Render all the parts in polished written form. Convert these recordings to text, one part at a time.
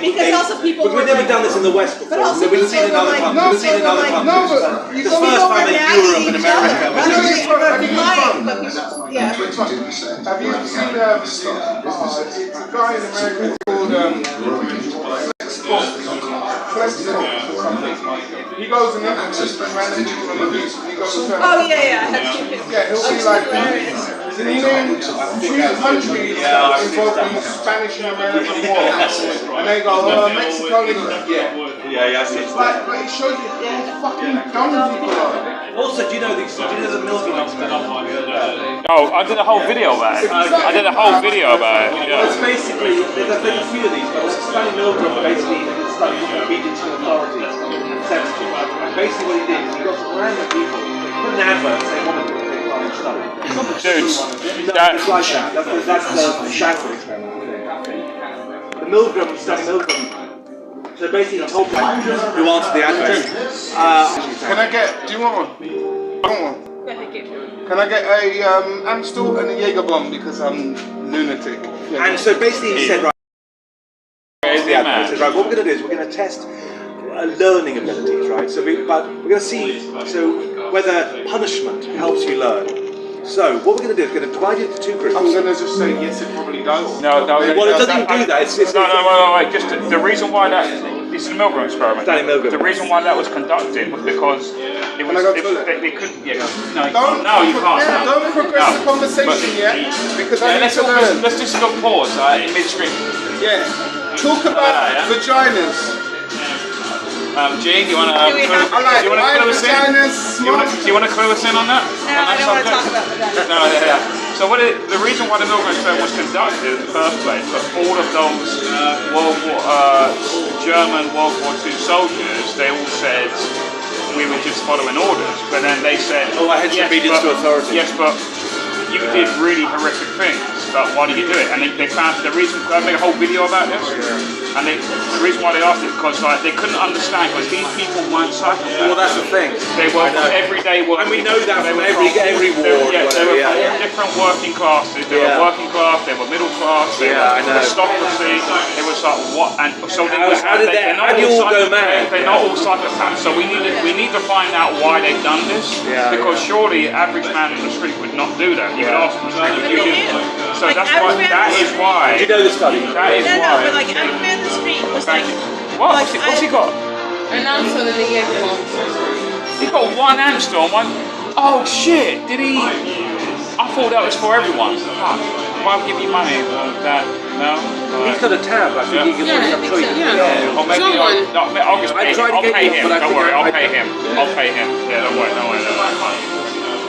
because also people we've never done this in the West before. But also we've seen it in other countries. We've seen it in other countries. The first time in Europe and America. Yeah. Have you seen it's a guy in America called he goes and interviews random people on the beach. Oh yeah. Yeah, he'll be like, name 2 countries involved in the Spanish and American War, and they go, Mexico, Yeah, I see. but it shows you how fucking dumb people are. Also, do you know the milking experiment? Oh, I did a whole video about it. I did a whole video about it. Well, it's basically, there's a few of these, but it's Stanley Milgram basically it's like obedience to authorities. And basically what he did is he got some random people, put an advert and say, what to do with it, stuff. Dudes, It's like that. That's the Shackford experiment. The Milgram, Stanley Milgram. So basically he told people who answered the advert. Can I get, do you want one? I want one. Can I get a Amstel and a Jaeger bomb because I'm lunatic? Yeah. And so basically he said, right, right, what we're going to do is we're going to test learning abilities, right? So but we're going to see whether punishment helps you learn. So what we're going to do is we're going to divide it into 2 groups. I'm going to just say yes, it probably does. No. Well, it doesn't even do that. No. Just the reason why this is a Milgram experiment. Stanley Milgram. The reason why that was conducted was because it was they couldn't. Yeah, no, you can't. Don't progress the conversation yet, because I need to learn. Let's just go pause in midstream. Yeah. Talk about vaginas. G, do you want to clue us in? Do you want to clue us in on that? No, I don't want to talk about that. No, yeah. So the reason why the Milgram experiment was conducted in the first place was all of those German World War II soldiers, they all said we were just following orders, but then they said, I had obedience to authority. Yes, but you did really horrific things, but why did you do it? And they found the reason, I made a whole video about this, and the reason why they asked it because they couldn't understand, because these people weren't psychopaths. Well, that's the thing. They were everyday working. And we know that from every war. Yeah, they were from different working classes. They were working class, they were middle class, they were aristocracy. It was like what, and so they were. How do you all go mad? They're not all psychopaths. So we need to find out why they've done this. Yeah, because surely average man in the street would not do that. You would ask them, would you do that? So that's why. That is why. Did you know the study? That is No, why. but like average man in the street was like. What? Like, What's he got? An Amstel and a Jaeger bomb. He got 1 Amstel and 1. Oh shit! Did he? I thought that was for everyone. Fuck. If I give you money, that no. He's got a tab. I think he can. I'm sure you can. Or maybe I'll just pay him. I'll pay him. Don't worry. I'll pay him. I'll pay him. Yeah, don't worry.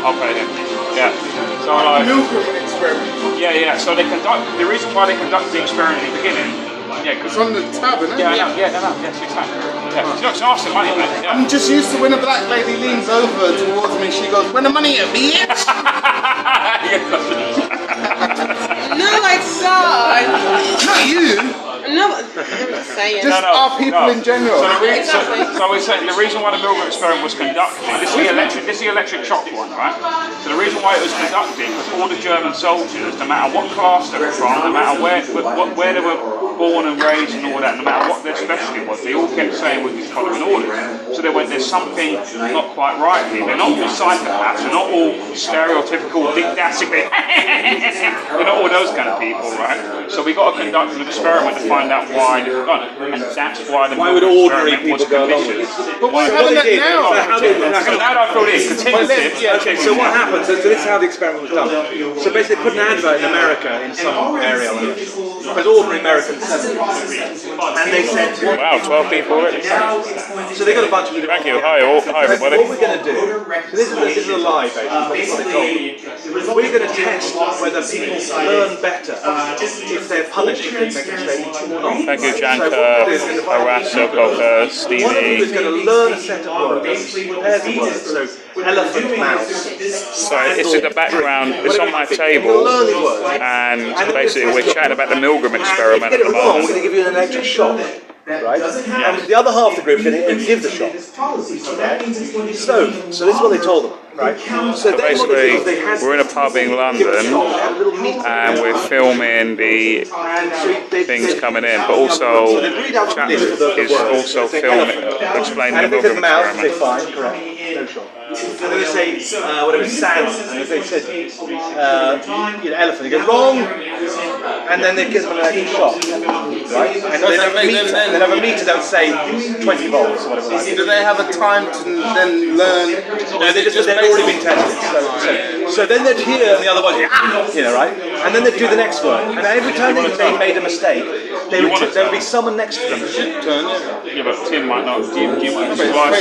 I'll pay him. Yeah. So like. Yeah. So they the reason why they conducted the experiment in the beginning. Yeah, it's on the tab, isn't it? Yeah, yes, exactly. Yeah, she's not asking money, man. Yeah. I'm just used to when a black lady leans over towards me, she goes, "When the money at, bitch?" No, I saw. Not you. No, I'm just saying. Just our people in general. So we're saying the reason why the Milgram experiment was conducted, this is the electric shock one, right? So the reason why it was conducted was all the German soldiers, no matter what class they were from, no matter where they were born and raised and all that, no matter what their specialty was, they all kept saying we're just following orders. So they went, there's something not quite right here. They're not all psychopaths, they're not all stereotypical, didactic, they're not all those kind of people, right? So we got to conduct an experiment to find out why they've done it. And that's why the ordinary people go along with it? But we're having it now. So now that I feel it continues. Okay, so what happened? So this is how the experiment was done. So basically put an advert in America in some area, because ordinary Americans, and they said, wow, 12 people already. So they got a bunch of people. Thank you. Hi everybody. What we're going to do, so this is a lie basically, we're going to test whether people learn better if they're punished if they make a mistake or not. Thank you, Janka, Harassa, Coca, Stevie. What we're going to learn a set of words, prepare the words, so elephant, mouse. So it's in the background, it's on my table, and basically we're chatting about the Milgram experiment. If you get it wrong, we're going to give you an electric shock. Right? And the other half of the group are going to give the shock. Right? So this is what they told them. Right. So then what they did was basically, they had we're in a pub in London, and we're filming the things coming in, but also Chapman is also filming, explaining the and if they said Milgram mouse, they experiment. fine, correct. No shot. And then they say, whatever, sand, and if they said, elephant, they go wrong, and then they give them an extra shot, right? And they have a meter that would say 20 volts or whatever. Right? Do they have a time to then learn? No, they've already been tested. So then they'd hear the other one, right? And then they'd do the next word. And every time they made a mistake, there would be someone next to them. Yeah, but Tim might not. Tim might be live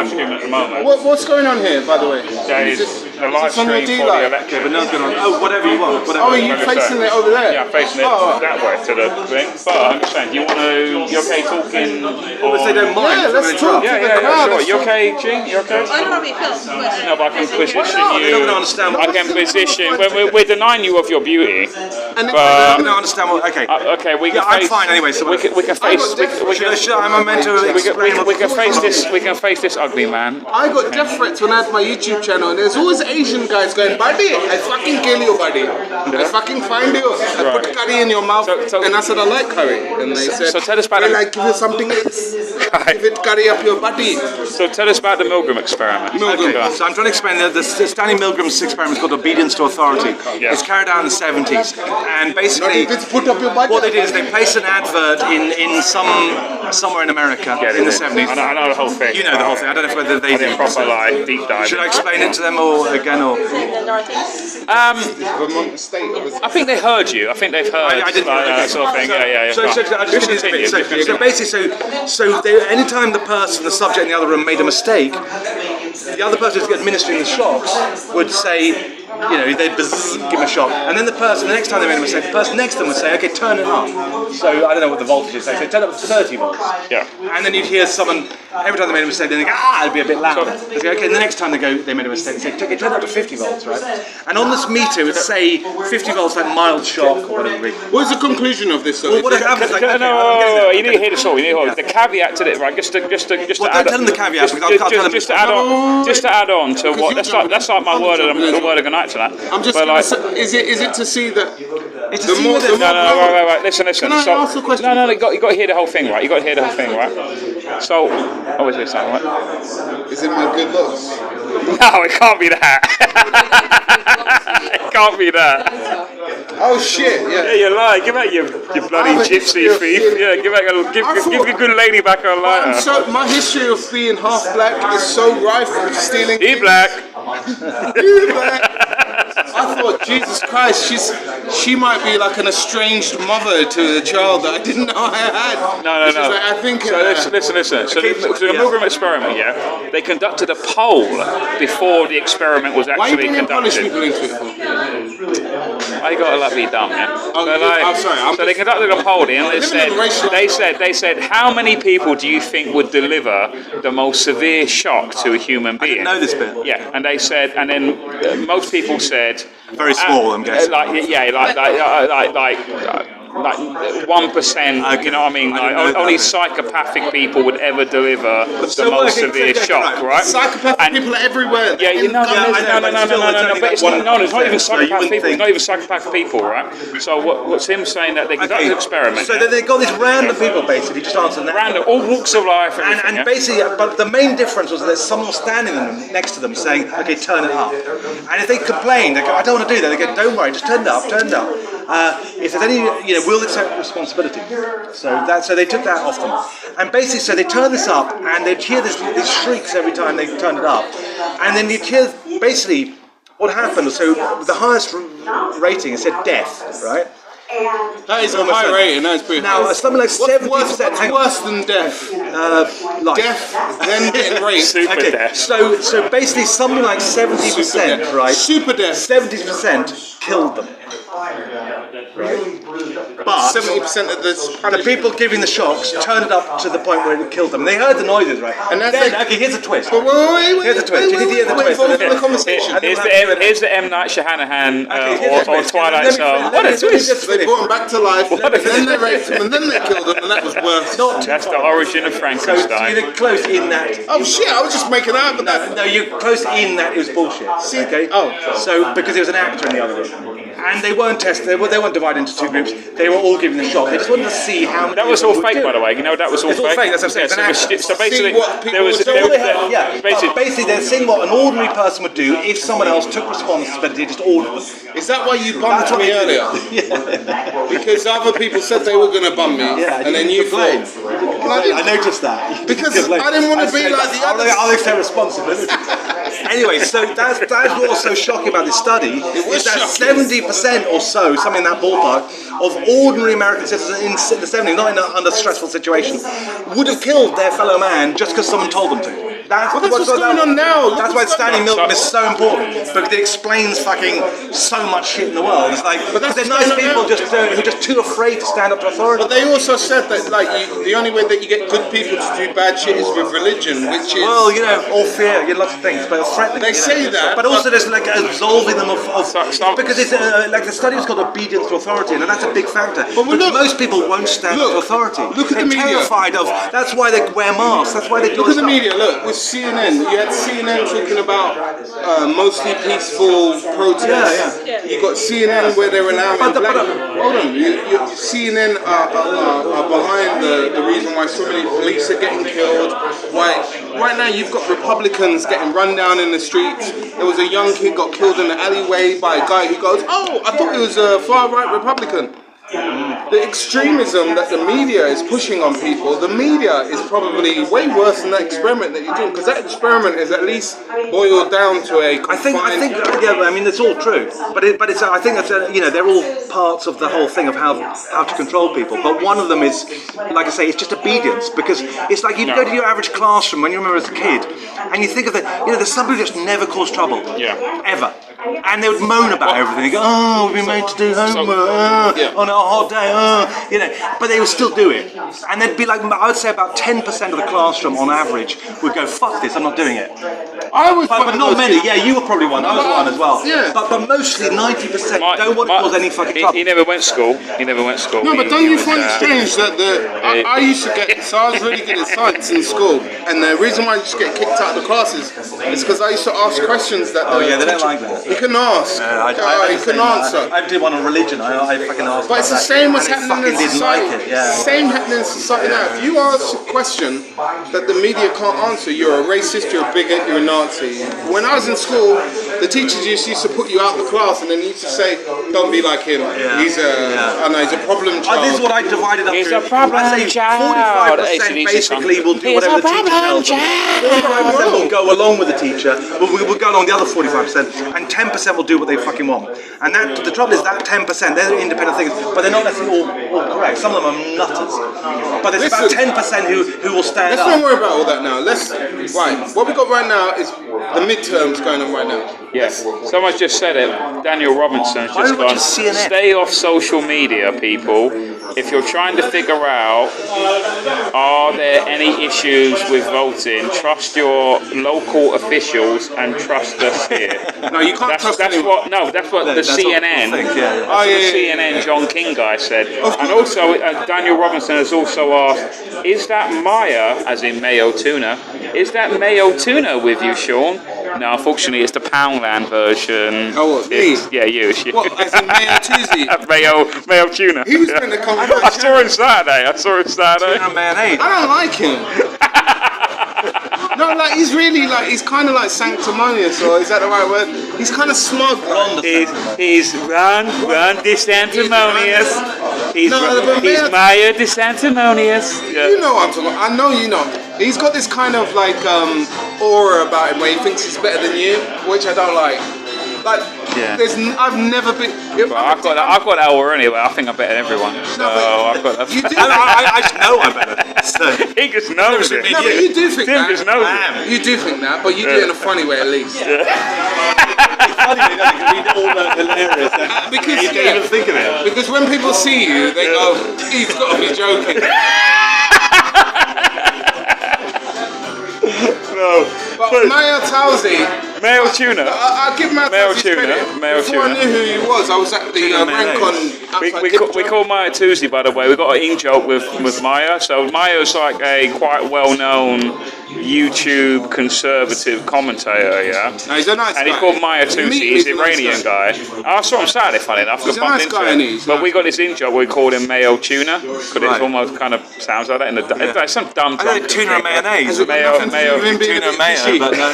streaming at the moment. What's going on here, by the way? There is the live stream for the electric. But no one's going on. Oh, whatever you want. Whatever. Oh, are you facing it over there? Yeah, I'm facing it that way to the thing. But I'm just saying, you want to? You okay talking? Well, if they don't mind. Yeah, let's talk to the crowd. Sure. You okay, Ching? You okay? I don't want to be filmed. No, but I can position They're not going to you. understand. I can position. We're denying you of your beauty. They're not going to understand what. Okay. Okay, we can Yeah, I'm face. fine anyway. So We can face. I'm meant to explain. We can face this. We can face this ugly man. I got death threats when I had my YouTube channel, and there's always Asian guys going, buddy, I fucking kill you, buddy. I fucking find you. I put curry in your mouth, and I said, I like curry. And they said, So tell us about well, I give you something else. Give it curry up your butty. So tell us about the Milgram experiment. Okay, so I'm trying to explain that the Stanley Milgram's experiment is called obedience to authority. Yeah. It's carried out in the 70s, and Not basically if it's put up your buddy. what they did is they placed an advert in somewhere in America in the 70s. I know the whole thing. You know the whole thing. I don't know whether they I didn't did. proper like deep dive. Should I explain it to them or again or? Vermont State. I think they heard you. I think they've heard I didn't. that sort of thing. Yeah. So I'll just continue. So basically, anytime the subject in the other room made a mistake, the other person who's administering the shocks would say, they'd give him a shock, and then the next time they made a mistake, the person next to them would say, okay, turn it up. So I don't know what the voltage is. They say turn it up to 30 volts. Yeah. And then you'd hear someone every time they made a mistake, they go, it'd be a bit loud. They say, okay, and the next time they made a mistake, they say, okay, turn it up to 50 volts, right? And on this meter, it would say 50 volts, like mild shock or whatever. What's the conclusion of this? Well, what happens? Like, No, you need to hear this all. You need to hear the caveat to it, right? Just to add. Don't tell them the caveat because I can't tell them. Just to add on to what. That's like my word of good night to that. I'm just gonna say, is it to see that It's the more No, wait. Listen. Can I ask a question? No, you got to hear the whole thing, right? You got to hear the whole thing, right? So, what was this? Right? Is it my good looks? No, it can't be that. It can't be that. Oh shit! Yeah, Yeah. you lie. Give out your bloody gypsy thief. Yeah, give your good lady back her lighter. So my history of being half black is so rife with stealing. He black. You black. I thought, Jesus Christ, she might be like an estranged mother to the child that I didn't know I had. No. Like, I think. So listen. So the Milgram experiment, they conducted a poll before the experiment was Why are you actually bringing Polish conducted. people into it for? I gotta be dumb, yeah. I'm sorry. So they conducted a poll, and they said, how many people do you think would deliver the most severe shock to a human being? I didn't know this bit. Yeah, and they said, and then most people said Very small, I'm guessing. like 1%. You know what I mean? Like, only psychopathic people would ever deliver the most severe shock, right? Psychopathic people are everywhere. Yeah, no. But it's not even psychopath people. It's not even psychopath people, right? So what's him saying that they conducted an experiment? So they got these random people basically just answering that. Random, all walks of life, everything, And yeah? basically, but the main difference was that there's someone standing next to them saying, okay, turn it up. And if they complain, they go, I don't want to do that. They go, don't worry, just turn it up. If there's any, we'll accept responsibility. So they took that off them. And basically, so they turned this up, and they'd hear these shrieks every time they turned it up. And then you'd hear, basically, what happened, so the highest rating, it said death, right? That is a high rating. That is pretty. Now, something like 70%. What's worse than death? Life. Death, then getting raped. Super death. So basically, something like 70%, right? Super death. 70% killed them. Right? But 70% of this the people giving the shocks turned up to the point where it killed them. They heard the noises, right? And that's then, like- okay, here's a twist. But wait, Here's a twist. You need to hear the we're twist. involved in the conversation. Here's the M. Night Shyamalan or Twilight Let me Zone. finish. What a Let me twist! just They finish. brought him back to life, and then they raped him, and then they killed him, and that was worse. That's the origin of So Frankenstein. you're close in that. Oh shit, I was just making out with that. No, you're close in that it was bullshit. Okay. So because there was an actor in the other room, and they weren't tested. They weren't divided into two groups. They were all given the shot. They just wanted to see how many. That was all fake, by the way. You know, that was all It's all fake. fake, that's what I'm saying, Yeah, it's an so actor. basically, See what people there was, would do. there was, Basically, they're seeing what an ordinary person would do if someone else took responsibility, just ordered them. Is that why you bumped That's what me they do. earlier? Because other people said they were going to bump me, and then you complained. thought. Well, I didn't- I noticed that. Because I didn't want to be said, like the others. I'll accept responsibility. Anyway, so that's what's so shocking about this study was is that shocking. 70% or so, something in that ballpark, of ordinary American citizens in the 70s, not in an under stressful situation, would have killed their fellow man just because someone told them to. That's what's going on now. Look That's why what's Standing going on. Milk is so important, because it explains fucking so much shit in the world. It's like, But that's there's what's nice going on people now. who are just too afraid to stand up to authority. But they also said that the only way that you get good people to do bad shit is with religion, which is. Well, you know, all fear, you get lots of things, but threatening. They you know. say that, but also there's like absolving them of Stop. because it's like the study was called obedience to authority, and that's a big factor. But look- most people won't stand up to look, authority. look at They're the media. terrified of. That's why they wear masks. That's why they do Look at the stuff. media. Look, with CNN, you had CNN talking about mostly peaceful protests. Yeah. You got CNN where they're allowing black. Hold on, CNN are behind the reason why so many police are getting killed. Why right now you've got Republicans getting run down in the streets. There was a young kid got killed in the alleyway by a guy who goes, "Oh, I thought he was a far right Republican." The extremism that the media is pushing on people, the media is probably way worse than that experiment that you're doing, because that experiment is at least boiled down to a I think, confined. yeah. I mean, it's all true, but it's. I think that's you know, they're all parts of the whole thing of how to control people. But one of them is, like I say, it's just obedience, because it's like you go to your average classroom when you remember as a kid, and you think of there's somebody who just never caused trouble, ever. And they would moan about everything. They go, "Oh, we've been made to do homework on a hot day." You know, but they would still do it. And they'd be like, I would say about 10% of the classroom on average would go, "Fuck this, I'm not doing it." I was, But not many. Yeah, you were probably one. I was one as well. Yeah. But mostly 90% don't want to cause any fucking trouble. He never went to school. No, but don't you find it strange that I used to get, so I was really good at science in school, and the reason why I used to get kicked out of the classes is because I used to ask questions that Oh yeah, they don't like that. you can ask, you can answer. I did one on religion. I fucking asked. But it's the about same that, what's and they happening in fucking didn't society. like it. Yeah. Same happening in society now. If you ask a question that the media can't answer, you're a racist, you're a bigot, you're a Nazi. When I was in school, the teachers used to put you out of the class, and then used to say, "Don't be like him. He's he's a problem child." This is what I divided up. He's to. a problem I'd say child. 45% AC/DC basically song. will do He's whatever a the teacher problem tells them. 45% will go along with the teacher, but we will go along the other 45%, and 10% will do what they fucking want. And that the trouble is that 10%, they're independent things, but they're not necessarily all correct. Some of them are nutters. But there's about 10% who will stand Let's up. not worry about all that now. What we got right now is the midterms going on right now. Yes, someone just said it. Daniel Robinson's Why just would you gone. CNN? Stay off social media, people. If you're trying to figure out, are there any issues with voting, trust your local officials and trust us here. No, you can't trust anyone. That's what the That's what CNN. people think, yeah. That's Oh, what yeah, the yeah, CNN John King guy said. And also, Daniel Robinson has also asked, is that Maya, as in Mayo Tuna, is that Mayo Tuna with you, Sean? No, unfortunately, it's the Poundland version. Oh, what, me? Yeah, you. What, as in Mayo Tuesday? Mayo Tuna. He was going to come I back. saw him Saturday. Mayonnaise. I don't like him. No, like he's really like he's kind of like sanctimonious, or is that the right word? He's kind of smug. Like. He's Ron DeSanctimonious. He's Maya DeSanctimonious. You know what I'm talking about. I know you know. He's got this kind of like aura about him where he thinks he's better than you, which I don't like. Like, I've never been. I've got that aura anyway. I think I'm better than everyone. So I've got that. You do. I just know I'm better. So. He just knows it. No, but you do think Tim that. just knows it. You do think that, but you do it in a funny way at least. funny, doesn't it? We all know hilarious. Because You can't even think of it. Because when people see you, they go, he's got to be joking. No. But Maya Towsey, Male tuner. I'll give Maya Male Towsey tuner, credit. male Before I tuner. knew who he was, I was at the rank on We call Maya Tuesday, by the way. We got an in-joke with Maya. So Maya's like a quite well-known YouTube conservative commentator, yeah. No, he's a nice and guy. he's called Maya You meet Tusi. him, He's a an nice Iranian guy. I saw him Saturday, funny enough. He's a bumped nice into guy, him. and he's But nice. we got this in-joke where we called him Mayo Tuna, because it almost kind of sounds like that. In the, It's like some dumb I know tuna and mayonnaise. Mayo. Tuna and mayo, but no.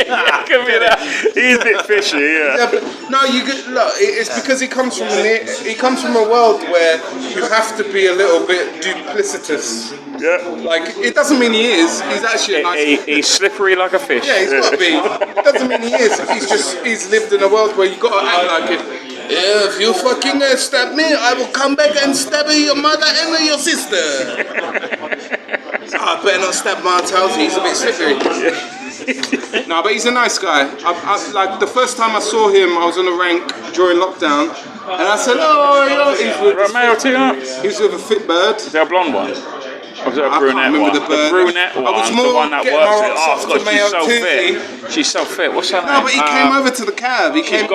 Yeah, could be that. He's a bit fishy, yeah. Yeah, but no, you get, look. It's because he comes from a world where you have to be a little bit duplicitous. Yeah. Like it doesn't mean he is. He's actually a nice. He's slippery like a fish. Yeah, he's got to be. It doesn't mean he is. He's lived in a world where you got to act like it. Yeah, if you fucking stab me, I will come back and stab your mother and your sister. I better not stab Mark Towsey. He's a bit slippery. No, but he's a nice guy. Like the first time I saw him, I was on a rank during lockdown, and I said, "Oh, he's with Male tuna. he's with a fit bird." Is there a blonde one? Or was there a I brunette can't remember one? the bird. brunette I one, was the more one that getting works my it. rocks Oh, off God, to she's Mayo so Tuesday. fit. She's so fit. What's her name? No, but he came over to the cab. He He's came. he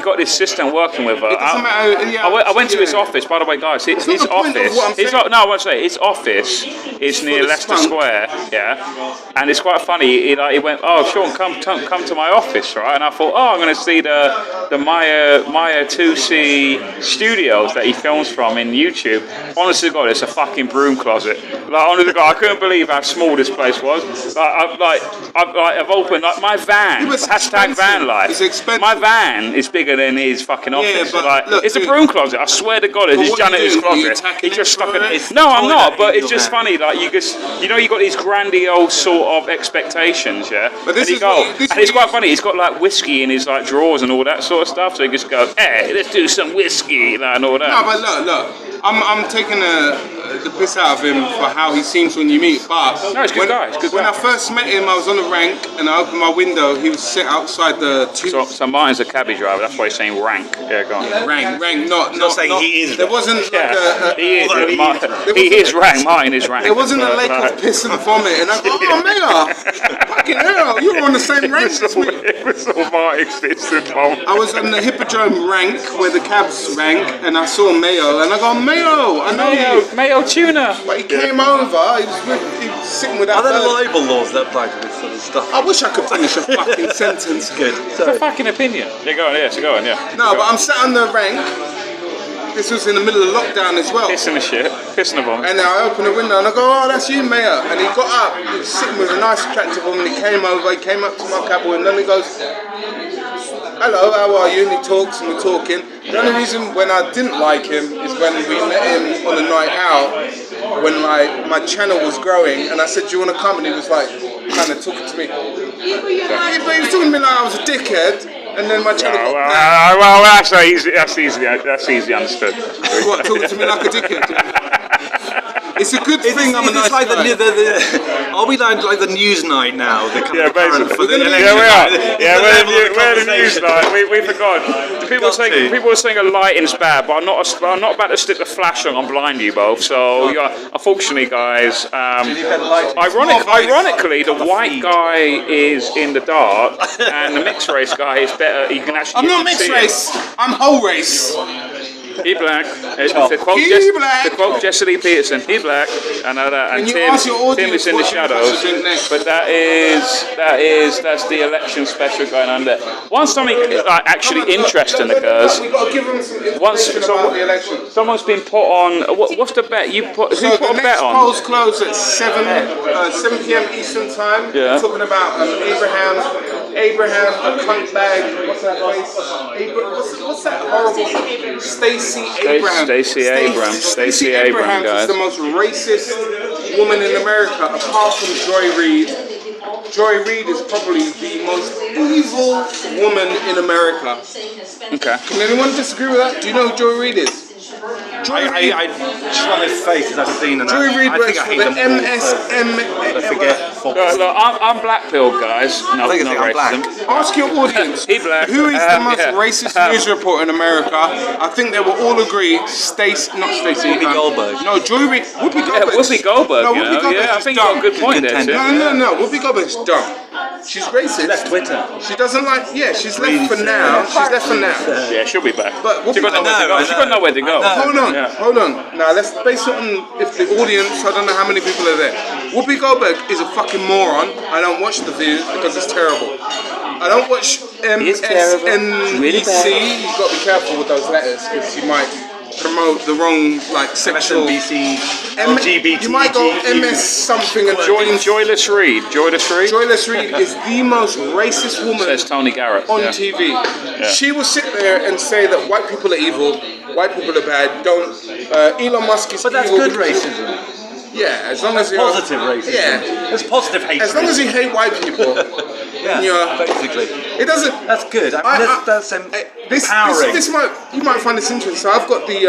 got this assistant working with her. It doesn't matter. Yeah, I went to his yeah. office, by the way, guys. His not the point of office. what I'm saying. I want to say his office is near the Leicester spunk. Square. Yeah, and it's quite funny. He went, "Oh, Sean, come to my office, right?" And I thought, "Oh, I'm going to see the Maya Tusi studios that he films from in YouTube." Honestly, God, it's a fucking broom closet. Like, honestly, God, I couldn't believe how small this place was. I've opened like my van. It was Hashtag van life. It's expensive. My van is bigger than his fucking office. but Like, look, it's a broom closet. I swear to God, it's his what are you janitor's doing? Are you closet. attacking He just him stuck for it. it? No, I'm toilet not. But in it's your just van. funny. Like you got these grandiose sort of expectations, yeah. But this and is what you- this and is it's what quite funny. He's got like whiskey in his like drawers and all that sort of stuff. So he just goes, "Hey, let's do some whiskey," and all that. No, but look. I'm taking the piss out of him for how he seems when you meet. But No, he's a good guy, he's a good when guy. I first met him, I was on a rank and I opened my window. He was sit outside the tube. So Martin's a cabbage driver. That's why he's saying rank. Yeah, go on. Rank, not saying he is There rank. wasn't Yeah, like he is. although He is rank. Martin is rank. there wasn't a But, lake like, of piss and vomit, and I go, "Oh, Mayor, fucking hell, you were on the same rank as me." It was all Martin's fits and bomb. I was on the Hippodrome rank where the cabs rank, and I saw Mayo, and I go, "Mayo, I know you." Mayo tuna. But he came over. He was sitting with that Are there bird. libel laws that apply to this sort of stuff? I wish I could finish a fucking sentence. Good. It's a fucking opinion. Yeah, go on. Yeah, so go on. Yeah. No, but I'm sat on the rank. This was in the middle of lockdown as well. Pissing the shit. Pissing the vomit. And I opened the window and I go, "Oh, that's you, Mayor." And he got up. He was sitting with a nice, attractive woman. He came over. He came up to my cab window and he goes, "Hello, how are you?" And he talks and we're talking. The only reason when I didn't like him is when we met him on a night out when my channel was growing, and I said, "Do you want to come?" And he was like, kind of talking to me. But he was talking to me like I was a dickhead, and then my channel got down. Well, that's easy understood. What, talking to me like a dickhead? It's a good thing I'm a nice like guy. are we like the news night now? The kind Yeah, of current basically. for the Yeah, election we are. night? Yeah, The level of we're the news conversation. night. We forgot. People are saying a lighting's bad, but I'm not about to stick the flash on and blind you both. So yeah, unfortunately, guys. Ironically, the white guy is in the dark, and the mixed race guy is better. You can actually. I'm not mixed see race. I'm whole race. He black. He black. To quote Jesse Lee Peterson, he black. And When you Tim, ask your Tim audience is in the what shadows. drink next. But that's the election special going on there. Once something actually interesting occurs, We've got to give them some once information about the election. someone's been put on. What's the bet you put? Who So put the a bet next on? polls close at 7 p.m. Eastern time. Yeah. We're talking about Abraham, the cunt bag. What's that face? What's that horrible? Stacey Abraham. Stacey Abraham, guys. is the most racist woman in America, apart from Joy Reid. Joy Reid is probably the most evil woman in America. Okay. Can anyone disagree with that? Do you know who Joy Reid is? I just one of those faces I've seen, and Drew Reed I think works I for hate the them all. MSM. I forget. Look, I'm black-pilled, guys. No, I think not I'm black. racism. Ask your audience, He black. who is the most Yeah. racist news reporter in America? I think they will all agree, Whoopi Goldberg. No, Drew Reed. Whoopi Yeah, Goldberg. Whoopi Goldberg, No, you Whoopi know. Goldberg Yeah, I is think you got a good point there, Contender. too. No, Whoopi Goldberg's dumb. She's racist. That's Twitter. She doesn't like, she's Really left for sad. now. She's left for now. Yeah, she'll be back. But She got nowhere to go. She got nowhere to go. Hold on. Now let's base it on if the audience, I don't know how many people are there. Whoopi Goldberg is a fucking moron. I don't watch The View because it's terrible. I don't watch MSNBC. You've got to be careful with those letters because you might promote the wrong sexual. MSNBC, LGBT. You might go MS something and Joyless Reed. Joyless Reed? Joyless Reed is the most racist woman Says Tony Garrett. on yeah. TV. Yeah. She will sit there and say that white people are evil, white people are bad. Don't. Elon Musk is But that's evil. good racism. Yeah, as long as you're Positive racism. Yeah, That's positive hatred. as long as you hate white people. yeah, basically. It doesn't. That's good. I mean, that's empowering. This might, you might find this interesting. So I've got the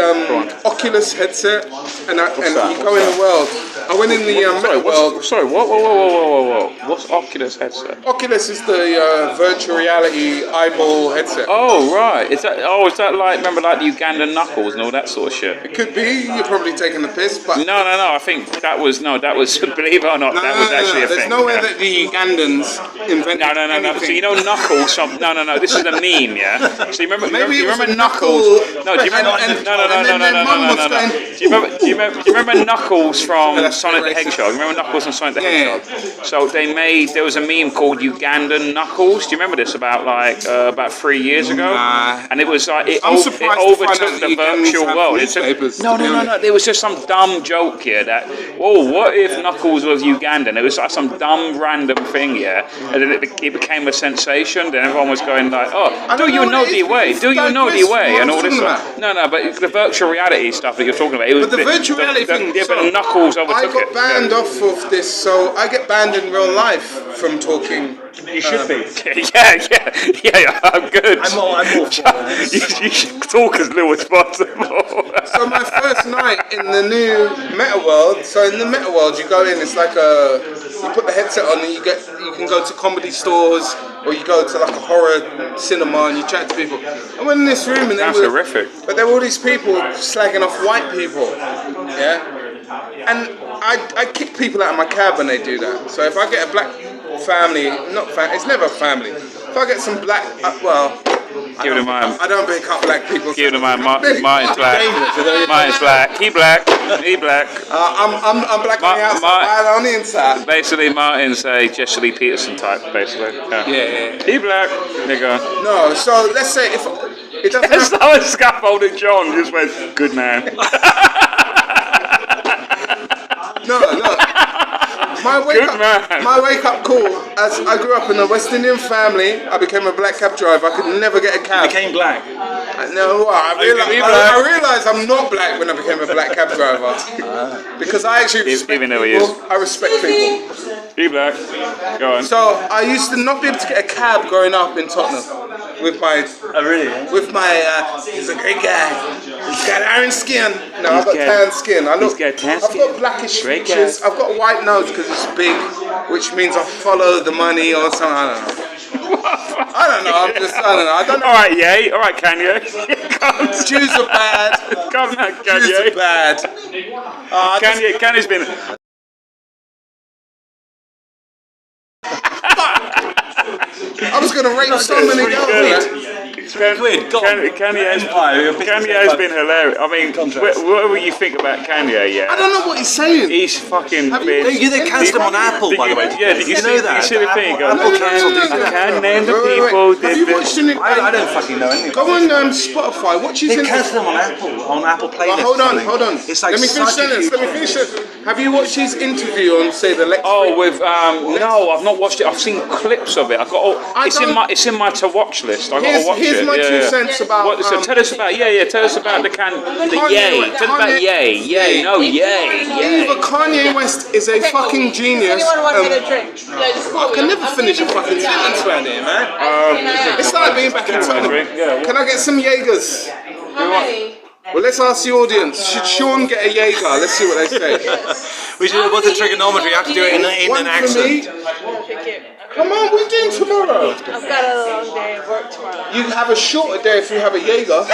Oculus headset, and you go in the world. I went in the Meta world. Sorry, whoa. What's Oculus headset? Oculus is the virtual reality eyeball headset. Oh, right. Is that like, remember like the Ugandan knuckles and all that sort of shit? It could be. You're probably taking the piss, but No. I think that was, believe it or not, that was actually a There's thing. no way that the Ugandans invented No. anything. So you know Knuckles? No. This is a meme, yeah. So you remember Knuckles? No. Do you remember? No. Do you remember Knuckles from Sonic the Hedgehog? You remember Knuckles from Sonic the Hedgehog? So there was a meme called Ugandan Knuckles. Do you remember this? About 3 years ago, and it was like it overtook the virtual world. No. There was just some dumb joke here that, what if Knuckles was Ugandan? It was like some dumb random thing, yeah. And then it became a sensation. Then everyone was going like, do you know the way? And all this stuff. No, but the virtual reality stuff that you're talking about. But the virtual reality thing. Yeah, but Knuckles overtook it. I got banned off of this, so I get banned in real life from talking. You should be. Yeah, I'm good. I'm all for that. You should talk as little as possible. So my first night in the new Meta world. So in the Meta world, you go in. It's like you put the headset on, and you can go to comedy stores, or you go to like a horror cinema, and you chat to people. I went in this room, and That's horrific. But there were all these people slagging off white people. Yeah. And I kick people out of my cab when they do that. So if I get a black family, it's never a family. If I get some black, Give them mine. I don't pick up black people. Give them mine. Mine's black. Mine's black. He black. I'm black on the outside, white on the inside. Basically, Martin's a Jesse Lee Peterson type, basically. Yeah. He black. There you go. No, so let's say if it doesn't. It's like scaffolding John just went, good man. No. My wake up call, as I grew up in a West Indian family, I became a black cab driver. I could never get a cab. You became black. I realised I'm not black when I became a black cab driver. Because I actually respect people. I respect people. He black. Go on. So I used to not be able to get a cab growing up in Tottenham. With my, he's a great guy. He's got iron skin. No, I've got tan skin. I've got blackish features. I've got a white nose because it's big, which means I follow the money or something. I don't know. I don't know. All right, yay. All right, Kanye. Jews are bad. Come on, Kanye. Jews are bad. Kanye's been. I was going to rate so many girls. Kanye has been hilarious. I mean, whatever you think about Kanye, yeah. I don't know what he's saying. He's fucking been. They cancelled him on Apple, by the way. Yeah, did you see that? Did you see the thing? I can't name the people. Have you watched any? I don't fucking know anything. Go on Spotify. Watch his. They cancelled him on Apple Playlist. Hold on. It's like Let me finish it. Have you watched his interview on, say, the Lex? Oh, with no, I've not watched it. I've seen clips of it. It's in my to watch list. I got to watch it. Here's my 2 cents about. So tell us about Tell us about the Yay. Tell us about Yay. Yay. Either Kanye West is a fucking genius. I can never finish a fucking sentence around here, man. It's like being back in Tottenham. Can I get some Jaegers? How many? Well, let's ask the audience. Should Sean get a Jaeger? Let's see what they say. We should what's the trigonometry? You have to do it in One an for me. accent. Come on, we're doing tomorrow. I've got a long day of work tomorrow. You have a shorter day if you have a Jaeger.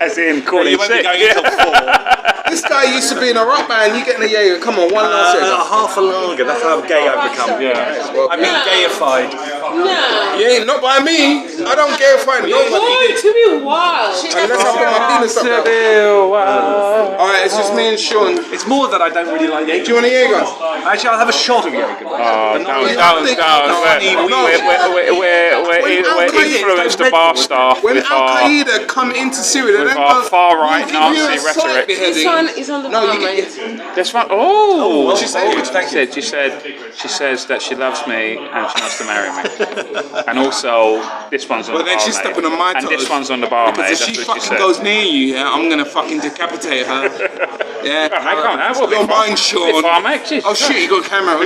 As in calling You won't be sick. going until 4. This guy used to be in a rock band. You getting a Jaeger? Come on, one last Jaeger. Half a lager. That's how gay I've become. Yeah. I've been gayified. No. You ain't not by me. I don't gaify nobody. Boy, to be wild. Unless I put my penis up there. Alright, it's just me and Sean. Do It's more that I don't really like Jaeger. you want a Jaeger? Actually, I'll have a shot of Jaeger. We're influenced the bar staff When with Al our Qaeda come into Syria, they with don't our go, far-right "We'll give you a Nazi slight rhetoric." beheading." He's on the No, bar, you mate. get This one, oh, What'd she say? Thank you. She says that she loves me and she wants to marry me. And also, this one's on But the then barmaid. she's stepping on my toes. And this one's on the barmaid. Because That's if she what she fucking said. goes near you, yeah, I'm gonna fucking decapitate her. Yeah. Come on, that will be Don't fun. mind, It'll be Sean. fun, mate. Jeez. Oh shit, you got a camera.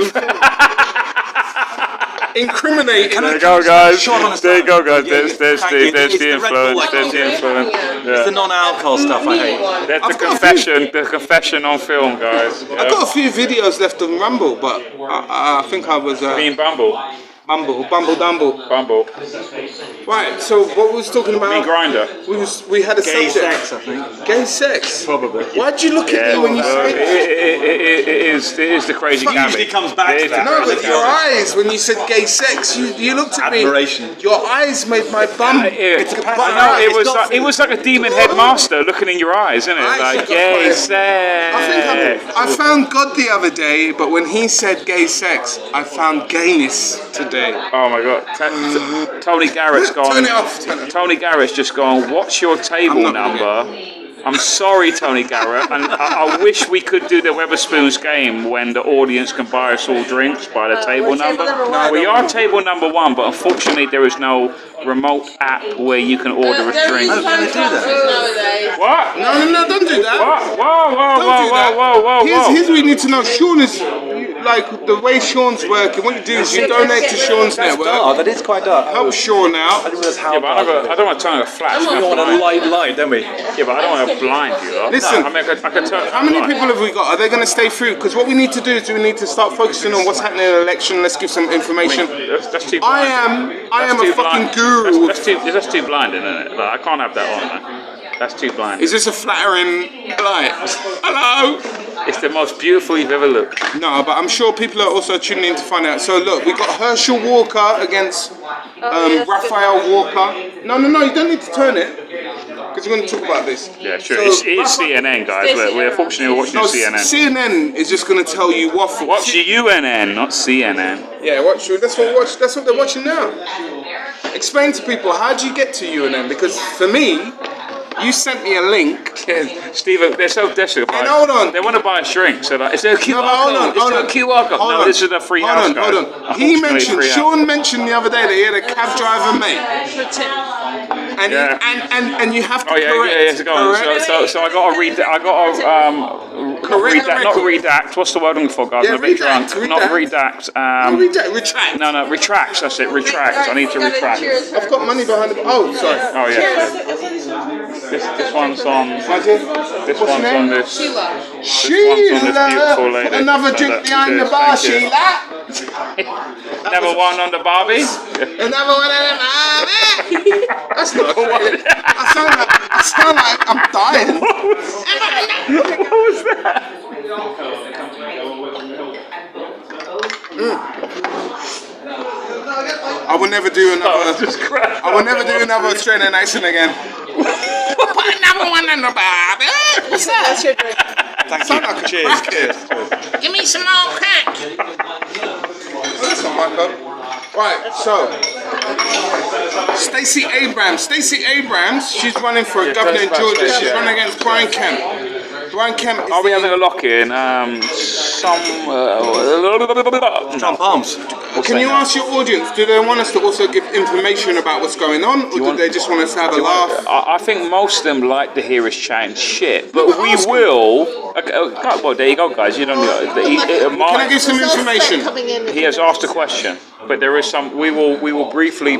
Incriminating. There you go, guys. Shot on a There you go, guys. Yeah, There's thank you. the It's the Red Bull influence. like There's the that. influence. It's Yeah. the non-alcohol stuff I hate. That's the I've got a confession. The confession on film, guys. I've got a few videos left on Rumble, but I think I was Mean Bumble. Bumble. Bumble. Right. So what we was talking about? Mean Grinder. We had a Gay subject. sex, I think. Gay sex. Probably. Why'd you look at me when you said that? It is the crazy It Gabby. usually comes back It to is that. the No, crazy but your Gabby. eyes when you said gay sex, you looked at Admiration. me. Your eyes made my bum. It's a I know, it was like a demon headmaster looking in your eyes, isn't it? I Like, actually got gay quiet. sex. I think I found God the other day, but when he said gay sex, I found gayness today. Oh my god. Tony Garrett's gone. Turn it off. Turn it off. Tony Garrett's just gone, what's your table I'm not number? I'm sorry, Tony Garrett, and I wish we could do the Weatherspoons game when the audience can buy us all drinks by the table we're number. table number one. We are table number 1, but unfortunately there is no remote app where you can order us There is drinks. phone they do that? companies nowadays. What? No, don't do that. What? Whoa, Don't do that. whoa. Here's what we need to know. Sean is like the way Sean's working. What you do is you donate to Sean's network. Oh, that is quite dark. Help Sean out. I didn't realize how Yeah, but I don't want to turn a flash. We want a light light, don't we? Yeah, but I don't want to blind you. Though. Listen. I mean, I could turn. How many people have we got? Are they going to stay through? Because what we need to do is we need to start focusing on what's happening in the election. Let's give some information. That's too I blind. am a fucking guru. That's too blinding, isn't it? Like, I can't have that on, man. That's too blinding. Is this a flattering light? Hello? It's the most beautiful you've ever looked. No, but I'm sure people are also tuning in to find out. So look, we got Herschel Walker against Raphael Walker. No, you don't need to turn it. Because we're going to talk about this. Yeah, sure. So, It is CNN, guys. We're fortunately watching No, CNN. CNN is just going to tell you waffle. Watch UNN, not CNN. Yeah, watch. That's what they're watching now. Explain to people, how do you get to UNN? Because for me, you sent me a link. Steve, they're so desperate. And hold on. They want to buy a shrink. So like, is there a QR No, but hold on, code? Is hold there on. a QR code? Hold No, on. this is a free house, guys. Hold on. He mentioned, Sean mentioned the other day that he had a cab driver mate. And, Yeah. and you have to Oh yeah, correct. yeah, go on. So I got to read that. I got to Correct read that. the Not record. redact. What's the word I'm looking for, guys? Yeah, I'm a bit redact, drunk. Not redact. Retract. No, retracts. That's it. Retract. I need to retract. I've got money behind the. Oh, sorry. Oh yeah. This one's on. My dear. This What's one's your on name? this. Sheila. beautiful lady. Put another So drink that's behind good. the bar, Thank you. Sheila. Never one on the Barbie. Another one of them. That's not one. I sound like I'm dying. What was that? I will never do another. Just crap. I will never do another Australian accent again. Put another one in the bar. What's that? That's your drink. Thank Sound you. like a Cheers. crackhead. Give me some more crack. Oh, that's not my cup. Right, so Stacey Abrams, she's running for a governor in Georgia. She's running against Brian Kemp. Brian Kemp is Are we having a lock-in? some Trump arms. Can you ask your audience, do they want us to also give information about what's going on, or do they just want us to have a laugh? I think most of them like to hear us chatting shit, but but we ask will. Well, there you go, guys. You don't know. Can I give some information? He has asked a question, but there is some. We will briefly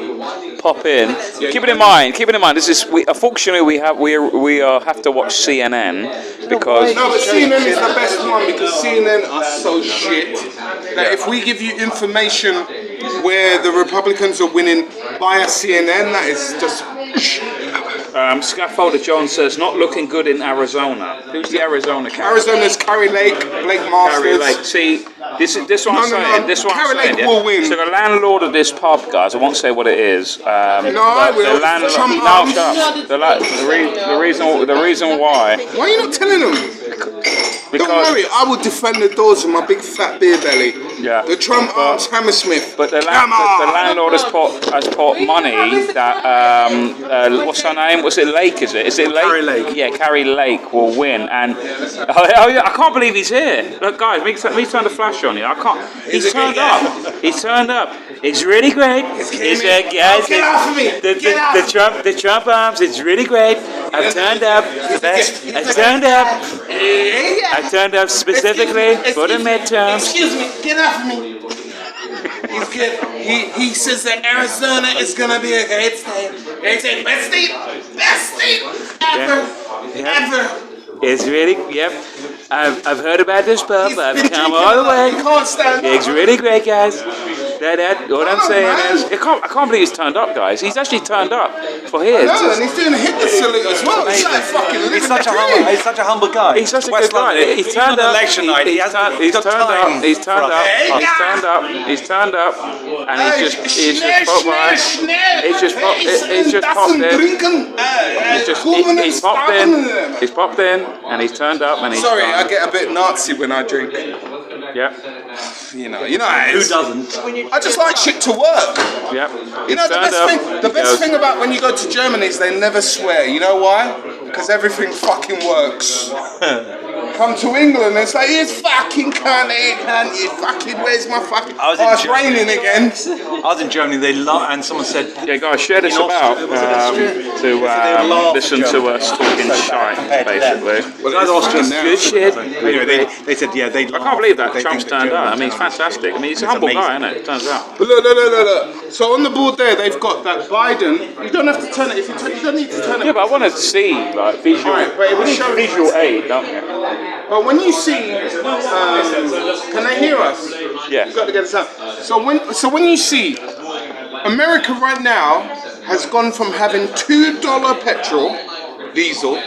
pop in. Keep it in mind. This is. Unfortunately, we have to watch CNN because. No, but CNN is the best one because CNN are so shit that if we give you information where the Republicans are winning via CNN, that is just. Scaffolder John says not looking good in Arizona. Who's the Arizona candidate? Arizona's Carrie Lake, Blake Masters. Carrie Lake. See, this what I'm saying. This what Carrie I'm saying. Lake will win. So the landlord of this pub, guys, I won't say what it is. No, I will. Trump arms. The reason why. Why are you not telling them? Because, Don't worry, I will defend the doors with my big fat beer belly. Yeah. The Trump arms Hammersmith. But the landlord has put money that what's her name? Was it Lake? Is it Lake? Carrie Lake. Yeah, Carrie Lake will win. And I can't believe he's here. Look, guys, me turn the flash on here. I can't. He's turned up. He's turned up. It's really great. It's guys. Get off of me. The Trump arms. It's really great. I've turned up. I turned up specifically for the midterms. Excuse me, get off of me. He says that Arizona is gonna be a great state. Best state ever. It's really, yep. I've heard about this pub. I've come all the way. Can't stand It's really great, guys. What I'm saying is, I can't believe he's turned up, guys. He's actually turned up for his. No, and he's doing a Hitler salute as well. He's like fucking living He's such the a dream. humble guy. He's such a West good guy. London. He's turned up. Election night. He's turned up. He's turned up. He's turned up. And he's just popped by. He's just popped in. He's popped in, and he's turned up, and he's. Sorry, I get a bit Nazi when I drink. Yeah. You know how it is. Who doesn't? I just like shit to work. Yeah. You know, the best thing about when you go to Germany is they never swear. You know why? Because everything fucking works. Come to England and it's like, it's fucking can't you fucking, where's my fucking... it's raining again. I was in Germany, and someone said... Yeah, guys, share this about to listen to us talking shite, basically. Well, guys Austrian now. Good shit. Anyway, they said, yeah, they... I can't believe that Trump's turned out. I mean, he's fantastic. I mean, he's a humble guy, isn't it? It turns out. But look. So on the board there, they've got that Biden. You don't have to turn it. You don't need to turn it. Yeah, but I want to see like visual, visual aid, don't you? But when you see, can they hear us? Yeah. You've got to get this out. So when you see, America right now has gone from having $2 petrol, diesel,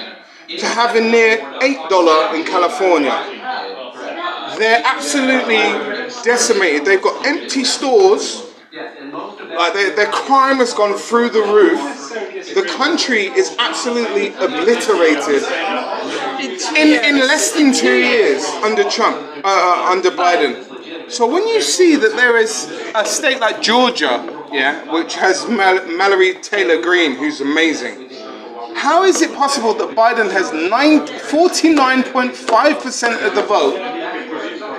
to having near $8 in California. They're absolutely decimated. They've got empty stores. Like their crime has gone through the roof. The country is absolutely obliterated. In less than 2 years under Trump, under Biden. So when you see that there is a state like Georgia, which has Mallory Taylor Greene, who's amazing. How is it possible that Biden has 49.5% of the vote?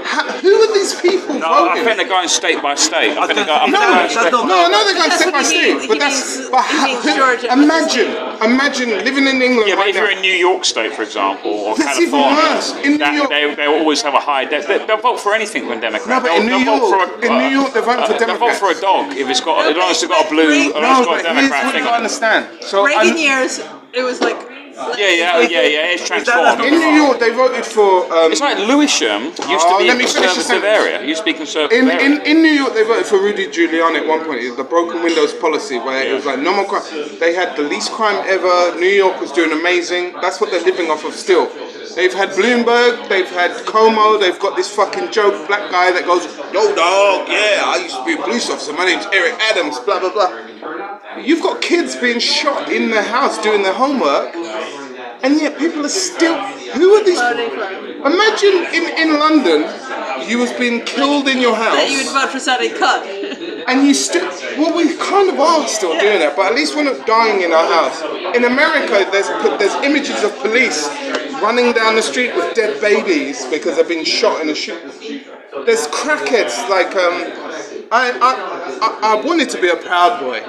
Who are these people voting? I think they're going state by state. No, I know they're going state by state, but imagine living in England. Yeah, but right if you're now. in New York State, for example, or That's even California, worse. In New York, they will always have a high. They'll vote for anything when Democrats. No, but in New York, they're voting for They'll vote Democrats. for a dog if it's got, as long as it's got a blue, or No, it's got but a here's Democrat what thing you on it. understand. So Reagan years, it was like. It's transformed. in New York, they voted for. It's like Lewisham used to be a conservative area. Used to be conservative area. In New York, they voted for Rudy Giuliani at one point. It was the broken windows policy, where it was like no more crime. They had the least crime ever. New York was doing amazing. That's what they're living off of still. They've had Bloomberg, they've had Cuomo, they've got this fucking joke black guy that goes, yo dog, yeah, I used to be a police officer, my name's Eric Adams, blah blah blah. You've got kids being shot in their house doing their homework, and yet people are still, who are these? Imagine in London, you was being killed in your house. That you would vote for Sally Cut. And you still, well, we kind of are still doing that, but at least we're not dying in our house. In America, there's images of police running down the street with dead babies because they've been shot in a shoot. There's crackheads like I wanted to be a Proud Boy.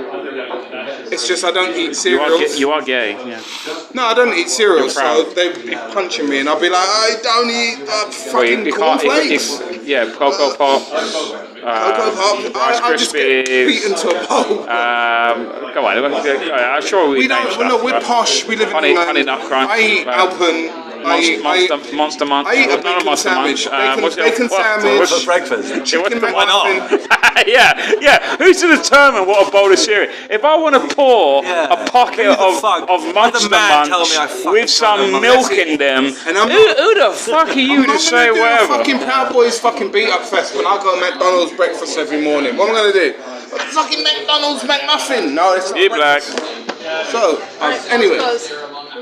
It's just I don't eat cereals. You are gay, yeah. No, I don't eat cereals, so proud. they'd be punching me, and I'll be like, I don't eat fucking cornflakes. Yeah, Cocoa Pops. Cocoa Pops. Rice I'll just get beaten to a pulp. Come on, I'm sure We don't. Well, no, we're posh. We live in England. Honey Nut Crunch. I eat Alpen. Monster Munch. I eat a Not bacon Monster sandwich. Munch. Bacon sandwich. For breakfast. Chicken Why not? McMuffin. yeah. Who's to determine what a bowl of cereal? If I want to pour a pocket Who the of fuck? Monster Let the man tell Munch me I fucking with some don't know, milk that's it. in them, And I'm who the fuck are you to say I'm not whatever? gonna do a fucking Proud Boys fucking beat up fest when I go to McDonald's breakfast every morning. What am I gonna do? A fucking McDonald's McMuffin? No, it's not. You black. So, anyway.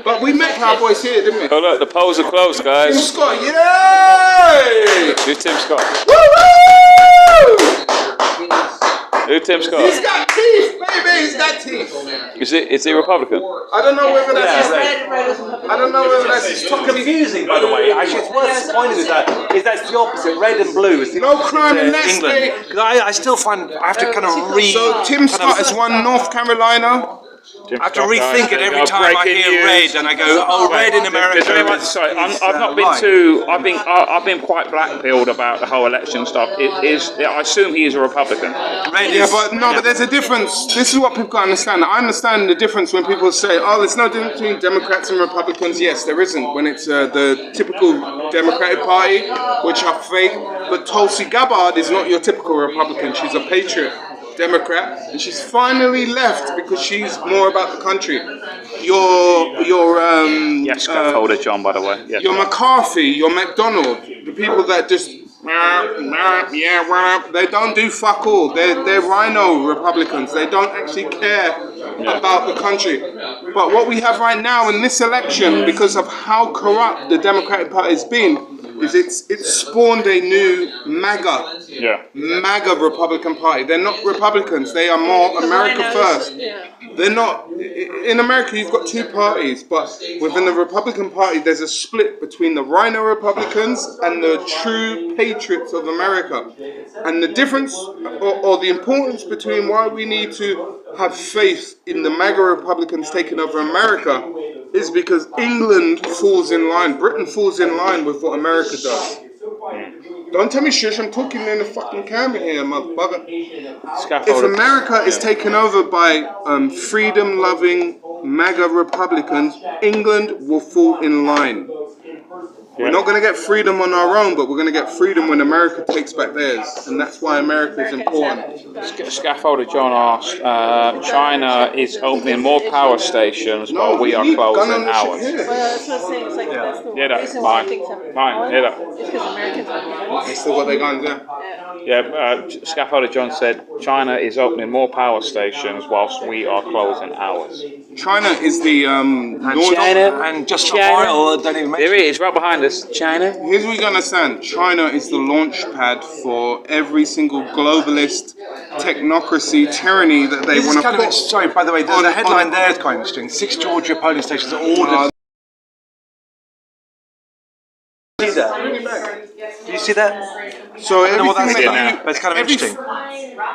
But we met Proud Boys here, didn't we? Oh look, the polls are closed, Tim guys. Scott, yay! Who's Tim Scott? Woo-woo! Who's Tim He's Scott? got teeth, baby. He's got teeth. Is he Republican? I don't know whether that's I don't know whether that's his It's top confusing, by the way. Actually, it's worth pointing is that's the opposite. Red and blue is the No crime in that England. state. Because I still find I have to kind of read. So Tim Scott has won North Carolina. I have to rethink it every time I hear red, and I go, "Oh, red in America." Sorry, I've not been too. I've been quite black-pilled about the whole election stuff. I assume he is a Republican. Yeah, but there's a difference. This is what people can't understand. I understand the difference when people say, "Oh, there's no difference between Democrats and Republicans." Yes, there isn't. When it's the typical Democratic Party, which are fake. But Tulsi Gabbard is not your typical Republican. She's a patriot Democrat, and she's finally left because she's more about the country. Yes, scaffolder John, by the way. Yes. Your McCarthy, your McDonald, the people that just they don't do fuck all. They're rhino Republicans. They don't actually care about the country. But what we have right now in this election, because of how corrupt the Democratic Party has been, is it's spawned a new MAGA Republican Party. They're not Republicans. They are more America first. They're not. In America, you've got two parties, but within the Republican Party, there's a split between the rhino Republicans and the true patriots of America. And the difference, or the importance between why we need to have faith in the MAGA Republicans taking over America is because England falls in line, Britain falls in line with what America does. Don't tell me shush, I'm talking in the fucking camera here, motherfucker. If America is taken over by freedom-loving MAGA Republicans, England will fall in line. We're not going to get freedom on our own, but we're going to get freedom when America takes back theirs. And that's why America is important. Scaffolder John asked, China is opening more power stations while we are closing ours. Well, that's what I'm saying. It's like that's the reason why things haven't Mine, hear that. It's because Americans are They still got their guns there. Scaffolder John said China is opening more power stations whilst we are closing ours. China is the and just a while, don't even mention. There he is, right behind us. China. Here's what you gotta understand. China is the launch pad for every single globalist technocracy tyranny that they want to put. Sorry, by the way, there's a headline there that's quite interesting. 6 Georgia polling stations are ordered. See that? Do you see that? So I don't know what that's everything about, but it's kind of interesting.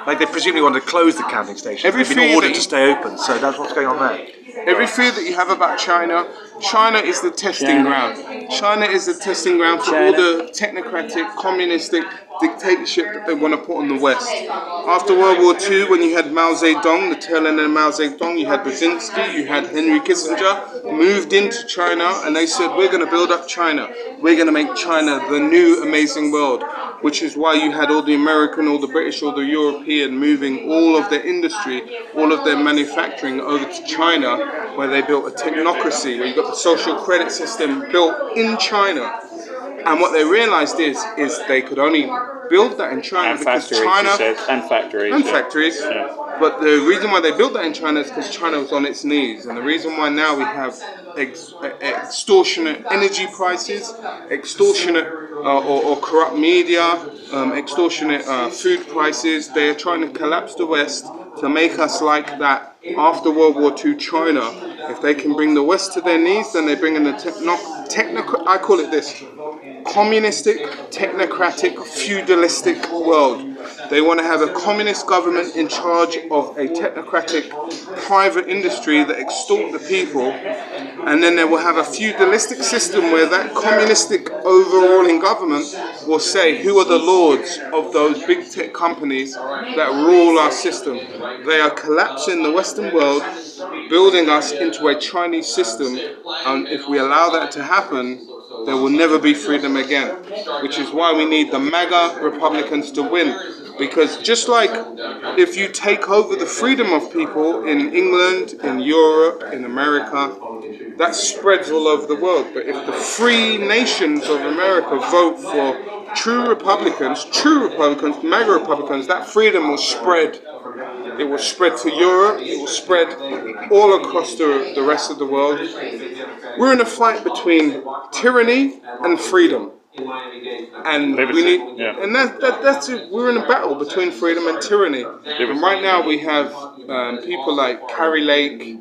Like they presumably want to close the counting stations. Every They've been fear ordered that to stay open, so that's what's going on there. Every fear that you have about China, China is the testing ground. China is the testing ground for all the technocratic, communistic dictatorship that they want to put on the West. After World War II, when you had Mao Zedong, the tail end of Mao Zedong, you had Brzezinski, you had Henry Kissinger, moved into China, and they said, we're going to build up China. We're going to make China the new amazing world, which is why you had all the American, all the British, all the European moving all of their industry, all of their manufacturing over to China, where they built a technocracy, where you got the social credit system built in China. And what they realized is they could only build that in China because China and factories. Yeah. But the reason why they built that in China is because China was on its knees, and the reason why now we have extortionate energy prices, extortionate or corrupt media, extortionate food prices. They are trying to collapse the West to make us like that after World War II China. If they can bring the West to their knees, then they bring in the I call it this: communistic, technocratic, feudalistic world. They want to have a communist government in charge of a technocratic private industry that extort the people, and then they will have a feudalistic system where that communistic overruling government will say who are the lords of those big tech companies that rule our system. They are collapsing the Western world, building us into a Chinese system, and if we allow that to happen, there will never be freedom again, which is why we need the MAGA Republicans to win. Because just like if you take over the freedom of people in England, in Europe, in America, that spreads all over the world. But if the free nations of America vote for true Republicans, MAGA Republicans, that freedom will spread. It will spread to Europe, it will spread all across the rest of the world. We're in a fight between tyranny and freedom. And we need, and that's it. We're in a battle between freedom and tyranny. And right now we have people like Carrie Lake,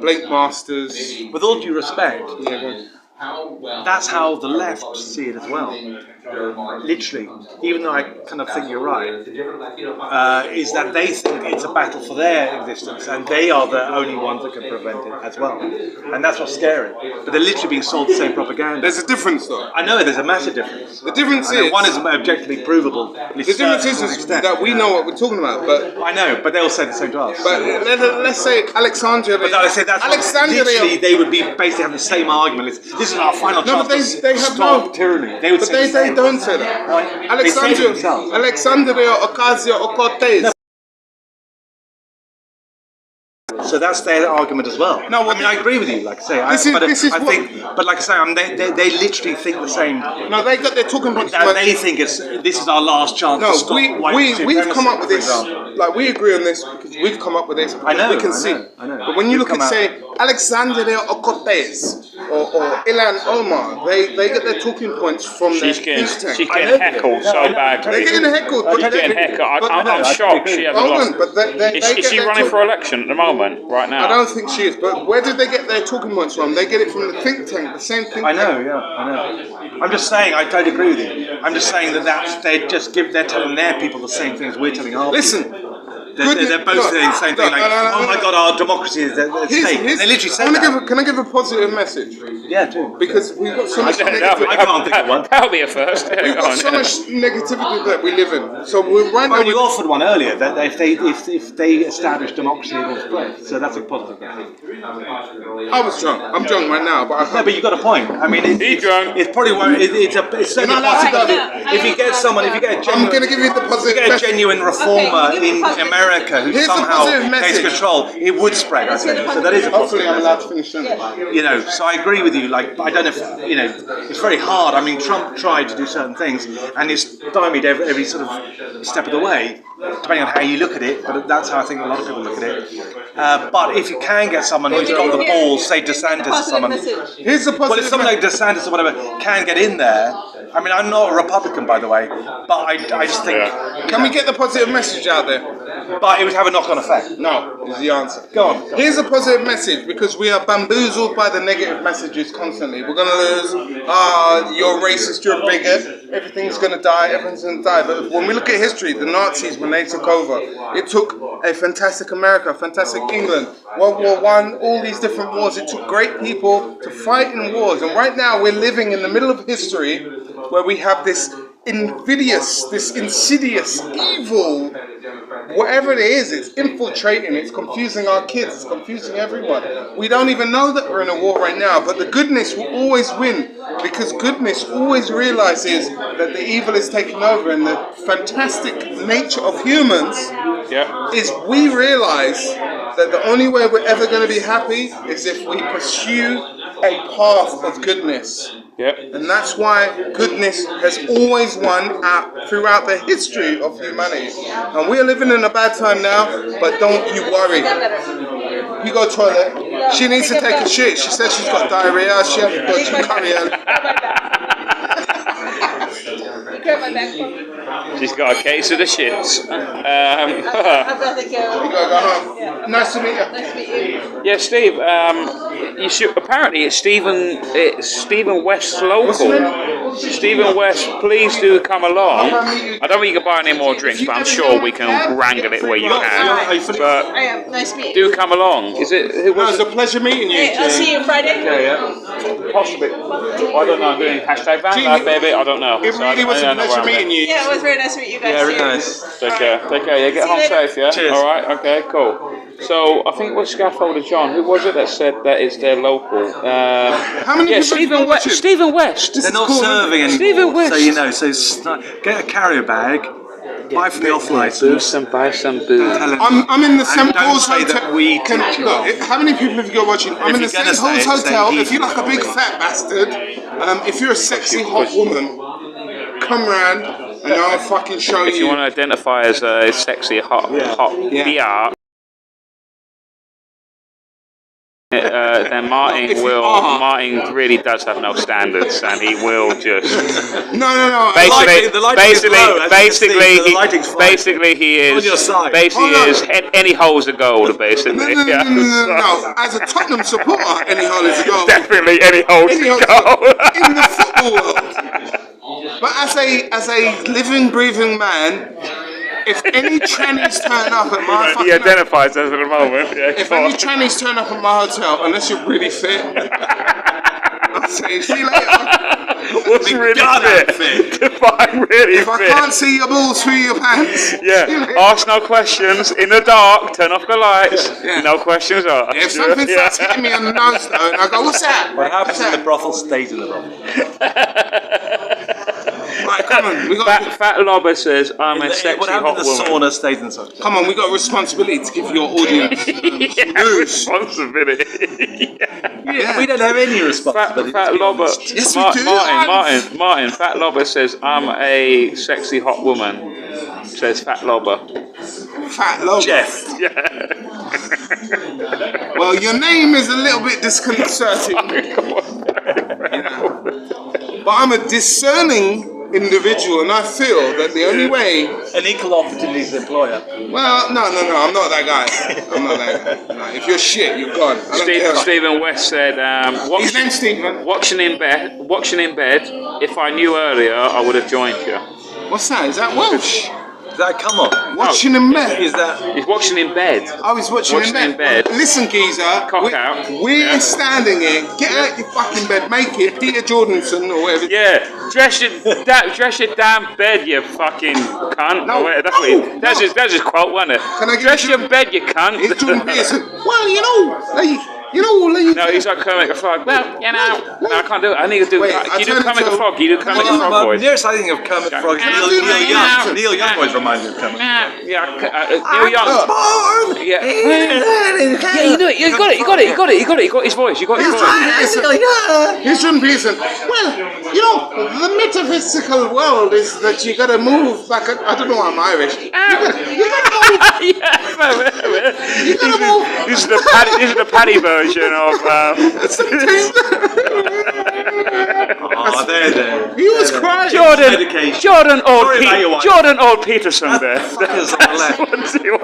Blake Masters. With all due respect, that's how the left see it as well. Literally, even though I kind of think you're right, is that they think it's a battle for their existence and they are the only ones that can prevent it as well. And that's what's scary. But they're literally being sold the same propaganda. There's a difference though. I know, there's a massive difference. The difference is... one is objectively provable. The difference is that we know what we're talking about, but... I know, but they'll say the same to us. But let's say Alexandria... But I say that's literally they would be basically having the same argument. This is our final chance to stop tyranny. They would say they don't say that. Right? Alexandria Ocasio-Cortez. So that's their argument as well. No, I mean I agree with you. Like I say, but like I say, they literally think the same. No, they're talking about. They think this is our last chance to stop white supremacy. We've come up with this. Like we agree on this because we've come up with this. I know. We can see. I know. But when you look at say Alexandria Ocasio-Cortez or Ilhan Omar, they get their talking points from their think tank. She's getting heckled so bad. They're getting heckled. I'm shocked she hasn't lost. Is she running for election at the moment? Right now, I don't think she is. But where did they get their talking points from? They get it from the think tank, the same think tank. I know. I'm just saying, I totally agree with you. I'm just saying they're telling their people the same things we're telling our people. They're both saying the same thing, oh my God, our democracy is at stake. They literally say that. Can I give a positive message? Yeah, do. Because we've got so much negativity. I can't think of one. That'll be a first. We've got so much negativity that we live in. So we're right now. You offered one earlier that if they establish democracy, it will spread. So that's a positive message. I was drunk. I'm drunk right now, but no, but you got a point. I mean, it's probably one. It's certainly a possibility. If you get a genuine reformer in America who somehow takes control, it would spread, I think. So that is a hopefully I'm allowed to finish then. So I agree with you. Like, I don't know if, it's very hard. I mean, Trump tried to do certain things and he's stymied every sort of step of the way, depending on how you look at it, but that's how I think a lot of people look at it. But if you can get someone who's got the balls, say DeSantis or someone, here's the positive. Well, if someone like DeSantis or whatever can get in there, I mean, I'm not a Republican, by the way, but I just think... Can we get the positive message out there? But it would have a knock-on effect. No, is the answer. Go on. Here's a positive message, because we are bamboozled by the negative messages constantly. We're going to lose, you're racist, you're a bigot, everything's going to die, everything's going to die. But when we look at history, the Nazis, when they took over, it took a fantastic America, fantastic England, World War I, all these different wars. It took great people to fight in wars. And right now we're living in the middle of history where we have this invidious, this insidious, evil, whatever it is, it's infiltrating, it's confusing our kids, it's confusing everyone. We don't even know that we're in a war right now, but the goodness will always win, because goodness always realizes that the evil is taking over, and the fantastic nature of humans is we realize that the only way we're ever going to be happy is if we pursue a path of goodness. And that's why goodness has always won out throughout the history of humanity. And we're living in a bad time now, but don't you worry. You go toilet. She needs to take a shit. She says she's got diarrhea. She hasn't got to carry She's got a case of the shits. I'd rather go. You gotta go home. Nice to meet you. Nice to meet you. Yeah, Steve. you should, apparently it's Stephen West's local. Stephen West, please do come along. I don't think you can buy any more drinks, but I'm sure we can wrangle it where you can. But I am. Nice to meet you. do come along. Is it? Who was It was a pleasure meeting you. Hey, I'll see you Friday. Yeah. Possibly. I don't know. I'm doing hashtag Vanguard, baby. I don't know. It really was a pleasure meeting you. Yeah, it was very nice to meet you guys. Yeah, really too. nice. Take care. Take care. Yeah, get home safe. Yeah. Cheers. All right. Okay. Cool. So I think it was Scaffolder John. Who was it that said that it's their local? How many people Stephen West. Stephen West. They're not serving anymore. Stephen West. So you know, get a carrier bag, buy from the off license. Buy some booze. I'm in the St. Paul's say that Hotel. we teach you off. How many people have you got watching? I'm in the you're St. gonna Paul's say Hotel. he If you're like a big teaches. fat bastard, if you're a sexy hot woman, come round and I'll fucking show If you want to identify as a sexy hot PR, then Martin really does have no standards, and he will just No. basically he is on your side. basically he is any hole's a gold, basically. No. As a Tottenham supporter, any hole is a goal. Definitely any hole's Any a hole's goal. in the football world. But as a living, breathing man, if any trannies turn up at my fucking He identifies as at the moment. Yeah, if any trannies turn up at my hotel, unless you're really fit, I'll say see you later. What's really fit? Define really If I fit. can't see your balls through your pants, see you Yeah, later. ask no questions. In the dark, turn off the lights. Yeah. No questions asked. If something starts hitting me on the nose though, and I go, what's that? What happens in the brothel stays in the brothel. Right, come on, we got. Fat Lobber says, I'm a What sexy happens hot in the woman. sauna stays inside. Come on, we got a responsibility to give your audience news. Responsibility. Yeah. We don't have any responsibility. Fat Lobber. Yes, we do. Martin. Fat Lobber says, I'm a sexy hot woman. Says Fat Lobber. Fat logo. Jeff. Well, your name is a little bit disconcerting. But I'm a discerning individual, and I feel that the only way. An equal opportunities employer. Well, no, I'm not that guy. I'm not that guy. No, if you're shit, you're gone. I don't care. Stephen West said, His name's Stephen. watching in bed. If I knew earlier, I would have joined you. What's that? Is that Welsh? Is that come on? Watching in bed. Is that? He's watching in bed. I was watching in bed. Listen, geezer. Cock out. We're standing here. Get out your fucking bed. Make it Peter Jordanson or whatever. Yeah, dress your damn bed, you fucking cunt. No. That's his quote, wasn't it? Can I give dress you- your bed, you cunt. It's Jordan Peterson. Well, No, he's like Kermit the Frog. Well, no, I can't do it. I need to do. Wait, do I you do turned Kermit the to- Frog? Do you do Kermit the Frog The voice? nearest I think of Kermit the Frog is Yeah. Neil Young. Yeah. Neil Young always reminds me of Kermit. Neil Young. Yeah, you do it. You got it. His voice. You got his voice. Here's Jordan Peterson. Well, the metaphysical world is that you gotta move back. I don't know why I'm Irish. You gotta move. This is the Paddy version of. Oh, there. He was crying. Jordan Old Peterson there. Fuckers on the left.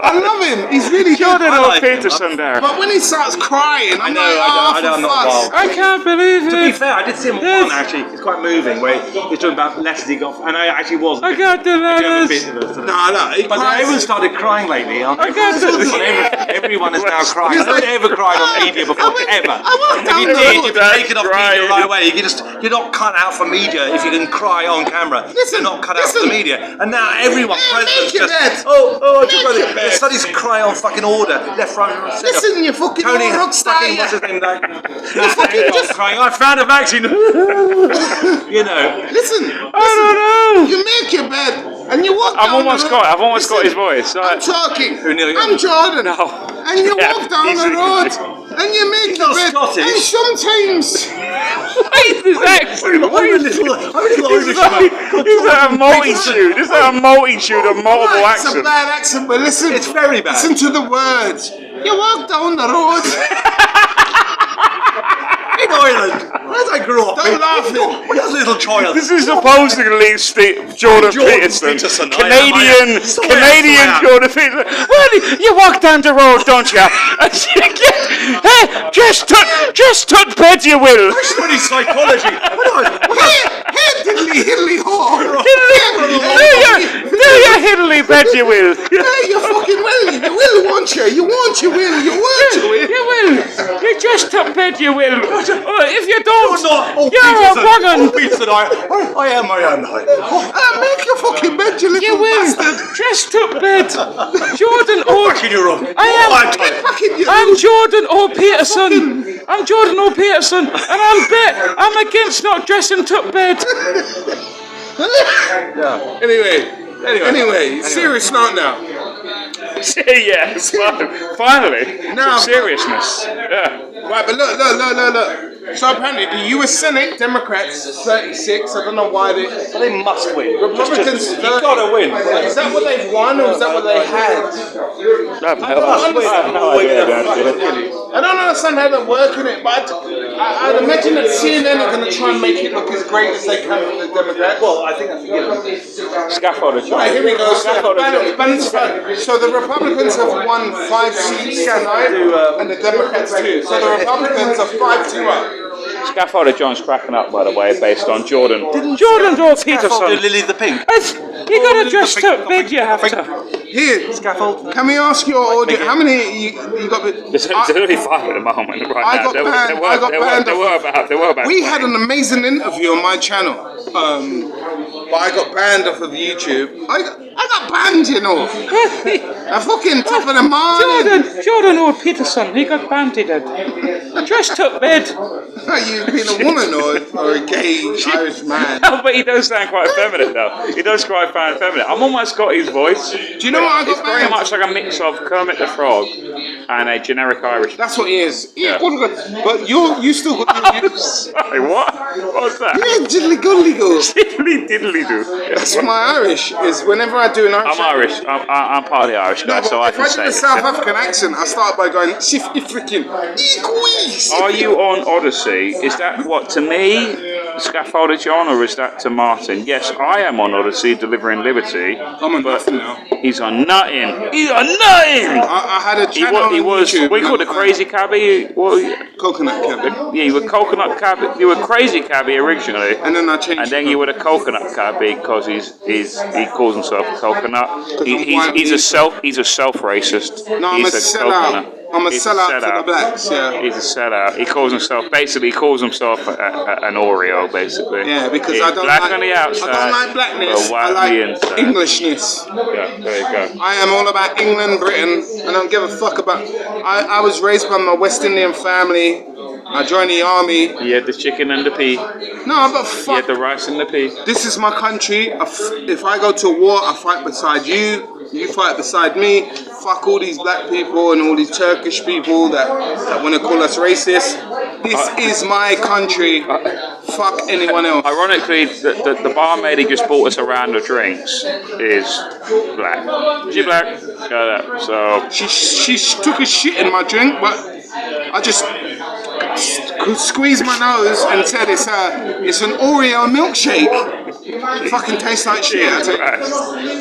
I love him. He's really good. Jordan I Old like him. Peterson there. But when he starts crying, I'm I know, like, I know, I'm not wild. I can't believe To be it. fair, I did see him on one actually. It's quite moving where he's talking about letters he got, and I actually was. I got the letters. No, he But cries. everyone started crying lately. I got the. Everyone is now crying. I've never cried on media before, ever. went If you down the did, road. you'd be taken off Crying. media right away. You're not cut out for media if you can cry on camera. Listen, you're not cut out for the listen. media. And now everyone, president's make your bed. just, I just Make got your it. bed. The studies cry on fucking order, left, right, and centre. Listen, you fucking Tony, rock star. fucking, what's his name? Like, fucking just- crying. I found a vaccine. Listen, I don't know. you make your bed and you walk I've down almost the road. got his Listen, voice. I'm talking. Who, Neil Young? I'm Jordan. No. And you Yeah, walk down he's the really road good. and you make your not bed. Scottish. And sometimes This accent. I'm a little This is Irish a multitude. This is a multitude of multiple it's a accents. bad accent, but listen. It's very bad. Listen to the words. You walk down the road. in Ireland. As I grew up, Don't laugh. when I was a little child. This is supposedly Jordan Peterson, Canadian Jordan Peterson. Well, you walk down the road, don't you? Hey, just touch bed, you will. I studied psychology. Hey, diddly hiddly haw. Do you hiddly bed, you will. Hey, you fucking will. You will, won't you? You want, you will. You want, you will. You will. You just took bed, you will. If you don't, You're a wagon. Peterson, I am. Make your fucking bed, you little You will. bastard. Just took bed. Jordan O. Back in your room. I'm Jordan O. Peterson. I'm Jordan O. Peterson, and I'm against not dressing to bed. Anyway, serious note now. Yeah, finally, Now- some seriousness. Yeah. Right, but look. So apparently the US Senate Democrats 36. I don't know why They must win. Republicans. You gotta win. Is that what they've won or is that what they had? I don't understand how they're working it, but I'd imagine that CNN are going to try and make it look as great as they can for the Democrats. Well, I think that's a given. Scaffolded. Right, here we go. So the Republicans have won 5 seats tonight, and the Democrats 2. So the Republicans are 5-2 up. Scaffolder John's cracking up, by the way, based on Jordan. Jordan or Peterson. Lily the Pink. You gotta dress to bed, you have to. Here, Scaffold. can we ask your audience, how many you got? There's only 5 at the moment, right I now. got banned. There were about We had an amazing interview on my channel, but I got banned off of YouTube. I got banned, you know. A fucking top of the morning. Jordan or Peterson, he got banned, he did. Dressed to bed. Are you being a woman or a gay Irish man? No, but he does sound quite feminine, though. He does quite feminine. I'm almost got his voice. Do you know what I got It's very banned? much like a mix of Kermit the Frog and a generic Irish. That's what he is. Yeah. But you still got. Sorry, what? What's that? Yeah, diddly goodly go. Diddly do. That's my Irish. Is whenever I do an Irish. I'm Irish. I'm part of the Irish guy, so I if can I say did a it. South African accent, I start by going, "Shifty freaking equis." Are you on Odyssey? Is that what to me, Scaffolder John, or is that to Martin? Yes, I am on Odyssey, delivering liberty. I'm on but nothing now. He's on nothing. He's on nothing. I had a channel He on was. YouTube. We called it Crazy Cabbie. Coconut cabbie. Yeah, you were Coconut Cabbie. You were Crazy Cabbie originally. And then I changed. And then you were the Coconut Cabbie because he calls himself a coconut. He's a self-racist. No, I'm a He's sellout. coconut. I'm a He's sellout for the blacks, yeah. He's a sellout. He calls himself an Oreo, basically. Yeah, because He's I don't black like. on the outside. I don't like blackness. but white I on like the inside. Englishness. Yeah, there you go. I am all about England, Britain. I don't give a fuck about. I was raised by my West Indian family. I joined the army. You had the chicken and the pea. No, but You fuck. had the rice and the pea. This is my country. If I go to war, I fight beside you. You fight beside me. Fuck all these black people and all these Turkish people that want to call us racist. This is my country. Fuck anyone else. Ironically, the barmaid who just bought us a round of drinks is black. She's black. Yeah, that. So She took a shit in my drink, but I just squeezed my nose and said it's an Oreo milkshake. It fucking tastes like shit.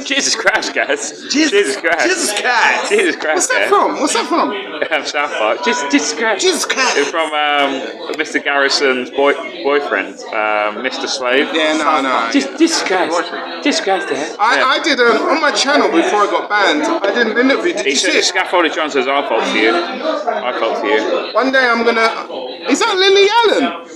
Jesus Christ, guys. Jesus Christ. Jesus Christ. Jesus Christ. What's that from? What's that from? South Park. Jesus Christ. Jesus Christ. It's from Mr. Garrison's boyfriend, Mr. Slave. Yeah, no. Jesus Christ. Jesus Christ, Dad. I did on my channel before I got banned. I did an interview. Did He you said see the it? scaffolder John says I fought for you. I fought for you. One day I'm gonna. Is that Lily Allen?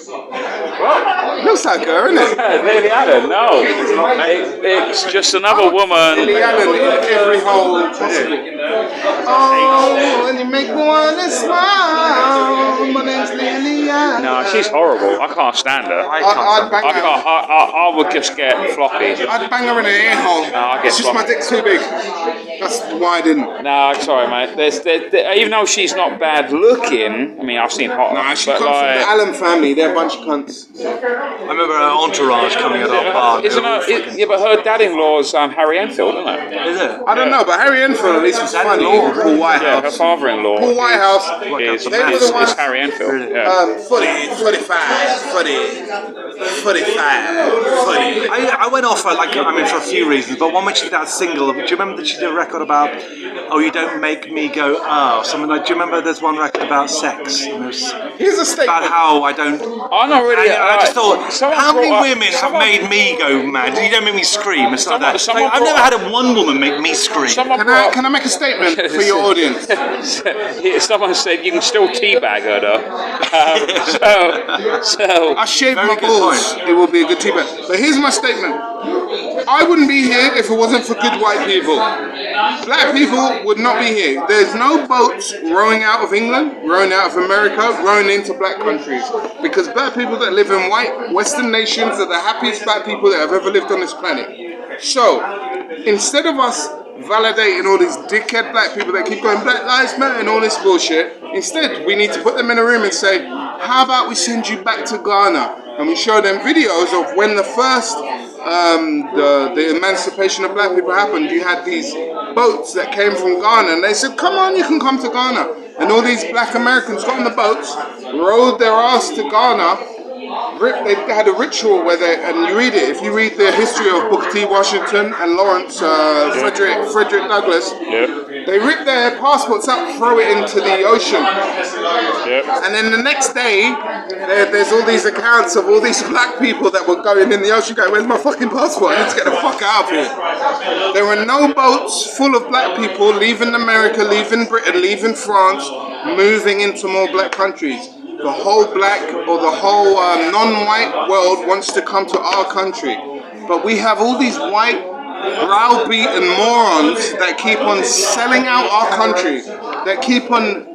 What? Looks like her, isn't it? Lily Allen, no. It's just another woman. Lily Allen in every hole possible. Oh, and you make me wanna smile. My name's Lily Allen. No, she's horrible. I can't stand her. I'd bang I her. can't. I would just get floppy. I'd bang her in the ear hole. No, I get It's just my floppy. dick's too big. That's why I didn't. No, sorry, mate. Even though she's not bad looking, I mean, I've seen hot. Nah, she but comes from the like, Allen family. They're a bunch of cunts. I remember Entourage coming at our bar. isn't her? Yeah, but her dad-in-law's Harry Enfield, isn't it? Is it? I don't know, but Harry Enfield at least was funny. Paul Yeah, her Whitehouse. father-in-law Paul Whitehouse. is They were the ones- Harry Enfield. Yeah. Fully. I went off for for a few reasons, but one when she did that single. Do you remember that she did a record about "Oh, you don't make me go oh" something like? Do you remember there's one record about sex? And Here's a statement. about how I don't. I'm not really. I just thought, how many women have someone- made me go mad? You don't make me scream and stuff like that. Someone Like, I've brought never had one woman make me scream. Can I make a statement for your audience? Someone said you can still teabag her though. So I shave Very my good balls. point. It will be a good teabag. But here's my statement. I wouldn't be here if it wasn't for good white people. Black people would not be here. There's no boats rowing out of England, rowing out of America, rowing into black countries. Because black people that live in white Western nations are the happiest black people that have ever lived on this planet. So, instead of us validating all these dickhead black people that keep going Black Lives Matter and all this bullshit, instead we need to put them in a room and say, how about we send you back to Ghana? And we show them videos of when the first the emancipation of black people happened. You had these boats that came from Ghana and they said, come on, you can come to Ghana. And all these black Americans got on the boats, rowed their ass to Ghana. They had a ritual where and you read it, if you read the history of Booker T. Washington and Lawrence Frederick Douglass, they rip their passports up, throw it into the ocean. And then the next day, there's all these accounts of all these black people that were going in the ocean going, where's my fucking passport? I need to get the fuck out of here. There were no boats full of black people leaving America, leaving Britain, leaving France, moving into more black countries. The whole black or the whole non-white world wants to come to our country. But we have all these white browbeaten morons that keep on selling out our country, that keep on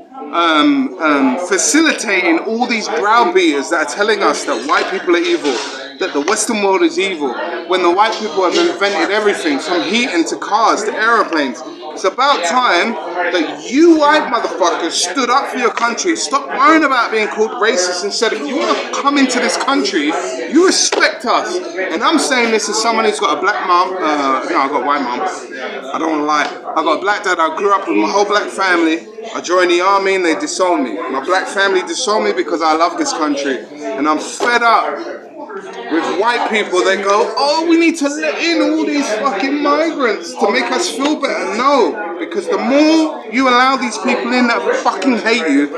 facilitating all these browbeaters that are telling us that white people are evil, that the Western world is evil, when the white people have invented everything from heating to cars to aeroplanes. It's about time that you white motherfuckers stood up for your country. Stop worrying about being called racist and said, if you want to come into this country, you respect us. And I'm saying this as someone who's got a black mom. No, I've got a white mom. I don't want to lie. I've got a black dad. I grew up with my whole black family. I joined the army and they disowned me. My black family disowned me because I love this country. And I'm fed up with white people that go, oh, we need to let in all these fucking migrants to make us feel better. No, because the more you allow these people in that fucking hate you,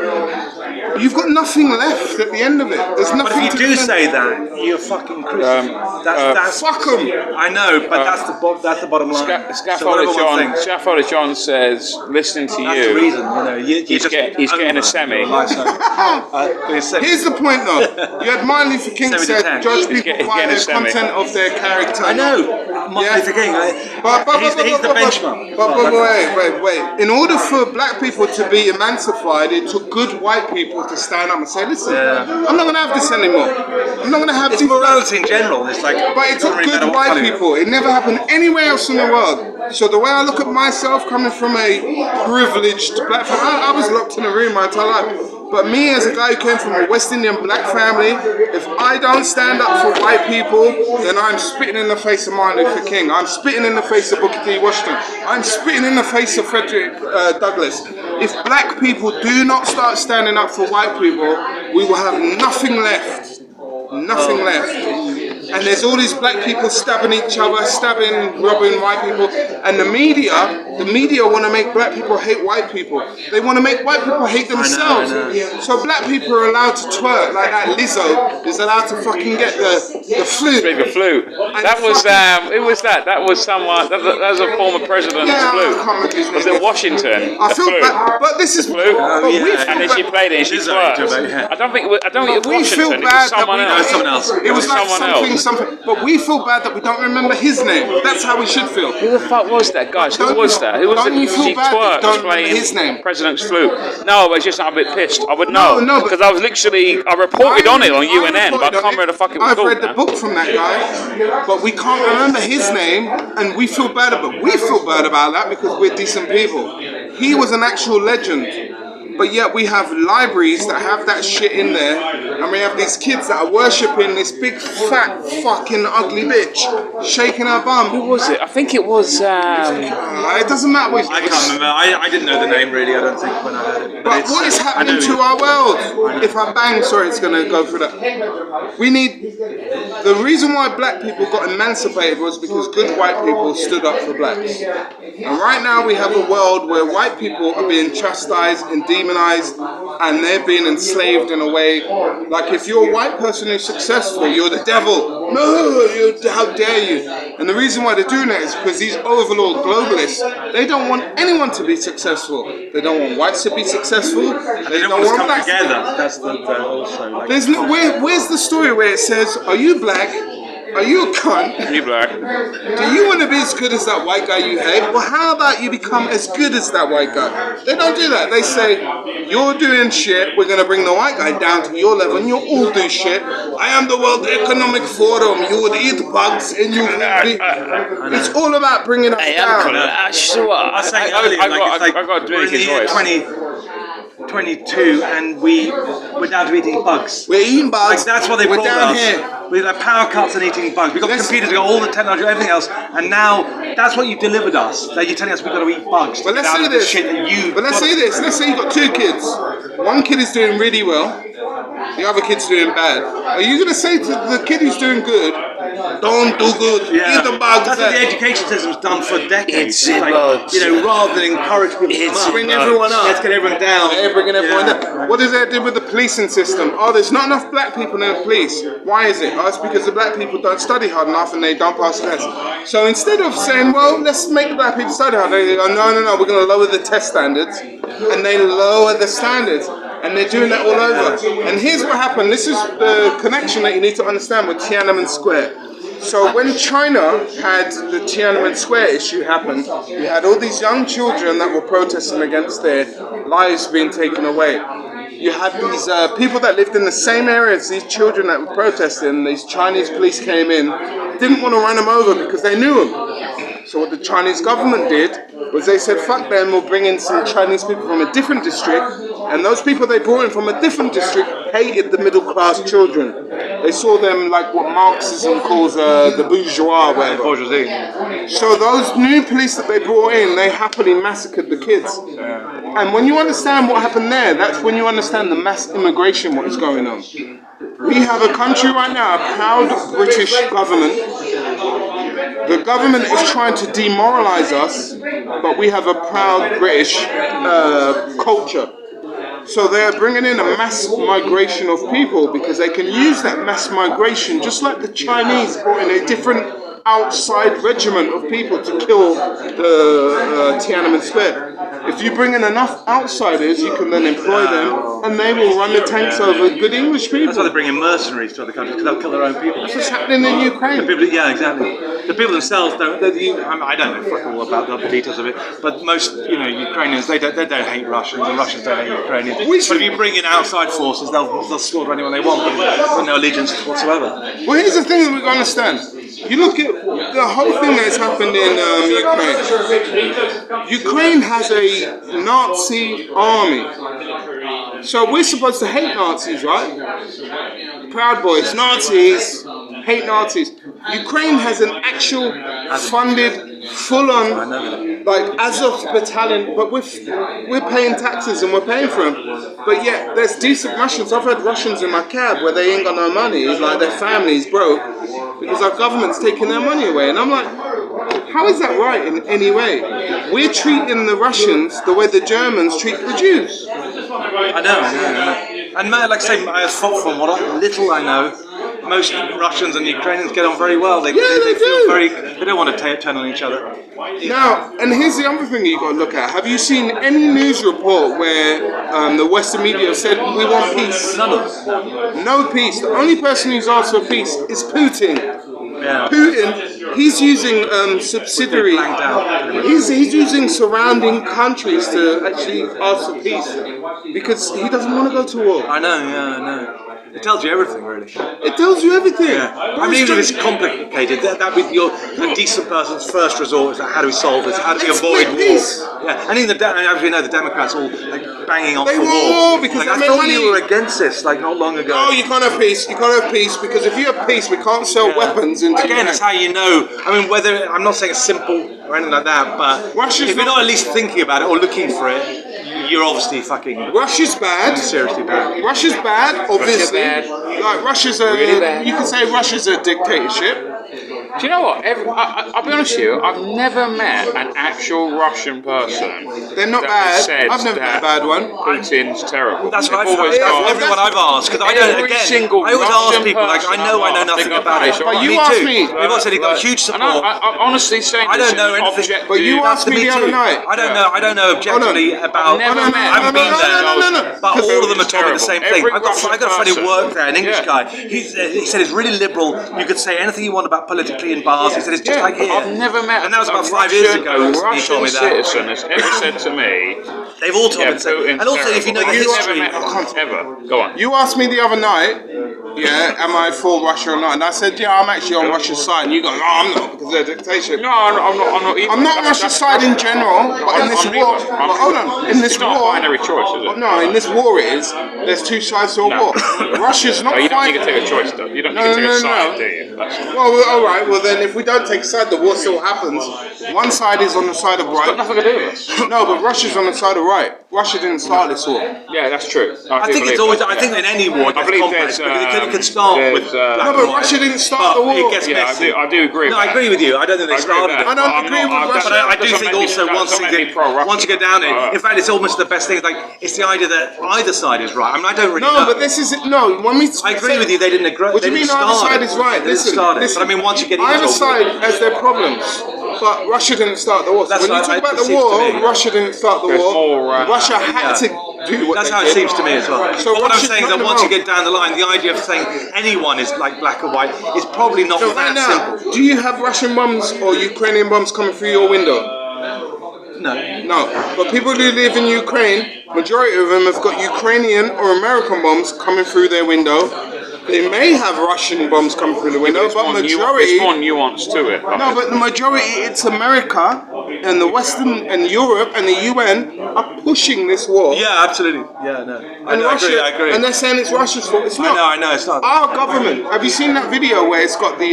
you've got nothing left at the end of it. There's nothing. But if you do say that, you're fucking Christian. That's fuck them. I know, but that's the bottom line. Scaffolder John says, listening to That's the reason, he's getting a semi. Here's the point, though. You had Martin Luther King said, judge people by the content of their character. I know. Martin Luther King. He's the benchmark. But wait. In order for black people to be emancipated, it took good white people to stand up and say, listen, I'm not going to have this anymore. I'm not going to have It's these morality in general. It's like, but it took good white people. It never happened anywhere else in the world. So the way I look at myself, coming from a privileged black family, I was locked in a room my entire life. But me, as a guy who came from a West Indian black family, if I don't stand up for white people, then I'm spitting in the face of Martin Luther King. I'm spitting in the face of Booker T. Washington. I'm spitting in the face of Frederick Douglass. If black people do not start standing up for white people, we will have nothing left. Nothing left. And there's all these black people stabbing each other, robbing white people. And the media want to make black people hate white people. They want to make white people hate themselves. I know. So black people are allowed to twerk like that. Lizzo is allowed to fucking get the flute. The flute. That was who was that? That was someone. That was a former president's flute. Was it Washington? I feel bad, but this is flute. And then she bad. played it and she twerked. I don't think it was Washington. It was someone else. someone else. It was like something, but we feel bad that we don't remember his name. That's how we should feel. Who the fuck was that, guys? Who was that? Who was don't it? You feel She bad that you don't playing remember his name. President's flute. No, I was just a bit pissed. I would know. No, because I was literally, I reported on it on UNN, but I can't remember the fuck it was I've called read the now. book from that guy, but we can't remember his name, and we feel bad about. We feel bad about that because we're decent people. He was an actual legend. but yet we have libraries that have that shit in there, and we have these kids that are worshipping this big fat fucking ugly bitch shaking her bum. Who was it? I think it was. It doesn't matter which. I can't remember. I didn't know the name really. I don't think when I heard it. But what is happening to our world? If I bang, sorry, it's going to go through that. We need. The reason why black people got emancipated was because good white people stood up for blacks. And right now we have a world where white people are being chastised and demonized, and they're being enslaved in a way. Like if you're a white person who's successful, you're the devil. No, how dare you? And the reason why they're doing that is because these overlord globalists, they don't want anyone to be successful. They don't want whites to be successful. They don't want blacks to together. That's the also. Like, There's no, where's the story where it says, are you black? Are you a cunt? You black. Do you want to be as good as that white guy you hate? Well, how about you become as good as that white guy? They don't do that. They say, you're doing shit, we're going to bring the white guy down to your level, and you'll all do shit. I am the World Economic Forum. You would eat bugs, and you would be... It's all about bringing us down. I was saying earlier, I got to make his voice. 22 and we're down to eating bugs. We're eating bugs. Like, that's what they brought down us. here. With like power cuts and eating bugs. We've got computers, we've got all the technology, everything else, and now that's what you delivered us. That you're telling us we've got to eat bugs. But let's say this. Let's say you've got two kids. One kid is doing really well. The other kid's doing bad. Are you going to say to the kid who's doing good, don't do good, eat the bugs? That's what the education system's done for decades. It's bugs. Rather than encourage people to bring everyone up. Let's get everyone down. They're bringing everyone down. What does that do with the policing system? Oh, there's not enough black people in the police. Why is it? Oh, it's because the black people don't study hard enough and they don't pass the test. So instead of saying, well, let's make black people study hard, they go, no, we're going to lower the test standards. And they lower the standards. And they're doing that all over. And here's what happened. This is the connection that you need to understand with Tiananmen Square. So when China had the Tiananmen Square issue happen, you had all these young children that were protesting against their lives being taken away. You had these people that lived in the same area as these children that were protesting. These Chinese police came in, didn't want to run them over because they knew them. So what the Chinese government did was they said, fuck them, we'll bring in some Chinese people from a different district. And those people they brought in from a different district hated the middle class children. They saw them like what Marxism calls the bourgeois, whatever. Bourgeoisie. So those new police that they brought in, they happily massacred the kids. And when you understand what happened there, that's when you understand the mass immigration, what is going on. We have a country right now, a proud British government. The government is trying to demoralize us, but we have a proud British culture. So they're bringing in a mass migration of people because they can use that mass migration, just like the Chinese brought in a different outside regiment of people to kill the Tiananmen Square. If you bring in enough outsiders, you can then employ them, and they will run the tanks over good English people. That's why they bring in mercenaries to other countries, because they'll kill their own people. That's what's happening in Ukraine. Yeah, exactly. The people themselves don't. I don't know fuck all about the details of it, but most Ukrainians they don't hate Russians, and Russians don't hate Ukrainians. But if you bring in outside forces, they'll slaughter anyone they want, but no allegiance whatsoever. Well, here's the thing that we've got to understand. You look at the whole thing that's happened in Ukraine. Ukraine has a Nazi army. So we're supposed to hate Nazis, right? Proud Boys, Nazis, hate Nazis. Ukraine has an actual funded, full-on, like Azov battalion, but we're paying taxes and we're paying for them. But yet, there's decent Russians. I've had Russians in my cab where they ain't got no money. It's like their family's broke because our government's taking their money away. And I'm like, how is that right in any way? We're treating the Russians the way the Germans treat the Jews. I know. And like I say, from what little I know, most Russians and Ukrainians get on very well. They feel they don't want to turn on each other. Now, and here's the other thing you've got to look at. Have you seen any news report where the Western media said, we want peace? None of them. No peace. The only person who's asked for peace is Putin. Yeah. Putin, he's using subsidiary, he's using surrounding countries to actually ask for peace because he doesn't want to go to war. I know. It tells you everything, really. It tells you everything. Yeah. I mean, even if it's complicated, that with a decent person's first resort is like, how do we solve this? How do we avoid war? peace. Yeah, and even as we know, the Democrats all like banging on They for want war because like, they I make thought money. you were against this, like not long ago. Oh, you can't have peace. You can't have peace because if you have peace, we can't sell weapons into Again, that's how you know. I mean, whether I'm not saying it's simple or anything like that, but Russia's if you're not at least thinking about it or looking for it, you're obviously fucking Russia's bad. seriously bad. Russia's bad, obviously. bad. Like Russia's a, Really bad. you can say Russia's a dictatorship. Do you know what? I'll be honest with you. I've never met an actual Russian person. They're not that bad. said I've never met a that bad one. Putin's terrible. That's what They've I've always that's gone. everyone I've asked because I don't. Every Again, single I always ask Russian people like I person know I've nothing asked, about it. they go, But you me asked too. me- We've all said he got huge And I'm support. honestly saying I don't this know in anything. objective- But you asked me Me the too. other night. I don't know objectively about. never I met- haven't been there. No. But all of them are It's talking the terrible. same thing. Every I got a Russian friend who person. worked there, an English Yeah. guy. He said it's really liberal. You could say anything you want about politically in bars. He said it's just like here. I've never met And that was a about 5 years Russian- ago. a He told Russian me that. citizen has ever said to me, They've all told me the same. Putin's And also, if you know the terrible. history. Never met ever. Go on. You asked me the other night, am I for Russia or not? And I said, I'm actually on Russia's side. And you go, no, I'm not because they're a dictatorship. No, I'm not either. I'm not on Russia's side in general, but in this I'm war, neither. but hold on, in this It's not a war, binary choice, is it? no, in this war it is. There's two sides to a war. Russia's not No, you don't fighting. need to take a choice, though. You don't No, need to take no, a side, no. do you? That's Well, all right. Well, then, if we don't take a side, the war still happens. One side is on the side of got right. nothing to do with us. No, but Russia's on the side of right. Russia didn't start this war. Yeah, that's true. I think it's always. I think in any war, it I gets believe complex there's, because it can start there's, with. Black No, and but white, Russia didn't start but the war. It gets Yeah, messy. I do agree with No, I that. agree with you. I don't think they I agree with started that. it. I don't I'm agree not- with I- Russia. But I do doesn't think make me- also doesn't make me pro-Russian. once you go down it, in fact, it's almost the best thing. It's like it's the idea that either side is right. I mean, I don't really know. No, but this is no. When we I agree with you. They didn't agree. What do you mean either side is right? They didn't Listen, start it. listen. But I mean, once you get into Either it, side has their problems, but Russia didn't start the war. So That's when you what talk about it the seems war, to me. Russia didn't start the There's war. more, Russia had to do what that's they how it did. seems to me as well. So but what I'm Russia's saying is not that once you involved. get down the line, the idea of saying anyone is like black or white is probably not So that right now, simple. do you have Russian bombs or Ukrainian bombs coming through your window? No. No. But people who live in Ukraine, majority of them have got Ukrainian or American bombs coming through their window. They may have Russian bombs coming through the window, There's but more majority. more nuance to it. No, but the majority, it's America and the Western and Europe and the UN are pushing this war. Yeah, absolutely. Yeah, no. And Russia, I agree. and they're saying it's Russia's fault. It's not. I know, it's not. Our government. Have you seen that video where it's got the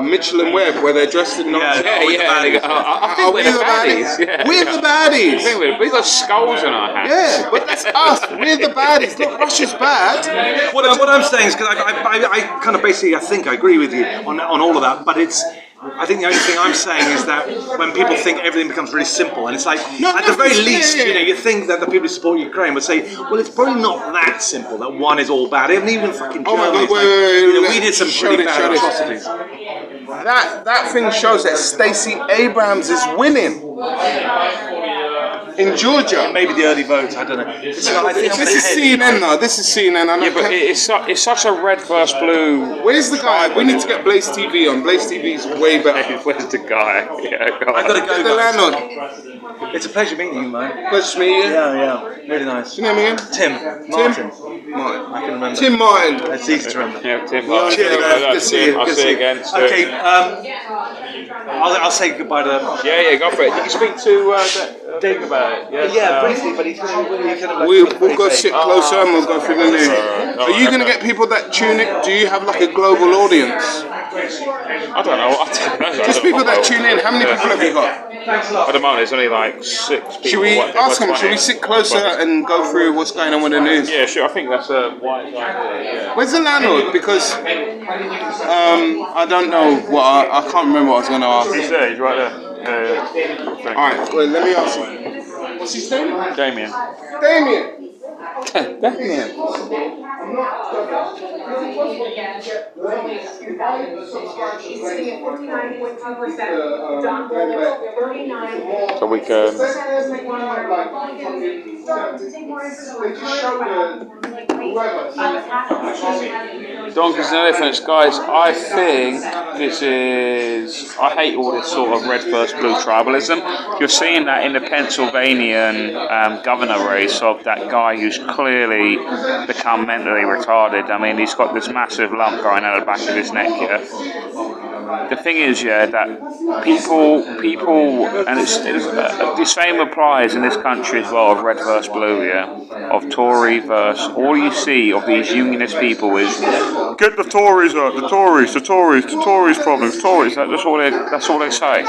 Michelin Web where they're dressed in Nazi? They go, I think we're the baddies. Yeah, We're the baddies. I think we've got skulls in our hands. Yeah, but that's us. We're the baddies. Not Russia's bad. What I'm saying is, because I kind of basically, I think I agree with you on all of that, but it's, I think the only thing I'm saying is that when people think everything becomes really simple, and it's like, at the very least, you think that the people who support Ukraine would say, well, it's probably not that simple, that one is all bad. Even fucking Oh my Germany, God, wait, we did some show pretty this, bad show this. atrocities. That thing shows that Stacey Abrams is winning in Georgia. Maybe the early votes, I don't know. This This is CNN though. This is CNN. I Yeah, but it's such a red versus blue. Where's the guy? We need to get Blaze TV on. Blaze TV's way better. Where's the guy? Yeah, go on. I gotta go. Get the guys. landlord. It's a pleasure meeting you, man. Pleasure to meet you. Yeah, really nice. What's your name again? Tim. Martin. Martin. I can remember. Tim Martin. It's easy to remember. Yeah, Tim. Cheers, man. Good to see you. I'll Good to see see you you. again. Okay, I'll say goodbye to them. Yeah, go for it. Did you speak to Dave about it? Yeah, briefly, but he's going to. We'll go sit closer and we'll go through the news. Are you going to get people that tune in? Do you have like a global audience? I don't know. Just people that tune in. How many people have you got? At the moment, there's only like 6 people. Should we What, ask them? what's Should we funny? sit closer and go through what's going on with the news? Yeah, sure. I think that's a wise idea. Yeah. Where's the landlord? Because I don't know what I can't remember what I was going to ask. He's there. He's right there. All right, well, let me ask you. What's his name? Damien. Damien. So we can. Donkeys and elephants, guys. I think this is. I hate all this sort of red first blue tribalism. You're seeing that in the Pennsylvanian governor race of that guy who's clearly become mentally retarded. I mean, he's got this massive lump growing out of the back of his neck here. The thing is, yeah, that people, and the same applies in this country as well of red versus blue, yeah, of Tory versus. All you see of these unionist people is get the Tories out, the Tories problems, Tories. That's all they say.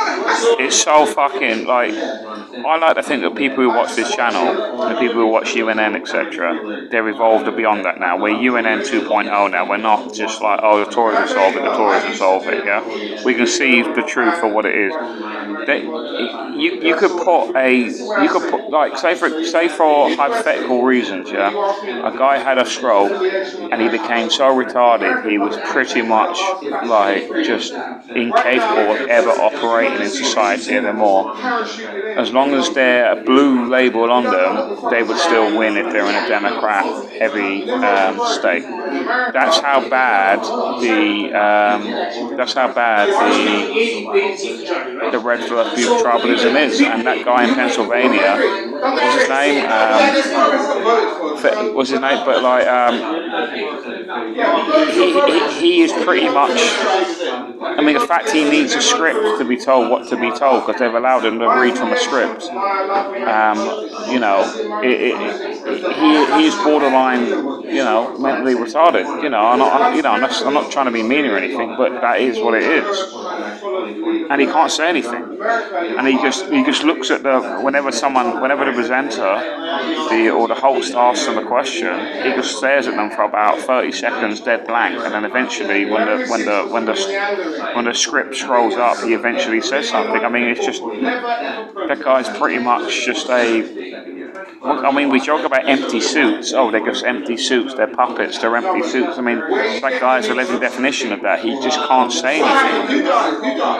It's so fucking like. I like to think that people who watch this channel, and the people who watch UNN, etc., they're evolved beyond that now. We're UNN 2.0 now. We're not just like, oh, the Tories will solve it, the Tories will solve it, yeah? We can see the truth for what it is. You could put like, say for hypothetical reasons, yeah? A guy had a stroke, and he became so retarded, he was pretty much, like, just incapable of ever operating in society anymore. As long as they're a blue label on them, they would still win if they're in a Democrat-heavy state. That's how bad the red versus blue tribalism is. And that guy in Pennsylvania, what's his name? But like, he is pretty much. I mean, the fact he needs a script to be told what to be told because they've allowed him to read from a script. You know, he is borderline, you know, mentally retarded. You know, I'm not trying to be mean or anything, but that is what it is. And he can't say anything. And he just looks at whenever the presenter, or the host asks him a question, he just stares at them for about 30 seconds, dead blank, and then eventually, when the script scrolls up, he eventually says something. I mean, it's just that guy's pretty much just a. I mean, we joke about empty suits. Oh, they're just empty suits. They're puppets. They're empty suits. I mean, that guy's a living definition of that. He just can't say anything.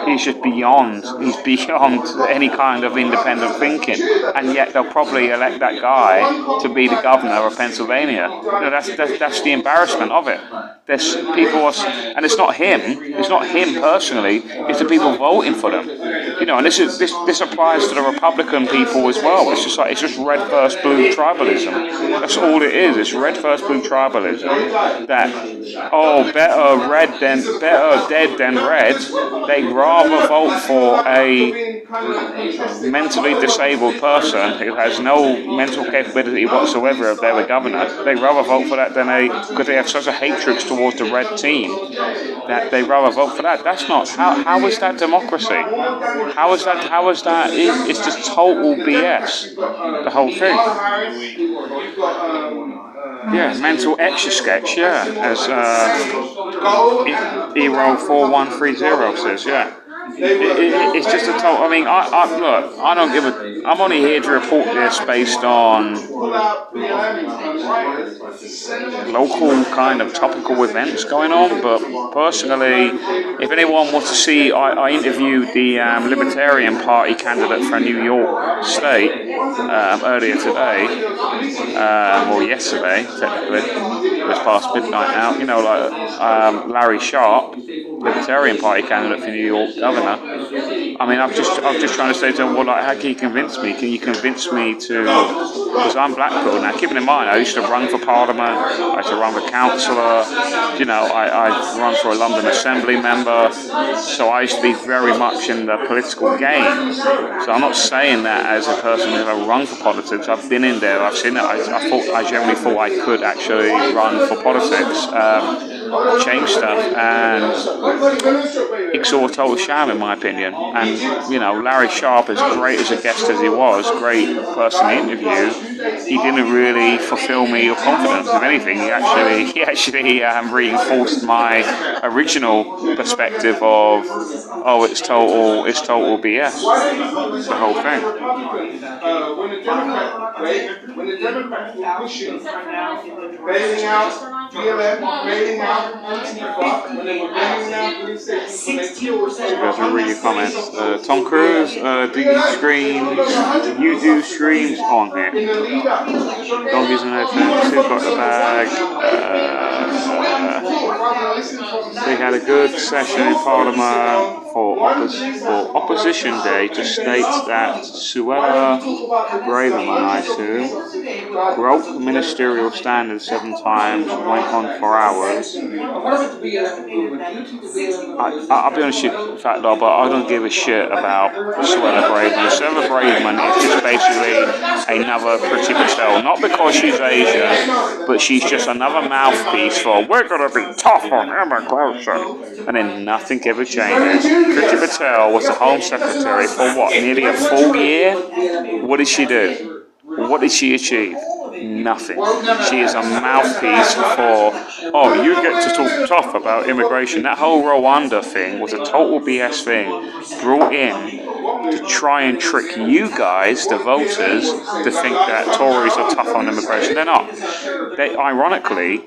He's just beyond. He's beyond any kind of independent thinking. And yet they'll probably elect that guy to be the governor of Pennsylvania. You know, that's the embarrassment of it. There's people, and it's not him. It's not him personally. It's the people voting for them. You know, and this applies to the Republican people as well. It's just red versus blue tribalism. That's all it is. It's red versus blue tribalism. That better dead than red. They'd rather vote for a mentally disabled person who has no mental capability whatsoever if they were governor. They'd rather vote for that than because they have such a hatred towards the red team that they'd rather vote for that. That's not how is that democracy? How is that? It's just total BS. The whole thing. Yeah, mental etch-a-sketch, yeah, as Hero4130 says, yeah. It's just a total. I mean, look. I don't give a. I'm only here to report this based on local kind of topical events going on. But personally, if anyone wants to see, I interviewed the Libertarian Party candidate for New York State earlier today, or yesterday, technically. It's past midnight now. You know, like Larry Sharp, Libertarian Party candidate for New York governor. I mean, I'm just trying to say to him, well, like, how can you convince me? Can you convince me to? Because I'm Blackpool now. Keeping in mind, I used to run for Parliament. I used to run for councillor. You know, I run for a London Assembly member. So I used to be very much in the political game. So I'm not saying that as a person who's ever run for politics. I've been in there. I've seen it. I generally thought I could actually run for politics. Change stuff and it's all a total sham in my opinion. And you know, Larry Sharp, as great as a guest as he was, great person to interview, he didn't really fulfill me of confidence. If anything, he actually reinforced my original perspective of it's total BS, the whole thing. When the Democrats were pushing bailing out So guys, will read your comments. Tom Cruise, do you stream? You do streams on here. Doggies and everything. Still got the bag. They had a good session in Parliament for Opposition Day to state that Suella Braverman, I assume, broke ministerial standards 7 times, went on for hours. I'll be honest with you, Fat Dog, but I don't give a shit about Suella Braverman. Suella Braverman is just basically another Priti Patel. Not because she's Asian, but she's just another mouthpiece for we're going to be tough on immigration. And then nothing ever changes. Priti Patel was the Home Secretary for what, nearly a full year? What did she do? What did she achieve? Nothing. She is a mouthpiece for, oh, you get to talk tough about immigration. That whole Rwanda thing was a total BS thing brought in to try and trick you guys, the voters, to think that Tories are tough on immigration. They're not. They, ironically,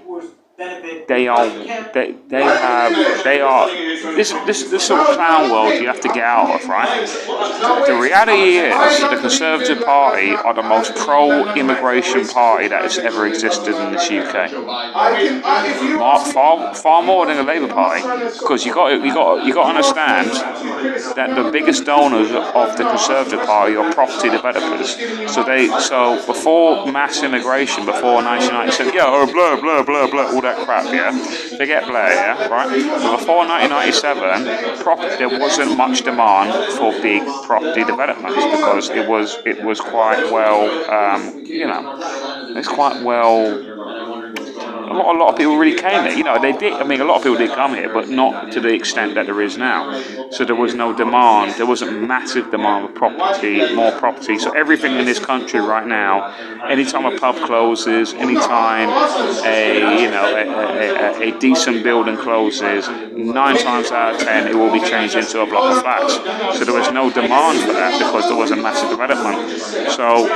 they are this sort of clown world you have to get out of, right? The reality is the Conservative Party are the most pro-immigration party that has ever existed in this UK. Far more than the Labour Party, because you got to understand that the biggest donors of the Conservative Party are property developers. So before mass immigration, before 1997, blah blah blah blah, all that crap, yeah. They get Blair, yeah, right? But before 1997, there wasn't much demand for big property developments because it was quite well, it's quite well. A lot of people really came here. You know, they did. I mean, a lot of people did come here, but not to the extent that there is now. So there was no demand. There wasn't massive demand for property, more property. So everything in this country right now, anytime a pub closes, anytime a decent building closes, 9 times out of 10 it will be changed into a block of flats. So there was no demand for that because there wasn't massive development. So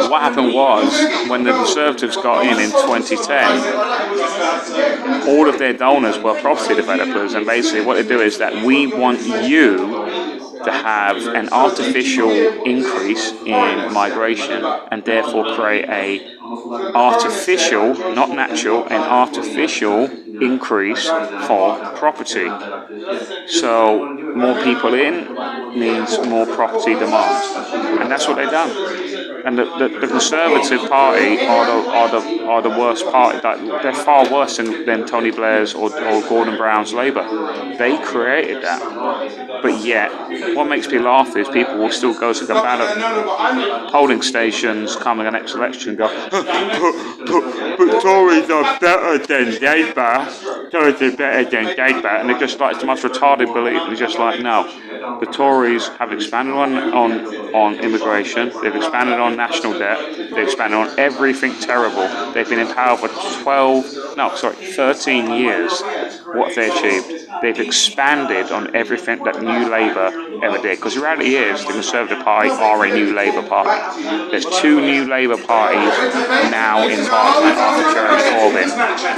what happened was, when the Conservatives got in 2010, all of their donors were property developers, and basically what they do is that we want you to have an artificial increase in migration and therefore create a artificial, not natural, an artificial increase for property. So more people in means more property demand, and that's what they've done. And the Conservative Party are the worst party. They're far worse than Tony Blair's or Gordon Brown's Labour. They created that. But yet, what makes me laugh is people will still go to the ballot polling stations coming the next election and go, but Tories are better than Labour. Tories are better than Labour. And they're just like, it's the most retarded belief. They're just like, no. The Tories have expanded on immigration. They've expanded on national debt. They've expanded on everything terrible. They've been in power for 13 years. What have they achieved? They've expanded on everything that New Labour ever did. Because the reality is, the Conservative Party are a New Labour Party. There's 2 New Labour parties now in Parliament after Jeremy Corbyn.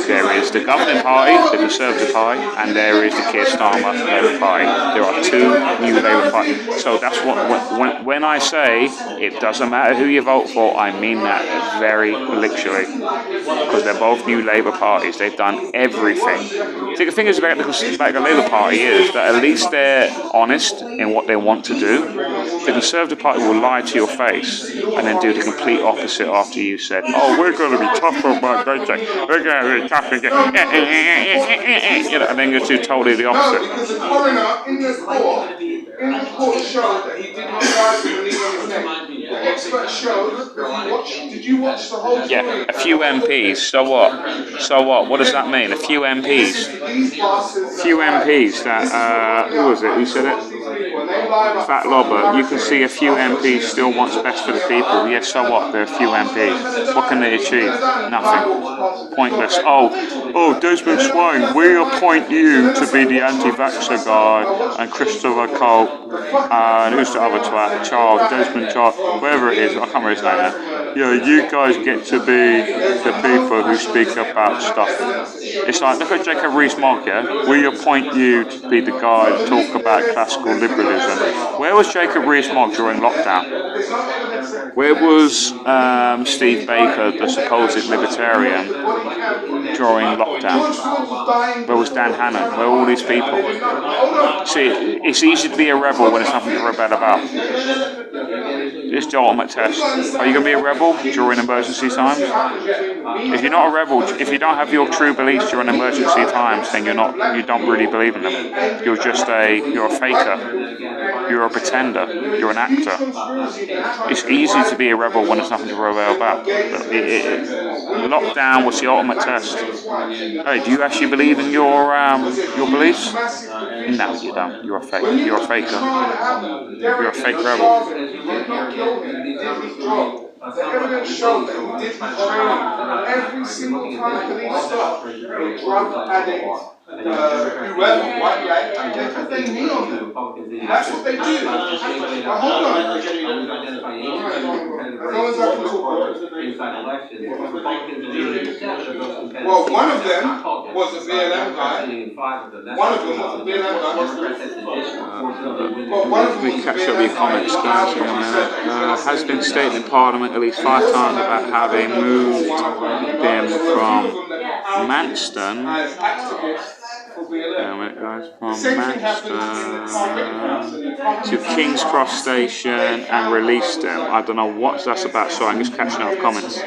There is the governing party, the Conservative Party, and there is the Keir Starmer Labour Party. There are 2 New Labour parties. So that's when I say it doesn't matter who you vote for, I mean that very literally. Because they're both New Labour parties. They've done everything. See, the thing is about the Labour Party is that at least they're honest in what they want to do. The Conservative Party will lie to your face and then do the complete opposite after you said, oh, we're going to be tough on migration. We're going to be tough and and then you do totally the opposite. Because the coroner in the court showed that he did not rise to the neck. The expert showed. Did you watch the whole? Yeah, a few MPs. So what? What does that mean? A few MPs. A few MPs that who was it? Who said it? Fat Lobber. You can see a few MPs still wants best for the people. Yes, so what? There are a few MPs. What can they achieve? Nothing. Pointless. Oh, Desmond Swine, we appoint you to be the anti-vaxxer guy, and Christopher Cole, and who's the other twat? Desmond Charles, wherever it is, I can't remember his name now. you guys get to be the people who speak about stuff. It's like, look at Jacob Rees-Mogg, yeah? We appoint you to be the guy to talk about classical liberalism. Where was Jacob Rees-Mogg during lockdown? Where was Steve Baker, the supposed libertarian, during lockdown? Where was Dan Hannan? Where were all these people? See, it's easy to be a rebel when there's nothing to rebel about. It's the ultimate test. Are you going to be a rebel during emergency times? If you're not a rebel, if you don't have your true beliefs during emergency times, then you don't really believe in them. You're a faker. You're a pretender. You're an actor. It's easy to be a rebel when there's nothing to rebel about. Lockdown was the ultimate test. Hey, do you actually believe in your beliefs? No, you don't. You're a fake. You're a faker. You're a fake rebel. The evidence showed that he didn't train every single time that he stopped a drug addict, whoever, white guy, they put their knee on them. That's what they do. Now hold on. Well, one of them was a BLM guy. One of them was a BLM guy. We catch up your comments, guys. Has been stated in Parliament at least 5 times about how they moved them from Manston. To King's Cross Station and released them. I don't know what that's about, so I'm just catching up comments.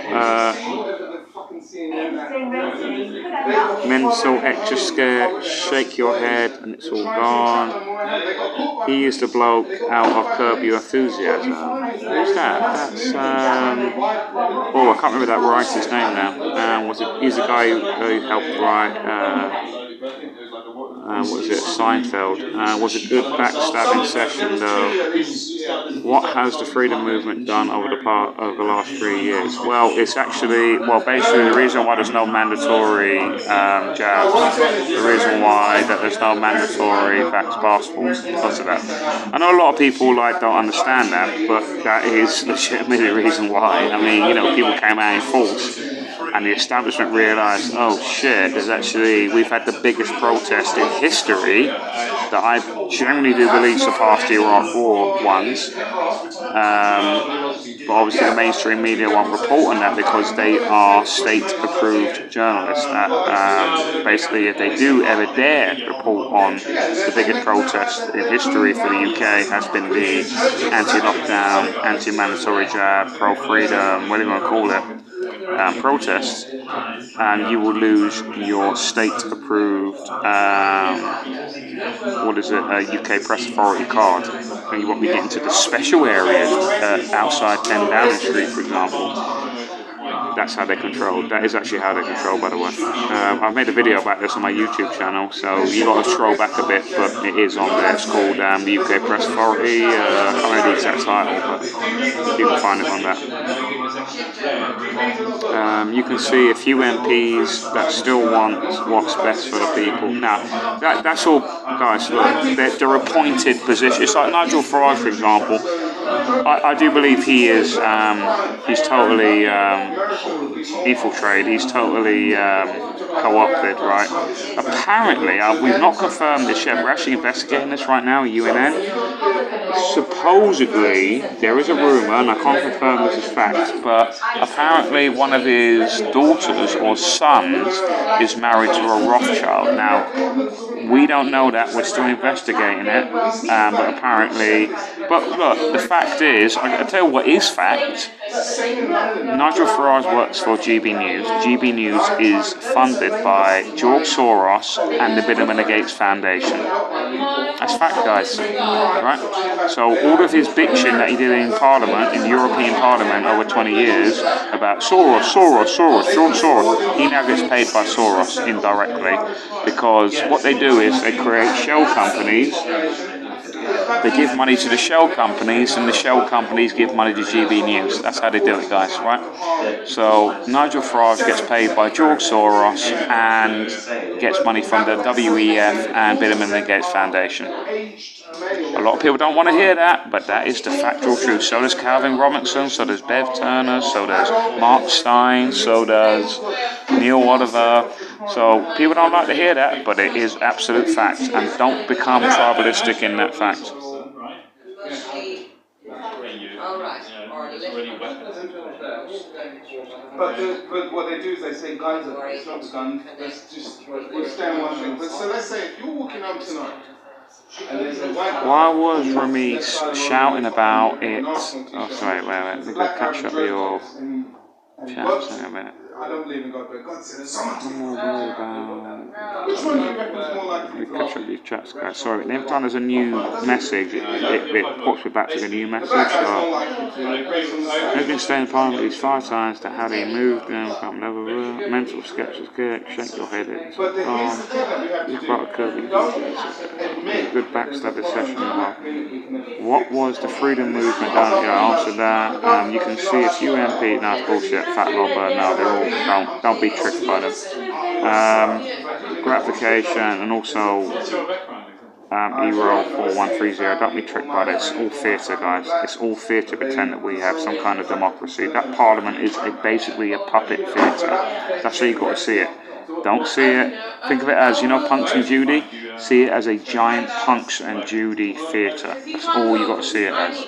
Mental extra scare, shake your head and it's all gone. He is the bloke out of Curb Your Enthusiasm. Who's that? That's I can't remember that writer's name now. He's the guy who helped write what was it, Seinfeld. Was a good backstabbing session though. What has the freedom movement done over the last 3 years? Well, it's actually, basically the reason why there's no mandatory jabs, the reason why that there's no mandatory vax passports because of that. I know a lot of people don't understand that, but that is legitimately the reason why. I mean, people came out in force. And the establishment realised, oh shit, we've had the biggest protest in history that I generally do believe surpassed the Iraq War ones. But obviously the mainstream media won't report on that because they are state-approved journalists that basically if they do ever dare report on the biggest protest in history for the UK has been the anti-lockdown, anti-mandatory jab, pro-freedom, whatever you want to call it, protests, and you will lose your state-approved UK Press Authority card, and you won't be getting to the special areas outside 10 Downing Street, for example. That's how they're controlled. That is actually how they're controlled, by the way. I've made a video about this on my YouTube channel, so you got to scroll back a bit, but it is on there. It's called the UK Press Authority. I can't remember the exact title, but you can find it on that. You can see a few MPs that still want what's best for the people. Now, that's all, guys. Look, they're appointed positions. It's like Nigel Farage, for example. I do believe he is. He's totally infiltrated. He's totally co-opted, right? Apparently, we've not confirmed this yet. We're actually investigating this right now, UNN. Supposedly, there is a rumour, and I can't confirm this is fact, but apparently one of his daughters or sons is married to a Rothschild. Now, we don't know that. We're still investigating it, but apparently... But look, the fact is, I'll tell you what is fact. Nigel Farage works for GB News. GB News is funded by George Soros and the Bill and Melinda Gates Foundation. That's fact, guys. Right? So all of his bitching that he did in Parliament, in the European Parliament over 20 years, about Soros, George Soros, he now gets paid by Soros indirectly, because what they do is they create shell companies They give money to the shell companies, and the shell companies give money to GB News. That's how they do it, guys, right? So Nigel Farage gets paid by George Soros and gets money from the WEF and Bill and Melinda Gates Foundation. A lot of people don't want to hear that, but that is the factual truth. So does Calvin Robinson, so does Bev Turner, so does Mark Stein, so does Neil Oliver. So people don't like to hear that, but it is absolute fact. And don't become tribalistic in that fact. But what they do is they say guns are it's not guns. Let's just we'll stay on one thing. But so let's say if you're walking home tonight. Why was Ramesh shouting about it? Oh, sorry, wait. Let me go catch up your chat in a minute. I don't believe in God, but God said someone. I'm more worried about... Which one do you reckon is more likely Let me catch up these chats, guys. Sorry, every time there's a new message, it puts me back to the new message. They've been staying in Parliament these 5 times to how they moved them from level mental sketches, shake your head in. You've got a good backstabber session. What was the freedom movement down here? I answered that. You can see a few MP, no, it's bullshit, fat lobber, no, they're all, don't be tricked by them. Gratification and also E-roll 4130, don't be tricked by this. It's all theatre, guys. It's all theatre to pretend that we have some kind of democracy. That parliament is basically a puppet theatre. That's how you've got to see it. Don't see it. Think of it as, you know, Punch and Judy? See it as a giant Punch and Judy theatre. That's all you've got to see it as.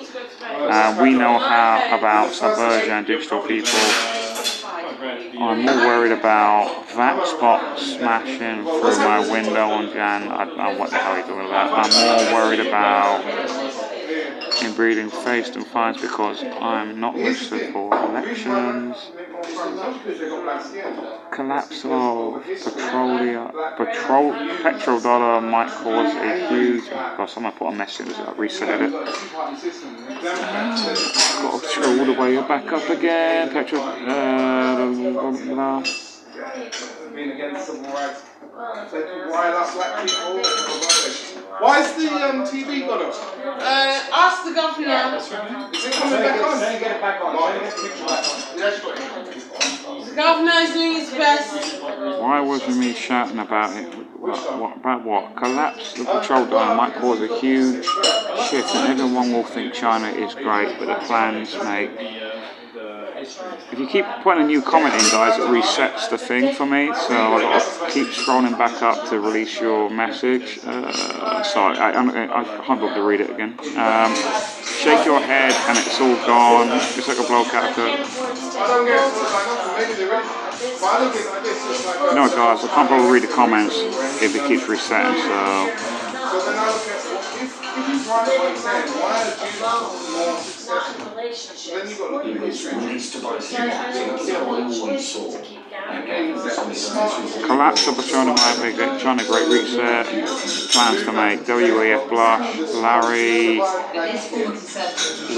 We know how about subversion and digital people. I'm more worried about Vaxbox smashing through my window on Jan. I don't know what the hell you're talking about. I'm more worried about inbreeding faced and fines because I'm not registered for elections. Collapse of petrodollar might cause a huge... God, someone put a message, I reset it. Got to scroll all the way back up again. Being against civil rights. Why is the TV gone off? Ask the governor. Is it coming back on? Get it back on. The governor is doing his best. Why wasn't me shouting about it? About what? Collapse the petrol dime might cause a huge shift and everyone will think China is great, but the plans make... If you keep putting a new comment in, guys, it resets the thing for me, so I've got to keep scrolling back up to release your message. Sorry, I can't bother to read it again. Shake your head and it's all gone. It's like a blow character. No, guys, I can't bother to read the comments if it keeps resetting, so... If you try to understand why are Jews more successful, then you've got to look at history. Collapse of China might make China great reset. Plans to make WEF blush. Larry.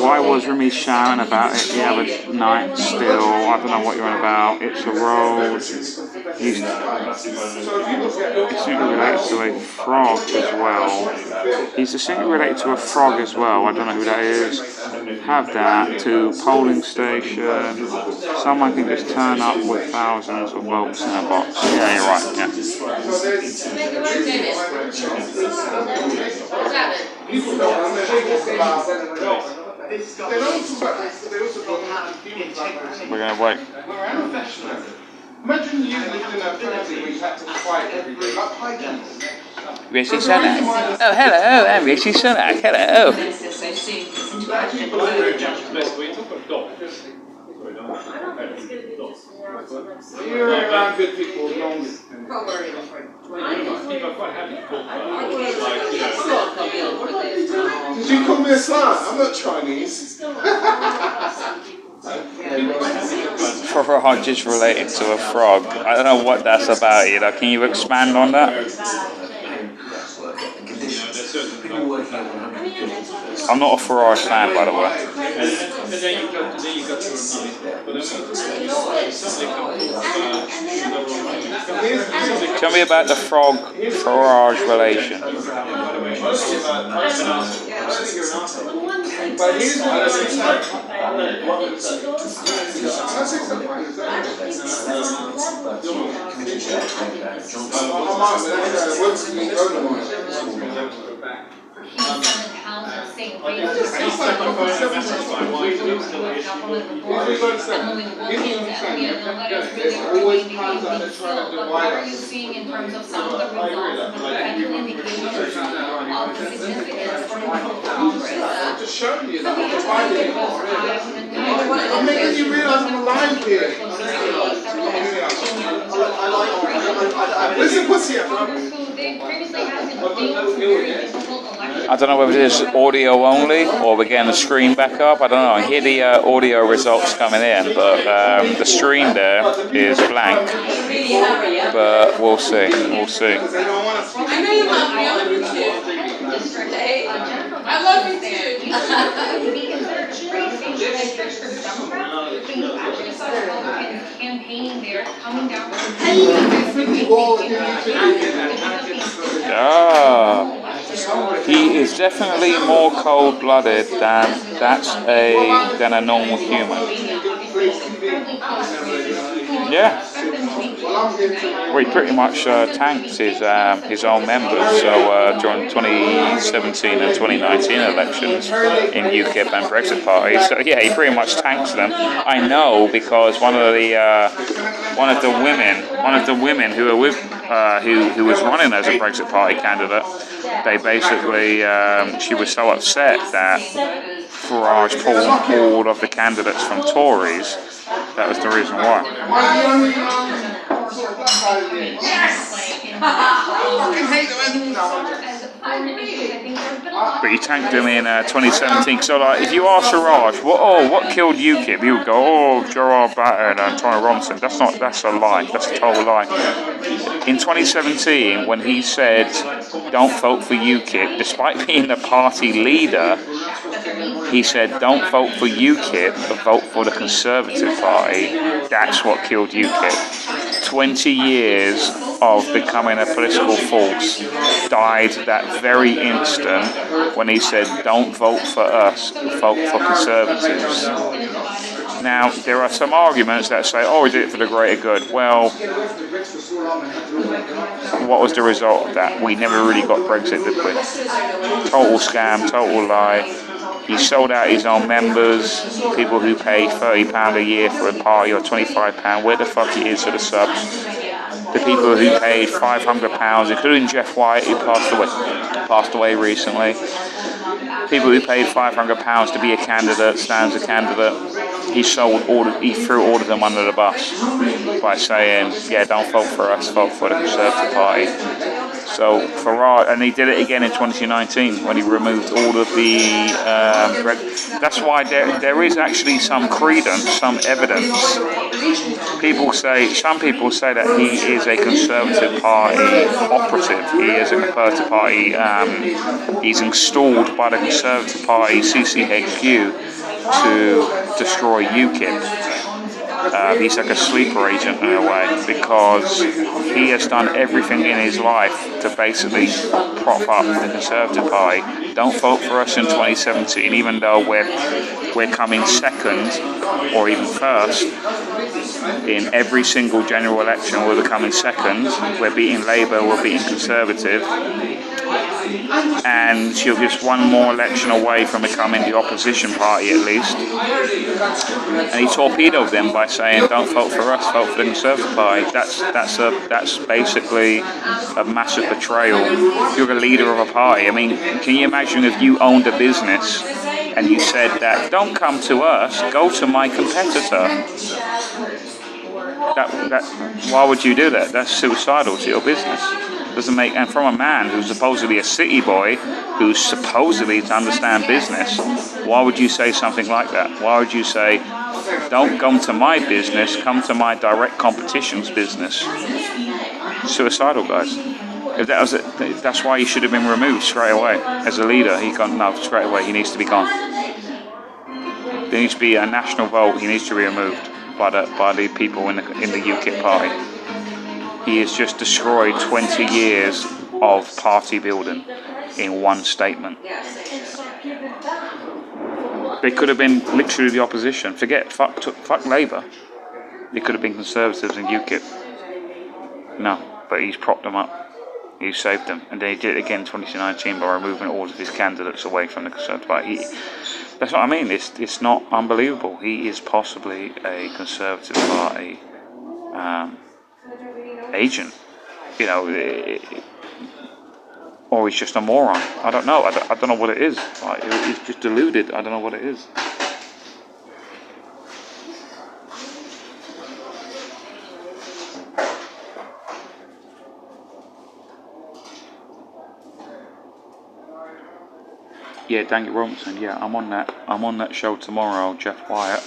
Why was Ramesh shouting about it the other night still? I don't know what you're on about. It's a road. He's distinctly related to a frog as well. He's distinctly related to a frog as well. I don't know who that is. Have that to polling station. Someone can just turn up with thousands of votes in a box. Yeah, you're right. Yeah. We're going to wait. Imagine you lived in a family where you had to fight every day, like Vikings. Rishi Sunak. Oh, hello, I'm Rishi Sunak. Hello. You're around good people long. Did you call me a slut? I'm not Chinese. Frog is related to a frog. I don't know what that's about, you know. Can you expand on that? I'm not a Farage fan, by the way. Tell me about the Farage relation. But here's what I said. What are you seeing in terms of some of the results and potential indications of the significance for Congress? Just showing you that I'm making you realize I'm alive here. Listen, pussy. I don't know whether it is audio only or we're getting the screen back up. I don't know. I hear the audio results coming in, but the screen there is blank. But we'll see. We'll see. I know you love me. I love you too. I love you too. Campaigning there, coming down he is definitely more cold-blooded than a normal human. Yeah. Well, he pretty much tanked his own members. So during 2017 and 2019 elections in UKIP and Brexit parties, so yeah, he pretty much tanks them. I know because one of the women who were with who was running as a Brexit Party candidate, they basically she was so upset that Farage pulled all of the candidates from Tories. That was the reason why. But he tanked him in 2017. So, like, if you ask Farage, what killed UKIP? He would go, oh, Gerard Batten and Tony Robinson. That's a lie. That's a total lie. In 2017, when he said, don't vote for UKIP, despite being the party leader, he said, don't vote for UKIP, but vote for the Conservative Party. That's what killed UKIP. 20 years of becoming a political force died that very instant when he said, don't vote for us, vote for Conservatives. Now, there are some arguments that say, oh, he did it for the greater good. Well, what was the result of that? We never really got Brexit, did we? Total scam, total lie. He sold out his own members, people who pay £30 a year for a party or £25. Where the fuck he is for the subs? The people who paid £500, including Jeff White, who passed away recently. People who paid £500 to be a candidate, stand as a candidate. He threw all of them under the bus by saying, yeah, don't vote for us, vote for the Conservative Party. So Farage, and he did it again in 2019 when he removed all of the. That's why there is actually some credence, some evidence. Some people say that he is a Conservative Party operative. He is a Conservative Party. He's installed by the Conservative Party CCHQ to destroy UKIP. He's like a sleeper agent in a way because he has done everything in his life to basically prop up the Conservative Party. Don't vote for us in 2017, even though we're coming second or even first in every single general election. We're coming second. We're beating Labour. We're beating Conservative. And you're just one more election away from becoming the opposition party at least. And he torpedoed them by saying, "Don't vote for us, vote for the Conservative Party." That's basically a massive betrayal. You're the leader of a party. I mean, can you imagine if you owned a business and you said that, "Don't come to us, go to my competitor"? Why would you do that? That's suicidal to your business. Doesn't make, and from a man who's supposedly a city boy, who's supposedly to understand business, why would you say something like that? Why would you say, "Don't come to my business, come to my direct competition's business"? Suicidal, guys. If that was it, that's why he should have been removed straight away as a leader. He can't. No, straight away he needs to be gone. There needs to be a national vote. He needs to be removed by the people in the UKIP party. He has just destroyed 20 years of party building in one statement. They could have been literally the opposition. Fuck Labour. They could have been Conservatives and UKIP. No, but he's propped them up. He saved them, and then he did it again in 2019 by removing all of his candidates away from the Conservative Party. That's what I mean. It's not unbelievable. He is possibly a Conservative Party agent, you know, or he's just a moron. I don't know. I don't know what it is. Like, he's just deluded. I don't know what it is. Yeah, Daniel Robinson. Yeah, I'm on that show tomorrow, Jeff Wyatt.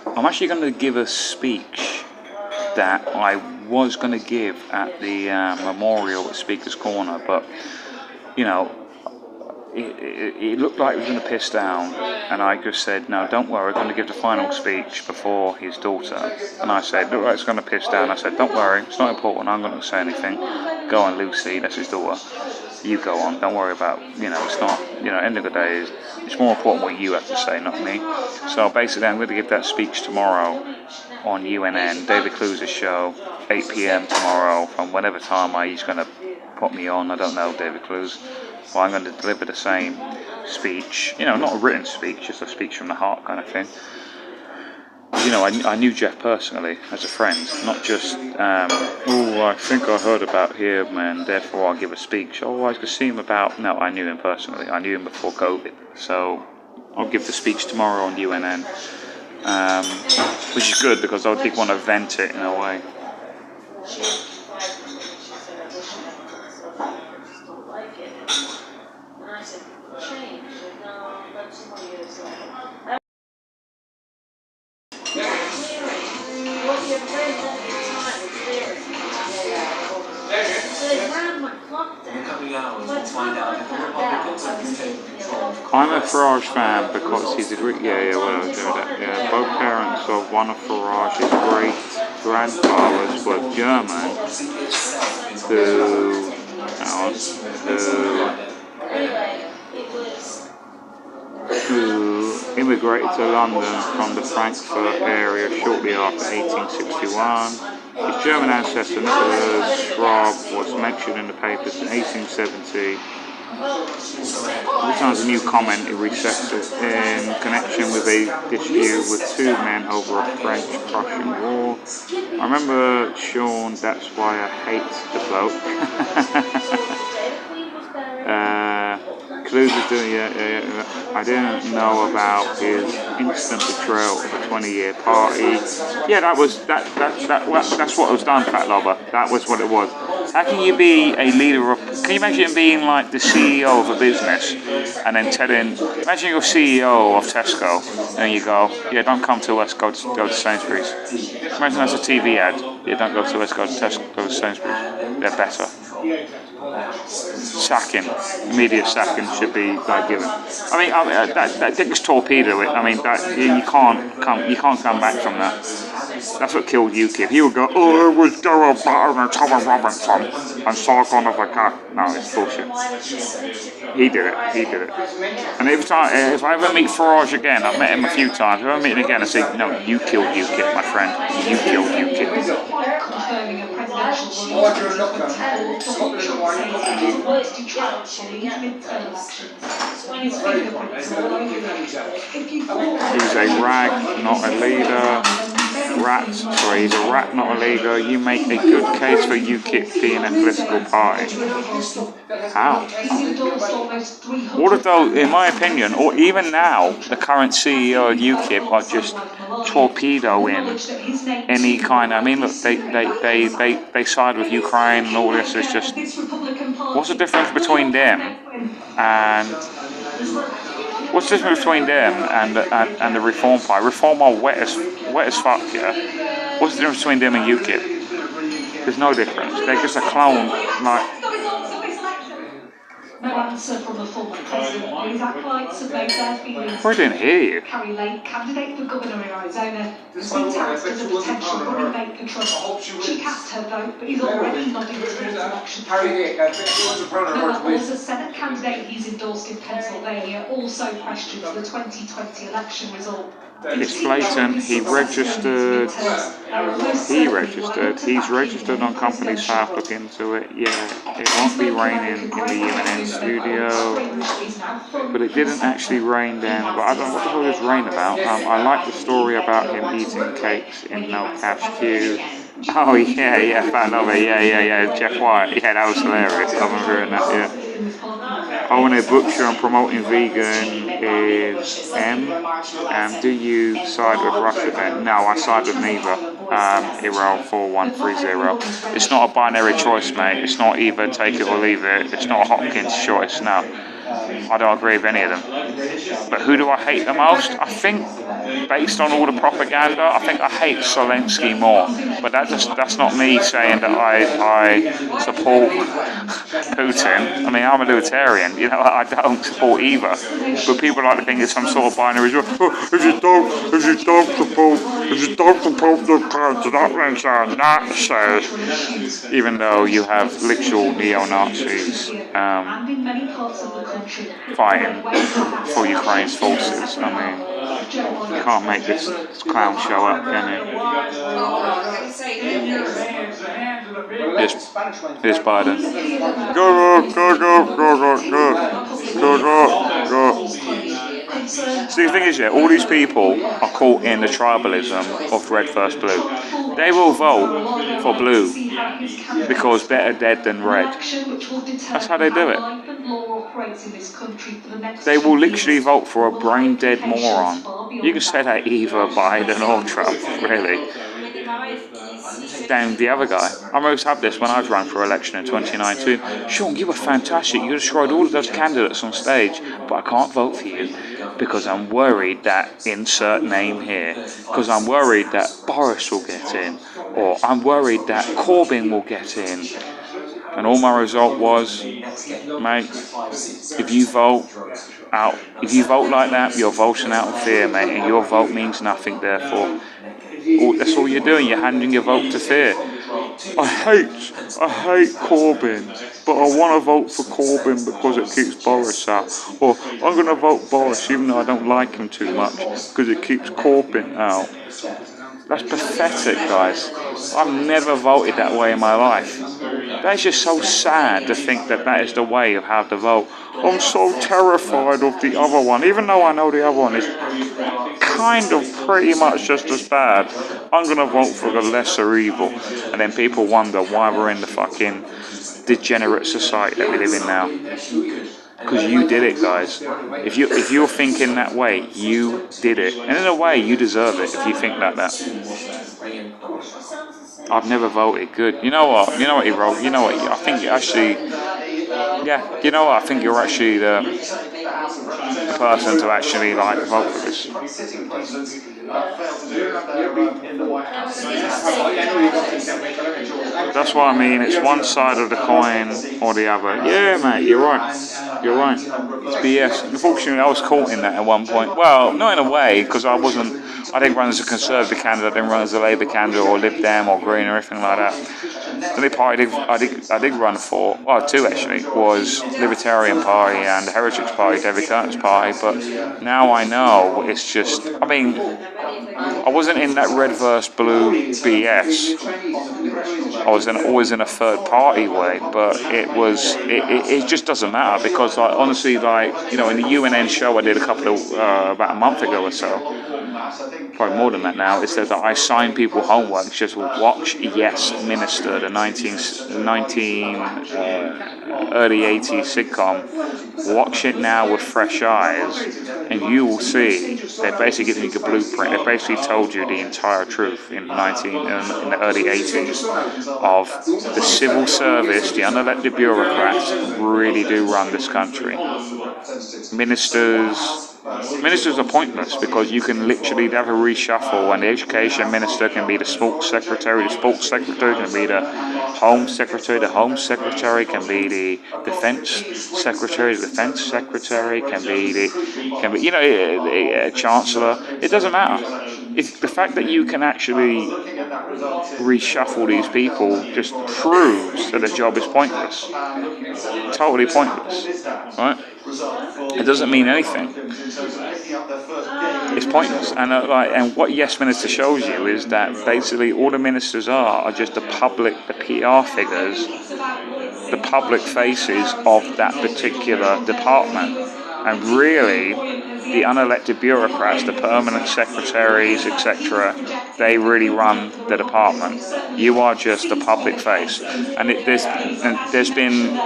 I'm actually going to give a speech that I was going to give at the memorial at Speaker's Corner, but you know, it looked like he was going to piss down, and I just said, no, don't worry, I'm going to give the final speech before his daughter. And I said, look like it's going to piss down. I said, don't worry, it's not important, I'm not going to say anything. Go on, Lucy, that's his daughter. You go on, don't worry about, you know, it's not, you know, end of the day, it's more important what you have to say, not me. So basically, I'm going to give that speech tomorrow on UNN, David Clues' show, 8 p.m. tomorrow, from whatever time he's going to put me on. I don't know, David Clues. Well, I'm going to deliver the same speech, you know, not a written speech, just a speech from the heart kind of thing. You know, I knew Jeff personally as a friend, not just, I think I heard about him and therefore I'll give a speech. Oh, I could see him about, no, I knew him personally. I knew him before COVID. So I'll give the speech tomorrow on UNN, which is good because I did want to vent it in a way. I'm a Farage fan because he's a great. Yeah. Both parents of one of Farage's great grandfathers were German, who immigrated to London from the Frankfurt area shortly after 1861. His German ancestor Nicholas Schwab was mentioned in the papers in 1870. Every time a new comment it resurfaces in connection with a dispute with two men over a French-Prussian war. I remember Sean, that's why I hate the bloke. Clues is doing I didn't know about his instant betrayal of a 20-year party. Yeah, that's what was done, Fat Lobber. That was what it was. How can you be a leader of? Can you imagine being like the CEO of a business and then imagine you're CEO of Tesco and you go, yeah, don't come to us, go to Sainsbury's. Imagine that's a TV ad. Yeah, don't go to us, go to Tesco, go to Sainsbury's. They're better. Sacking, immediate sacking should be given. I mean, that Dick's torpedo. I mean, that you can't come back from that. That's what killed UKIP. He would go, oh, it was Darrell Barton and Thomas Robinson and Sargon of the Cat. No, it's bullshit. He did it. And every time, if I ever meet Farage again, I've met him a few times. If I ever meet him again, I say, no, you killed UKIP, my friend. You killed UKIP. He's a rag, not a leader. He's a rat, not a leader. You make a good case for UKIP being a political party. How? All of those, in my opinion, or even now, the current CEO of UKIP are just torpedoing any kind of. I mean, look, they side with Ukraine and all this. It's just, what's the difference between them and? What's the difference between them and the Reform Party? Reform are wet as fuck, yeah? What's the difference between them and UKIP? There's no difference. They're just a clone, like, No answer from the former president. His acolytes have made their feelings. I didn't hear you. Carrie Lake, candidate for governor in Arizona, has been tapped as a potential running mate for Trump. She cast her vote, but is already nodding towards election. As a Senate candidate he's endorsed in Pennsylvania, also questions the 2020 election result. It's blatant. He registered. He's registered on Companies House. Look into it. Yeah, it won't be raining in the UNN studio. But it didn't actually rain down. But I don't know what the hell is rain about. I like the story about him eating cakes in no cash queue. Oh yeah, Fat Lover, yeah, Jeff White. Yeah, that was hilarious. I remember hearing that, yeah. Owning a butcher and promoting vegan is M. Do you side with Russia then? No, I side with neither. Hero 4130. It's not a binary choice, mate. It's not either take it or leave it. It's not a Hopkins choice, no. I don't agree with any of them. But who do I hate the most? I think, based on all the propaganda, I think I hate Zelensky more. But that's not me saying that I support Putin. I mean, I'm a libertarian, you know, I don't support either. But people like to think it's some sort of binary. If you don't support the country, that means you're a Nazi. Even though you have literal neo-Nazis fighting for Ukraine's forces. I mean, you can't make this clown show up, can you? Here's Biden. Go. See, the thing is, yeah, all these people are caught in the tribalism of red versus blue. They will vote for blue because better dead than red. That's how they do it. They will literally vote for a brain dead moron. You can say that either Biden or Trump, really. Than the other guy. I almost had this when I was running for election in 2019. Sean, you were fantastic. You destroyed all of those candidates on stage, but I can't vote for you because I'm worried that insert name here. Because I'm worried that Boris will get in, or I'm worried that Corbyn will get in. And all my result was, mate, if you vote like that, you're voting out of fear, mate, and your vote means nothing, therefore. That's all you're doing, you're handing your vote to fear. I hate Corbyn, but I want to vote for Corbyn because it keeps Boris out. Or I'm going to vote Boris even though I don't like him too much because it keeps Corbyn out. That's pathetic, guys. I've never voted that way in my life. That's just so sad to think that that is the way of how to vote. I'm so terrified of the other one, even though I know the other one is kind of pretty much just as bad. I'm going to vote for the lesser evil. And then people wonder why we're in the fucking degenerate society that we live in now. Because you did it, guys. If you're thinking that way, you did it. And in a way, you deserve it if you think like that. I've never voted. Good. You know what he wrote? You know what? I think actually... Yeah, you know what? I think you're actually the person to actually vote for this. That's what I mean. It's one side of the coin or the other. Yeah, mate, you're right. You're right. It's BS. Unfortunately, I was caught in that at one point. Well, not in a way, because I didn't run as a Conservative candidate. I didn't run as a Labour candidate or Lib Dem or Green or anything like that. The only party I did run for, well, two actually, was Libertarian Party and the Heritage Party, David Curtin's party. But now I know it's just, I mean, I wasn't in that red versus blue BS. I was always in a third party way, but it just doesn't matter because honestly, in the UNN show I did about a month ago or so, probably more than that now, it says that I sign people homework, just watch Yes Minister, the early 80s sitcom. Watch it now with fresh eyes and you will see they're basically giving you a blueprint. They basically told you the entire truth in the early 80s of the civil service, the unelected bureaucrats really do run this country. Ministers, Ministers are pointless because you can literally have a reshuffle, and the education minister can be the sports secretary can be the home secretary can be the defense secretary can be the chancellor. It doesn't matter. If the fact that you can actually reshuffle these people just proves that the job is pointless, totally pointless, right? It doesn't mean anything. It's pointless, and what Yes Minister shows you is that basically all the ministers are just the PR figures, the public faces of that particular department, and really the unelected bureaucrats, the permanent secretaries, etc., they really run the department. You are just the public face, and there's been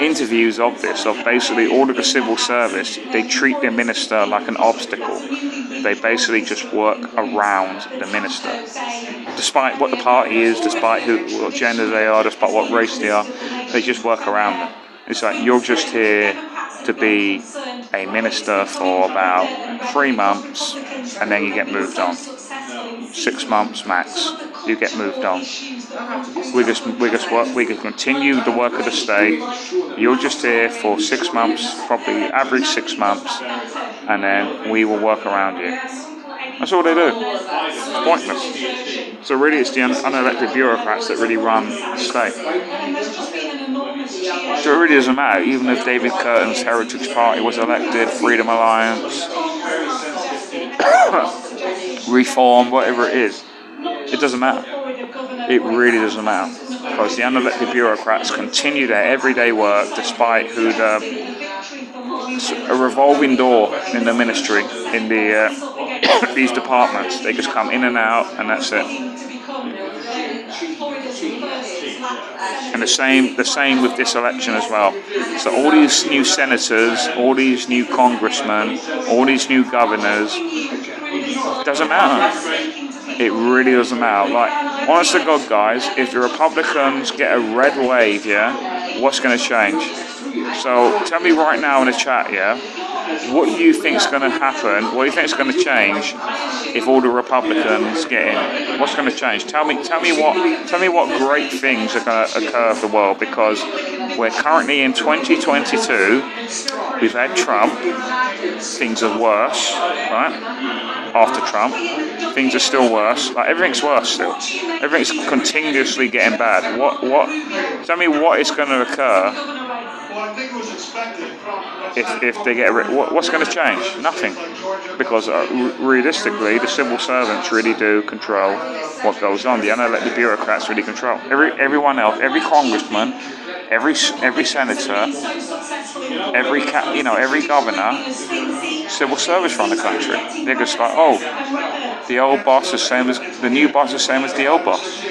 interviews of this, of basically all of the civil service, they treat the minister like an obstacle. They basically just work around the minister. Despite what the party is, despite what gender they are, despite what race they are, they just work around them. It's like, you're just here to be a minister for about 3 months, and then you get moved on. 6 months max, you get moved on. We can continue the work of the state. You're just here for 6 months, probably average 6 months, and then we will work around you. That's all they do. It's pointless. So really, it's the unelected bureaucrats that really run the state. So it really doesn't matter, even if David Curtin's Heritage Party was elected, Freedom Alliance, Reform, whatever it is. It doesn't matter. It really doesn't matter, because the unelected bureaucrats continue their everyday work despite a revolving door in the ministry, in the these departments. They just come in and out, and that's it. And the same with this election as well. So all these new senators, all these new congressmen, all these new governors, doesn't matter. It really doesn't matter. Like, honest to God, guys, if the Republicans get a red wave, what's going to change? So tell me right now in the chat, what do you think is going to happen? What do you think is going to change if all the Republicans get in? What's going to change? Tell me what great things are going to occur for the world, because we're currently in 2022. We've had Trump. Things are worse, right? After Trump, things are still worse. Like, everything's worse still. Everything's continuously getting bad. Tell me what is going to occur if they get what's going to change? Nothing, because realistically, the civil servants really do control what goes on. The unelected bureaucrats really control. Everyone else, every congressman, every senator, every governor, civil service run the country. They're just like, the old boss is same as the new boss is same as the old boss.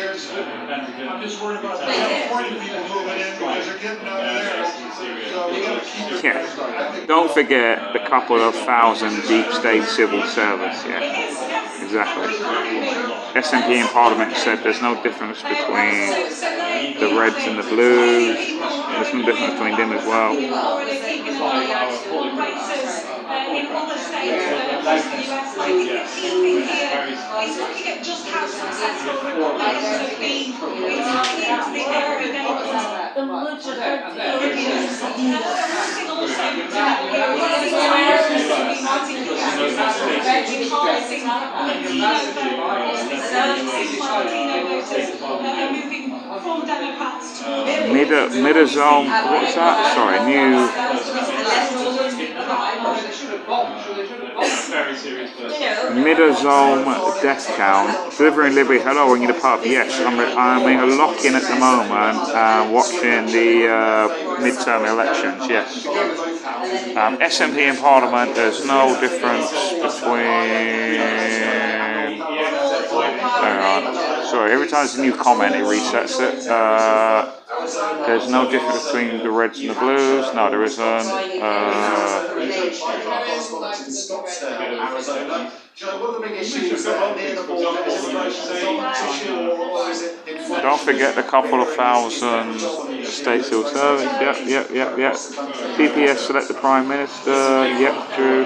Yeah. Don't forget the couple of thousand deep state civil service. Yeah, exactly. SNP in Parliament said there's no difference between the Reds and the Blues. There's no difference between them as well. Mid-zone, what's that? Sorry, new. Mid-zone death count. Delivering Liberty. Hello, in the pub. Yes, I'm in a lock-in at the moment, watching the midterm elections. Yes. SNP in Parliament. There's no difference between. Hang on. Sorry, every time there's a new comment, it resets it. There's no difference between the Reds and the Blues. No, there isn't. Don't forget the couple of thousand state civil servants. Yep. TPS select the Prime Minister. Yep, true.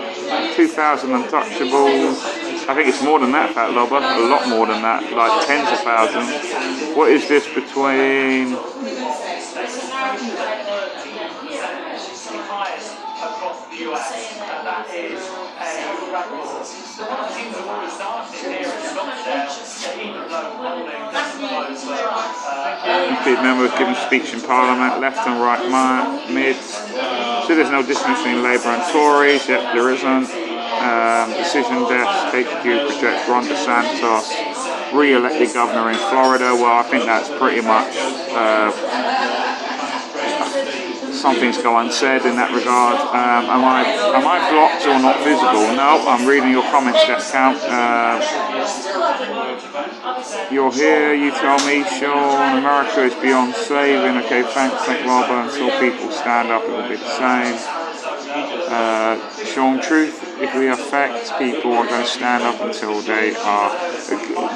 2,000 untouchables. I think it's more than that, Fat Lobber. A lot more than that, like tens of thousands. What is this between? MP members giving speech in Parliament, left and right mid. So there's no difference between Labour and Tories. Yep, there isn't. Decision desk, HQ projects Ron DeSantis, re-elected governor in Florida. Well, I think that's pretty much some things go unsaid in that regard. Am I blocked or not visible? No, I'm reading your comments, Death Count. You're here, you tell me, Sean. America is beyond saving. Okay, thanks, Robert. Until people stand up, it will be the same. Sean, truth, if we affect people, are going to stand up until they are.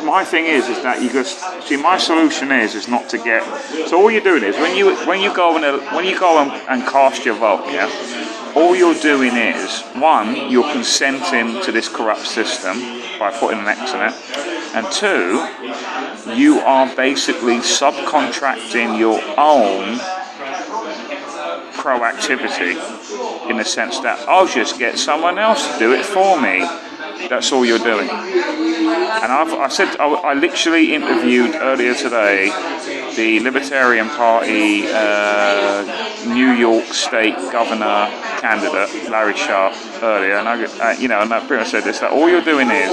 My thing is that you just see. My solution is not to get. So all you're doing is when you go and cast your vote, yeah. All you're doing is one, you're consenting to this corrupt system by putting an X in it, and two, you are basically subcontracting your own proactivity in the sense that I'll just get someone else to do it for me. That's all you're doing. And I literally interviewed earlier today the Libertarian Party New York State Governor candidate Larry Sharp earlier, and I pretty much said this: that all you're doing is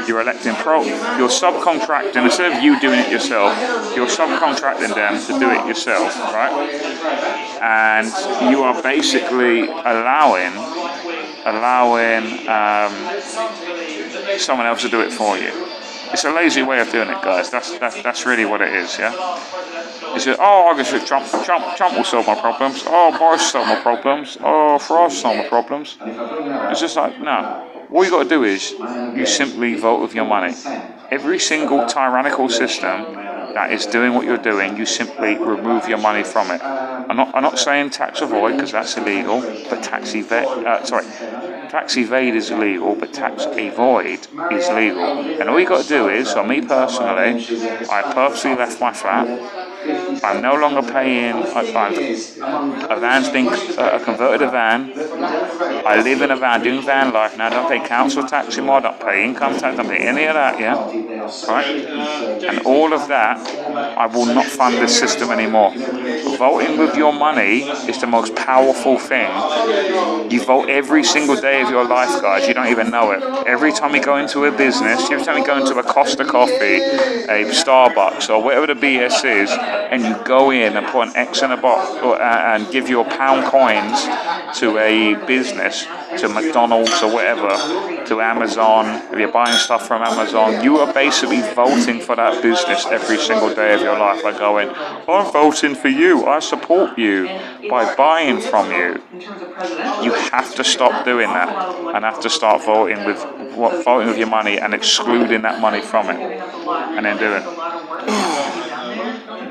you're electing you're subcontracting instead of you doing it yourself. You're subcontracting them to do it yourself, right? And you are basically allowing someone else to do it for you. It's a lazy way of doing it, guys. That's really what it is, yeah. It's just, I guess Trump will solve my problems. Oh, Boris solve my problems. Oh, Frost solve my problems. It's just like, no. All you got to do is you simply vote with your money. Every single tyrannical system that is doing what you're doing, you simply remove your money from it. I'm not saying tax avoid because that's illegal, but tax evade is illegal, but tax avoid is legal. And all you got to do is, for me personally, I purposely left my flat. I'm no longer paying. A van's been converted a van. I live in a van, doing van life now. I don't pay council tax anymore. I don't pay income tax. I don't pay any of that. Yeah, right. And all of that, I will not fund this system anymore. Voting with your money is the most powerful thing. You vote every single day of your life, guys. You don't even know it. Every time you go into a business, every time you go into a Costa Coffee, a Starbucks, or whatever the BS is, and you go in and put an X in a box and give your pound coins to a business, to McDonald's or whatever, to Amazon, if you're buying stuff from Amazon, you are basically voting for that business every single day of your life by going, I'm voting for you, I support you by buying from you. You have to stop doing that and have to start voting with your money and excluding that money from it and then do it.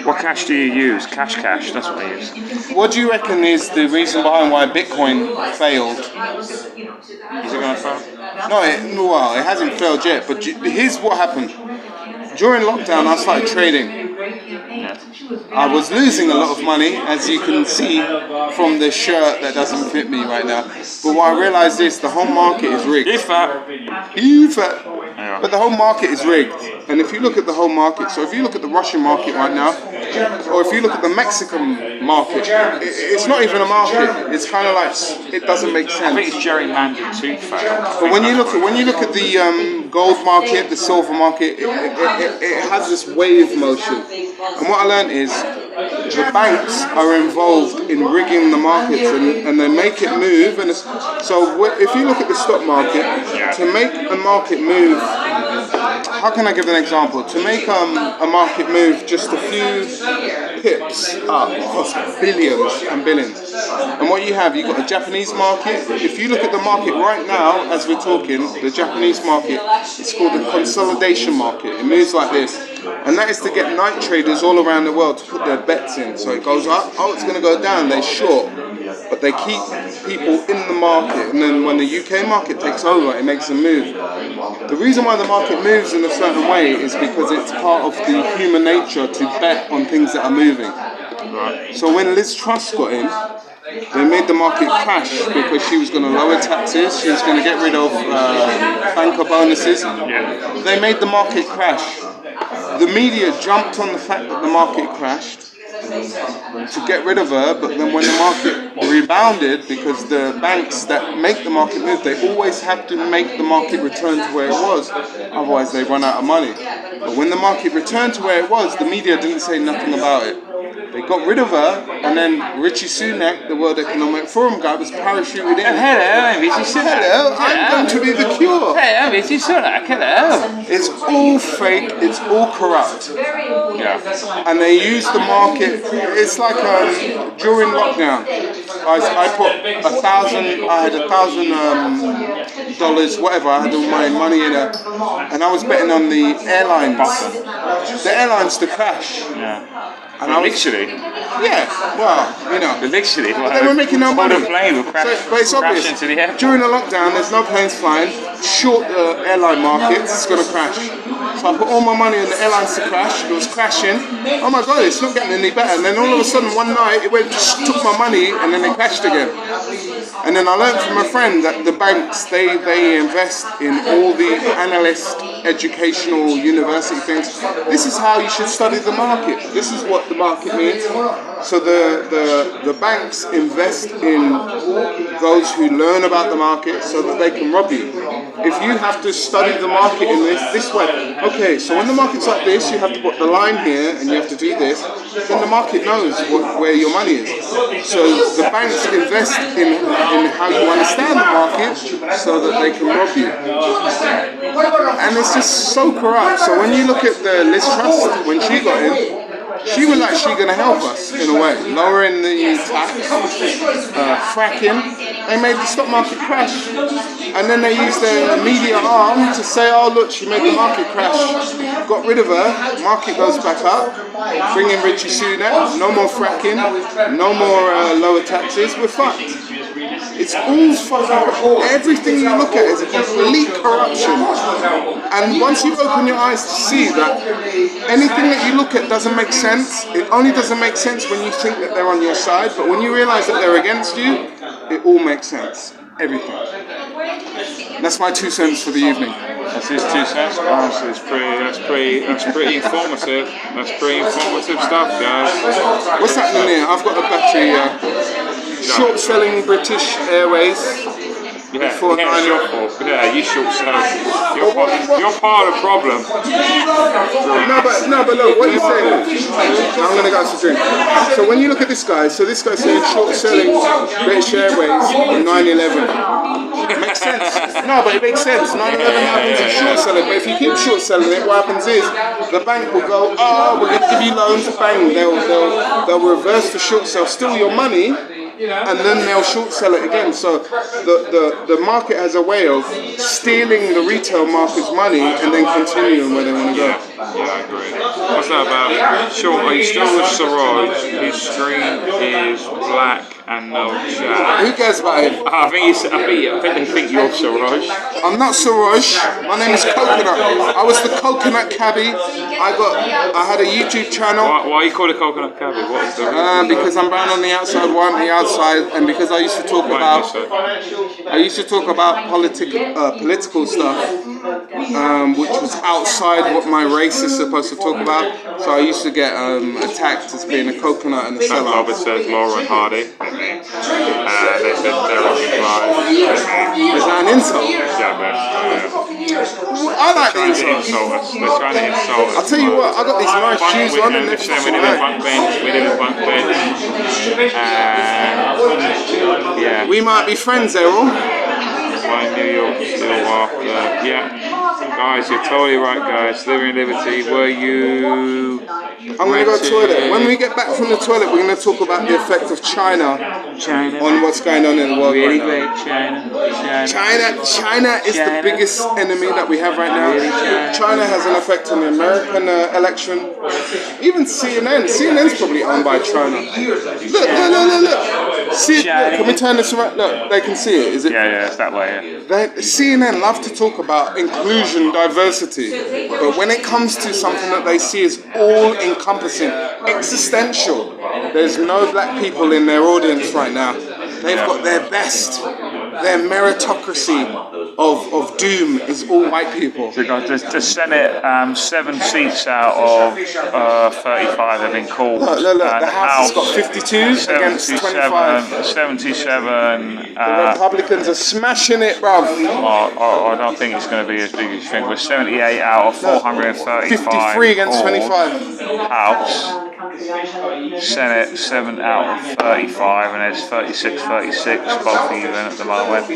What cash do you use? Cash, that's what I use. What do you reckon is the reason behind why Bitcoin failed? Is it going to fail? No, it hasn't failed yet, but here's what happened. During lockdown, I started trading. I was losing a lot of money, as you can see from the shirt that doesn't fit me right now. But what I realized is the whole market is rigged. But the whole market is rigged. And if you look at the whole market, so if you look at the Russian market right now, or if you look at the Mexican market, it's not even a market. It's kind of like, it doesn't make sense. I think it's gerrymandered to fail. But when you look at the gold market, the silver market, it has this wave motion. And what I learned is the banks are involved in rigging the markets and they make it move. And so if you look at the stock market, to make a market move, how can I give an example? To make a market move just a few pips up cost billions and billions. And what you have, you've got the Japanese market. If you look at the market right now, as we're talking, the Japanese market, it's called the consolidation market. It moves like this. And that is to get night traders all around the world to put their bets in. So it goes up, oh, it's going to go down, they're short. But they keep people in the market. And then when the UK market takes over, it makes them move. The reason why the market moves in a certain way is because it's part of the human nature to bet on things that are moving. So when Liz Truss got in, they made the market crash because she was going to lower taxes, she was going to get rid of banker bonuses. They made the market crash. The media jumped on the fact that the market crashed to get rid of her, but then when the market rebounded, because the banks that make the market move, they always have to make the market return to where it was, otherwise they run out of money. But when the market returned to where it was, the media didn't say nothing about it. They got rid of her, and then Richie Sunak, the World Economic Forum guy, was parachuted in. Hello, I'm Richie Sunak. Hello, I'm going to be the cure. Hey, I'm Richie Sunak. Hello. It's all fake, it's all corrupt. Yeah. And they use the market, it's like during lockdown, I put I had $1,000, whatever, I had all my money in it, and I was betting on the airlines to crash. Yeah. And I was, literally? Yeah, well, you know. Literally? But they were making no money. The plane will crash, but it's obvious. into the airport. During the lockdown, there's no planes flying. Short airline markets, it's going to crash. So I put all my money in the airlines to crash. It was crashing. Oh my God, it's not getting any better. And then all of a sudden, one night, it went, took my money, and then it crashed again. And then I learned from a friend that the banks, they invest in all the analyst, educational, university things. This is how you should study the market. This is what the market means. So the banks invest in those who learn about the market so that they can rob you. If you have to study the market in this way, okay, so when the market's like this, you have to put the line here and you have to do this, then the market knows where your money is. So the banks invest in how you understand the market so that they can rob you. And it's just so corrupt. So when you look at the Liz Truss, when she got in, she was actually going to help us in a way, lowering the tax, fracking. They made the stock market crash, and then they used their media arm to say, "Oh look, she made the market crash." Got rid of her, market goes back up. Bring in Richie Sunak, no more fracking, no more lower taxes. We're fucked. It's all fucking, everything you look at is a complete corruption. And once you open your eyes to see that anything that you look at doesn't make sense, it only doesn't make sense when you think that they're on your side, but when you realise that they're against you, it all makes sense. Everything. That's my 2 cents for the evening. That's his 2 cents, guys. That's pretty informative. That's pretty informative stuff, guys. What's happening here? I've got a battery. Short-selling British Airways. Yeah, it's your fault. Yeah, you short sell. You're part of the problem. No, but look, what you're saying. I'm going to go for a drink. So when you look at this guy, so this guy's saying short-selling British Airways in 9/11. It makes sense. No, but it makes sense. 9/11 happens in short-selling. But if you keep short-selling it, what happens is the bank will go, oh, we're going to give you loans. Bang, they'll reverse the short sell, steal your money, and then they'll short sell it again. So the market has a way of stealing the retail market's money and then continuing where they want to go. Yeah, I agree. What's that about? Sure, are you still with Siraj? His screen is black and no chat. Who cares about him? I think they think you're Siraj. I'm not Siraj. My name is Coconut. I was the Coconut Cabbie. I had a YouTube channel. Why you call it Coconut Cabbie? What's the because I'm brown on the outside, white on the outside, and because I used to talk about political stuff, which was outside what my race is supposed to talk about. So I used to get attacked as being a coconut and a sellout. Robert says Laura and Hardy. They said Derek and Clive. Is that an insult? Yeah, I like the insult. They're trying to insult us. I'll tell you what, I got these nice shoes on and they're we did a bunk bench. And yeah. We might be friends, Errol. Why New York still after? Yeah. Guys, you're totally right, guys. Living in liberty. Were you? I'm gonna go to the toilet. When we get back from the toilet, we're gonna talk about the effect of China on what's going on in the world Really right now. great, China. China is the biggest enemy that we have right now. China has an effect on the American election. Even CNN's probably owned by China. Look. See, look, can we turn this around? Look, they can see it. Is it? Yeah, it's that way. Yeah. CNN love to talk about inclusion, diversity, but when it comes to something that they see as all-encompassing, existential, there's no black people in their audience right now. They've got their best. Their meritocracy of doom is all white people. So the Senate, 7 seats out of 35 have been called. Look, the House has got 52 against 25. 77. The Republicans are smashing it, bruv. I don't think it's going to be as big as you think. We're 78 out of 435. 53 against 25. House. Senate 7 out of 35, and there's 36, both even at the moment.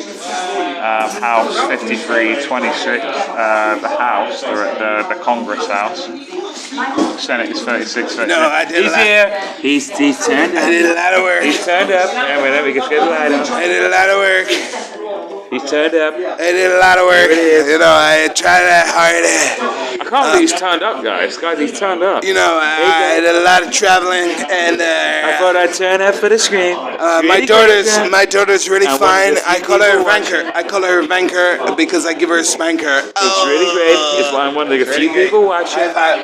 House 53, 26. The House, the Congress House. Senate is 36. No, I did. He's here. He's turned up. I did a lot of work. He's turned up. Yeah, wait, we can get the light on. I did a lot of work. He's turned up. I did a lot of work. You know, I tried that hard. I can't believe he's turned up, guys. He's turned up. You know, I did a lot of traveling, and I thought I'd turn up for the screen. my daughter's really fine. I call her Vanker because I give her a spanker. It's really great. It's one of the few people watching. High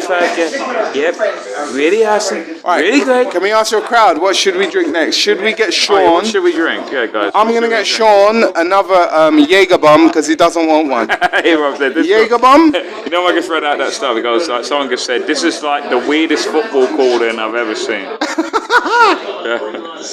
five, yeah. Yep. Really awesome. Right. Really great. Can we ask your crowd, what should we drink next? Should we get Sean? What should we drink? Yeah, guys. I'm gonna get Sean another Jaeger bomb because he doesn't want one. Hey, Rob said this. Jaeger bomb? You know, I can throw out that stuff because like someone just said, this is like the weirdest football calling I've ever seen.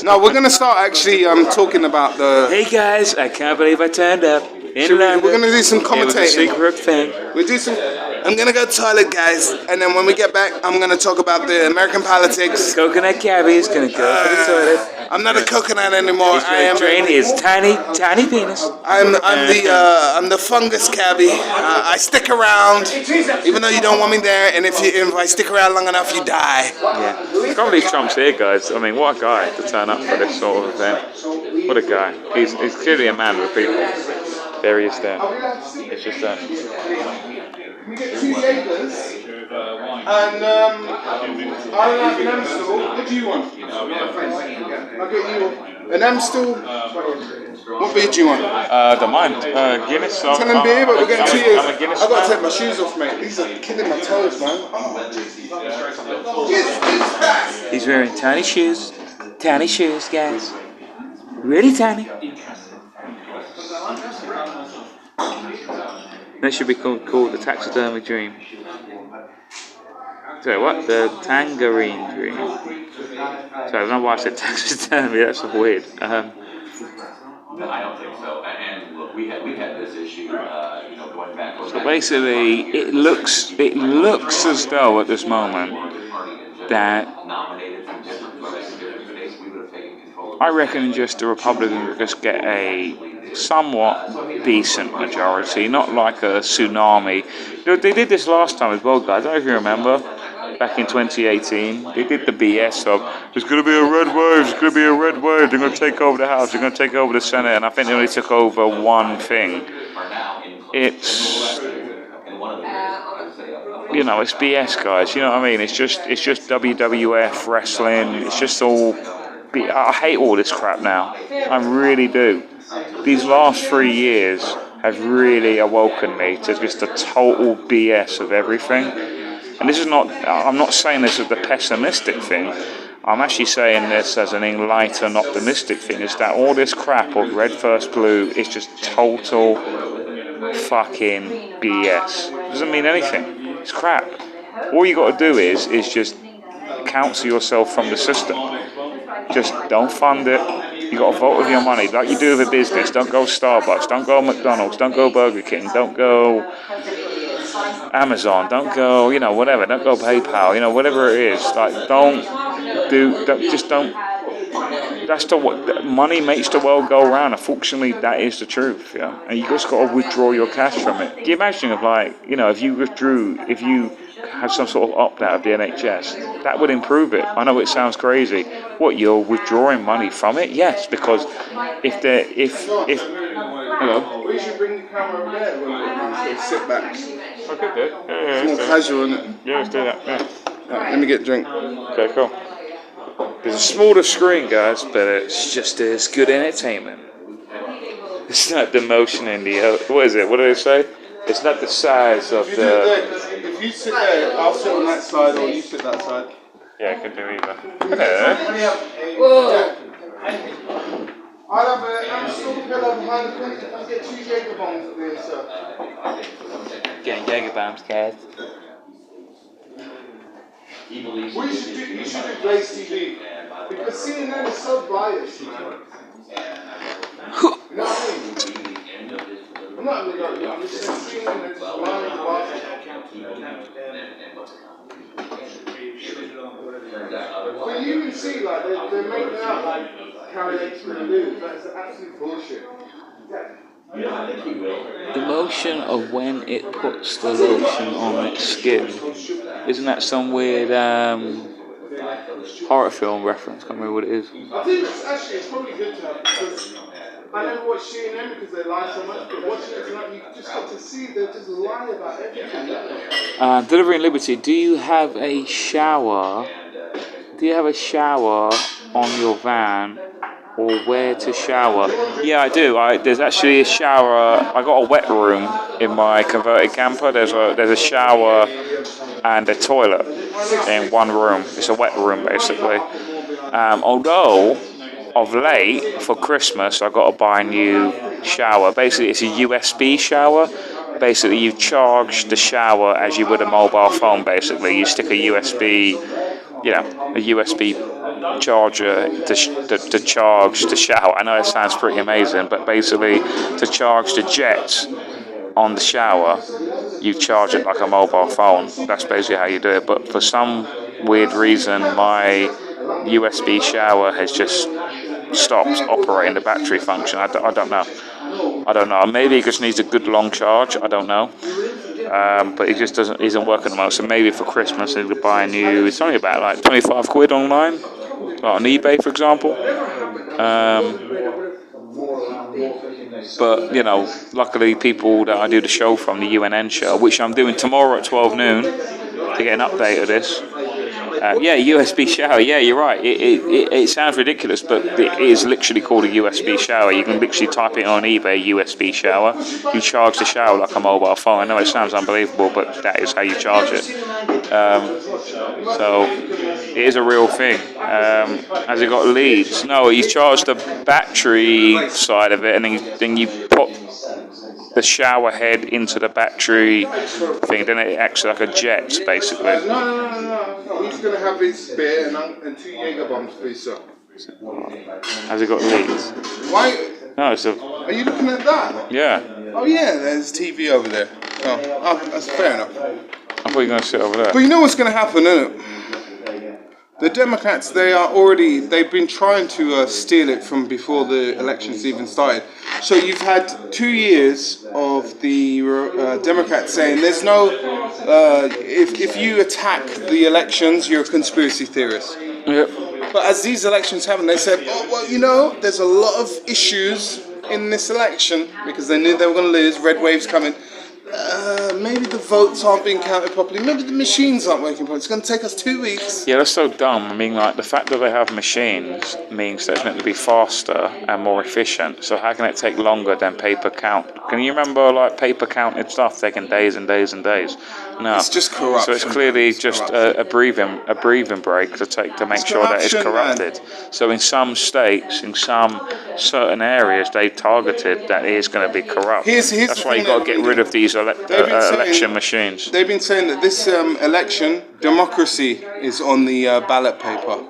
No, we're gonna start actually talking about the. Hey guys, I can't believe I turned up. We're gonna do some commentating. It was a secret thing. We do some. I'm gonna go toilet, guys, and then when we get back, I'm gonna talk about the American politics. Coconut Cabby is gonna go for the toilet. I'm not a coconut anymore. I am. Drain his tiny penis. I'm the fungus cabbie. I stick around, even though you don't want me there, and if I stick around long enough, you die. Yeah. I can't believe Trump's here, guys. I mean, what a guy to turn up for this sort of event. What a guy. He's clearly a man of the people. There he is there. It's just that. We get 2 Jaegers, and I like an Amstel. What do you want? I'll get you an Amstel. What beer do you want? Don't mind. Guinness. Tell them beer, but we're getting 2 years. I'm a Guinness I've got to fan. take my shoes off, mate. These are killing my toes, man. He's wearing tiny shoes. Tiny shoes, guys. Really tiny. That should be called the taxidermy dream. So what? The tangerine dream. So I don't know why I said taxidermy. That's so weird. No, I don't think so. And look, we had this issue, going back. So basically, it looks as though at this moment that I reckon just the Republicans will just get a somewhat decent majority, not like a tsunami. They did this last time as well, guys. I don't know if you remember. Back in 2018, they did the BS of there's going to be a red wave, there's going to be a red wave, they're going to take over the House, they're going to take over the Senate, and I think they only took over one thing. It's, it's BS, guys, you know what I mean? It's just WWF wrestling, it's just all, I hate all this crap now, I really do. These last 3 years have really awoken me to just a total BS of everything. And this is not, I'm not saying this as the pessimistic thing, I'm actually saying this as an enlightened, optimistic thing, is that all this crap of red first blue is just total fucking BS. It doesn't mean anything. It's crap. All you got to do is just counsel yourself from the system. Just don't fund it. You got to vote with your money, like you do with a business. Don't go Starbucks, don't go McDonald's, don't go Burger King, don't go Amazon, don't go, whatever, don't go PayPal, whatever it is. Like, don't that's money makes the world go round. Unfortunately, that is the truth. Yeah, and you just got to withdraw your cash from it. Can you imagine if if you had some sort of opt out of the NHS, that would improve it. I know it sounds crazy. What, you're withdrawing money from it? Yes, because if hello. We should bring the camera over there when we sit back. I could do. Yeah, It's more casual, isn't it? Yeah, let's do that. Yeah. Right, let me get a drink. Okay, cool. There's a smaller screen, guys, but it's just as good entertainment. It's not the motion in the... What is it? What do they say? It's not the size of the... If you sit there, I'll sit on that side, or you sit that side. Yeah, I can do either. Whoa! I'll have a small pillow behind the counter. I'll get 2 Jaeger bombs for this, sir. Getting Jaeger bombs, guys. What you should do Blaze TV. Because CNN is so biased, man. You know what I mean? I'm not going to go, I'm just saying CNN is lying biased. But you can see, like, they're making out like Carrie Lake's going to lose. That's absolute bullshit. The motion of when it puts the lotion on its skin. Isn't that some weird horror film reference? Can't remember what it is. I think it's probably good to have, because I never watch CNN because they lie so much, but watching it tonight, you just get to see they just lie about everything. Delivering Liberty, do you have a shower? Do you have a shower on your van? Or where to shower? Yeah, I do. There's actually a shower. I got a wet room in my converted camper. There's a shower and a toilet in one room. It's a wet room basically. Although of late for Christmas I got to buy a new shower. Basically, it's a USB shower. Basically, you charge the shower as you would a mobile phone. Basically, you stick a USB charger to charge the shower. I know it sounds pretty amazing, but basically to charge the jets on the shower, you charge it like a mobile phone. That's basically how you do it. But for some weird reason, my USB shower has just stopped operating the battery function. I don't know. Maybe it just needs a good long charge. I don't know. But it just isn't working at the moment. So maybe for Christmas I need to buy a new. It's only about like 25 quid online, like on eBay for example. But luckily people that I do the show from, the UNN show, which I'm doing tomorrow at 12 noon to get an update of this. USB shower. Yeah, you're right. It sounds ridiculous, but it is literally called a USB shower. You can literally type it on eBay, USB shower. You charge the shower like a mobile phone. I know it sounds unbelievable, but that is how you charge it. So it is a real thing. Has it got leads? No, you charge the battery side of it, and then you put the shower head into the battery thing, then it acts like a jet, basically. No. He's going to have his beer and 2 Jaeger bombs, please, sir. Has it got leads? Why? No, it's a... Are you looking at that? Yeah. Oh, yeah, there's TV over there. Oh, that's fair enough. I thought you were going to sit over there. But you know what's going to happen, isn't it? The Democrats, they've been trying to steal it from before the elections even started. So you've had 2 years of the Democrats saying there's no, if you attack the elections, you're a conspiracy theorist. Yep. But as these elections happen, they said, there's a lot of issues in this election because they knew they were going to lose, red wave's coming. Maybe the votes aren't being counted properly. Maybe the machines aren't working properly. It's going to take us 2 weeks. Yeah, that's so dumb. I mean, like, the fact that they have machines means that it's meant to be faster and more efficient. So how can it take longer than paper count? Can you remember, like, paper counted stuff taking days and days and days? No. It's just corruption. So it's clearly just a breathing break to make sure that it's corrupted. Man. So in some states, in some certain areas, they targeted that it is going to be corrupt. That's why you've got to get rid of these election machines. They've been saying that this election, democracy is on the ballot paper.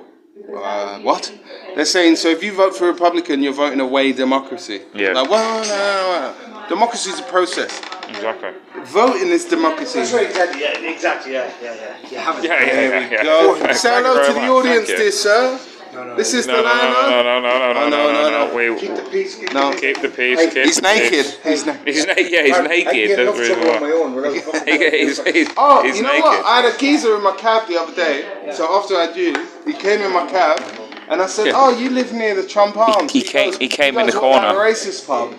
What? They're saying, so if you vote for Republican, you're voting away democracy. Yeah. Like, well, no. Democracy is a process. Exactly. Voting is democracy. That's right, exactly. Yeah. There we go. Say hello to the audience, dear sir. This is No, the no, no, line. no, no, no, no, no, no. We Keep the peace. Keep No. keep the peace. Hey, Keep he's the naked. peace. He's naked. He's naked. Yeah, he's I can naked. get That's enough the reason trouble on why. my own without fucking. He's Oh, he's you know naked. what? I had a geezer in my cab the other day. So after I used, he came in my cab, and I said, Yeah. "Oh, you live near the Trump Arms." He came in the "What, corner." that racist pub.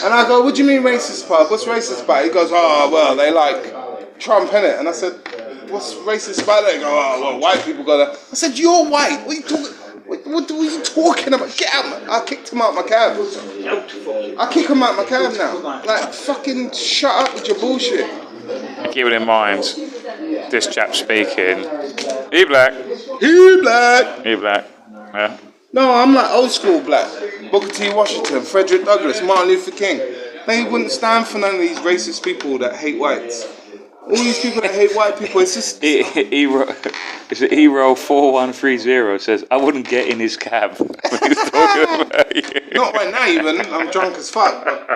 And I go, "What do you mean racist pub? What's racist about it?" He goes, "Oh, well, they like Trump, innit?" And I said, "What's racist about it?" He goes, "Oh, well, white people go there." I said, "You're white. What are you talking? What are you talking about? Get out!" I kicked him out my cab. I kick him out my cab now. Like, fucking shut up with your bullshit. Keep it in mind, this chap speaking. He black. He black. He black. Yeah. No, I'm like old school black. Booker T. Washington, Frederick Douglass, Martin Luther King. They wouldn't stand for none of these racist people that hate whites. All these people that hate white people, it's just... Hero 4130 says, I wouldn't get in his cab. When he's talking about you. Not right now even, I'm drunk as fuck. But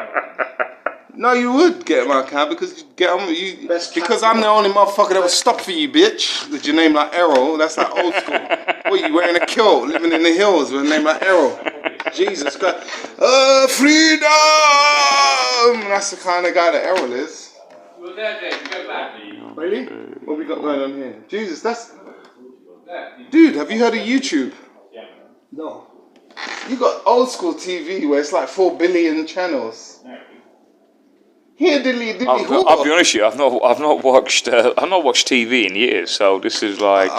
no, you would get in my cab because you get on you because I'm the only motherfucker that would stop for you, bitch. With your name like Errol, that's like old school. What, you wearing a kilt, living in the hills with a name like Errol? Jesus Christ. Freedom! That's the kind of guy that Errol is. Really? What we got going on here? Jesus, that's... Dude, have you heard of YouTube? No. You got old school TV where it's like 4 billion channels. Here, diddly, I'll be honest with you, I've not watched TV in years, so this is like.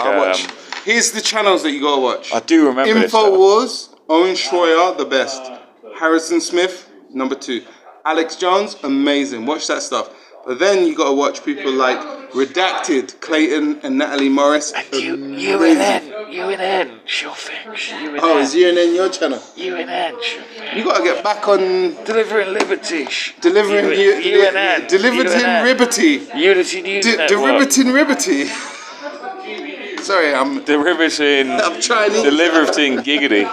Here's the channels that you gotta watch. I do remember this stuff. InfoWars, Owen Schroyer, the best. Harrison Smith, number 2. Alex Jones, amazing. Watch that stuff. But then you gotta watch people like Redacted, Clayton and Natalie Morris. UNN, sure thing. Oh, is UNN your channel? UNN, sure thing. You gotta get back on Delivering Liberty. delivering UNN. delivered in liberty. Unity News Network. Derivative liberty. Sorry, I'm Derivating Chinese. Delivering giggity.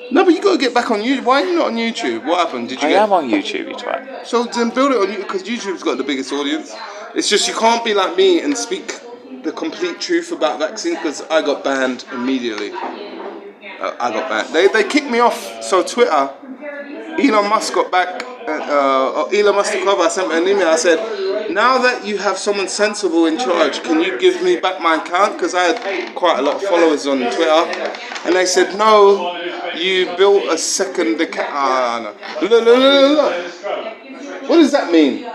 No, but you gotta get back on YouTube. Why are you not on YouTube? What happened? Did you I am on YouTube, you twat. So then build it on YouTube because YouTube's got the biggest audience. It's just you can't be like me and speak the complete truth about vaccine because I got banned immediately. I got banned. They kicked me off. So Twitter, Elon Musk got back. Elon Musk took over. I sent an email. I said, now that you have someone sensible in charge, can you give me back my account? Because I had quite a lot of followers on Twitter. And they said, no, you built a second account. No. Look. What does that mean?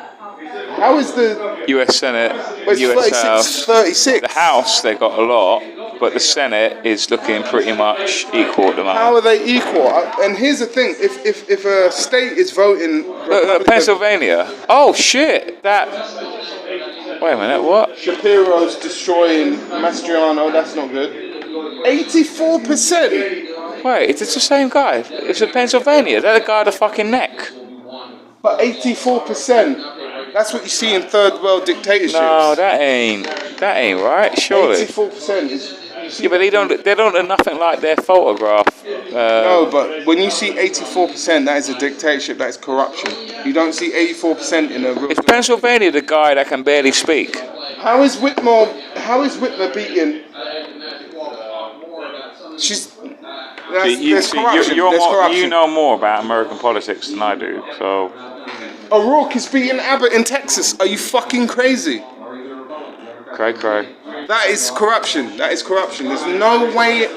How is the... US Senate, Well, it's US 36, House. 36. The House, they got a lot, but the Senate is looking pretty much equal at the moment. How are they equal? And here's the thing: if a state is voting, Pennsylvania. Oh shit! That. Wait a minute. What? Shapiro's destroying Mastriano. That's not good. 84%. Wait, it's the same guy. It's in Pennsylvania. They're the guy with the fucking neck. But 84%. That's what you see in third world dictatorships. No, that ain't right. Surely. 84% is. Yeah, but they don't look nothing like their photograph. No, but when you see 84%, that is a dictatorship. That is corruption. You don't see 84% in a real. Is Pennsylvania the guy that can barely speak? How is Whitmer beaten? She's. There's corruption. There's corruption. You know more about American politics than I do, so. O'Rourke is beating Abbott in Texas. Are you fucking crazy? Cray. That is corruption. That is corruption. There's no way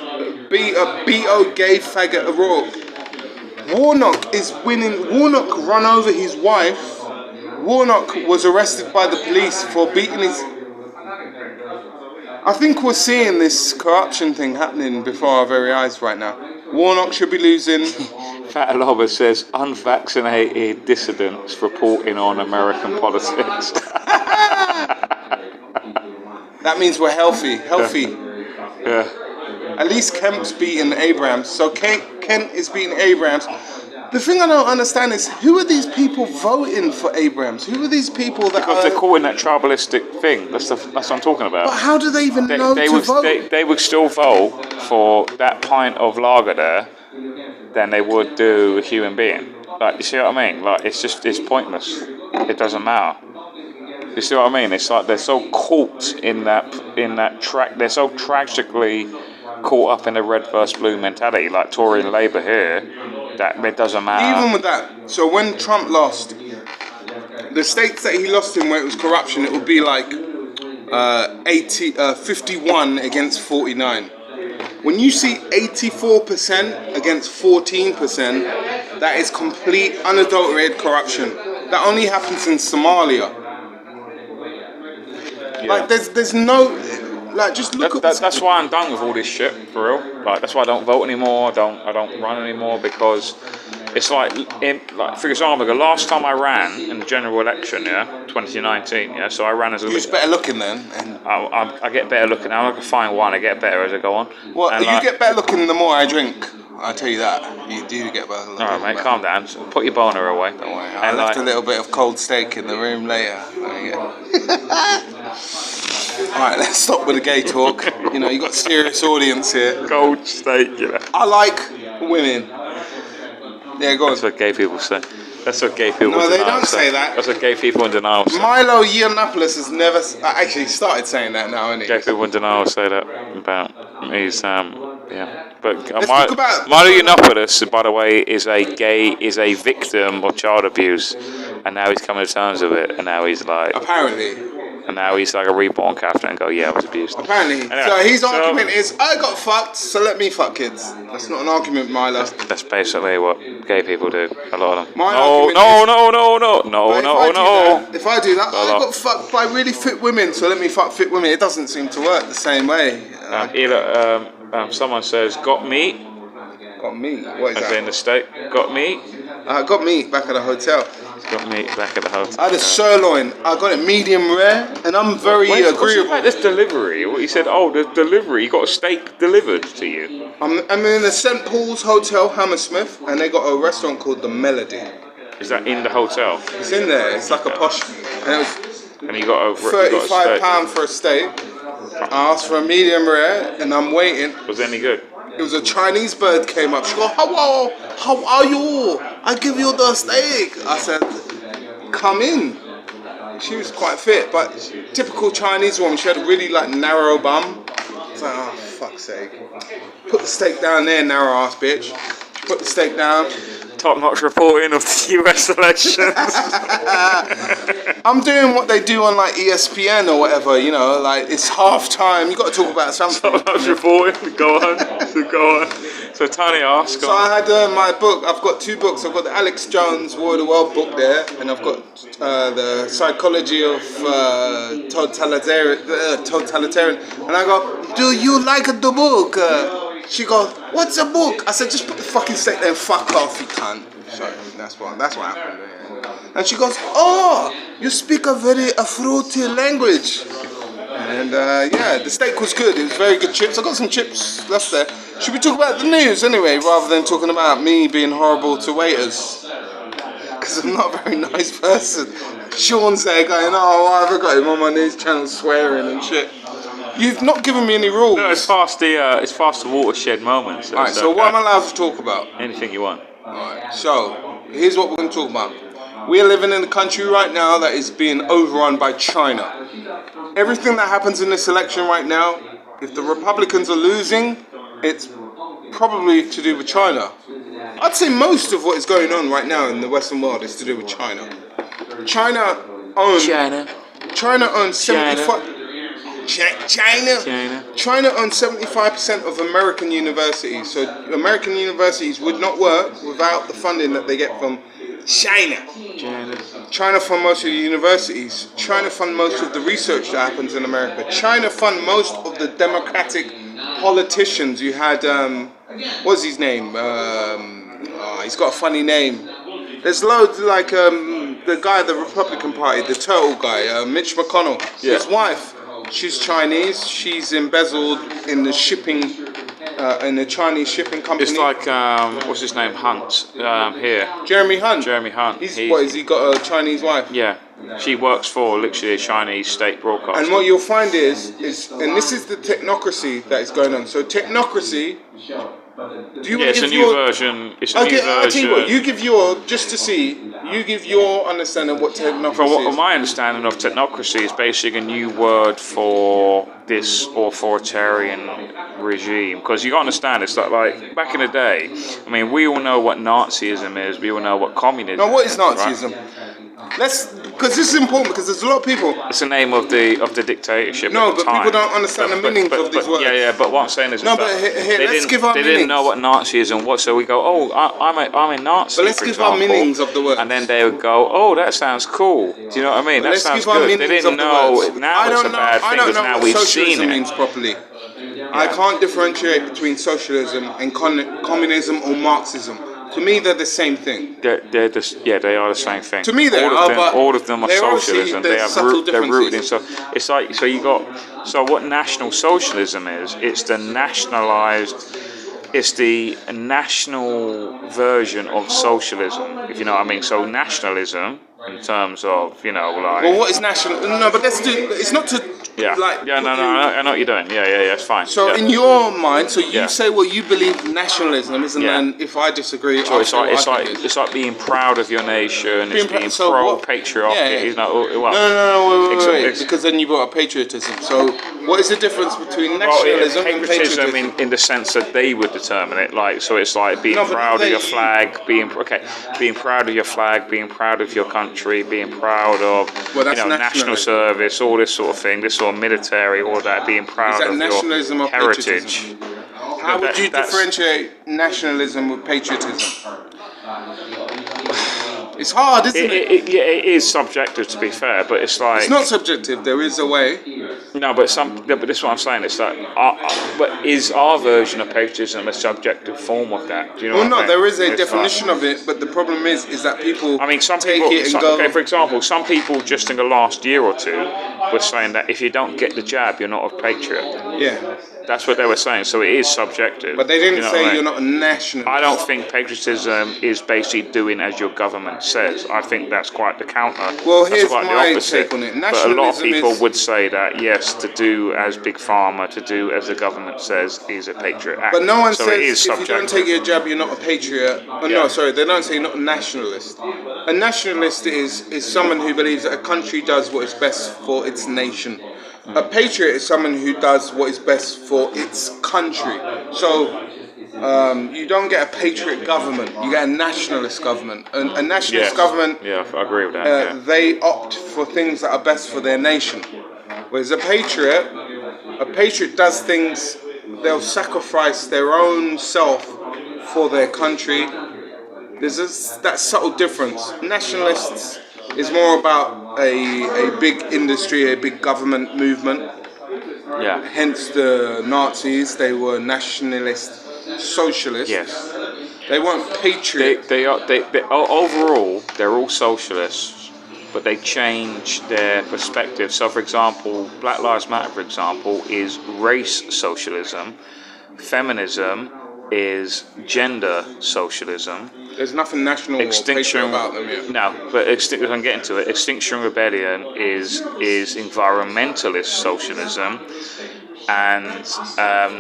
be a BO gay faggot O'Rourke. Warnock is winning. Warnock run over his wife. Warnock was arrested by the police for beating his... I think we're seeing this corruption thing happening before our very eyes right now. Warnock should be losing. Fat Lobber says unvaccinated dissidents reporting on American politics. That means we're healthy. Yeah. At least Kemp's beating Abrams. So Kent is beating Abrams. The thing I don't understand is who are these people voting for Abrams? Who are these people that because they're caught in that tribalistic thing. That's what I'm talking about. But how do they even know to vote? They would still vote for that pint of lager there than they would do a human being. Like, you see what I mean? Like, it's pointless. It doesn't matter. You see what I mean? It's like they're so caught in that track. They're so tragically caught up in a red versus blue mentality like Tory and Labour here. That it doesn't matter. Even with that, so when Trump lost, the states that he lost in where it was corruption, it would be like 51 against 49. When you see 84% against 14%, that is complete unadulterated corruption. That only happens in Somalia. Yeah. Like there's no, like just look at that's why I'm done with all this shit, for real. Like that's why I don't vote anymore. I don't run anymore, because it's like for example, the last time I ran in the general election, 2019, so I ran as a. You was better looking then. I get better looking now. I can find one. I get better as I go on. Well, and you get better looking the more I drink. I tell you that. You do get better looking. All right, mate, calm down. Put your boner away. Don't worry. I left a little bit of cold steak in the room later. There you go. Alright, let's stop with the gay talk. You know, you got a serious audience here. Cold steak, I like women. Yeah, go on. That's what gay people say. That's what gay people No, they don't say that. That's what gay people in denial say. Milo Yiannopoulos has never actually started saying that now, isn't he? Gay people in denial say that about he's yeah. But Let's talk about Milo Yiannopoulos, by the way, is a victim of child abuse, and now he's coming to terms with it, and now he's like and now he's like a reborn Catholic and go, yeah, I was abused. Apparently. Anyway, so his argument is, I got fucked, so let me fuck kids. That's not an argument, Milo. That's basically what gay people do. A lot of them. No. If I do that, I got fucked by really fit women, so let me fuck fit women. It doesn't seem to work the same way. Someone says, got meat. Got meat? What is As that? in the steak. Got meat. Got meat back at the hotel. Got meat back at the hotel. I had a sirloin. I got it medium rare, and I'm very agreeable. What's this delivery? What you said? Oh, the delivery. You got a steak delivered to you. I'm in the St. Paul's Hotel, Hammersmith, and they got a restaurant called the Melody. Is that in the hotel? It's in there. It's like a posh. And it was And you got a £35 for a steak. I asked for a medium rare, and I'm waiting. Was it any good? It was a Chinese bird came up. She go, hello, how are you? I give you the steak. I said, come in. She was quite fit, but typical Chinese woman. She had a really like narrow bum. I was like, oh fuck's sake. Put the steak down there, narrow ass bitch. She put the steak down. Top-notch reporting of the US elections. I'm doing what they do on like ESPN or whatever, you know, like it's half time. You got to talk about something. Top-notch reporting. Go on. So Tony asked. So I had my book. I've got two books. I've got the Alex Jones War of the World book there, and I've got the Psychology of Totalitarian. And I go, do you like the book? She goes, what's a book? I said, just put the fucking steak there and fuck off, you cunt. So that's what happened. Yeah. And she goes, oh, you speak a very fruity language. And the steak was good. It was very good chips. I got some chips left there. Should we talk about the news anyway, rather than talking about me being horrible to waiters? Because I'm not a very nice person. Sean's there going, oh, why have I got him on my news channel swearing and shit? You've not given me any rules. No, it's past the watershed moment. So Alright, so what am I allowed to talk about? Anything you want. Alright, so here's what we're going to talk about. We're living in a country right now that is being overrun by China. Everything that happens in this election right now, if the Republicans are losing, it's probably to do with China. I'd say most of what is going on right now in the Western world is to do with China. China owns 75%. China owns 75% of American universities. So American universities would not work without the funding that they get from China. China fund most of the universities. China fund most of the research that happens in America. China fund most of the democratic politicians. You had what's his name? He's got a funny name. There's loads like the guy of the Republican Party, the turtle guy, Mitch McConnell. His wife. She's Chinese. She's embezzled in the shipping, in the Chinese shipping company. It's like what's his name? Hunt here. Jeremy Hunt. Has he got a Chinese wife? Yeah. She works for literally a Chinese state broadcaster. And what you'll find is, and this is the technocracy that is going on. So technocracy. It's a new version. It's a new version. I'll tell you what. You give your you give your understanding of what technocracy is. My understanding of technocracy is basically a new word for this authoritarian regime, because you got to understand, it's like back in the day. I mean, we all know what Nazism is. We all know what communism. Now, what is right? Nazism? Because this is important, because there's a lot of people. It's the name of the dictatorship. No, at the but time. people don't understand the meanings of these words. Yeah, but what I'm saying is, No, that but here, they let's didn't, give our they meanings. didn't know what Nazism was, so we go, oh, I'm a Nazi. But let's for give our example, meanings of the words. and then they would go, oh, that sounds cool. Do you know what I mean? But That sounds give our good. They meanings didn't of the know. words. Now it's a bad thing because now we've seen socialism it. means properly. I can't differentiate between socialism and communism or Marxism. To me, they're the same thing. They're just, they are the same thing. To me, they all are, of them, but all of them are they're obviously- socialism. there's They are subtle they're rooted in differences. so. It's like so what national socialism is? It's the nationalized. It's the national version of socialism, if you know what I mean. So nationalism, in terms of like. Well, what is national? No, but let's do. It's not to. No, I know what you're doing. Yeah, it's fine. So yeah. in your mind, so you Yeah. say what you believe nationalism is, and Yeah. then if I disagree, So it's I'll like say what I think it is. it's like being proud of your nation. It's being so what- pro-patriotic. yeah, yeah. Well, No, wait, Ex- because then you brought up patriotism. So what is the difference between Well, nationalism and patriotism patriotism? in the sense that they would determine it. Like, so it's like being No, but proud of they- your flag, being proud of your flag, being proud of your country, being proud of Well, that's national nationalism. service, all this sort of thing, this sort of military, all that, being proud Is that of nationalism your or heritage. patriotism? How would you That's- differentiate nationalism with patriotism? It's hard, isn't it? It is subjective, to be fair, but it's like It's not subjective. There is a way. no, but this is what I'm saying. It's like, but is our version of patriotism a subjective form of that? Do you know? Well, what I no, mean? there is a It's definition of it, but the problem is that people I mean, some take people. it and go. Okay, for example, some people just in the last year or two were saying that if you don't get the jab, you're not a patriot. Yeah, That's what they were saying. So it is subjective. but they didn't You know say what I mean? you're not a nationalist. I don't think patriotism is basically doing as your government says. I think that's quite the counter. Well, That's here's quite the my opposite. take on it. But a lot of Nationalism people is- would say that yes, to do as Big Pharma, to do as the government says, is a patriot act. But no one so it is says if you don't subjective. take your jab, you're not a patriot. Oh, Yeah. no, sorry, they don't say you're not a nationalist. A nationalist is someone who believes that a country does what is best for its nation. A patriot is someone who does what is best for its country. So you don't get a patriot government, you get a nationalist government. A nationalist Yes. government, Yeah, I agree with that. they opt for things that are best for their nation. Whereas a patriot does things, they'll sacrifice their own self for their country. There's that subtle difference. Nationalists is more about a big industry, a big government movement. Yeah. Hence the Nazis, they were nationalist socialists. Yes. They weren't patriot. They overall, they're all socialists, but they change their perspective. So, for example, Black Lives Matter, for example, is race socialism. Feminism is gender socialism. There's nothing national or patriot about them yet. No, but if I'm getting to it, Extinction Rebellion is environmentalist socialism, and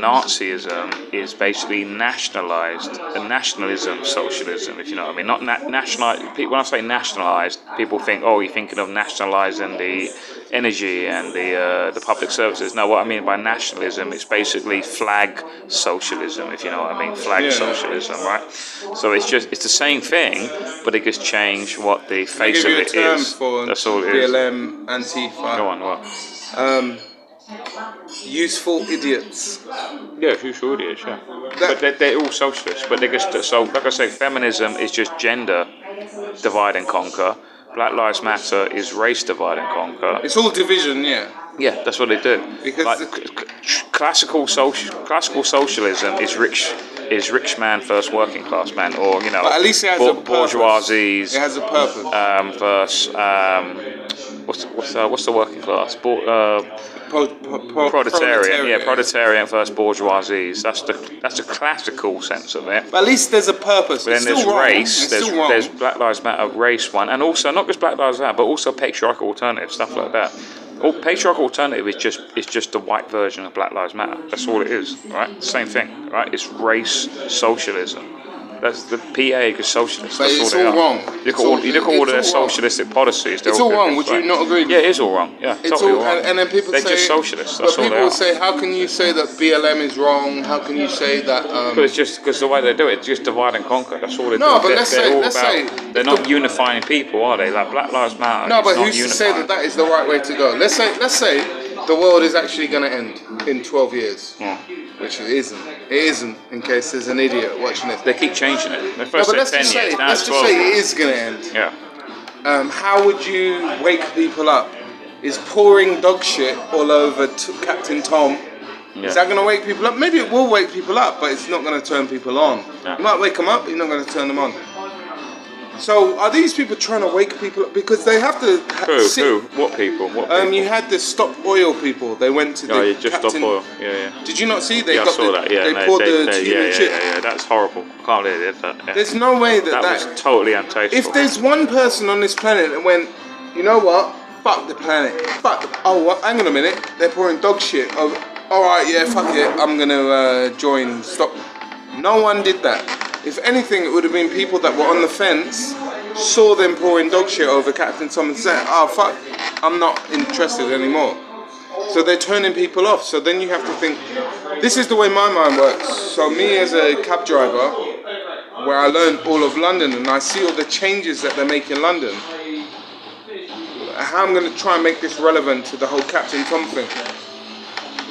Nazism is basically nationalism socialism, if you know what I mean. Not nationalized. When I say nationalized, people think, oh, you're thinking of nationalizing the energy and the public services. No, what I mean by nationalism, it's basically flag socialism, if you know what I mean. Flag socialism, right? So it's the same thing, but they just change what the face of it is. That's all it is. BLM, Antifa. Go on, what? Useful idiots. Yeah, useful idiots, yeah. But they're all socialists, but they just, so like I say, feminism is just gender divide and conquer. Black Lives Matter is race divide and conquer. It's all division, yeah. Yeah, that's what they do. Because classical socialism is rich man first working class man, or you know, but at least it has a purpose. bourgeoisies. It has a purpose. Versus what's the working class? Proletarian. Yeah, proletarian versus bourgeoisies. That's the classical sense of it. But at least there's a purpose. But then it's there's still race. Wrong. It's still wrong. There's Black Lives Matter race one, and also not just Black Lives Matter, but also patriarchal alternative stuff like that. Patriarchal alternative is just the white version of Black Lives Matter. That's all it is, right? Same thing, right? It's race socialism. That's the PA because socialists. But That's it's all they all are. wrong. You look at all their socialistic policies. It's all wrong. Would you not agree with Yeah, it is all wrong. Yeah, It's totally all, wrong. and then people They're say, just socialists. But That's all people they will are. say, how can you say that BLM is wrong? How can you say that? But it's just because the way they do it, it's just divide and conquer. That's all they No, do. but They're, let's they're say- all let's about, say they're not unifying people, are they? Like Black Lives Matter. No, it's but not who's to say unifying. that is the right way to go? Let's say the world is actually going to end in 12 years, Yeah. which it isn't. It isn't. In case there's an idiot watching this. They keep changing it. They No, first but said 10 years, now let's it's just 12 say it years. is going to end. Yeah. How would you wake people up? Is pouring dog shit all over Captain Tom? Yeah. Is that going to wake people up? Maybe it will wake people up, but it's not going to turn people on. Yeah. You might wake them up, but you're not going to turn them on. So are these people trying to wake people up? Because they have to Who? What people? What people? You had the Stop Oil people. They went to the Oh, yeah, just Captain. Stop Oil. Yeah. Did you not see? They Yeah, I got saw that. Yeah, They no, poured the tea yeah, and shit. yeah. That's horrible. I can't believe they did that. Yeah. There's no way that was totally untasteful. If there's one person on this planet that went, you know what? Fuck the planet. Hang on a minute. They're pouring dog shit. Oh, all right, yeah, fuck it. I'm gonna join. Stop. No one did that. If anything, it would have been people that were on the fence, saw them pouring dog shit over Captain Tom and said, oh fuck, I'm not interested anymore. So they're turning people off. So then you have to think, this is the way my mind works. So me as a cab driver, where I learned all of London and I see all the changes that they make in London, how I'm going to try and make this relevant to the whole Captain Tom thing.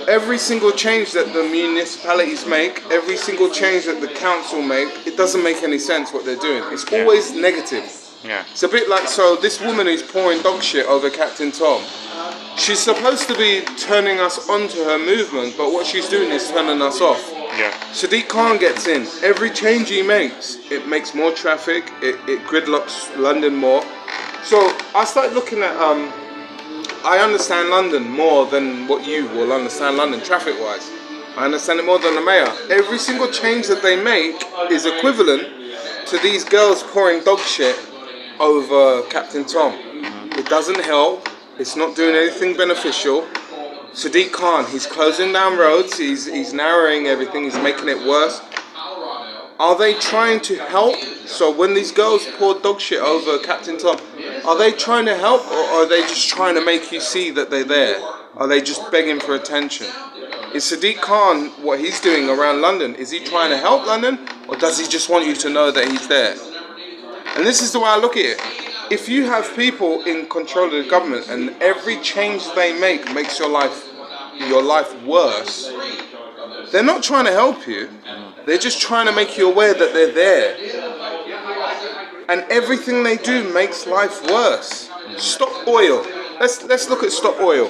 Every single change that the municipalities make, every single change that the council make, it doesn't make any sense what they're doing. It's always negative. Yeah. It's a bit like, so this woman who's pouring dog shit over Captain Tom, she's supposed to be turning us onto her movement, but what she's doing is turning us off. Yeah. Sadiq Khan gets in. Every change he makes, it makes more traffic, it gridlocks London more. So I started looking at, I understand London more than what you will understand London traffic-wise. I understand it more than the mayor. Every single change that they make is equivalent to these girls pouring dog shit over Captain Tom. It doesn't help. It's not doing anything beneficial. Sadiq Khan, he's closing down roads. He's narrowing everything. He's making it worse. Are they trying to help? So when these girls pour dog shit over Captain Tom, are they trying to help, or are they just trying to make you see that they're there? Are they just begging for attention? Is Sadiq Khan, what he's doing around London, is he trying to help London, or does he just want you to know that he's there? And this is the way I look at it. If you have people in control of the government and every change they make makes your life worse, they're not trying to help you. They're just trying to make you aware that they're there. And everything they do makes life worse. Stop Oil. Let's look at Stop Oil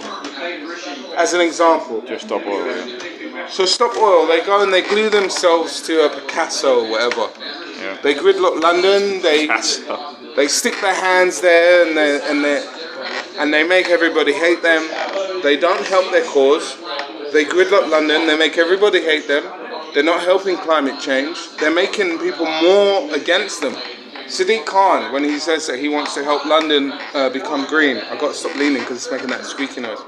as an example. Just Stop Oil. Yeah. So Stop Oil, they go and they glue themselves to a Picasso or whatever. Yeah. They gridlock London. They stick their hands there and they make everybody hate them. They don't help their cause. They gridlock London. They make everybody hate them. They're not helping climate change. They're making people more against them. Sadiq Khan, when he says that he wants to help London become green, I've got to stop leaning because it's making that squeaky noise.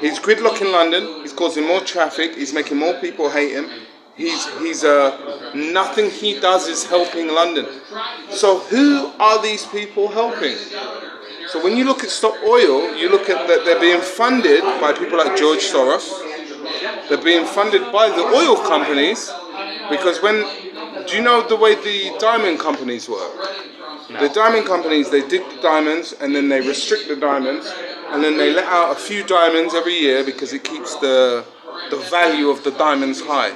He's gridlocking London. He's causing more traffic. He's making more people hate him. Nothing he does is helping London. So who are these people helping? So when you look at Stop Oil, you look at that they're being funded by people like George Soros. They're being funded by the oil companies, because do you know the way the diamond companies work? No. The diamond companies, they dig the diamonds and then they restrict the diamonds and then they let out a few diamonds every year because it keeps the value of the diamonds high.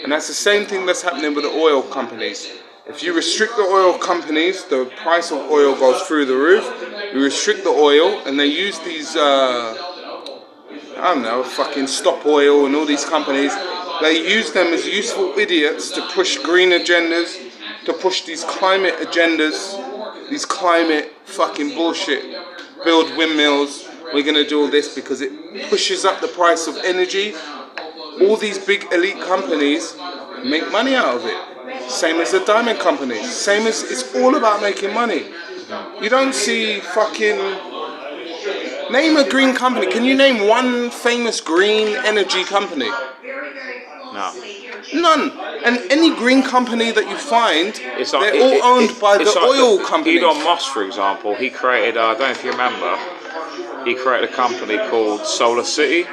And that's the same thing that's happening with the oil companies. If you restrict the oil companies, the price of oil goes through the roof. You restrict the oil and they use these fucking Stop Oil and all these companies. They use them as useful idiots to push green agendas, to push these climate agendas, these climate fucking bullshit. Build windmills, we're going to do all this because it pushes up the price of energy. All these big elite companies make money out of it. Same as the diamond companies. Same as, it's all about making money. You don't see fucking... Name a green company. Can you name one famous green energy company? No. None. And any green company that you find, It's like, they're all owned by the it's like oil companies. Elon Musk, for example, he created, I don't know if you remember, he created a company called Solar City.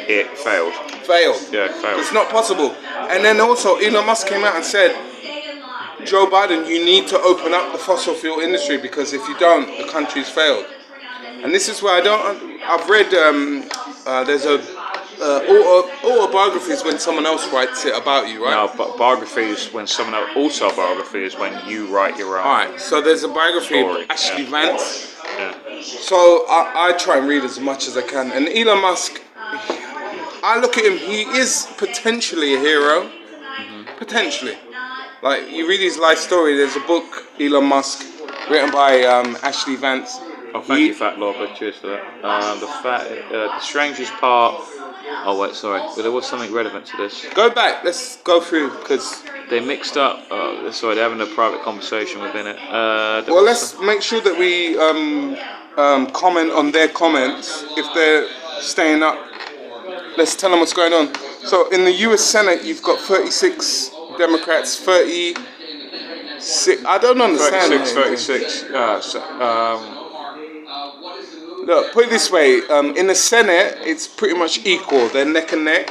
It failed. Failed. Yeah, it failed. It's not possible. And then also Elon Musk came out and said, Joe Biden, you need to open up the fossil fuel industry because if you don't, the country's failed. And this is where I've read, there's a autobiography is when someone else writes it about you, right? No, but biography is when someone else, autobiography is when you write your own. Alright, so there's a biography story. of Ashley Vance. Yeah. So I try and read as much as I can. And Elon Musk, I look at him, he is potentially a hero. Potentially. Like, you read his life story, there's a book, Elon Musk, written by Ashley Vance. Oh, thank you, Fat Lord, cheers for that. The strangest part. Oh wait, sorry, but there was something relevant to this. Go back. Let's go through because they mixed up. Sorry, they're having a private conversation within it. Well, let's make sure that we comment on their comments if they're staying up. Let's tell them what's going on. So in the U.S. Senate, you've got 36 Democrats, 36. I don't understand. 36. Look, put it this way, in the Senate, it's pretty much equal. They're neck and neck.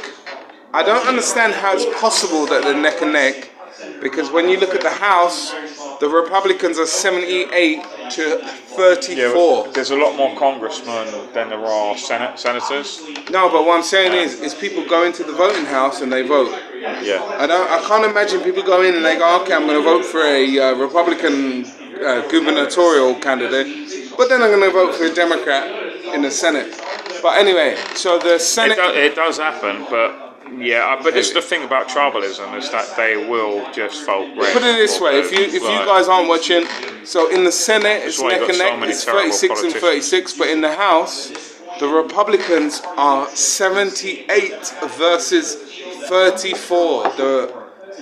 I don't understand how it's possible that they're neck and neck, because when you look at the House, the Republicans are 78 to 34. Yeah, there's a lot more congressmen than there are senators. No, but what I'm saying is people go into the voting house and they vote. Yeah. I can't imagine people go in and they go, okay, I'm going to vote for a Republican gubernatorial candidate. But then I'm going to vote for a Democrat in the Senate. But anyway, so the Senate... It does happen, but yeah, but this is the thing about tribalism, is that they will just vote red. Put it this way, if you guys aren't watching, so in the Senate, it's neck and neck, it's 36 and 36, but in the House, the Republicans are 78 versus 34.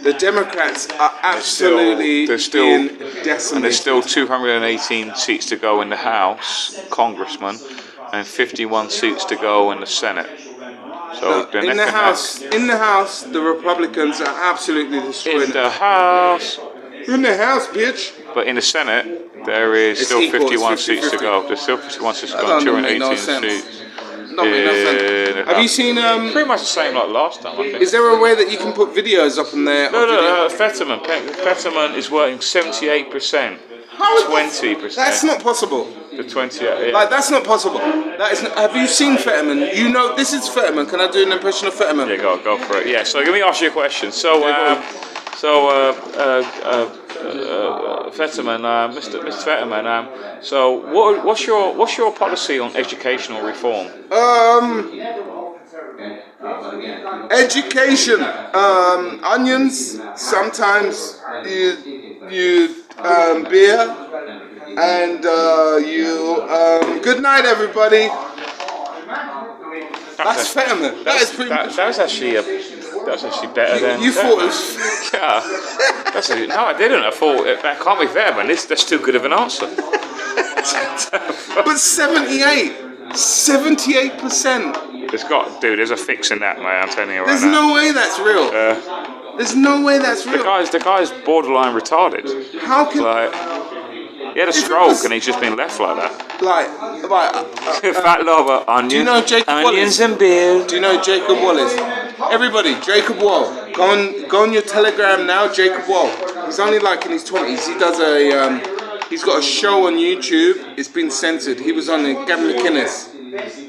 The Democrats are absolutely being decimated. And there's still 218 seats to go in the House, congressmen, and 51 seats to go in the Senate. So in the House, the Republicans are absolutely destroying. In the House, bitch. But in the Senate, there is still 51 seats to go. There's still 51 seats to go. 218 seats. Have you seen pretty much the same like last time, I think. Is there a way that you can put videos up in there? No, Fetterman is working 78%. 20%. That's not possible. The 28. Like, that's not possible. That is not, have you seen Fetterman? You know, this is Fetterman. Can I do an impression of Fetterman? Yeah, go for it. Yeah, so let me ask you a question. So, Fetterman, Mr. Fetterman, so what's your policy on educational reform? Education, onions. Sometimes you beer, and good night, everybody. That's Fetterman. That's actually better than. You thought it was. Yeah. No, I didn't. I thought that can't be Fetterman. That's too good of an answer. But 78%. There's a fix in that, mate. I'm telling you right now. There's no way that's real. There's no way that's real. The guy's borderline retarded. How can? He had a stroke and he's just been left like that. Fat lover, onions. Do you know Jacob onions Wallace? And beer. Do you know Jacob Wallace? Everybody, Jacob Wall. Go on your Telegram now, Jacob Wall. He's only like in his 20s. He does he's got a show on YouTube. It's been censored. He was on Gavin McInnes.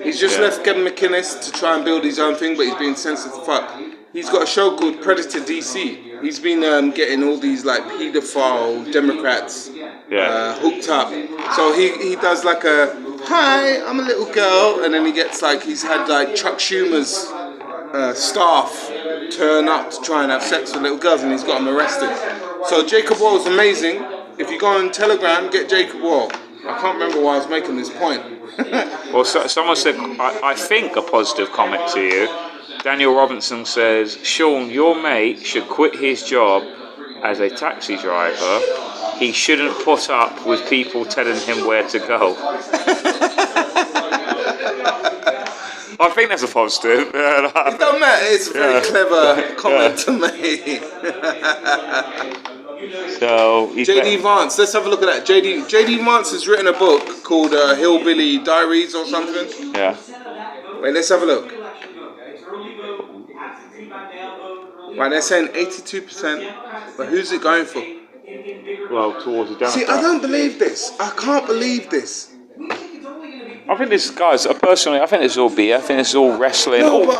He's just left Gavin McInnes to try and build his own thing, but he's been censored for fuck. He's got a show called Predator DC. He's been getting all these like paedophile Democrats hooked up. So he does like a, hi, I'm a little girl, and then he gets like, he's had like Chuck Schumer's staff turn up to try and have sex with little girls, and he's got them arrested. So Jacob Wall is amazing. If you go on Telegram, get Jacob Wall. I can't remember why I was making this point. Well, someone said, I think a positive comment to you. Daniel Robinson says, Sean, your mate should quit his job as a taxi driver. He shouldn't put up with people telling him where to go. I think that's a positive. It don't matter. It's a very clever comment to make. So JD Vance, let's have a look at that. JD Vance has written a book called Hillbilly Diaries or something. Yeah. Wait, let's have a look. Right, they're saying 82%, but who's it going for? Well, towards the Democrats. See, I don't believe this. I can't believe this. I think this, guys, personally, I think this is all beer. I think this is all wrestling. No, all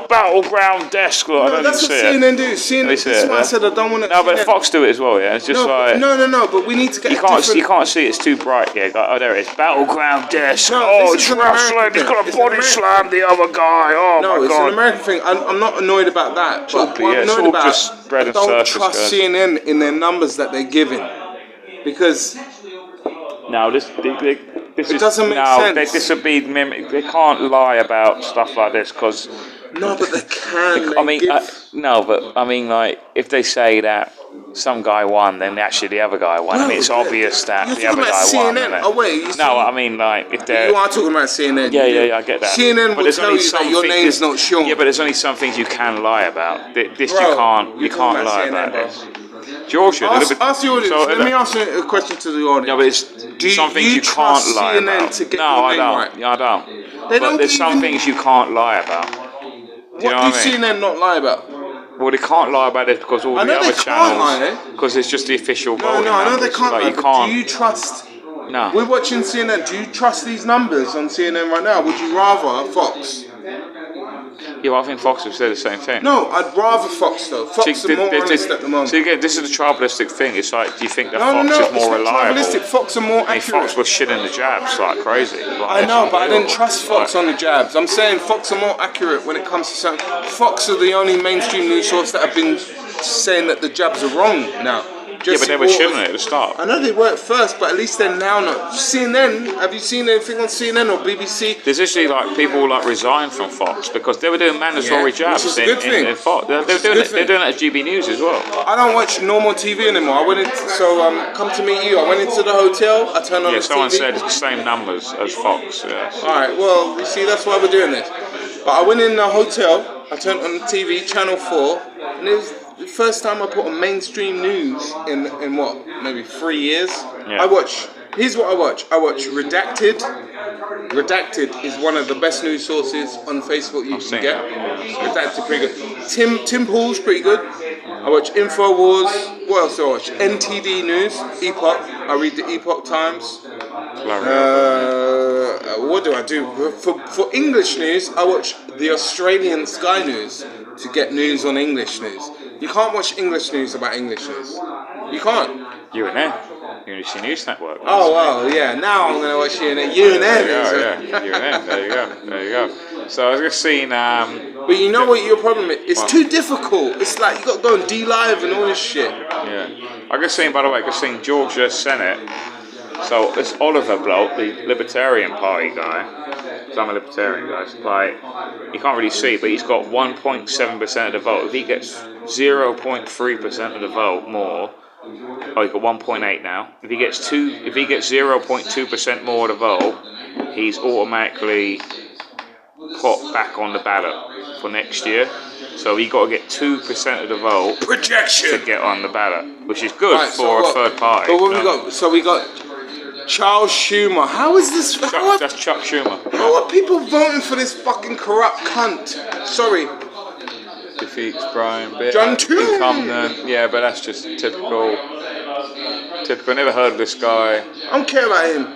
battleground desk. Look, I don't that's even what see it. CNN do. CNN, this is why I said I don't want to. No, but Fox do it as well, yeah. It's just no, but we need to get you can't see it, it's too bright, yeah. Oh, there it is. Battleground desk. No, it's wrestling. He's got a body slam the other guy. Oh, no, my God. No, it's an American thing. I'm not annoyed about that. But what I'm it's annoyed all about, just bread and I don't circus, trust guys. CNN in their numbers that they're giving. Because... No, this it doesn't make sense. This would be mimic. They can't lie about stuff like this because. No, but they can. I mean, like if they say that some guy won, then actually the other guy won. No, I mean, it's obvious that the other guy CNN. won. Isn't it? Oh wait, I mean, like if they're. You are talking about CNN. Yeah, I get that. CNN will tell you that your name's not shown. Yeah, but there's only some things you can lie about. This you can't lie about this. Georgia, ask the audience. Let me ask a question to the audience. No, but it's some things you can't lie about. No, I don't. I don't. But there's some things you can't lie about. What do CNN not lie about? Well, they can't lie about it because all the other channels. Because it's just the official voting. No, I know they can't lie. You can't. Do you trust? No. We're watching CNN. Do you trust these numbers on CNN right now? Would you rather Fox? Yeah, well, I think Fox have said the same thing. No, I'd rather Fox though. Fox are more honest at the moment. So again, this is the tribalistic thing. It's like, do you think that Fox is more reliable? Tribalistic. Fox are more accurate. Fox was shitting the jabs like crazy. I know, but I didn't trust Fox on the jabs. I'm saying Fox are more accurate when it comes to something. Fox are the only mainstream news source that have been saying that the jabs are wrong now. Yeah, but they were shitting it at the start. I know they were at first, but at least they're now not. CNN, have you seen anything on CNN or BBC? There's actually like people like resign from Fox because they were doing mandatory jabs in Fox. They're doing it at GB News as well. I don't watch normal TV anymore. I went into, come to meet you. I went into the hotel. I turned on the TV. Someone said it's the same numbers as Fox. Yes. All right. Well, you see, that's why we're doing this. But I went in the hotel. I turned on the TV, Channel 4, and it was the first time I put on mainstream news in what, maybe 3 years. Yeah. Here's what I watch. I watch Redacted. Redacted is one of the best news sources on Facebook you can get. Redacted, pretty good. Tim Pool's pretty good. I watch InfoWars. What else do I watch? NTD News, Epoch. I read the Epoch Times. What do I do? For English news, I watch the Australian Sky News to get news on English news. You can't watch English news about English news. You can't. UNN. Unity News Network. Oh, well, yeah. Now I'm going to watch UNN. UNN. UNN. There you go. So I was just seeing... but you know what your problem is? It's too difficult. It's like you got to go and D-Live and all this shit. Yeah. I was seeing, by the way, Georgia Senate. So it's Oliver bloke, the Libertarian Party guy. So I'm a Libertarian guy. So like, you can't really see, but he's got 1.7% of the vote. If he gets 0.3% of the vote more, he's got 1.8 now. If he gets 0.2% more of the vote, he's automatically put back on the ballot for next year. So he got to get 2% of the vote to get on the ballot, which is good for a third party. But what we got? So we got Charles Schumer. How is this? That's Chuck Schumer. How are people voting for this fucking corrupt cunt? Sorry. Defeats Brian Bitt. John Toon. Incumbent. Yeah, but that's just typical. Never heard of this guy. I don't care about him.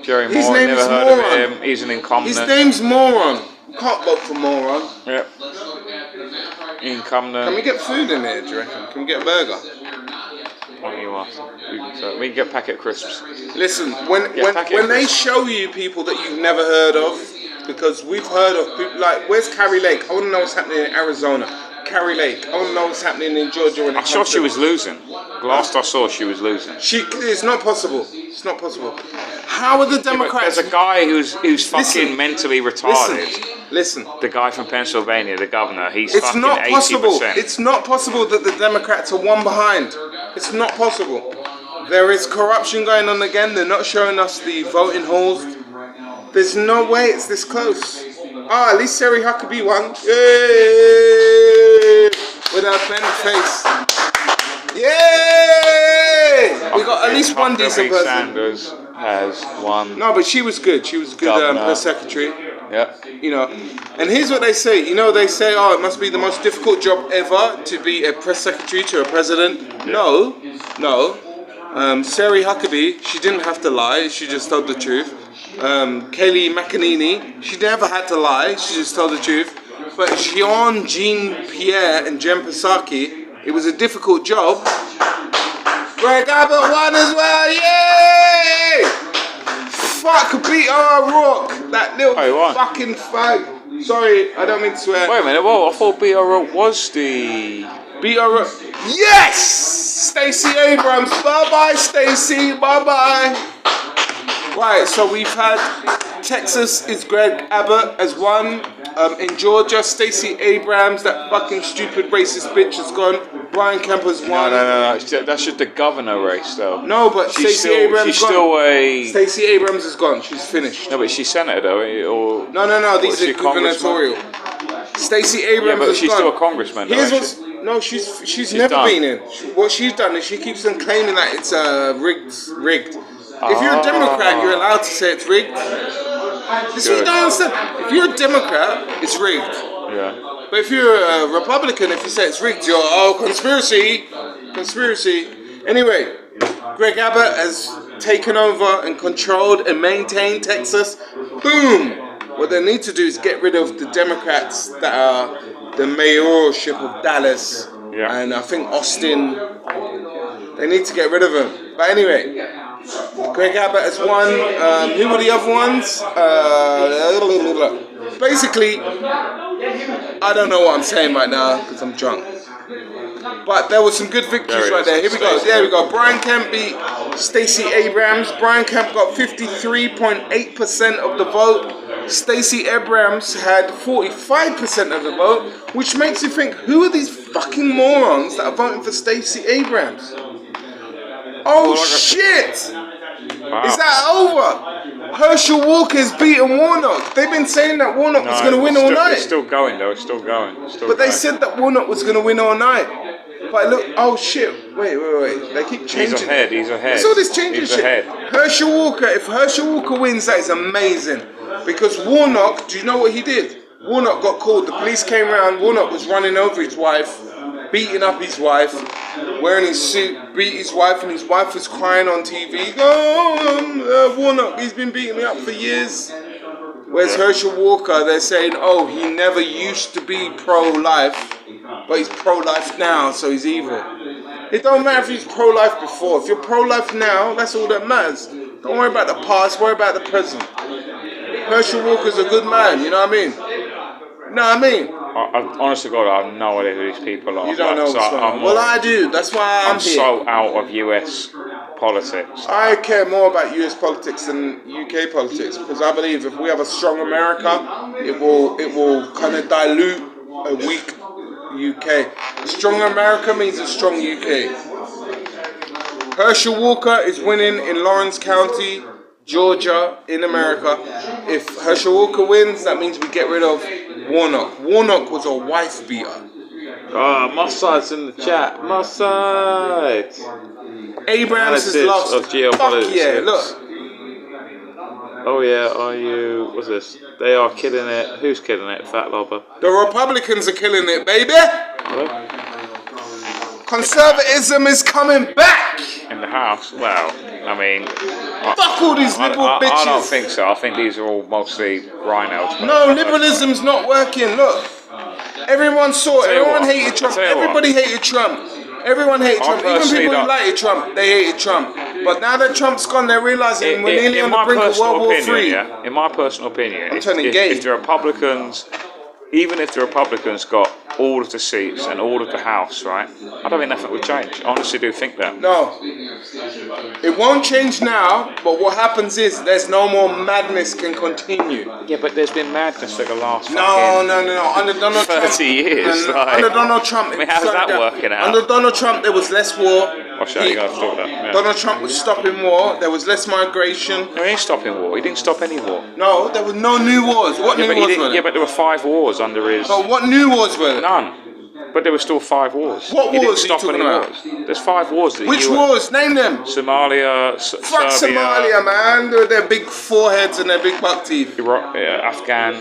Jerry His Moore. name Never is heard Moron. of him. He's an incumbent. His name's Moron. You can't vote for Moron. Yep. Incumbent. Can we get food in here, do you reckon? Can we get a burger? What do you want? We can get packet crisps. Listen, when they show you people that you've never heard of, because we've heard of people like, where's Carrie Lake? I want to know what's happening in Arizona. Carrie Lake. I want to know what's happening in Georgia. I saw she was losing. Last I saw, she was losing. It's not possible. It's not possible. How are the Democrats? There's a guy who's fucking mentally retarded. Listen. The guy from Pennsylvania, the governor, he's it's fucking not possible. 80%. It's not possible that the Democrats are one behind. It's not possible. There is corruption going on again. They're not showing us the voting halls. There's no way it's this close. Ah, at least Sarah Huckabee won. Yay! With her bent face. Yay! We got at least one decent person. Sanders has won. No, but she was good. She was good press secretary. Yeah. You know, and here's what they say. You know, they say, oh, it must be the most difficult job ever to be a press secretary to a president. Yeah. No. Sarah Huckabee, she didn't have to lie. She just told the truth. Kayleigh McEnany, she never had to lie. She just told the truth. But Jean Pierre and Jen Psaki, it was a difficult job. Greg Abbott won as well. Yay! Fuck, beat O'Rourke, that little fucking fag. Sorry, I don't mean to swear. Wait a minute, well, I thought B. O'Rourke was the... B. O'Rourke. Yes! Stacey Abrams. Bye-bye, Stacey. Bye-bye. Right, so we've had Texas is Greg Abbott as one. In Georgia, Stacey Abrams, that fucking stupid racist bitch, has gone. Brian Kemp has won. No. That's just the governor race, though. No, but Stacey Abrams she's still a... Stacey Abrams is gone. She's finished. No, but she's senator, though, or... No. These are gubernatorial. Stacey Abrams yeah, but is she's gone. still a congressman, though, isn't she? No, she's never been in. What she's done is she keeps on claiming that it's rigged. If you're a Democrat, you're allowed to say it's rigged. This is what you don't understand. If you're a Democrat, it's rigged. Yeah. But if you're a Republican, if you say it's rigged, you're conspiracy. Anyway, Greg Abbott has taken over and controlled and maintained Texas. Boom! What they need to do is get rid of the Democrats that are the mayorship of Dallas. Yeah. And I think Austin. They need to get rid of them. But anyway, Greg Abbott has won. Who were the other ones? Basically, I don't know what I'm saying right now because I'm drunk. But there were some good victories right there. Here we go. There we go. Brian Kemp beat Stacey Abrams. Brian Kemp got 53.8% of the vote. Stacey Abrams had 45% of the vote, which makes you think, who are these fucking morons that are voting for Stacey Abrams? Oh shit! Wow. Is that over? Herschel Walker's beaten Warnock. They've been saying that Warnock was going to win all night. It's still going, though. It's still going. But they said that Warnock was going to win all night. But look, oh shit! Wait. They keep changing. He's ahead. It's all this changing shit. Ahead. Herschel Walker. If Herschel Walker wins, that is amazing. Because Warnock, do you know what he did? Warnock got called. The police came around. Warnock was running over his wife, beating up his wife, wearing his suit, beat his wife, and his wife was crying on TV. Oh, Warnock, he's been beating me up for years. Whereas Herschel Walker, they're saying, oh, he never used to be pro-life, but he's pro-life now, so he's evil. It don't matter if he's pro-life before. If you're pro-life now, that's all that matters. Don't worry about the past, worry about the present. Herschel Walker's a good man, you know what I mean? Honestly, God, I have no idea who these people are. You don't know what's going on. Well, I do. That's why I'm here. So out of US politics. I care more about US politics than UK politics because I believe if we have a strong America, it will kind of dilute a weak UK. A strong America means a strong UK. Herschel Walker is winning in Lawrence County, Georgia, in America. If Herschel Walker wins, that means we get rid of Warnock. Warnock was a wife beater. My side's in the chat. My side. Abrams is lost. Of geopolitics. Fuck yeah, look. Oh yeah, are you... What's this? They are killing it. Who's killing it? Fat Lobber. The Republicans are killing it, baby. Hello? Conservatism is coming back. In the house? Well, I mean... Fuck all these liberal bitches. I don't think so. I think these are all mostly rhinos. No, liberalism's not working. Look. Everyone saw it. Everyone hated Trump. Everybody hated Trump. Everyone hated Trump. Even people who liked Trump, they hated Trump. But now that Trump's gone, they're realizing we're nearly on the brink of World War III. In my personal opinion, I'm turning gay. If the Republicans, even if the Republicans got all of the seats and all of the House, right, I don't think nothing would change. I honestly do think that. No. It won't change now, but what happens is there's no more madness can continue. Yeah, but there's been madness for the last No. Under Donald 30 Trump, years. under Donald Trump, I mean, how's that working out? Under Donald Trump, there was less war. Watch that, you're going to have to talk that. Yeah. Donald Trump was stopping war. There was less migration. No, he ain't stopping war. He didn't stop any war. No, there were no new wars. What new wars were there? Yeah, but there were 5 wars under his... But what new wars were there? None. But there were still 5 wars. What He didn't wars are you stop talking any about? wars. There's 5 wars. That Which wars? Name them. Somalia, Fuck Serbia, Somalia, man. With their big foreheads and their big buck teeth. Iraq, Afghan.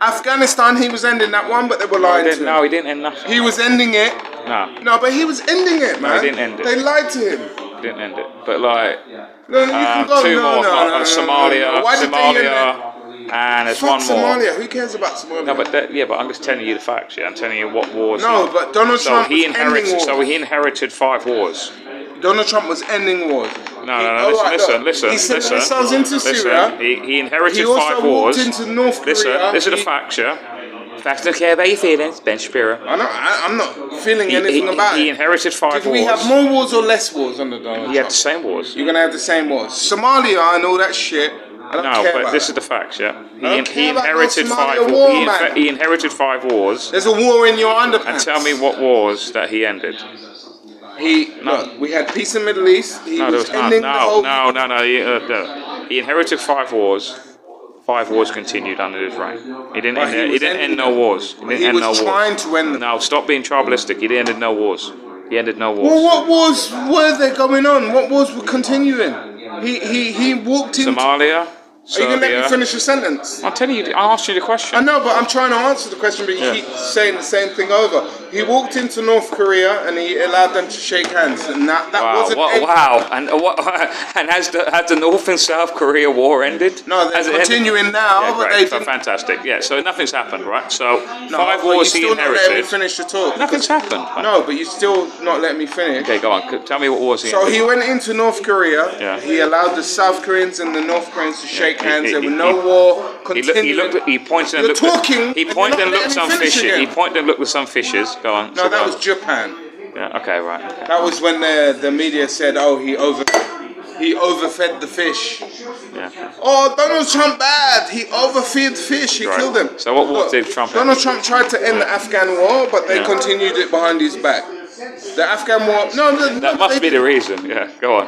Afghanistan, he was ending that one, but they were lying to him. No, he didn't end nothing. He was ending it. No. No, but he was ending it, man. he didn't end it. They lied to him. He didn't end it. But like, No, you can go. 2 more. No. Why did they end it? Somalia, and there's Fuck 1 more. Somalia. Who cares about Somalia? No, but but I'm just telling you the facts. Yeah, I'm telling you what wars. No, but Donald Trump was ending wars. So he inherited 5 wars. Donald Trump was ending wars. Listen. He sent missiles into Syria. He inherited He 5 also wars. walked into North Korea. Listen to the facts, yeah? Facts don't care about your feelings, Ben Shapiro. I'm not feeling anything about it. He inherited 5 wars. Did we have more wars or less wars under Donald Trump? He had the same wars. You're going to have the same wars. Somalia and all that shit, I don't care but about this that. is the facts, yeah? He inherited 5 wars. war, He inherited 5 wars. There's a war in your underpants. And tell me what wars that he ended. Look, we had peace in the Middle East. He No, there was was none. ending the whole... No. He inherited 5 wars. 5 wars continued under his reign. He didn't end no wars. He was trying to end them. No, stop being tribalistic. He ended no wars. He ended no wars. Well, what wars were there going on? What wars were continuing? He walked into... Somalia, Are you going to let me finish the sentence? I'm telling you, I asked you the question. I know, but I'm trying to answer the question, but you keep saying the same thing over. He walked into North Korea and he allowed them to shake hands, and that wasn't... Wow. And has the North and South Korea war ended? No, they're continuing now, but they didn't... Fantastic. Yeah, so nothing's happened, right? So 5 but wars you he still not letting me inherited. finish the talk. Nothing's happened. No, but you're still not letting me finish. Okay, go on. Tell me what wars he So inherited. he went into North Korea. Yeah. He allowed the South Koreans and the North Koreans to shake hands. There were no war. He pointed and looked at some fishes. He pointed and looked at some fishes. Go on. No, that was Japan. Yeah. Okay. Right. Okay. That was when the media said, "Oh, he overfed the fish." Yeah. Oh, Donald Trump bad. He overfed fish. He killed them. So what war did Trump? Donald Trump tried to end the Afghan war, but they continued it behind his back. The Afghan war. That must be the reason. Yeah. Go on.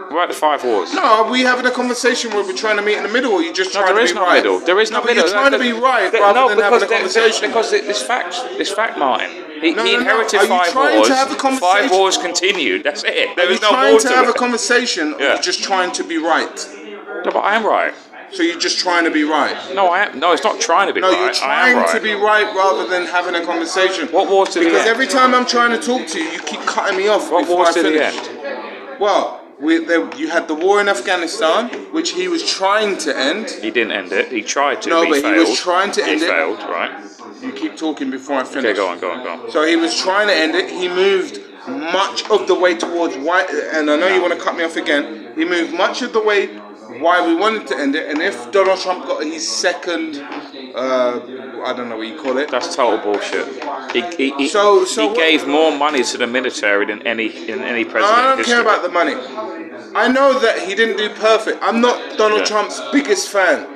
What about the 5 wars? No, are we having a conversation where we're trying to meet in the middle, or you just trying to be right? Middle. There is no middle. You're trying to be right rather than having a conversation. Because this fact, Martin. He inherited 5 Are you trying wars. to have a conversation? 5 wars continued. That's it. There Are you is no more trying to to have it. a conversation, or you're just trying to be right? No, but I am right. So you're just trying to be right? No, I am. No, it's not trying to be right. No, you're trying to be right rather than having a conversation. What wars did he end? Because every time I'm trying to talk to you, you keep cutting me off What before wars I did he finish. end? Well, you had the war in Afghanistan, which he was trying to end. He didn't end it. He tried to. No, but he failed. was trying to end it. He failed, right? You keep talking before I finish. Okay, go on. So he was trying to end it. He moved much of the way towards why, and I know you want to cut me off again. He moved much of the way why we wanted to end it. And if Donald Trump got his second, I don't know what you call it. That's total bullshit. He gave more money to the military than any president. I don't care about the money. I know that he didn't do perfect. I'm not Donald Trump's biggest fan.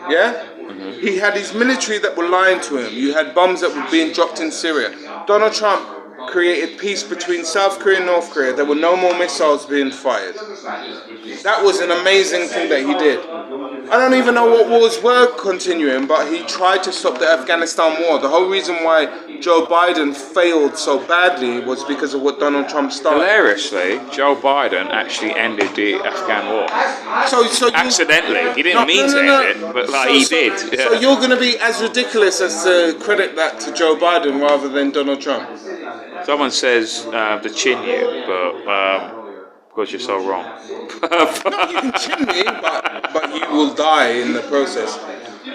Yeah? Mm-hmm. He had his military that were lying to him. You had bombs that were being dropped in Syria. Donald Trump created peace between South Korea and North Korea. There were no more missiles being fired. That was an amazing thing that he did. I don't even know what wars were continuing, but he tried to stop the Afghanistan war. The whole reason why Joe Biden failed so badly was because of what Donald Trump started. Hilariously, Joe Biden actually ended the Afghan war. So accidentally. He didn't mean to end it, but he did. So you're going to be as ridiculous as to credit that to Joe Biden rather than Donald Trump? Someone says to chin you, but because you're so wrong. No, you can chin me, but you will die in the process.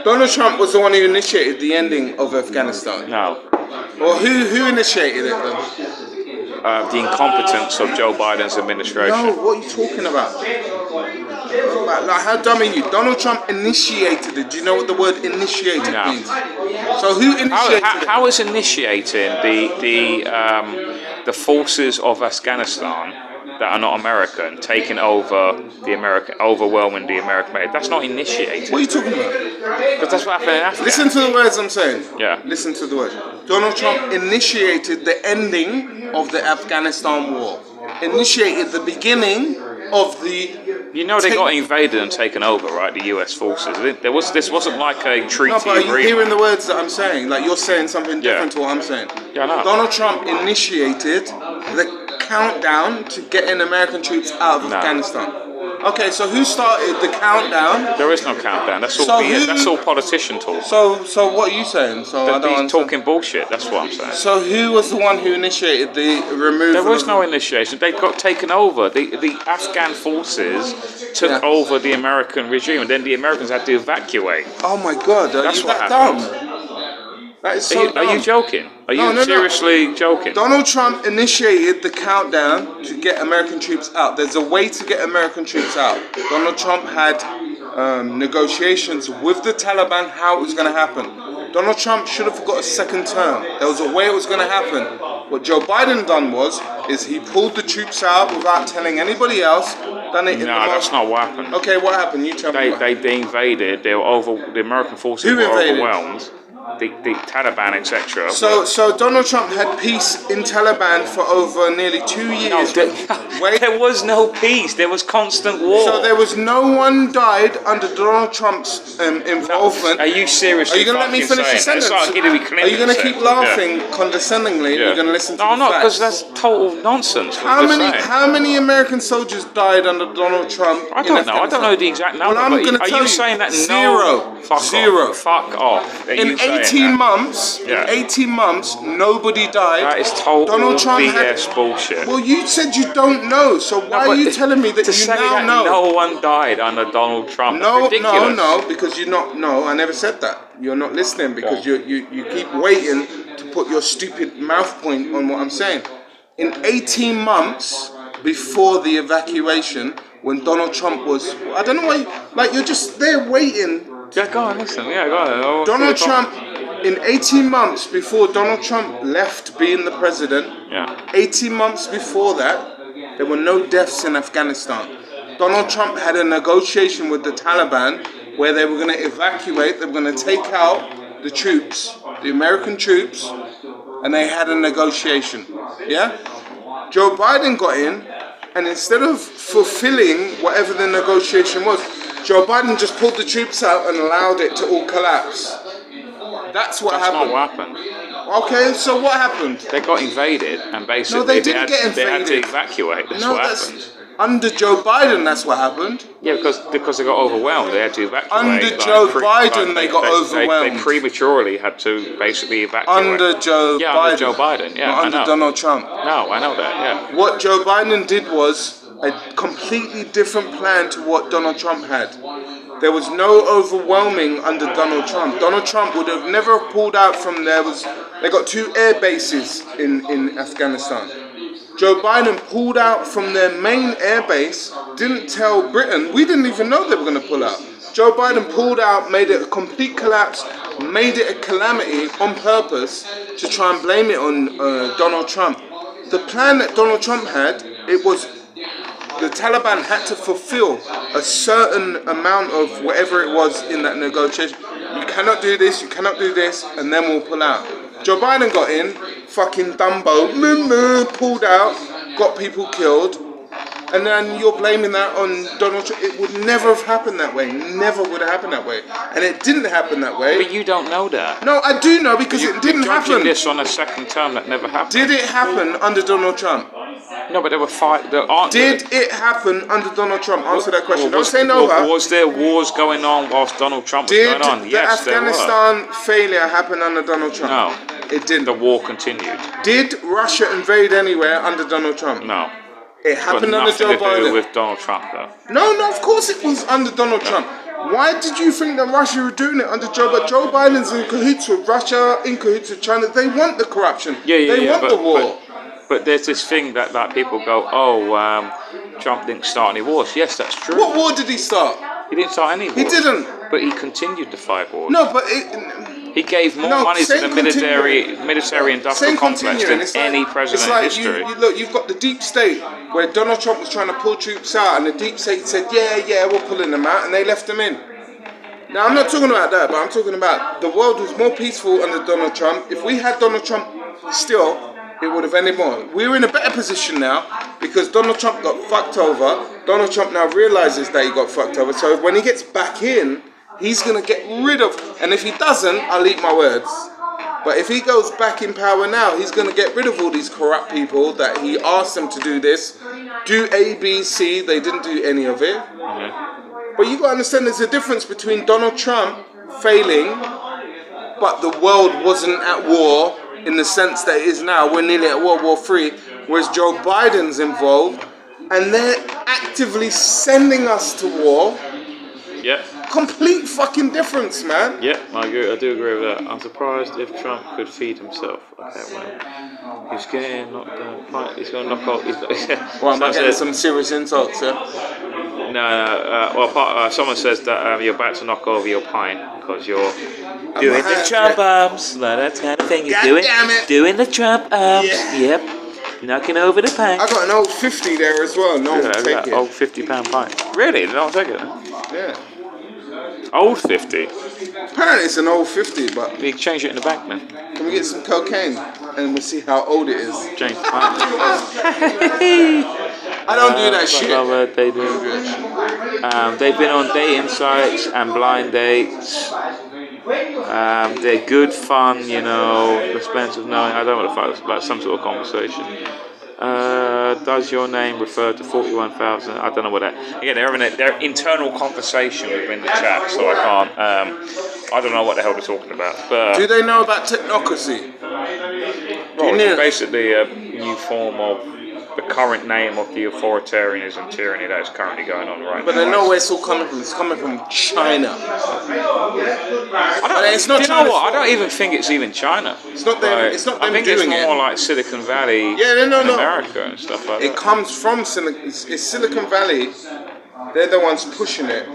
Donald Trump was the one who initiated the ending of Afghanistan. No. Well, who initiated it then? The incompetence of Joe Biden's administration. No, what are you talking about? Like, how dumb are you? Donald Trump initiated it. Do you know what the word initiated means? So who initiated it? How is initiating the forces of Afghanistan that are not American taking over overwhelming the American? That's not initiating. What are you talking about? Because that's what happened in Africa. Listen to the words I'm saying. Yeah. Listen to the words. Donald Trump initiated the ending of the Afghanistan war. initiated the beginning of the. You know they got invaded and taken over, right? The US forces. This wasn't like a treaty No, but are you agreement. hearing the words that I'm saying? Like you're saying something different to what I'm saying. Yeah, I know. Donald Trump initiated the countdown to getting American troops out of Afghanistan. Okay, so who started the countdown? There is no countdown. That's all. That's all politician talk. So what are you saying? So I don't He's understand. talking bullshit. That's what I'm saying. So who was the one who initiated the removal? There was no initiation. They got taken over. The Afghan forces took over the American regime, and then the Americans had to evacuate. Oh my God! Are That's you what that happened. dumb? That is so dumb. Are you joking? Are you seriously joking? Donald Trump initiated the countdown to get American troops out. There's a way to get American troops out. Donald Trump had negotiations with the Taliban how it was going to happen. Donald Trump should have got a second term. There was a way it was going to happen. What Joe Biden done is he pulled the troops out without telling anybody else. Done it in No, that's not what happened. Okay, what happened? You tell me. They invaded. They were the American forces Who were invaded? overwhelmed. The Taliban, etc. So Donald Trump had peace in Taliban for over nearly 2 years. There was no peace. There was constant war. So there was no one died under Donald Trump's involvement. Are you seriously? Are you going to let me finish the sentence? Like Hillary Clinton Are you going to keep said. laughing condescendingly? You're going to listen to No, the I'm not, because facts? that's total nonsense. How many American soldiers died under Donald Trump? I don't know. I don't know the exact number. Well, I'm but going to are tell you saying that zero? Zero. Fuck off. Are you In saying 18 that? months, Yeah. 18 months, nobody died. That is total Donald Trump BS bullshit. Well, you said you don't know, so why are you telling me that to you say now that know? no one died under Donald Trump? No, That's ridiculous. no, because you're not. No, I never said that. You're not listening because you keep waiting to put your stupid mouth point on what I'm saying. In 18 months before the evacuation, when Donald Trump was, I don't know why, like you're just there waiting. Yeah, go on, listen. Yeah, go on. Donald Trump, in 18 months before Donald Trump left being the president, 18 months before that, there were no deaths in Afghanistan. Donald Trump had a negotiation with the Taliban where they were going to evacuate, they were going to take out the troops, the American troops, and they had a negotiation. Yeah? Joe Biden got in, and instead of fulfilling whatever the negotiation was, Joe Biden just pulled the troops out and allowed it to all collapse. That's what happened. Not what happened. Okay, so what happened? They got invaded, and basically No, they didn't get invaded. They had to evacuate. That's what happened. Under Joe Biden, that's what happened. Yeah, because they got overwhelmed. They had to evacuate. Under Joe Biden, they got overwhelmed. They prematurely had to basically evacuate. Under Joe Biden. Under Joe Biden, yeah. Not under Donald Trump. No, I know that, yeah. What Joe Biden did was a completely different plan to what Donald Trump had. There was no overwhelming under Donald Trump. Donald Trump would have never pulled out from there. They got 2 air bases in Afghanistan. Joe Biden pulled out from their main air base, didn't tell Britain. We didn't even know they were going to pull out. Joe Biden pulled out, made it a complete collapse, made it a calamity on purpose to try and blame it on Donald Trump. The plan that Donald Trump had, it was the Taliban had to fulfill a certain amount of whatever it was in that negotiation. You cannot do this, and then we'll pull out. Joe Biden got in, fucking Dumbo, pulled out, got people killed, and then you're blaming that on Donald Trump. It would never have happened that way. Never would have happened that way. And it didn't happen that way. But you don't know that. No, I do know because it didn't happen. You're judging this on a second term that never happened. Did it happen under Donald Trump? No, but there were Did it happen under Donald Trump? Answer that question. Don't say no. Was there wars going on whilst Donald Trump was going on? Yes, there were. Did the Afghanistan failure happen under Donald Trump? No. It didn't. The war continued. Did Russia invade anywhere under Donald Trump? No. It happened under Joe Biden. Nothing to do with Donald Trump, though. No, of course it was under Donald Trump. Why did you think that Russia were doing it under Joe Biden? Joe Biden's in cahoots with Russia, in cahoots with China. They want the corruption. They want the war. But there's this thing that people go, Trump didn't start any wars. Yes, that's true. What war did he start? He didn't start any wars. He didn't. But he continued the 5 wars. No, but he gave more money to the military industrial complex than any president in history. Look, you've got the deep state where Donald Trump was trying to pull troops out, and the deep state said, yeah, we're pulling them out, and they left them in. Now, I'm not talking about that, but I'm talking about the world was more peaceful under Donald Trump. If we had Donald Trump still, it would have ended more. We're in a better position now because Donald Trump got fucked over. Donald Trump now realizes that he got fucked over. So when he gets back in, he's going to get rid of... And if he doesn't, I'll eat my words. But if he goes back in power now, he's going to get rid of all these corrupt people that he asked them to do this. Do A, B, C. They didn't do any of it. But you got to understand there's a difference between Donald Trump failing, but the world wasn't at war in the sense that it is now. We're nearly at World War III, whereas Joe Biden's involved, and they're actively sending us to war. Yeah. Complete fucking difference, man. Yeah, I agree. I do agree with that. I'm surprised if Trump could feed himself. Okay, well, he's getting knocked down. He's going to knock out. Well, I'm getting some serious insults, yeah? Someone says that you're about to knock over your pint because you're doing the Trump arms. Like that kind of thing. You're doing the Trump arms. Yeah. Yep. Knocking over the pint. I got an old 50 there as well. No one will take it. Old £50 pint. Really? No one take it? Yeah. Old 50? Apparently it's an old 50, but... We can change it in the bank, man. Can we get some cocaine? And we'll see how old it is. Change the pint. I don't do that shit. They do. They've been on dating sites and blind dates. They're good fun, you know, expensive knowing. I don't know what the fuck, it's like some sort of conversation. Does your name refer to 41,000? I don't know what that. Again, they're having their internal conversation within the chat, so I can't. I don't know what the hell they're talking about. But do they know about technocracy? Well, it's basically a new form of the current name of the authoritarianism and tyranny that is currently going on right now. But they know where it's all coming from. It's coming from China. It's not. Do you know what? I don't even think it's even China. It's not them. It's not them doing it. I think it's more like Silicon Valley, America and stuff like that. It comes from Silicon. It's Silicon Valley. They're the ones pushing it.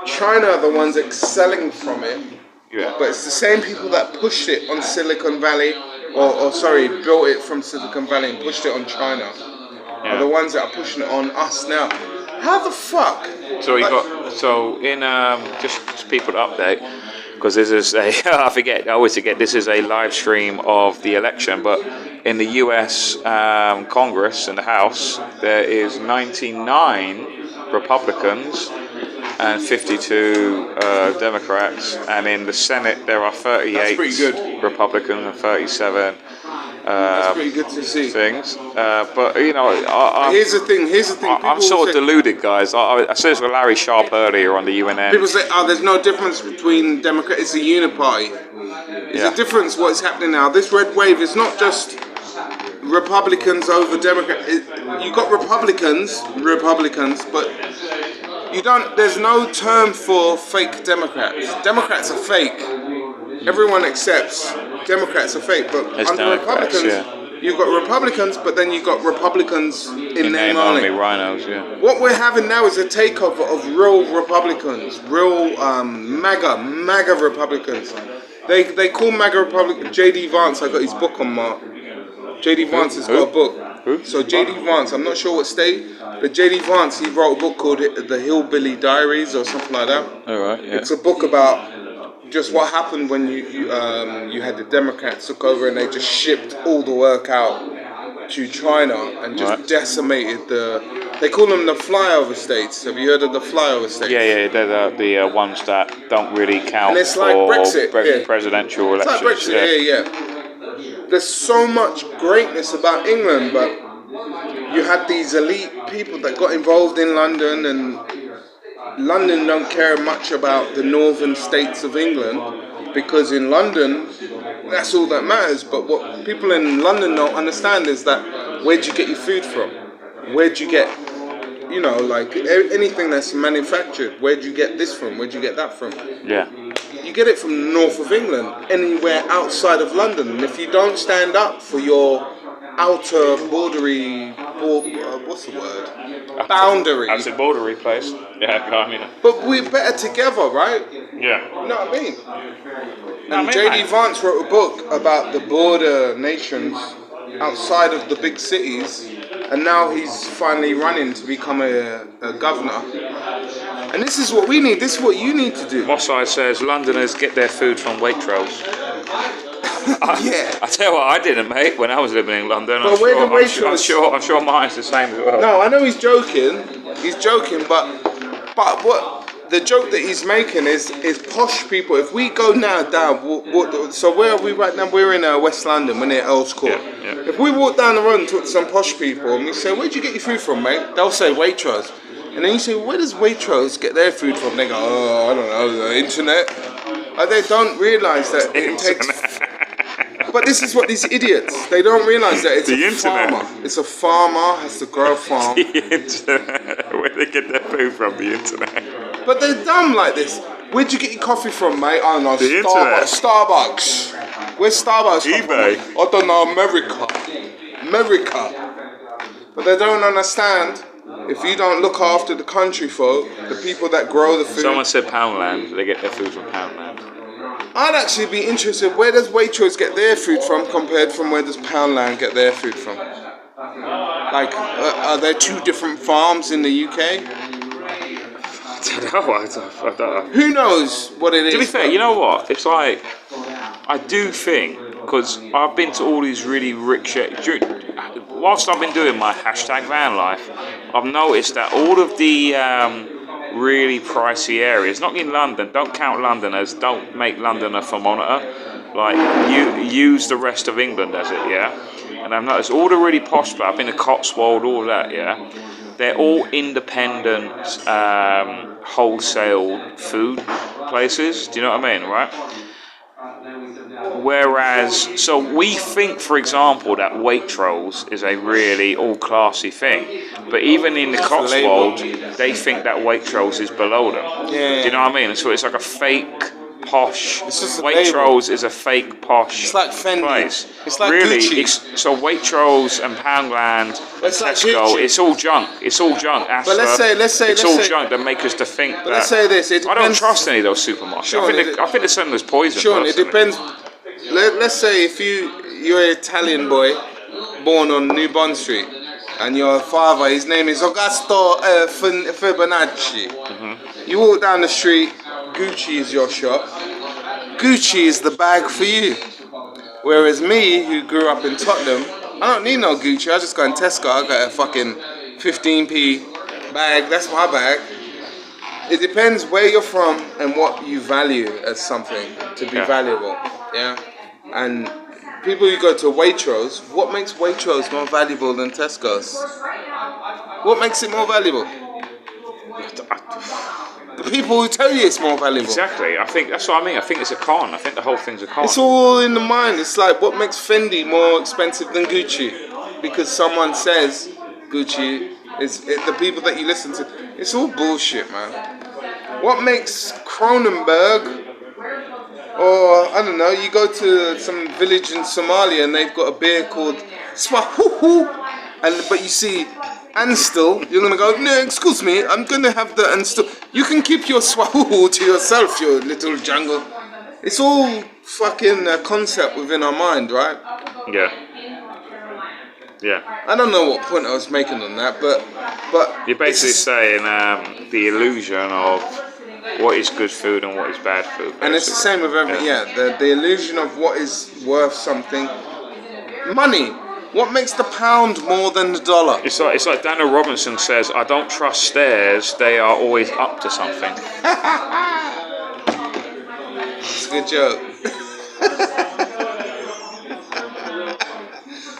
China are the ones excelling from it. Yeah. But it's the same people that pushed it on Silicon Valley, built it from Silicon Valley and pushed it on China. Are the ones that are pushing it on us now. How the fuck? So just people to update, because this is a I always forget this is a live stream of the election, but in the US Congress in the House there is 99 Republicans and 52 Democrats, and in the Senate there are 38 Republicans and 37 that's pretty good to see. Things. But you know, here's the thing. I'm sort of deluded, guys. I said this with Larry Sharp earlier on the UNN. People say, there's no difference between Democrat. It's a uniparty. There's a difference. What is happening now? This red wave is not just Republicans over Democrats. You got Republicans, but you don't. There's no term for fake Democrats. Democrats are fake. Everyone accepts Democrats are fake, but under Republicans, you've got Republicans, but then you've got Republicans in name only. Rhinos, What we're having now is a takeover of real Republicans, real MAGA Republicans. They call MAGA Republican. J.D. Vance, I got his book on Mark. J.D. Vance has got a book. So J.D. Vance, I'm not sure what state, but J.D. Vance, he wrote a book called The Hillbilly Diaries or something like that. All right, yeah. It's a book about just what happened when you had the Democrats took over and they just shipped all the work out to China and just decimated they call them the flyover states. Have you heard of the flyover states? Yeah, they're the ones that don't really count and it's like Brexit, presidential elections. It's like Brexit, yeah. There's so much greatness about England, but you had these elite people that got involved in London, and London don't care much about the northern states of England, because in London, that's all that matters. But what people in London don't understand is that where'd you get your food from? Where'd you get, like anything that's manufactured? Where'd you get this from? Where'd you get that from? Yeah. You get it from the north of England, anywhere outside of London. And if you don't stand up for your outer what's the word? Boundary. That's a bordery place. Yeah, I mean. But we're better together, right? Yeah. You know what I mean? And J.D. Vance wrote a book about the border nations outside of the big cities, and now he's finally running to become a governor. And this is what we need. This is what you need to do. Mossai says Londoners get their food from Waitrose. Yeah. I tell you what, I didn't, mate, when I was living in London. But where the I'm sure mine's the same as well. No, I know he's joking. He's joking, but what the joke that he's making is posh people. If we go now down, so where are we right now? We're in West London. We're near Earl's Court. Yeah. If we walk down the road and talk to some posh people, and we say, "Where'd you get your food from, mate?" They'll say Waitrose. And then you say, "Where does Waitrose get their food from?" They go, "Oh, I don't know, the internet." They don't realise that it takes. But this is what these idiots, they don't realise that it's the a internet. farmer. It's a farmer, has to grow a farm. The internet. Where they get their food from, the internet. But they're dumb like this. Where'd you get your coffee from, mate? I don't know, The internet. Starbucks. Where's Starbucks from? eBay. I don't know, America. But they don't understand, if you don't look after the country folk, the people that grow the food. Someone said Poundland. They get their food from Poundland. I'd actually be interested, where does Waitrose get their food from compared from where does Poundland get their food from? Like, are there two different farms in the UK? I don't know. Who knows what it is? To be fair, you know what? It's like, I do think, because I've been to all these really rich... Whilst I've been doing my hashtag van life, I've noticed that all of the really pricey areas, not in London, don't count London as, don't make London a thermometer, like, you use the rest of England as it, yeah? And I've noticed all the really posh, but I've been to Cotswold, all that, yeah? They're all independent wholesale food places. Do you know what I mean, right? Whereas, so we think, for example, that Waitrose is a really all-classy thing. But even in the Cotswold, they think that Waitrose is below them. Yeah. Do you know what I mean? So it's like a fake posh. It's just a Waitrose is a fake posh It's like Fendi. place. It's like really, Gucci. so Waitrose and Poundland, It's like Tesco, Gucci. it's all junk. It's all junk. But let's say, it's all junk that make us to think that. let's say this. It I don't depends. trust any of those supermarkets. Sean, I think they're selling us poison. Sean, it personally. depends. Let's say if you're an Italian boy born on New Bond Street, and your father, his name is Augusto Fibonacci. You walk down the street, Gucci is your shop. Gucci is the bag for you. Whereas me, who grew up in Tottenham, I don't need no Gucci. I just go in Tesco. I got a fucking 15p bag. That's my bag. It depends where you're from and what you value as something to be valuable. Yeah. And people who go to Waitrose, what makes Waitrose more valuable than Tesco's? What makes it more valuable? The people who tell you it's more valuable. Exactly. I think that's what I mean. I think it's a con. I think the whole thing's a con. It's all in the mind. It's like, what makes Fendi more expensive than Gucci? Because someone says Gucci is the people that you listen to. It's all bullshit, man. What makes Kronenberg, or I don't know, you go to some village in Somalia and they've got a beer called Swahuhu, but you see Anstel, you're gonna go, no, excuse me, I'm gonna have the Anstel. You can keep your Swahuhu to yourself, you little jungle. It's all fucking a concept within our mind, right? Yeah. I don't know what point I was making on that, but You're basically saying the illusion of what is good food and what is bad food. Basically. And it's the same with everything. Yeah, the illusion of what is worth something. Money. What makes the pound more than the dollar? It's like Daniel Robinson says, I don't trust stairs, they are always up to something. It's a good joke.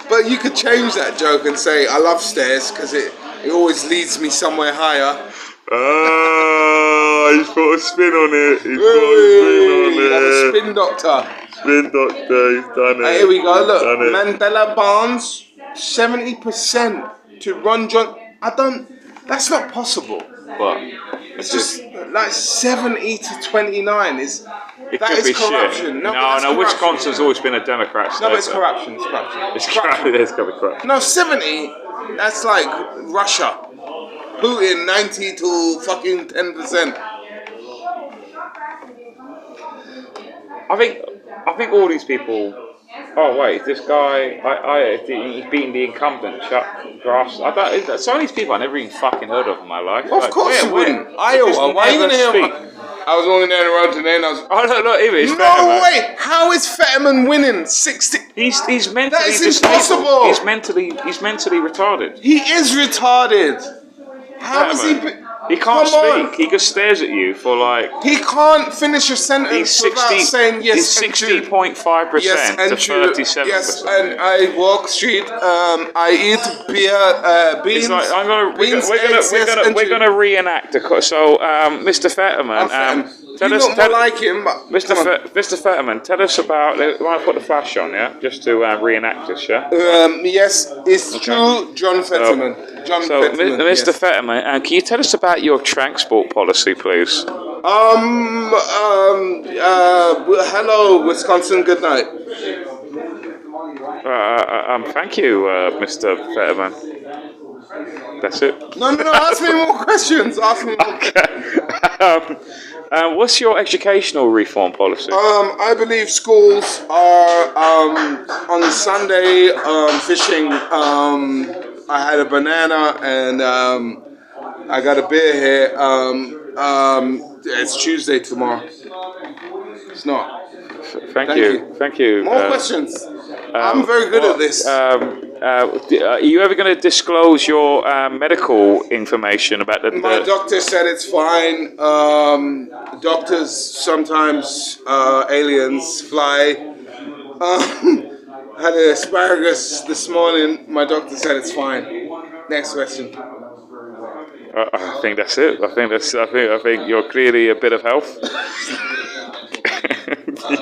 But you could change that joke and say, I love stairs because it always leads me somewhere higher. He's put a spin on it. That's a spin doctor. Spin doctor, he's done it. Here we go, look. Mandela Barnes, 70% to Ron John. That's not possible. What? It's just like 70 to 29 is. It That could is be corruption. shit. No, No, Wisconsin's always been a Democrat state. No, but it's corruption. It's corruption. It's corruption. It's got to be corruption. No, 70. That's like Russia. Putin 90 to fucking 10%. I think all these people. Oh wait, this guy. He's beating the incumbent Chuck Grass. Some of these people I never even fucking heard of in my life. Well, of course you wouldn't. Iowa. Why are you gonna hear? I was walking down the road today and I was. Oh look, here it is. No Fetterman. way! How is Fetterman winning 60? He's mentally That is disabled. impossible. He's mentally retarded. He is retarded. How is he? He can't Come speak. He just stares at you for like. He can't finish a sentence without saying yes. He's 60.5% yes, to 37%. Yes, and I walk street. I eat beer, beans. It's like we're gonna reenact. So, Mr. Fetterman, you look more like him, but Mr. Fetterman, tell us about. I put the flash on, yeah, just to reenact this, yeah. Yes, it's true, John Fetterman. Fetterman, Mr. Fetterman, can you tell us about your transport policy, please? Hello, Wisconsin. Good night. Thank you, Mr. Fetterman. That's it. No. Ask me more questions. Ask me more questions. What's your educational reform policy? I believe schools are on Sunday fishing. I had a banana and I got a beer here. It's Tuesday tomorrow. It's not. Thank you. More questions. I'm very good at this. Are you ever going to disclose your medical information about the? My doctor said it's fine. Doctors sometimes aliens fly. Had an asparagus this morning. My doctor said it's fine. Next question. I think that's it. I think you're clearly a bit of health.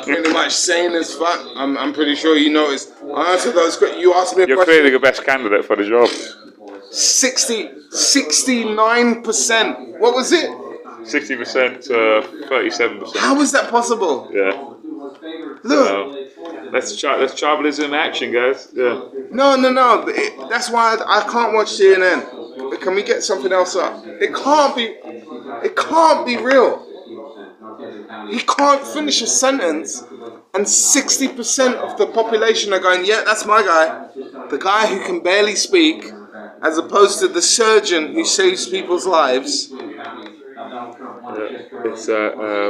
Pretty much sane as fuck. I'm pretty sure you noticed. I answered those questions. You asked me a question. You're clearly the best candidate for the job. 69%. What was it? 60% to 37%. How was that possible? Yeah. Look. That's tribalism in action, guys. Yeah. No. That's why I can't watch CNN. Can we get something else up? It can't be real. He can't finish a sentence, and 60% of the population are going, yeah, that's my guy. The guy who can barely speak, as opposed to the surgeon who saves people's lives.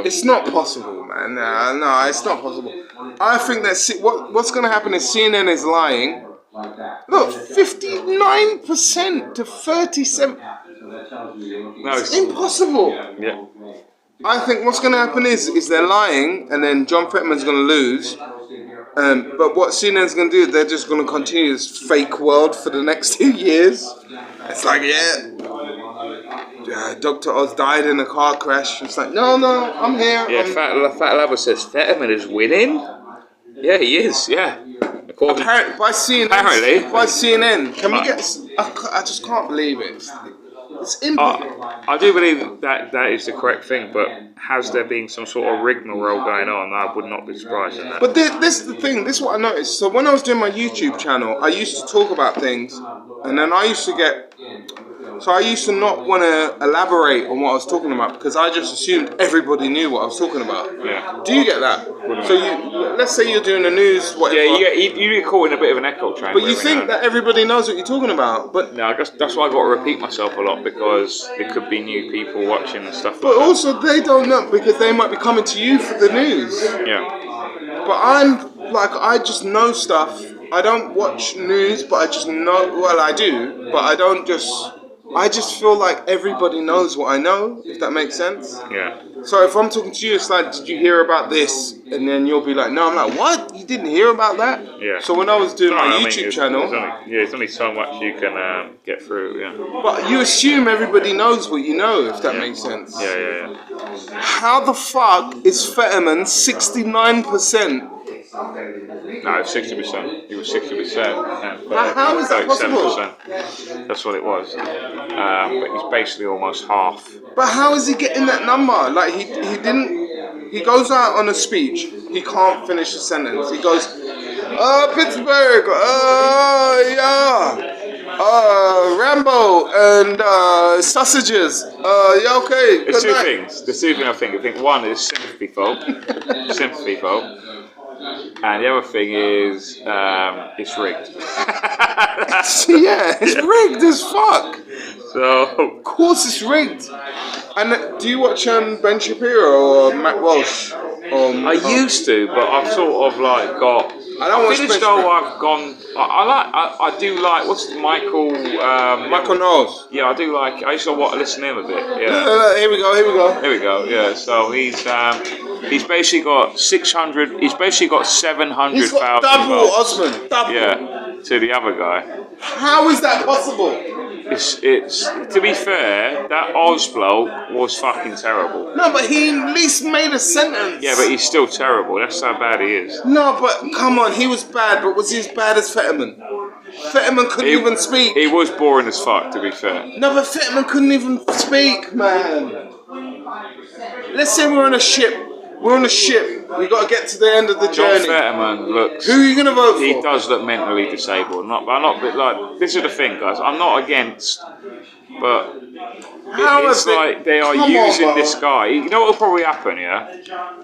It's not possible, man. No, it's not possible. I think that what's going to happen is CNN is lying. Look, 59% to 37%. No, it's impossible. Yeah. I think what's going to happen is they're lying, and then John Fetterman's going to lose. But what CNN's going to do, they're just going to continue this fake world for the next 2 years. It's like, Dr. Oz died in a car crash. It's like, no, I'm here. Yeah, Fat Lover says Fetterman is winning. Yeah, he is. Yeah. Apparently, by CNN. Can we get? I just can't believe it. It's I do believe that is the correct thing, but has there been some sort of rigmarole going on? I would not be surprised at that. But this is the thing. This is what I noticed. So when I was doing my YouTube channel, I used to talk about things, and then I used to get. So I used to not want to elaborate on what I was talking about because I just assumed everybody knew what I was talking about. Yeah. Do you get that? So let's say you're doing the news, whatever. Yeah, you get caught in a bit of an echo chamber. But you think that everybody knows what you're talking about. But no, I guess that's why I've got to repeat myself a lot because there could be new people watching and stuff. But also they don't know because they might be coming to you for the news. Yeah. But I just know stuff. I don't watch news, but I just know. Well, I do, but I don't just. I just feel like everybody knows what I know, if that makes sense. Yeah. So if I'm talking to you, it's like, did you hear about this? And then you'll be like, no. I'm like, what? You didn't hear about that? Yeah. So when I was doing my YouTube channel... There's only so much you can get through, yeah. But you assume everybody knows what you know, if that makes sense. Yeah. How the fuck is Fetterman 69%? No, it's 60%. He was 60%. How is that possible? That's what it was. But he's basically almost half. But how is he getting that number? Like he didn't. He goes out on a speech. He can't finish a sentence. He goes, Pittsburgh. Rambo and sausages. Yeah, okay. There's two things. I think one is sympathy vote. And the other thing is, it's rigged. Yeah, it's rigged as fuck. So, Of course it's rigged. And do you watch Ben Shapiro or Matt Walsh? I used to, but I've sort of like got. I don't watch finished Ben though. Shapiro. I've gone. I do like. What's Michael? Michael Knowles. Yeah, I do like. I used to listen to him a bit. Yeah. Here we go. There we go. Yeah. So he's basically got 600. He's basically got 700,000 He's got double votes. Osman. Double. Yeah. To the other guy. How is that possible? It's to be fair, that Oz bloke was fucking terrible. No, but he at least made a sentence. Yeah, but he's still terrible. That's how bad he is. No, but come on, he was bad, but was he as bad as Fetterman? Fetterman couldn't even speak. He was boring as fuck, to be fair. No, but Fetterman couldn't even speak, man. Let's say we're on a ship. We're on a ship. We got to get to the end of the journey. John Fetterman looks. Who are you gonna vote for? He does look mentally disabled. I'm not like. This is the thing, guys. I'm not against, but it's like they are using this guy. You know what will probably happen? Yeah,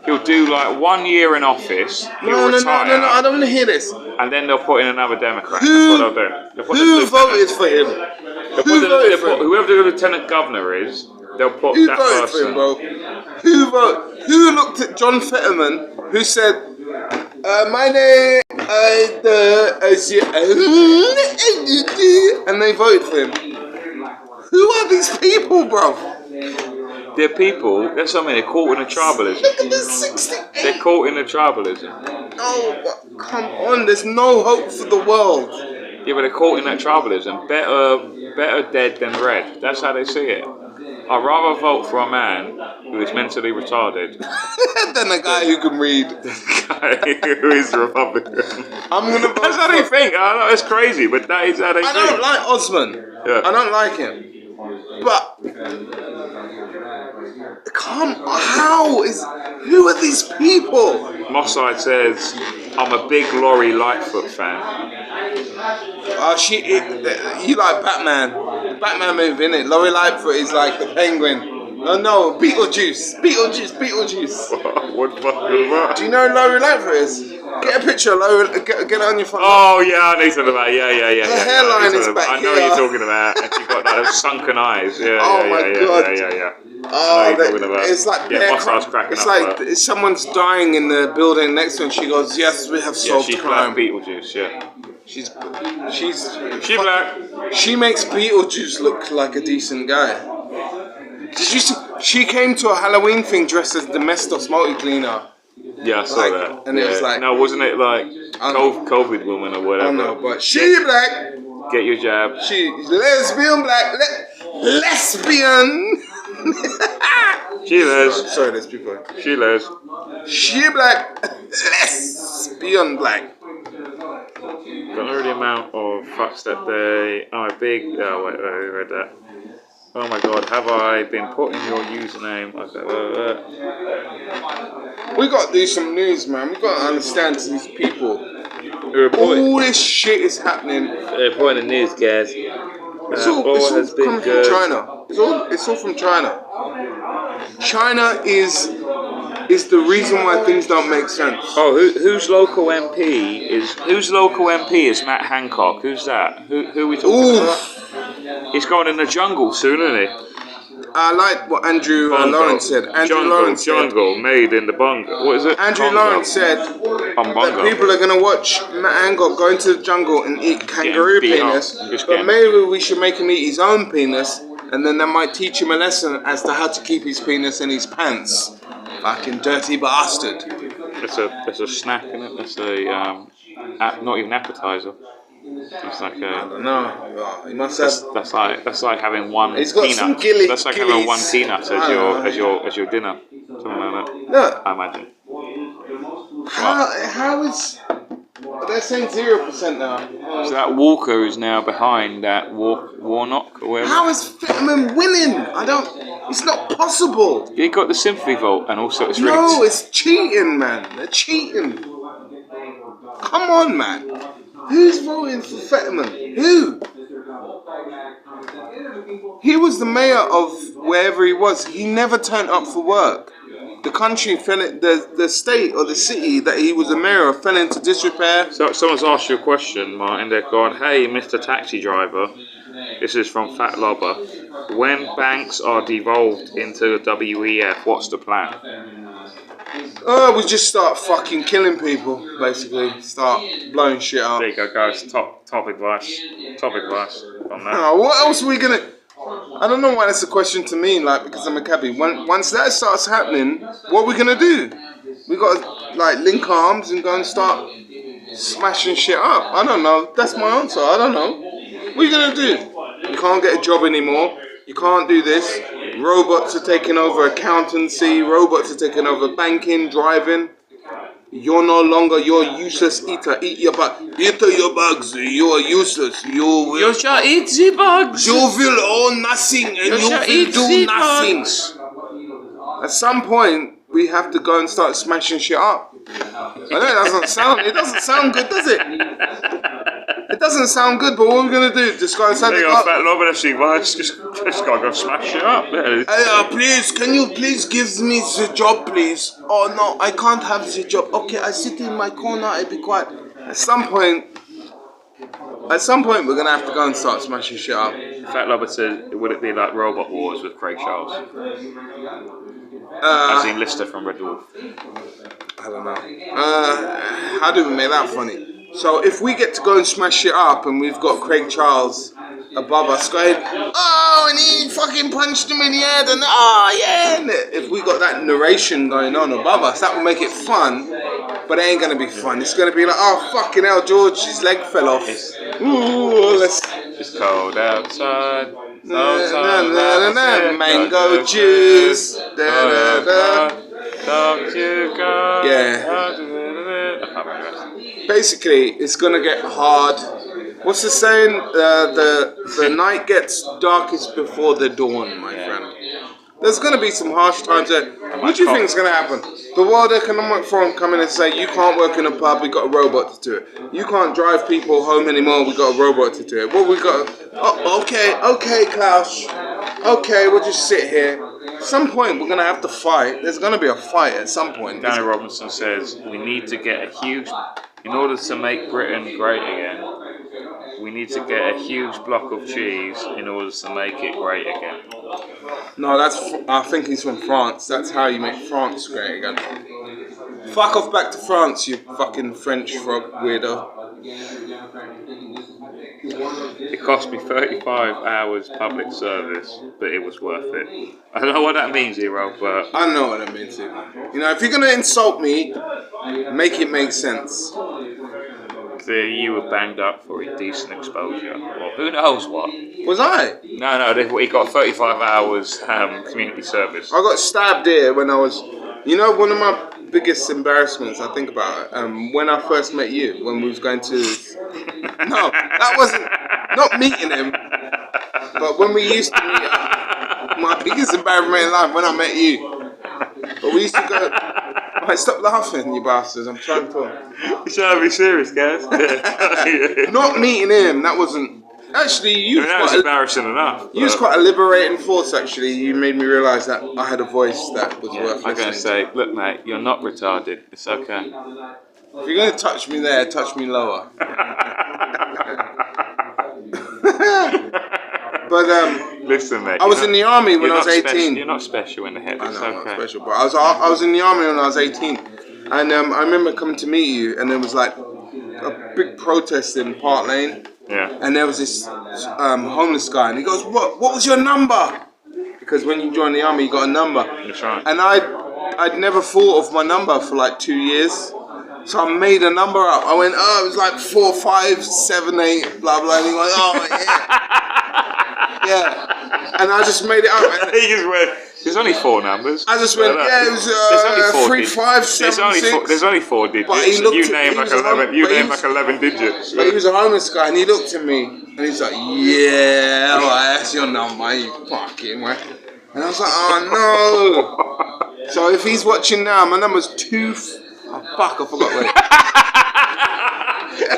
he'll do like 1 year in office. He'll retire. No. I don't want to hear this. And then they'll put in another Democrat. That's what they'll do. Who voted for him? Whoever the lieutenant governor is, they'll put Who that voted person. for him, bro? Who looked at John Fetterman, who said, my name and they voted for him? Who are these people, bro? They're people, that's what I mean, they're caught in the tribalism. Look at this 68. They're caught in the tribalism. Oh, but come on, there's no hope for the world. Yeah, but they're caught in that tribalism. Better dead than red. That's how they see it. I'd rather vote for a man who is mentally retarded than a guy who can read. Who is Republican. I'm gonna vote. That's how they think. I know it's crazy, but that is how they think. I don't like Osman. Yeah. I don't like him. But who are these people? Mossad says, I'm a big Lori Lightfoot fan. You like Batman. The Batman movie, innit? Lori Lightfoot is like the Penguin. No, Beetlejuice. What the fuck is that? Do you know who Lori Lightfoot is? Get a picture of Lori, get it on your phone. Oh yeah, I know you're talking about. Yeah. Her hairline is back I know what you're talking about. And she got like those sunken eyes. Yeah. Oh my God. Yeah. Oh, about. It's like cracking it's up, like someone's dying in the building next to her and she goes, yes, we have solved crime. Black Beetlejuice, yeah. She's black. She makes Beetlejuice look like a decent guy. Did you see? She came to a Halloween thing dressed as Domestos multi-cleaner. Yeah, I saw that. And it was like... No, wasn't it like COVID woman or whatever? I know, but she black. Get your jab. She's lesbian black. Lesbian. She les. Sorry, there's people. She les. She black. Lesbian black. Got already amount of fucks that day. Oh, big. Oh, wait, I read that. Oh my God, have I been putting your username? Okay, We got to do some news, man. We got to understand these people. All this shit is happening. They're reporting the news, guys. It's all coming from China. It's all from China. China is the reason why things don't make sense. Oh, whose local MP is Matt Hancock? Who's that? Who are we talking about? He's going in the jungle soon, isn't he? I like what Andrew Lawrence said. Jungle made in the bunga. What is it? Andrew Lawrence said that people are going to watch Matt Hancock go into the jungle and eat kangaroo penis, but maybe we should make him eat his own penis, and then that might teach him a lesson as to how to keep his penis in his pants. Fucking dirty bastard. That's a snack, isn't it? That's a not even appetizer. It's like I don't know. He must have. That's like having one He's got peanut. Some that's like having one peanut as your dinner. Something like that. No. I imagine. How is? They're saying 0% now. So that Walker is now behind that Warnock or whatever. How is Fetterman winning? It's not possible. He got the sympathy vote and also it's rigged. No, it's cheating, man. They're cheating. Come on, man. Who's voting for Fetterman? Who? He was the mayor of wherever he was. He never turned up for work. the country fell in, the state or the city that he was a mayor of fell into disrepair. So someone's asked you a question, Martin. They've gone, "Hey, Mr. Taxi Driver." This is from Fat Lobber. When banks are devolved into WEF, what's the plan? We just start fucking killing people, basically. Start blowing shit up. There you go, guys. Top advice. Top advice on that. What else are we gonna? I don't know why that's a question to me, like, because I'm a cabbie. Once that starts happening, what are we gonna do? We gotta like link arms and go and start smashing shit up. I don't know. That's my answer. I don't know. What are you gonna do? You can't get a job anymore. You can't do this. Robots are taking over accountancy. Robots are taking over banking, driving. You're no longer your useless eater. Eat your bug. Eat your bugs. You are useless. You shall eat the bugs. You will own nothing and you will do nothing. At some point, we have to go and start smashing shit up. I know it doesn't sound good, does it? It doesn't sound good, but what are we gonna do? Just go and say, Fat Lobber, that's the advice. Just gotta go smash it up. Hey, please, can you please give me the job, please? Oh no, I can't have the job. Okay, I sit in my corner, I be quiet. At some point, we're gonna have to go and start smashing shit up. Fat Lobber said, would it be like Robot Wars with Craig Charles? As in Lister from Red Wolf. I don't know. How do we make that funny? So if we get to go and smash it up and we've got Craig Charles above us going, oh, and he fucking punched him in the head and oh yeah, and if we got that narration going on above us, that will make it fun, but it ain't gonna be fun. It's gonna be like, oh fucking hell, George, his leg fell off. Ooh, it's cold outside. Mango juice. Don't you go. Yeah. Basically, it's gonna get hard. What's the saying? The night gets darkest before the dawn, my friend. There's gonna be some harsh times there. What do you think is gonna happen? The World Economic Forum come in and say you can't work in a pub, we got a robot to do it. You can't drive people home anymore, we got a robot to do it. What we got? Oh, okay, Klaus. Okay, we'll just sit here. At some point, we're gonna have to fight. There's gonna be a fight at some point. Danny Robinson says we need to get a huge, in order to make Britain great again, we need to get a huge block of cheese in order to make it great again. No, I think he's from France. That's how you make France great again. Fuck off back to France, you fucking French frog weirdo. It cost me 35 hours public service, but it was worth it. I don't know what that means, Hero, but... I know what that means, too. You know, if you're going to insult me, make it make sense. So you were banged up for indecent exposure, or who knows what. Was I? No, he got 35 hours community service. I got stabbed here when I was... You know, one of my biggest embarrassments, I think about it, when I first met you, when we was going to... No, that wasn't... Not meeting him, but when we used to meet my biggest embarrassment in life, when I met you. But we used to go... Right, stop laughing, you bastards, I'm trying to talk. You're trying to be serious, guys. Not meeting him, that wasn't... Actually, you was embarrassing enough. You was quite a liberating force, actually. You made me realise that I had a voice that was worth I'm going to listening say, look, mate, you're not retarded. It's okay. If you're going to touch me there, touch me lower. But listen, mate. I was in the army when I was 18. You're not special in the head. It's I'm okay. not special, but I was in the army when I was 18, and I remember coming to meet you, and there was like a big protest in Park Lane. Yeah. And there was this homeless guy, and he goes, "What was your number?" Because when you join the army, you got a number. That's right. And I'd never thought of my number for like 2 years. So I made a number up. I went, oh, it was like 4, 5, 7, 8, blah, blah. And he went, oh, yeah. Yeah. And I just made it up. He just went, there's only 4 numbers. I just went, yeah, it was 3, 5, 7, 6. There's only 4 digits. But he looked you named like 11. You named like 11 digits. But he was a homeless guy, and he looked at me, and he's like, yeah, well, that's your number, you fucking way. And I was like, oh, no. So if he's watching now, my number's 2... Oh, fuck, I forgot, wait. the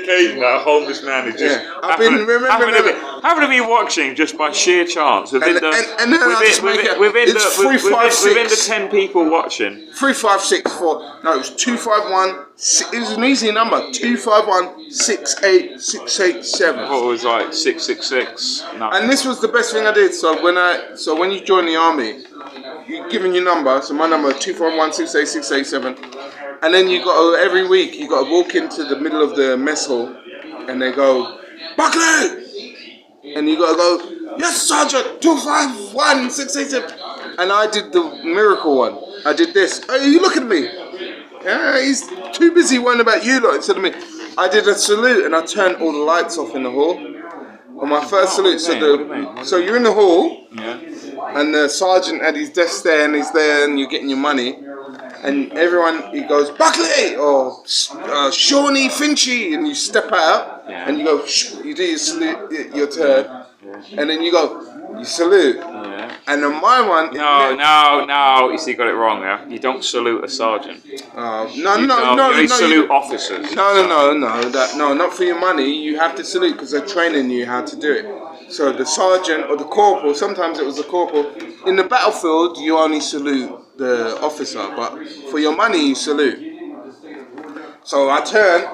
occasion that a homeless man is just I've been remembering having to be watching just by sheer chance within the 10 people watching. 3564. No, it was 251. It was an easy number. 251 68687. What was like 666? No. And this was the best thing I did. So when you join the army, you giving your number. So my number 251 68687. And then you got to, every week you got to walk into the middle of the mess hall, and they go, Buckley, and you got to go, yes, Sergeant, 251 687. And I did the miracle one. I did this. Hey, you look at me. Yeah, he's too busy worrying about you lot instead of me. I did a salute and I turned all the lights off in the hall. On my first salute, so you're in the hall, and the sergeant had his desk there, and he's there, and you're getting your money, and everyone, he goes, Buckley, or Shawnee Finchy, and you step out, and you go, you do your salute, your turn, and then you go, you salute. And on my one... No, you see, you got it wrong there. You don't salute a sergeant. You salute officers. No, not for your money. You have to salute because they're training you how to do it. So the sergeant or the corporal, sometimes it was the corporal. In the battlefield, you only salute the officer, but for your money, you salute. So I turned.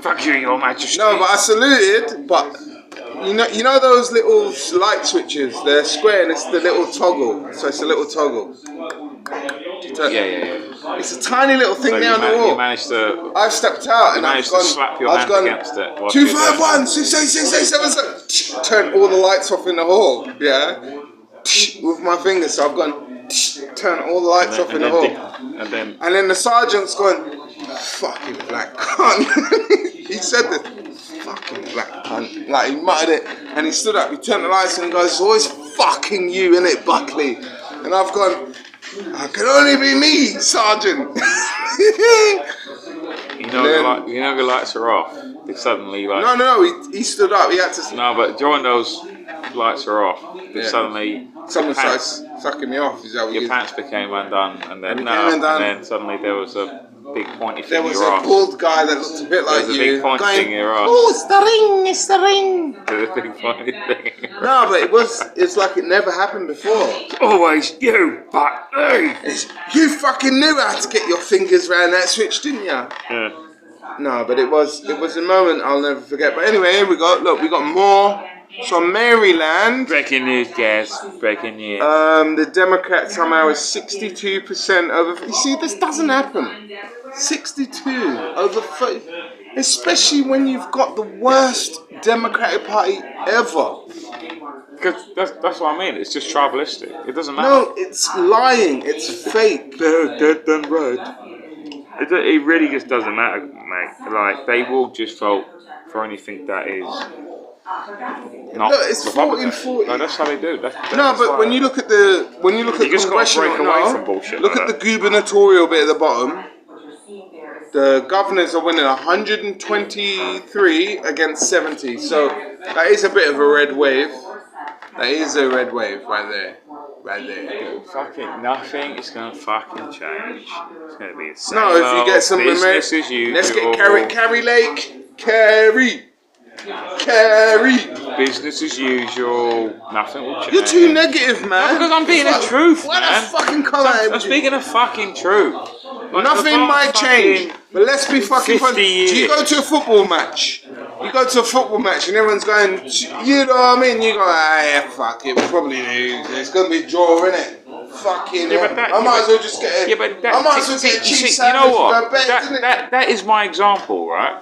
Fuck you, Your Majesty. No, but I saluted, but... You know those little light switches? They're square and it's the little toggle. So it's a little toggle. Yeah. It's a tiny little thing there on the wall. You managed to. I've stepped out and I've gone. Slap your hand against it. 251 68687. Turn all the lights off in the hall. Yeah. With my fingers. So I've gone. Turn all the lights off in the hall. And then the sergeant's gone. Fucking black cunt. He said this. Fucking black cunt. Like, he muttered it, and he stood up, he turned the lights on and goes, it's always fucking you, innit, Buckley? And I've gone, I can only be me, Sergeant. You know the lights are off. They suddenly like... No, he stood up, he had to... No, but during those lights are off, suddenly... Someone started sucking me off, is that what your pants became undone, and then suddenly there was a big pointy thing there was a bald guy that looked a bit like you. There was a big pointy thing in your ass. Oh, it's the ring. There was a big pointy thing. No, but it's like it never happened before. Always you, Buckley. You fucking knew how to get your fingers around that switch, didn't you? Yeah. No, but it was a moment I'll never forget. But anyway, here we go. Look, we got more. So Maryland. Breaking news, guys. Breaking news. The Democrats somehow is 62% over. You see, this doesn't happen. 62 over 30, especially when you've got the worst Democratic Party ever. Because that's what I mean. It's just tribalistic. It doesn't matter. No, it's lying. It's fake. They're dead done right. It really just doesn't matter, mate. Like, they will just vote for anything that is. Look, it's 40-40. No, that's how they do. But when you look at the congressional, look at the gubernatorial bit at the bottom. The governors are winning 123 against 70. So that is a bit of a red wave. That is a red wave right there. Right there. Fucking nothing is going to fucking change. It's going to be the same. No, if you get some business as usual. Let's get Carrie Lake. Carrie. Business as usual. Nothing will change. You're too negative, man. No, because I'm being the truth, man. What a fucking comment. I'm speaking of fucking truth. Like, nothing might change. But let's be fucking funny. Do you go to a football match? You go to a football match and everyone's going, you know what I mean? You go, yeah, fuck it, we'll probably lose. It's going to be a draw, innit? Fucking I might as well just get a cheap sandwich. You know what? That is my example, right?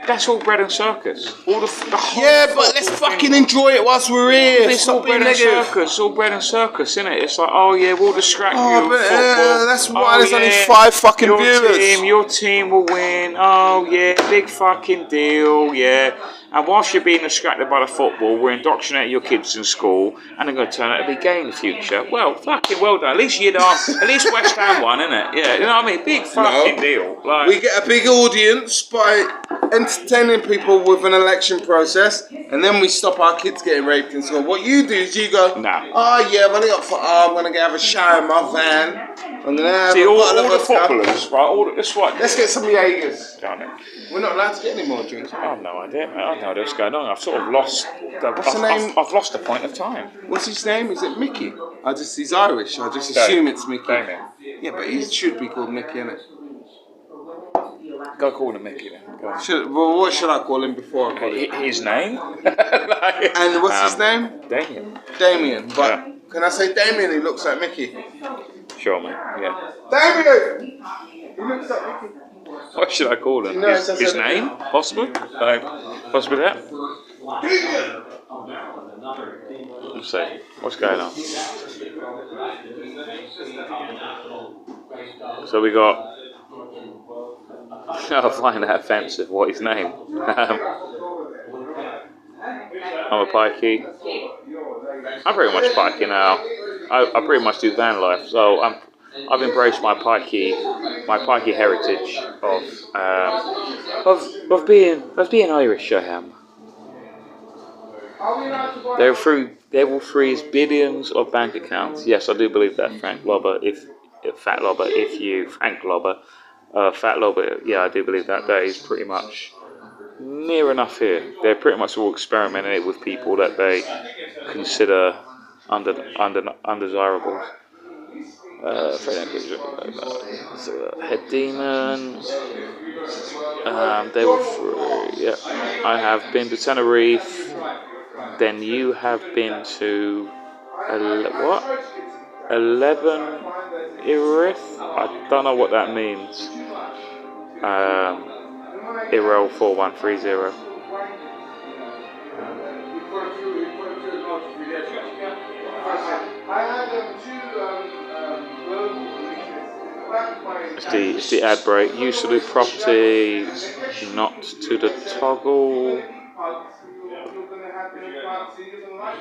That's all bread and circus. All the whole but let's fucking enjoy it whilst we're here. It's all bread and circus. It's all bread and circus, isn't it? It's like, oh yeah, we'll distract you with football. That's why there's only 5 fucking viewers. Your team will win. Oh yeah, big fucking deal. Yeah. And whilst you're being distracted by the football, we're indoctrinating your kids in school, and they're going to turn out to be gay in the future. Well, fucking well done. At least at least West Ham won, innit? Yeah, you know what I mean? Big fucking deal. Like, we get a big audience by entertaining people with an election process, and then we stop our kids getting raped in school. What you do is you go, Nah. oh yeah, when I got I'm gonna have a shower in my van. I'm gonna have See, a all bottle of the vodka. footballers, right? That's what. Let's get some Jaegers. Damn it. We're not allowed to get any more drinks. I have no idea. I don't know what's going on. I've sort of lost. What's the name? I've lost the point of time. What's his name? Is it Mickey? He's Irish. I just assume it's Mickey. Damien. Yeah, but he should be called Mickey, innit? Go call him Mickey then. Go on. Well, what should I call him before I call him? His name? And what's his name? Damien. Damien. But can I say Damien? He looks like Mickey. Sure, mate. Yeah. Damien! He looks like Mickey. What should I call him? His name? Possibly? Possibly that? Let's see. What's going on? So we got. I find that offensive. What his name? I'm a pikey. I'm pretty much pikey now. I pretty much do van life, so I've embraced my pikey heritage of being Irish. I am. They will freeze billions of bank accounts. Yes, I do believe that, Frank Lobber. Fat Lobber, yeah, I do believe that. That is pretty much near enough here. They're pretty much all experimenting with people that they consider undesirables. Head demon. They were free. Yeah, I have been to Tenerife. Then you have been to 11 Irith? I don't know what that means. Irel 4130. It's the ad break. You salute property, not to the toggle.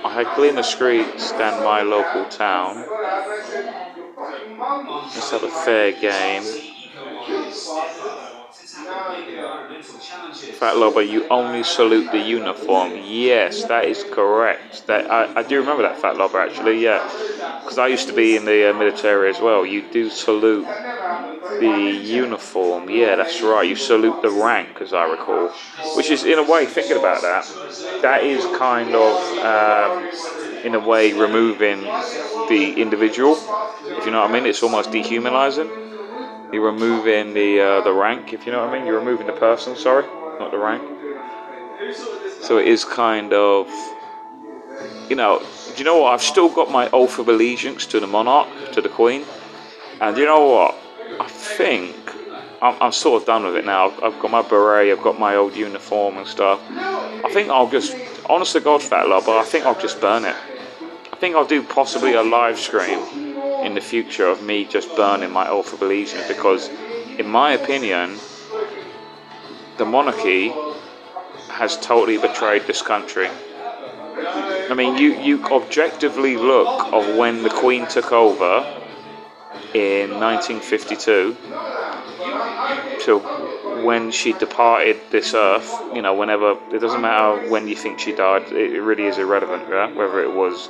I had cleaned the streets than my local town. Let's have a fair game. Fat Lobo, you only salute the uniform. Yes, that is correct. I do remember that, Fat Lobo, actually, yeah. Because I used to be in the military as well. You do salute the uniform. Yeah, that's right. You salute the rank, as I recall. Which is, in a way, thinking about that, that is kind of, in a way, removing the individual. If you know what I mean, it's almost dehumanizing. You're removing the rank, if you know what I mean. You're removing the person, sorry, not the rank. So it is kind of, do you know what? I've still got my oath of allegiance to the monarch, to the queen. And you know what? I think I'm sort of done with it now. I've got my beret, I've got my old uniform and stuff. I think I'll just, honest to God, Fat Lover, I think I'll just burn it. I think I'll do possibly a live stream in the future of me just burning my oath of allegiance, because in my opinion the monarchy has totally betrayed this country. I mean, you objectively look of when the Queen took over in 1952 to when she departed this earth, whenever, it doesn't matter when you think she died, it really is irrelevant, yeah? Whether it was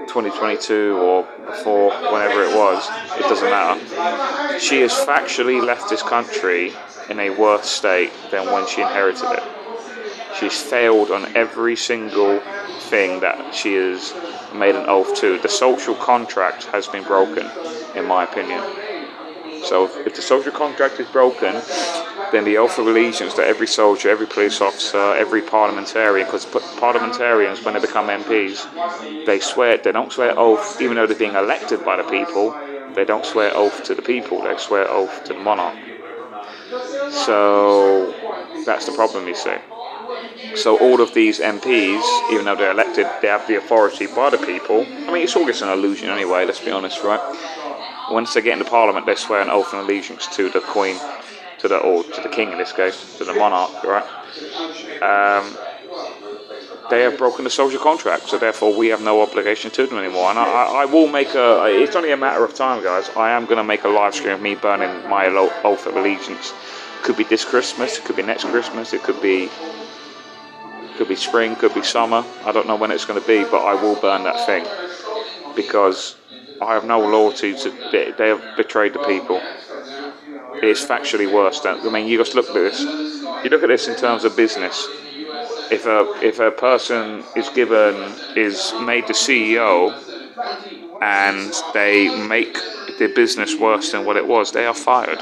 2022 or before, whenever it was, it doesn't matter. She has factually left this country in a worse state than when she inherited it. She's failed on every single thing that she has made an oath to. The social contract has been broken, in my opinion. So if the social contract is broken, then the oath of allegiance that every soldier, every police officer, every parliamentarian, because parliamentarians, when they become MPs, they don't swear oath, even though they're being elected by the people, they don't swear oath to the people, they swear oath to the monarch. So that's the problem, you see. So all of these MPs, even though they're elected, they have the authority by the people. I mean, it's all just an illusion anyway, let's be honest, right? Once they get into Parliament, they swear an oath of allegiance to the Queen, to the King in this case, to the monarch, right? They have broken the social contract, so therefore we have no obligation to them anymore. And I will make it's only a matter of time, guys. I am going to make a live stream of me burning my oath of allegiance Could be this Christmas, it could be next Christmas, it could be spring, could be summer. I don't know when it's going to be, but I will burn that thing because I have no loyalty to. They have betrayed the people. It's factually worse. I mean, you just look at this. You look at this in terms of business. If a person is made the CEO and they make their business worse than what it was, they are fired.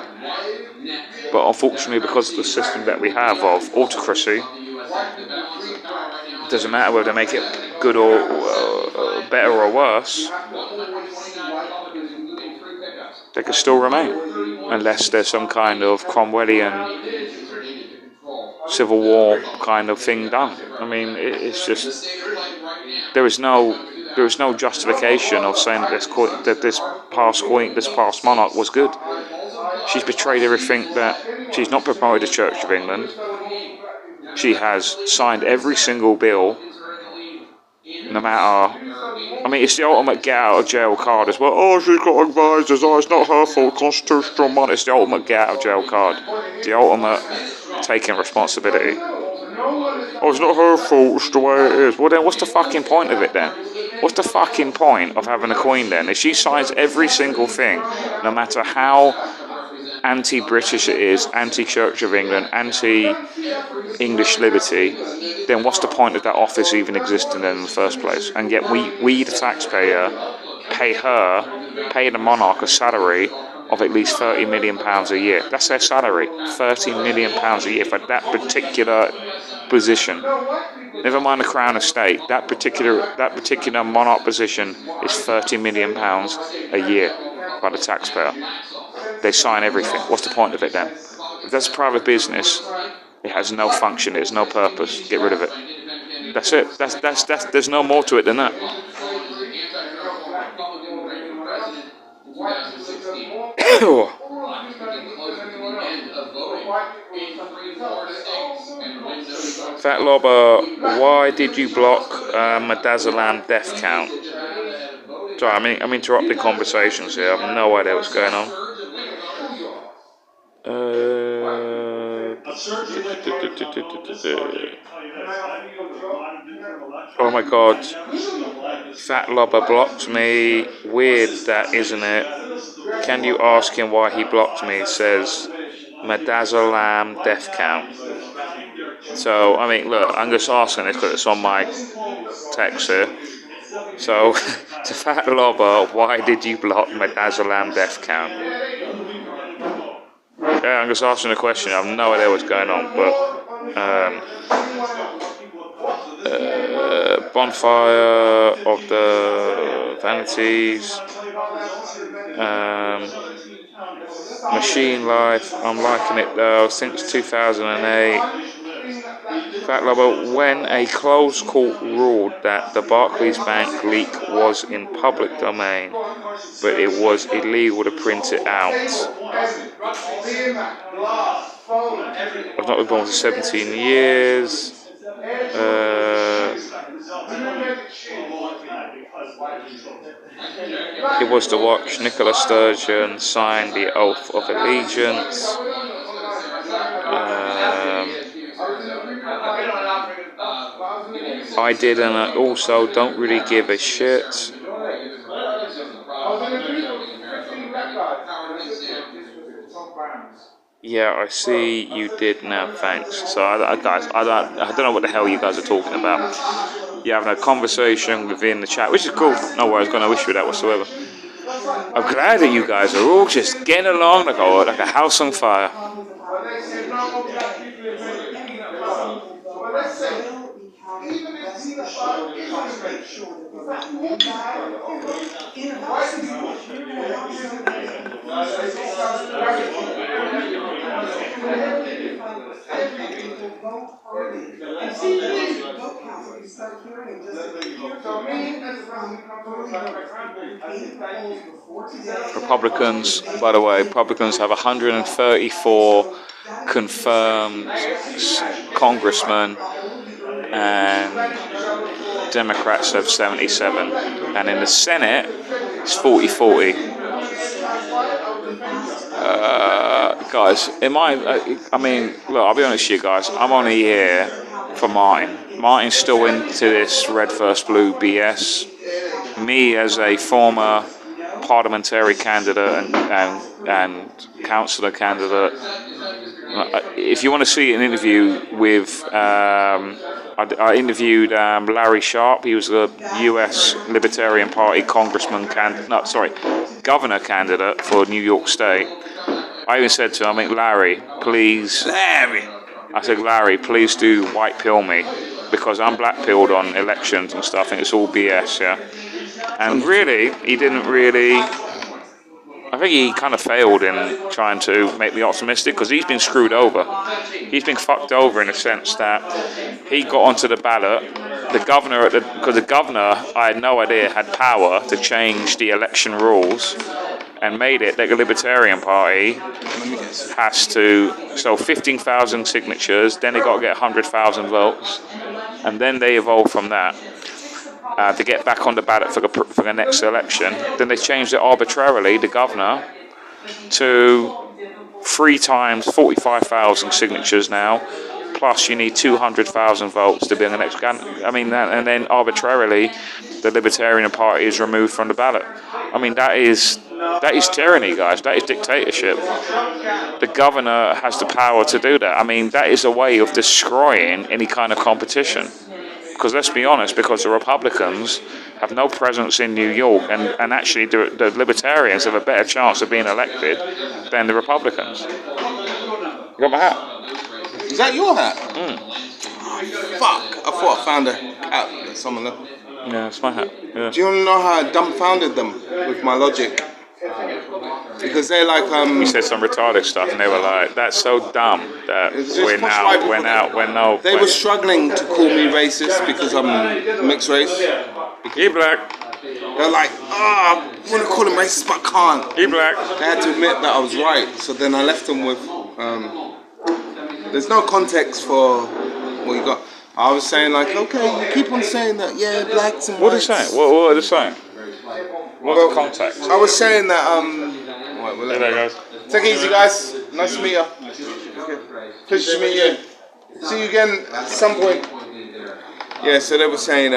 But unfortunately, because of the system that we have of autocracy, it doesn't matter whether they make it good or better or worse, they can still remain, unless there's some kind of Cromwellian civil war kind of thing done. I mean, it's just there is no justification of saying that this past monarch was good. She's betrayed everything that she's not promoted the Church of England. She has signed every single bill, no matter. I mean, it's the ultimate get out of jail card as well. Oh, she's got advisors. Oh, it's not her fault. Constitutional money. It's the ultimate get out of jail card. The ultimate taking responsibility. Oh, it's not her fault. It's the way it is. Well, then, what's the fucking point of it then? What's the fucking point of having a queen then? If she signs every single thing, no matter how anti-British it is, anti-Church of England, anti-English liberty, then what's the point of that office even existing in the first place? And yet we the taxpayer, pay the monarch a salary of at least £30 million a year. That's their salary, £30 million a year for that particular position. Never mind the Crown Estate. That particular monarch position is £30 million a year by the taxpayer. They sign everything. What's the point of it then? If that's a private business, it has no function. It has no purpose. Get rid of it. That's it. That's. There's no more to it than that. Fat Lobber, why did you block Madazalam death count? Sorry, I'm interrupting conversations here. I have no idea what's going on. Oh my god. Fat Lobber blocked me. Weird that, isn't it? Can you ask him why he blocked me? It says Madazalam death count. So, I mean, look, I'm just asking this because it's on my text here. So, to Fat Lobber, why did you block Madazalam death count? Yeah, I'm just asking a question. I have no idea what's going on, but Bonfire of the Vanities, Machine Life, I'm liking it though, since 2008. Fat Lobber, when a closed court ruled that the Barclays Bank leak was in public domain, but it was illegal to print it out. I've not been born for 17 years. It was to watch Nicola Sturgeon sign the Oath of Allegiance. I did, and I also don't really give a shit. Yeah, I see you did now, thanks. So, guys, I don't know what the hell you guys are talking about. You're having a conversation within the chat, which is cool. No worries, got no issue with that whatsoever. I'm glad that you guys are all just getting along like a house on fire. Republicans, by the way, Republicans have 134 confirmed congressmen, and Democrats have 77. And in the Senate, it's 40-40. guys, I mean, look, I'll be honest with you guys. I'm only here for Martin. Martin's still into this red first blue BS. Me as a former parliamentary candidate and councillor candidate. If you want to see an interview with, I interviewed Larry Sharp. He was the U.S. Libertarian Party governor candidate for New York State. I even said to him, Larry, please. I said, Larry, please do white pill me, because I'm black pilled on elections and stuff, and it's all BS, yeah. And really, he didn't really. I think he kind of failed in trying to make me optimistic, because he's been screwed over. He's been fucked over in the sense that he got onto the ballot. Because the governor, I had no idea, had power to change the election rules and made it that the Libertarian Party has to. So 15,000 signatures, then they got to get 100,000 votes, and then they evolved from that. To get back on the ballot for the next election. Then they changed it arbitrarily, the governor, to 3 times 45,000 signatures now, plus you need 200,000 votes to be on the next. And then arbitrarily, the Libertarian Party is removed from the ballot. That is tyranny, guys. That is dictatorship. The governor has the power to do that. That is a way of destroying any kind of competition. Because let's be honest, because the Republicans have no presence in New York, and actually the Libertarians have a better chance of being elected than the Republicans. You got my hat? Is that your hat? Fuck! I thought I found a hat that someone left. Yeah, it's my hat. Yeah. Do you want to know how I dumbfounded them with my logic? Because they're like You said some retarded stuff, and they were like, "That's so dumb that They were struggling to call me racist because I'm mixed race. You're black. They're like, I want to call him racist, but I can't. You're black. They had to admit that I was right. So then I left them with, there's no context for what you got. I was saying like, okay, you keep on saying that, yeah, blacks and What are whites. they saying? What are they saying? What's the context? I was saying that, guys. Take it easy, guys. Nice to meet you. Okay. Pleasure to meet you. See you again at some point. Yeah, so they were saying,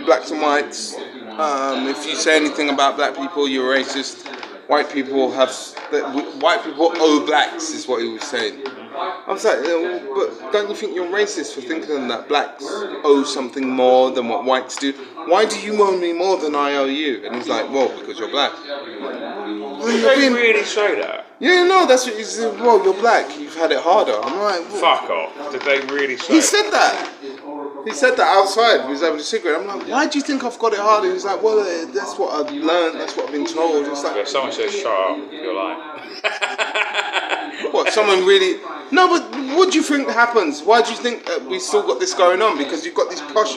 blacks and whites. If you say anything about black people, you're racist. White people owe blacks, is what he was saying. I was like, but don't you think you're racist for thinking that blacks owe something more than what whites do? Why do you owe me more than I owe you? And he's like, well, because you're black. Did they really say that? Yeah, no, that's what he said. Well, you're black, you've had it harder. I'm like, fuck off. Did they really say He said that. He said that outside. He was having a cigarette. I'm like, why do you think I've got it harder? He's like, well, that's what I've learned. That's what I've been told. It's like, if someone says shut up, you're lying. What, someone really... No, but what do you think happens? Why do you think that we still got this going on? Because you've got these posh...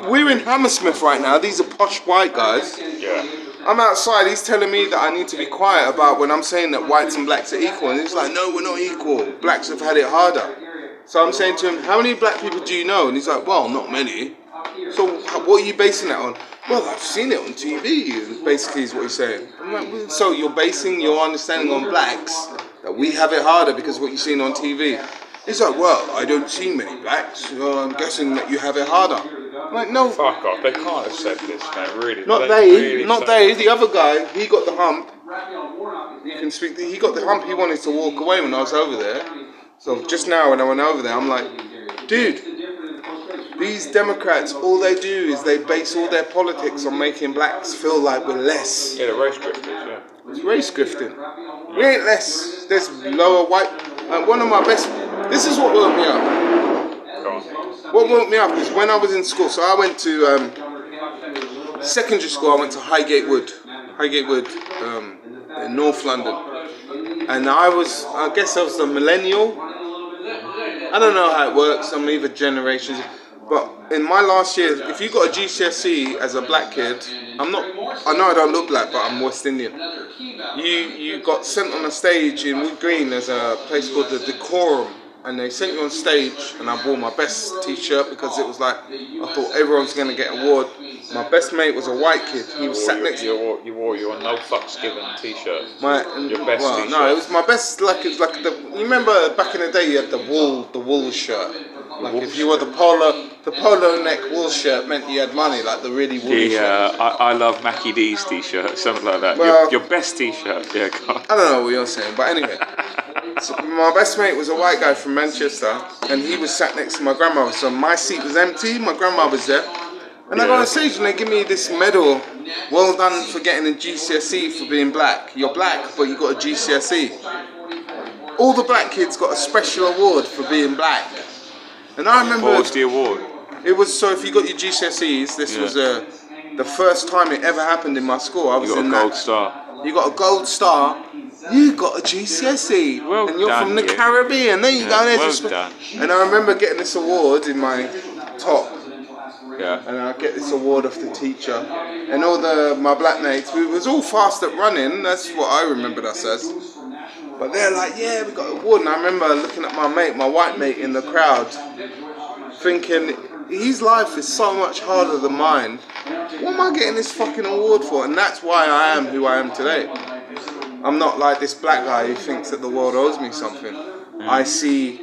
We're in Hammersmith right now. These are posh white guys. Yeah. I'm outside. He's telling me that I need to be quiet about when I'm saying that whites and blacks are equal. And he's like, no, we're not equal. Blacks have had it harder. So I'm saying to him, how many black people do you know? And he's like, well, not many. So what are you basing that on? Well, I've seen it on TV, basically is what he's saying. I'm like, well, so you're basing your understanding on blacks, that we have it harder because of what you've seen on TV. He's like, well, I don't see many blacks, so I'm guessing that you have it harder. I'm like, no. Fuck off, they can't have said this, man, really. Not they, the other guy, he got the hump. You can speak, he got the hump, he wanted to walk away when I was over there. So just now when I went over there, I'm like, dude, these Democrats, all they do is they base all their politics on making blacks feel like we're less. Yeah, the race grifters, yeah. It's race grifting. We ain't less. There's lower white. One of my best. This is what woke me up. Go on. What woke me up is when I was in school. So I went to secondary school. I went to Highgate Wood, in North London. And I guess I was a millennial. I don't know how it works. I'm either generations. But in my last year, if you got a GCSE as a black kid, I know I don't look black, but I'm West Indian. You got sent on a stage in Wood Green. There's a place called the Decorum, and they sent you on stage, and I wore my best t-shirt because it was like, I thought everyone's going to get an award. My best mate was a white kid. He was sat next to me. You wore your no fucks given t-shirt. Your best well, t-shirt. No, it was my best. Like it's like the. You remember back in the day, you had the wool shirt. Like if you were the polo neck wool shirt meant you had money. Like the really woolly shirt. I love Mackie D's t-shirt, something like that. Well, your best t-shirt. Yeah, go on. I don't know what you're saying, but anyway. So my best mate was a white guy from Manchester, and he was sat next to my grandmother. So my seat was empty. My grandma was there. And I go on stage and they give me this medal, well done for getting a GCSE for being black. You're black, but you got a GCSE. All the black kids got a special award for being black. And I remember... What was the award? It was, so if you got your GCSEs, this was the first time it ever happened in my school. I was You got in a gold star. You got a gold star. You got a GCSE. Well and you're done, from the you. Caribbean. There you go. Well done. And I remember getting this award in my top. Yeah. And I get this award off the teacher, and all my black mates, we was all fast at running. That's what I remembered us as. But they're like, yeah, we got an award. And I remember looking at my white mate in the crowd, thinking his life is so much harder than mine. What am I getting this fucking award for? And that's why I am who I am today. I'm not like this black guy who thinks that the world owes me something. I see.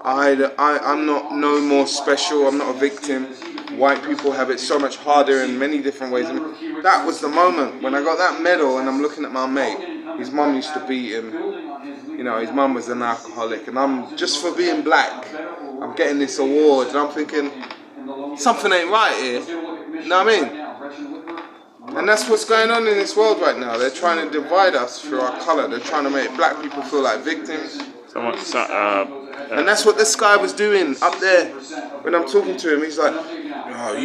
I'm not no more special. I'm not a victim. White people have it so much harder in many different ways. And that was the moment when I got that medal, and I'm looking at my mate. His mum used to beat him. You know, his mum was an alcoholic, and I'm just for being black. I'm getting this award, and I'm thinking something ain't right here. You know what I mean? And that's what's going on in this world right now. They're trying to divide us through our colour. They're trying to make black people feel like victims. And that's what this guy was doing up there. When I'm talking to him, he's like, "Oh,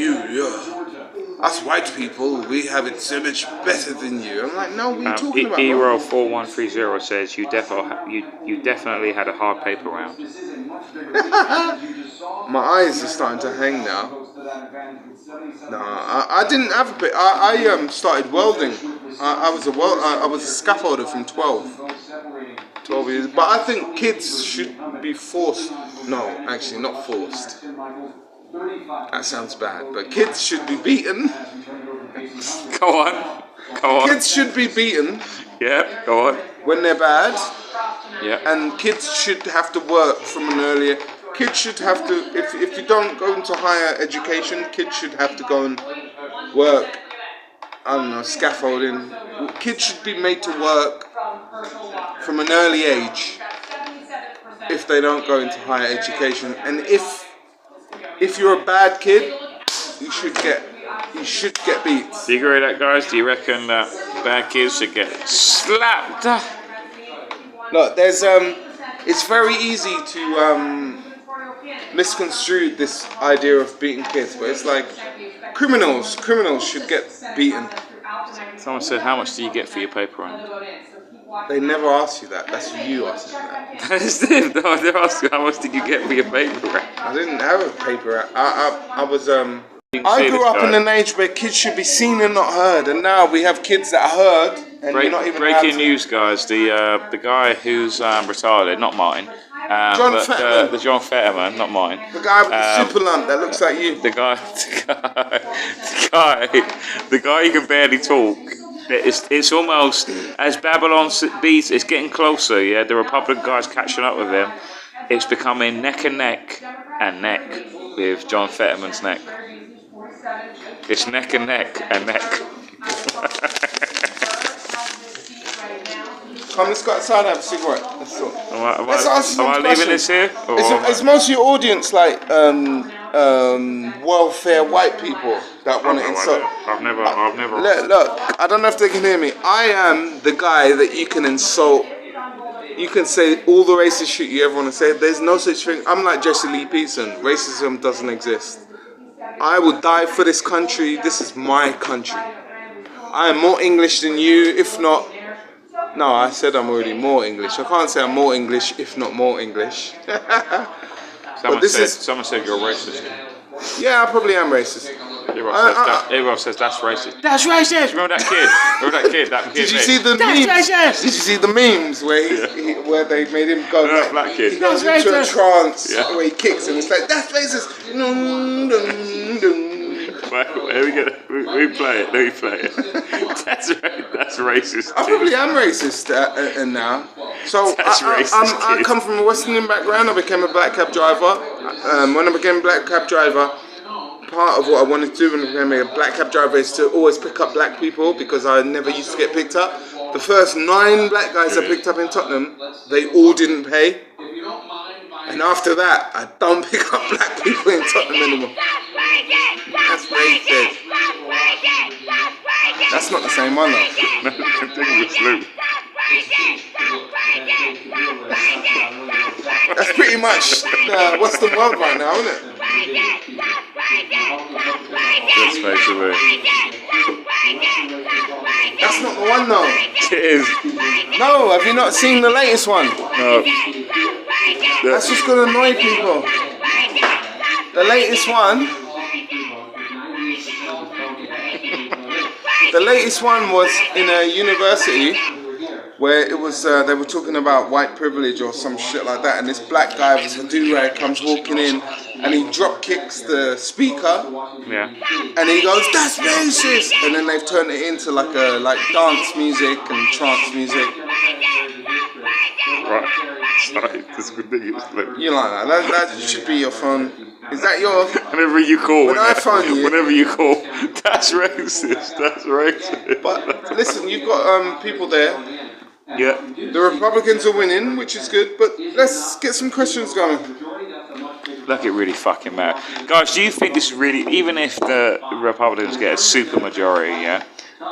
us white people, we have it so much better than you." I'm like, "No, what are you talking about?" Hero 4130 says you definitely had a hard paper round. My eyes are starting to hang now. No, I didn't have a bit. I started welding. I was a scaffolder from 12 years. But I think kids should be forced. No, actually not forced. That sounds bad. But kids should be beaten. Go on. Kids should be beaten. Yeah, go on. When they're bad. Yeah. And kids should have to work from an earlier. Kids should have to, if you don't go into higher education, kids should have to go and work, I don't know, scaffolding. Kids should be made to work from an early age if they don't go into higher education. And if you're a bad kid, you should get beat. Do you agree with that, guys? Do you reckon that bad kids should get slapped? Look, there's it's very easy to misconstrue this idea of beating kids, but it's like criminals should get beaten. Someone said, "How much do you get for your paper round?" They never ask you that. That's you asking that. That's them. No, they're asking, "How much did you get for your paper round?" I didn't have a paper round. I grew up in an age where kids should be seen and not heard, and now we have kids that are heard and you're not even breaking news, guys. The guy who's retarded, not mine. The John Fetterman, not mine. The guy with the super lump that looks like you. The guy who can barely talk. It's almost, as Babylon beats, it's getting closer. Yeah, the Republican guy's catching up with him. It's becoming neck and neck with John Fetterman's neck. It's neck and neck and neck. Come, let's go outside and have a cigarette. Let's talk. Am I leaving this here? Is most of your audience like welfare white people that want to insult? I've never. Look, I don't know if they can hear me. I am the guy that you can insult. You can say all the racist shit you ever want to say. There's no such thing. I'm like Jesse Lee Peterson. Racism doesn't exist. I will die for this country. This is my country. I am more English than you, if not. No, I said I'm already more English. I can't say I'm more English, if not more English. Someone said you're racist. Yeah, I probably am racist. Everyone says that's racist. That's racist. Remember that kid? Did you see the memes? Did you see the memes where they made him go? That black kid. He goes into a trance where he kicks and it's like, that's racist. We play it. Let me play it. That's racist. I probably am racist now. So I come from a West Indian background. I became a black cab driver. When I became a black cab driver, part of what I wanted to do when I became a black cab driver is to always pick up black people because I never used to get picked up. The first 9 black guys I picked up in Tottenham, they all didn't pay. And after that, I don't pick up black people in Tottenham anymore. That's racist. That's not the same one though. Continuous loop. That's pretty much the Western world right now, isn't it? Let's face it. That's not the one though. It is. No, have you not seen the latest one? No. That's just gonna annoy people. The latest one. The latest one was in a university where it was they were talking about white privilege or some shit like that, and this black guy with a do-rag comes walking in and he drop kicks the speaker. Yeah. And he goes, "That's racist!" And then they've turned it into like dance music and trance music. Right. Sorry, that's ridiculous. You like that? That should be your phone. Is that your? Whenever you call. When I phone you. Whenever you call. That's racist. That's racist. But listen, you've got people there. Yeah. The Republicans are winning, which is good. But let's get some questions going. Look, it really fucking matters. Guys, do you think this is really, even if the Republicans get a super majority, yeah,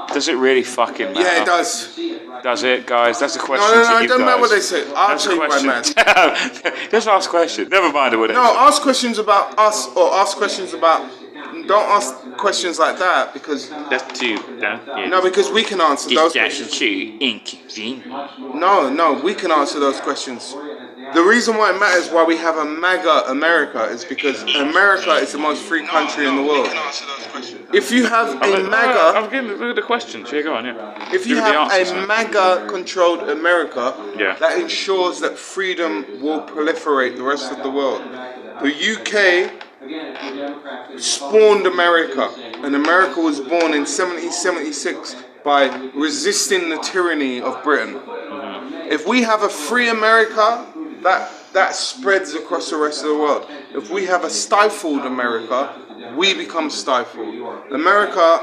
does it really fucking matter? Yeah, it does. Does it, guys? That's a question No, to you it doesn't guys. matter what they say. I'll tell you why, man. Just ask questions. Never mind what it is. No, ask questions about us or ask questions about... Don't ask questions like that because... That's too... No, because we can answer those questions. No, we can answer those questions. The reason why it matters why we have a MAGA America is because America is the most free country in the world. If you have a MAGA... I'm getting the questions. Here, go on, yeah. If you have a MAGA-controlled America, yeah, that ensures that freedom will proliferate the rest of the world. The UK spawned America, and America was born in 1776 by resisting the tyranny of Britain. If we have a free America, that spreads across the rest of the world. If we have a stifled America, we become stifled. America,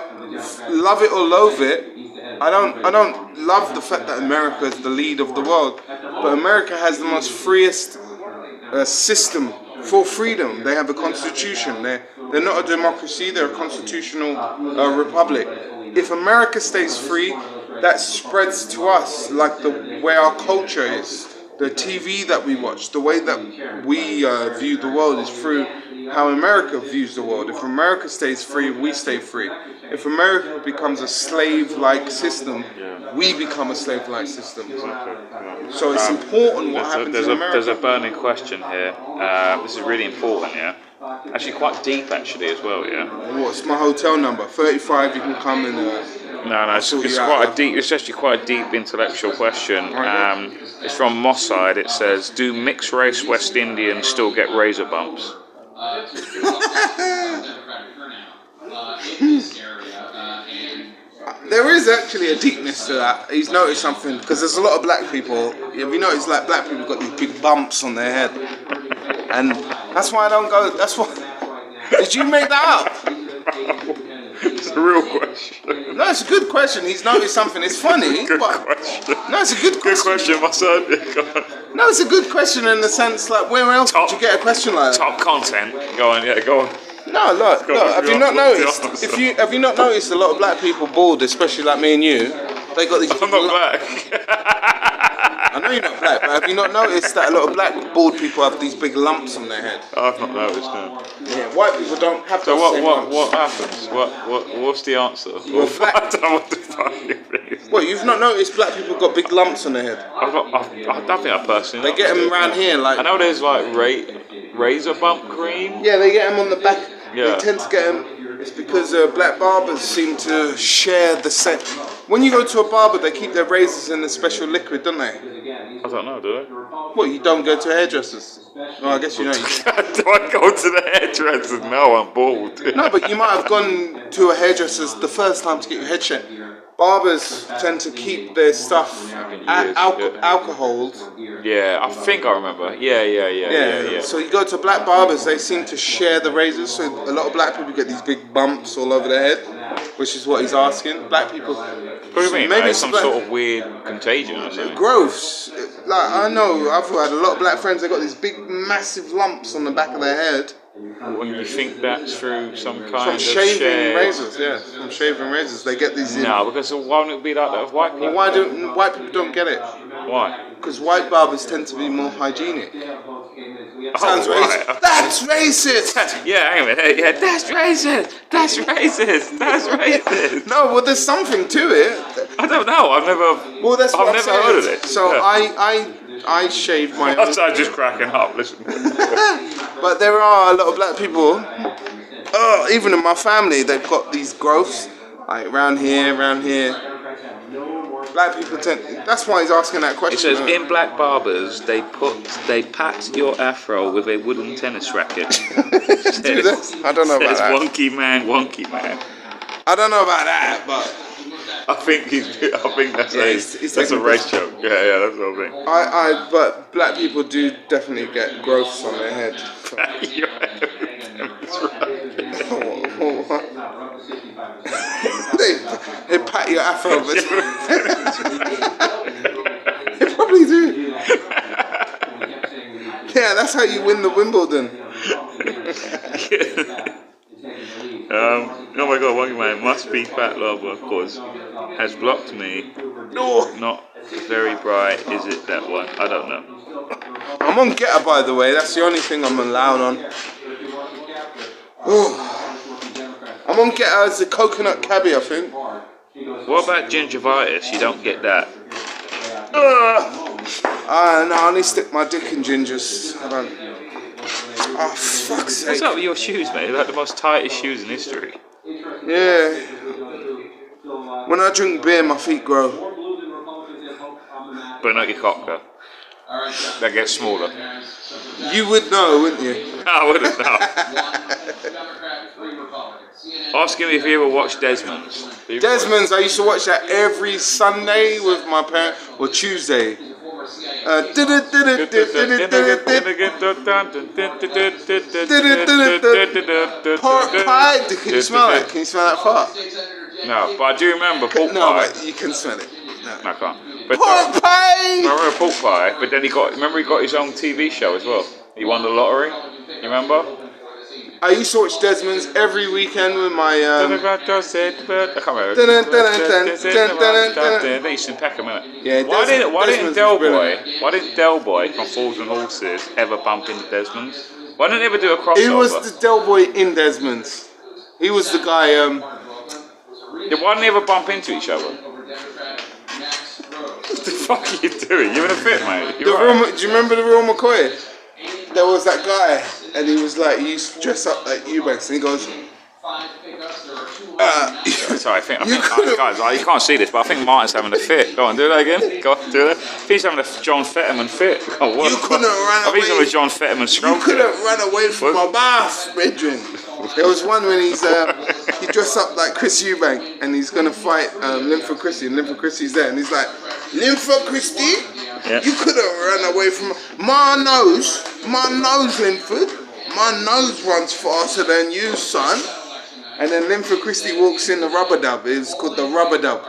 love it or loathe it, I don't love the fact that America is the lead of the world, but America has the most freest system for freedom. They have a constitution. They're not a democracy, they're a constitutional republic. If America stays free, that spreads to us like the way our culture is. The TV that we watch, the way that we view the world is through how America views the world. If America stays free, we stay free. If America becomes a slave-like system, we become a slave-like system. So it's important what happens in America. There's a burning question here. This is really important, yeah? Actually quite deep, actually, as well, yeah? What's my hotel number? 35, you can come and... No, it's quite a deep. It's actually quite a deep intellectual question. It's from Moss side. It says, "Do mixed race West Indians still get razor bumps?" There is actually a deepness to that. He's noticed something because there's a lot of black people. Have you noticed like black people got these big bumps on their head, and that's why I don't go. That's why. Did you make that up? It's a real question. No, it's a good question. He's noticed something. It's funny. Good question. No, it's a good question. Good question, my son. No, it's a good question in the sense like where else would you get a question like that? Top content. Go on, yeah, go on. No, look. Have you not noticed? Have you not noticed a lot of black people bald, especially like me and you? They got these. I'm not black. I know you're not black, but have you not noticed that a lot of black bald people have these big lumps on their head? I've not noticed, no. Yeah, white people don't have so those same lumps. What happens? What's the answer? Well, black. I don't want to find it. What, you've not noticed black people got big lumps on their head? I don't think I personally. They get them around here, like. I know there's like razor bump cream. Yeah, they get them on the back. Yeah. They tend to get them. It's because black barbers seem to share the same. When you go to a barber, they keep their razors in a special liquid, don't they? I don't know, do they? Well, you don't go to hairdressers. Oh, I guess you know. Do I go to the hairdresser? No, I'm bald. No, but you might have gone to a hairdresser's the first time to get your head shaved. Barbers tend to keep their stuff alcoholed. Yeah, I think I remember. Yeah. So you go to black barbers, they seem to share the razors. So a lot of black people get these big bumps all over their head, which is what he's asking. Black people. What do you mean? Maybe Like it's some sort of weird contagion or something? Growths. Like I know, I've had a lot of black friends. They got these big, massive lumps on the back of their head. When you think that's through some kind From of shaving shared... razors, yeah. From shaving razors, they get these. No, because why wouldn't it be like that with white people? Well, why don't white people don't get it? Why? Because white barbers tend to be more hygienic. Sounds right. racist. That's racist. Yeah, hang on a minute. Yeah, that's racist. That's racist. That's racist. No, well, there's something to it. I don't know. I've never. Well, that's what I've I'm never saying. heard of this. So Yeah. I shaved my. I'm just cracking up. Listen. But there are a lot of black people. Oh, even in my family, they've got these growths like round here. Black people tend. That's why he's asking that question. It says isn't it? in black barbers they pat your afro with a wooden tennis racket. Do this? I don't know about that. Wonky man. I don't know about that, but I think that's that's a race joke. Yeah, that's what I think. but black people do definitely get growths on their head. They pat your afro, but they probably do. Yeah, that's how you win the Wimbledon. Oh my god, Wonky Man must be fat love, of course. Has blocked me. No. Not very bright, is it that one? I don't know. I'm on Getter, by the way. That's the only thing I'm allowed on. I'm on Getter as a coconut cabbie, I think. What about gingivitis? You don't get that. No, I only stick my dick in gingers. Oh, fuck's sake. What's up with your shoes, mate? They're like the most tightest shoes in history. Yeah. When I drink beer, my feet grow. But not your cock, though. That gets smaller. You would know, wouldn't you? I wouldn't know. Ask him if he ever watched Desmond's. Desmond's, I used to watch that every Sunday with my parents, or Tuesday. Pork pie. Can you smell it? Can you smell that fart? No, but I do remember pork No, pie. but you can smell it. No, I can't. But Pork pie! I remember pork pie, but then he got his own TV show as well. He won the lottery. You remember? I used to watch Desmond's every weekend with my. I can't remember. They used to pack him in it. Yeah, why didn't Del brilliant. Boy? Why didn't Del Boy from Fools and Horses ever bump into Desmond's? Why didn't they ever do a crossover? He was the Del Boy in Desmond's. He was the guy. Yeah, why didn't they ever bump into each other? What the fuck are you doing? You're in a fit, mate. Do you remember the real McCoy? There was that guy, and he was like, he used to dress up like Eubanks, and he goes, sorry, I think guys, you can't see this, but I think Martin's having a fit. Go on, do that again. Go on, do that. I think he's having a John Fetterman fit. Oh, what? You couldn't run away. I think he's having a John Fetterman stroke. You couldn't run away from my bath, brethren. There was one when he dressed up like Chris Eubank, and he's gonna fight Linford Christie, and Linford Christie's there, and he's like, Linford Christie, you couldn't run away from my nose, Linford. My nose runs faster than you, son. And then Linford Christie walks in the rubber dub. It was called the rubber dub.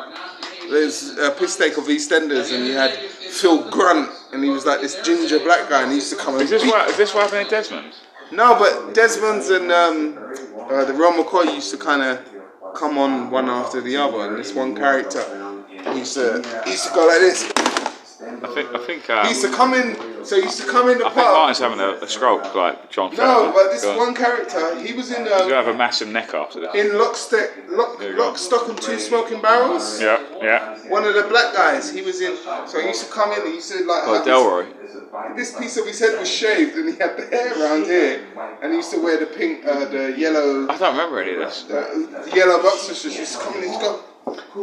There's a piss take of EastEnders, and you had Phil Grunt, and he was like this ginger black guy, and he used to come and Is this what happened in Desmond? No, but Desmond's and the Real McCoy used to kind of come on one after the other, and this one character he used to go like this. I think he used to come in. So he used to come in the I pub. think Martin's having a stroke, like John Fetterman. No, but this one character, he was in. He's gonna have a massive neck after this. In Lock, Stock and Two Smoking Barrels. Yeah. One of the black guys, he was in. So he used to come in. He used to like. Oh, Delroy. This piece of his head was shaved, and he had the hair around here, and he used to wear the pink, the yellow. I don't remember any of this. The yellow boxers. Just used to come in and just go.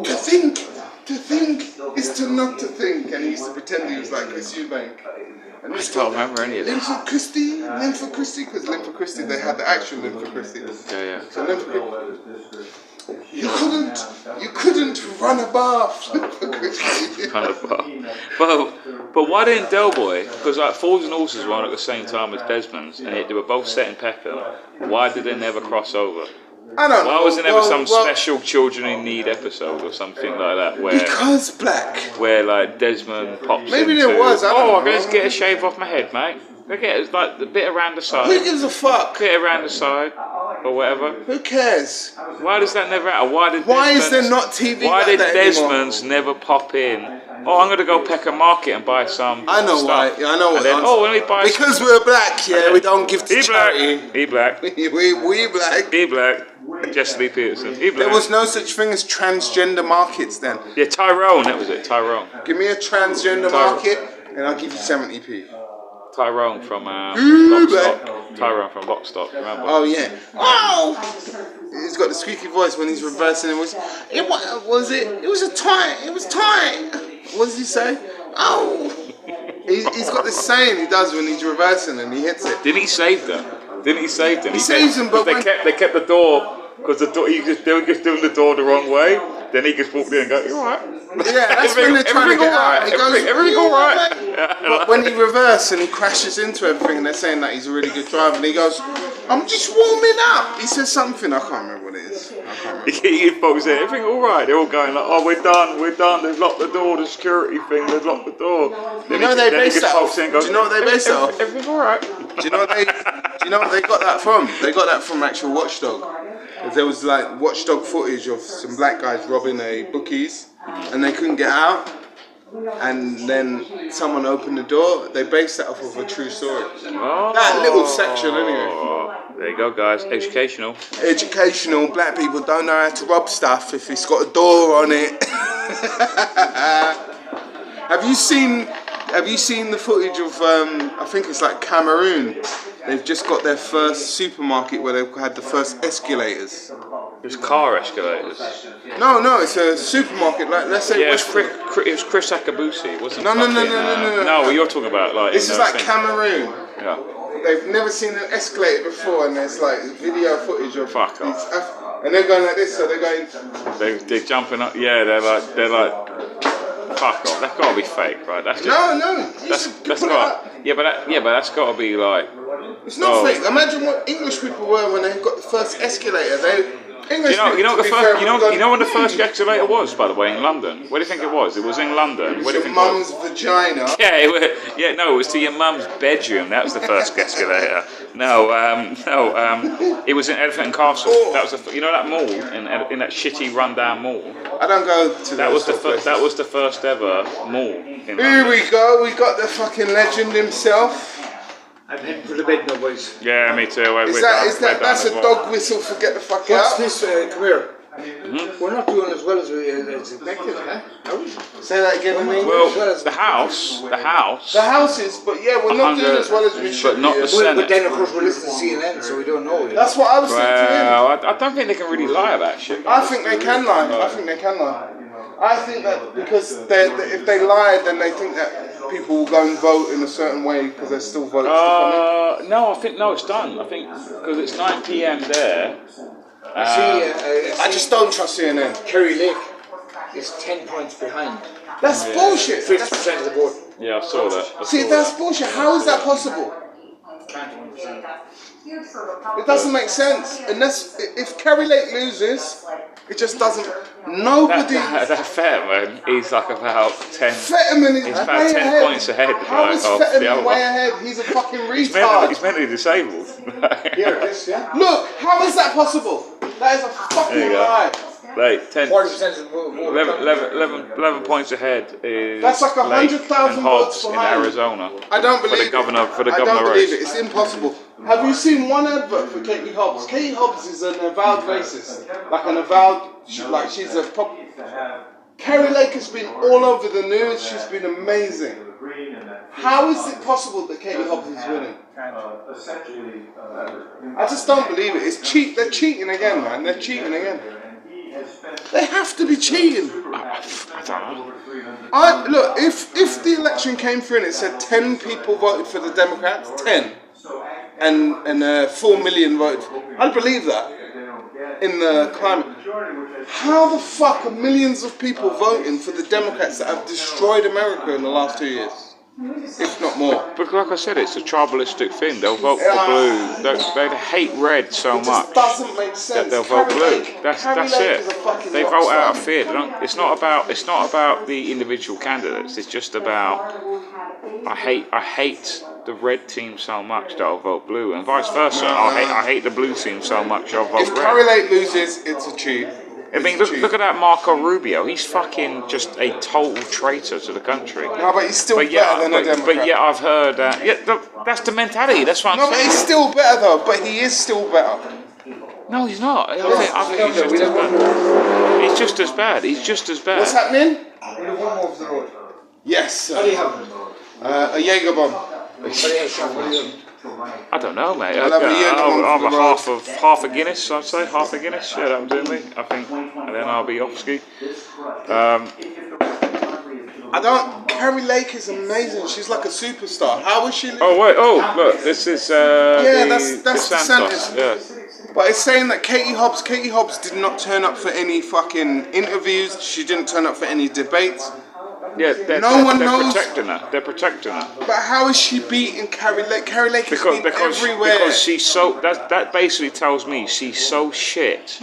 To think To think is to not to think, and he used to pretend he was like Chris Eubank. And I don't remember any of this. Lympho Christie, because Lympho Christie, they had the actual Lympho Christie. Yeah. So you couldn't run a bath. Kind of but why didn't Del Boy? Because like Fools and Horses were on at the same time as Desmond's, and they were both set in Peckham. Why did they never cross over? I don't know. Why was there never some special children in need episode or something like that where because black, where like Desmond pops maybe into, there was. I'm going to get a shave off my head, mate. Go get like a bit around the side. Who gives a fuck? Bit around the side or whatever. Who cares? Why does that never happen? Why is there not TV? Why like did that Desmond's never pop in? Oh, I'm going to go Peckham Market and buy some. I know stuff. why. I know. And then, let me buy. Because we're black, yeah. We don't give to charity. He black. we black. He black. Jesse Lee Peterson. He black. There was no such thing as transgender markets then. Yeah, Tyrone. That was it. Tyrone. Give me a transgender market, and I'll give you 70p. Tyrone from Lockstock. Tyrone from Lockstock. Remember? Oh yeah. Oh. He's got the squeaky voice when he's reversing. It was tight. It was tight. What does he say? Oh. He's got this saying he does when he's reversing and he hits it. Didn't he save them? He saves them, but they kept the door because they were just doing the door the wrong way. Then he just walked in and go, "You alright?" Yeah, that's when they're trying to get out. He goes, everything alright. But when he reverses and he crashes into everything, and they're saying that he's a really good driver, and he goes, "I'm just warming up." He says something, I can't remember what it is. You folks say, "Everything alright?" They're all going like, "Oh, we're done. They've locked the door. The security thing. They've locked the door." Do you know they based that off? Do you know what they based that off? Everything alright. Do you know what they got that from? They got that from actual Watchdog. There was like Watchdog footage of some black guys robbing a bookies, and they couldn't get out. And then someone opened the door. They based that off of a true story. Oh, that little section, anyway. There you go, guys. Educational. Black people don't know how to rob stuff if it's got a door on it. Have you seen the footage of? I think it's like Cameroon. They've just got their first supermarket where they've had the first escalators. There's car escalators. No, it's a supermarket. Like let's say. Yeah, it was Chris Akabusi, wasn't it? No. No, what you're talking about, like. This is like Cameroon. Yeah. They've never seen an escalator before, and there's like video footage of. Fuck off. And they're going like this, so they're going. They're jumping up. Yeah, they're like. Fuck off. That's got to be fake, right? That's just, no. That's got. Yeah, but that's got to be like. It's not fake. Imagine what English people were when they got the first escalator. You know when the first escalator was, by the way, in London? Where do you think it was? It was in London. Where do you think your mum's vagina. Yeah, it was to your mum's bedroom. That was the first escalator. It was in Elephant and Castle. That was that mall in that shitty rundown mall. I don't go to that. That was the first ever mall. Here we go. We got the fucking legend himself. I'm heading for the bed now, boys. Yeah, me too. That's a dog whistle for get the fuck out. What's this? Come here. Mm-hmm. We're not doing as well as we expected, huh? Say that again, I mean. Well, the house. The houses, but yeah, we're not doing as well as we should. But not the Senate. But then, of course, we're listening to CNN, so we don't know. That's what I was thinking. I don't think they can really lie about shit. I think they can lie. I think that because if they lie, then they think that people will go and vote in a certain way because there's still votes to come in. No, it's done. I think because it's 9 p.m. there. I just don't trust CNN. Kerry Lake is 10 points behind. That's bullshit. 50% of the vote. Yeah, I saw that. That's bullshit. How is that possible? It doesn't make sense. Unless if Kerry Lake loses, it just doesn't. Nobody. That Fetterman, he's like about 10. Fetterman is he's about 10 points ahead. How is Fetterman way ahead? He's a fucking retard. He's mentally disabled. Look, how is that possible? That is a fucking lie. Like 40% of the vote. 11 points ahead is. That's like 100,000 votes in Arizona. I don't believe it. For the governor I don't believe race. it. It's impossible. Have you seen one advert for Katie Hobbs? Katie Hobbs is an avowed racist. She's a pop. Carrie Lake has been all over the news. She's been amazing. How is it possible that Katie Hobbs is winning? I just don't believe it. It's cheat. They're cheating again, man. They're cheating again. They have to be cheating. I don't Look, if the election came through and it said 10 people voted for the Democrats, 10, and 4 million voted, I'd believe that in the climate. How the fuck are millions of people voting for the Democrats that have destroyed America in the last 2 years? If not more. But like I said, it's a tribalistic thing. They'll vote for blue. They hate red so much Doesn't make sense. that they'll vote blue. That's it. They vote out of fear. It's not about the individual candidates. It's just about I hate the red team so much that I'll vote blue, and vice versa. I hate the blue team so much I'll vote If red. Carrie Lake loses, it's a cheat. I mean, look at that Marco Rubio. He's fucking just a total traitor to the country. No, but he's still better than a Democrat. But yeah, I've heard that. That's the mentality. That's what I'm saying. No, but he's still better though. But he is still better. No, he's not. I think he's just as bad. He's just as bad. He's just as bad. What's happening? Yes. What do you have? A Jaeger bomb. I don't know, mate. I'll have a half a Guinness. I'd say half a Guinness. Yeah, that would do me. I think, and then I'll be off ski. Carrie Lake is amazing. She's like a superstar. How is she? Oh wait. Oh look. This is. That's DeSantis. Yeah. But it's saying that Katie Hobbs did not turn up for any fucking interviews. She didn't turn up for any debates. Yeah, they're protecting her. They're protecting her. But how is she beating Carrie Lake? Carrie Lake is everywhere. Because she's so. That basically tells me she's so shit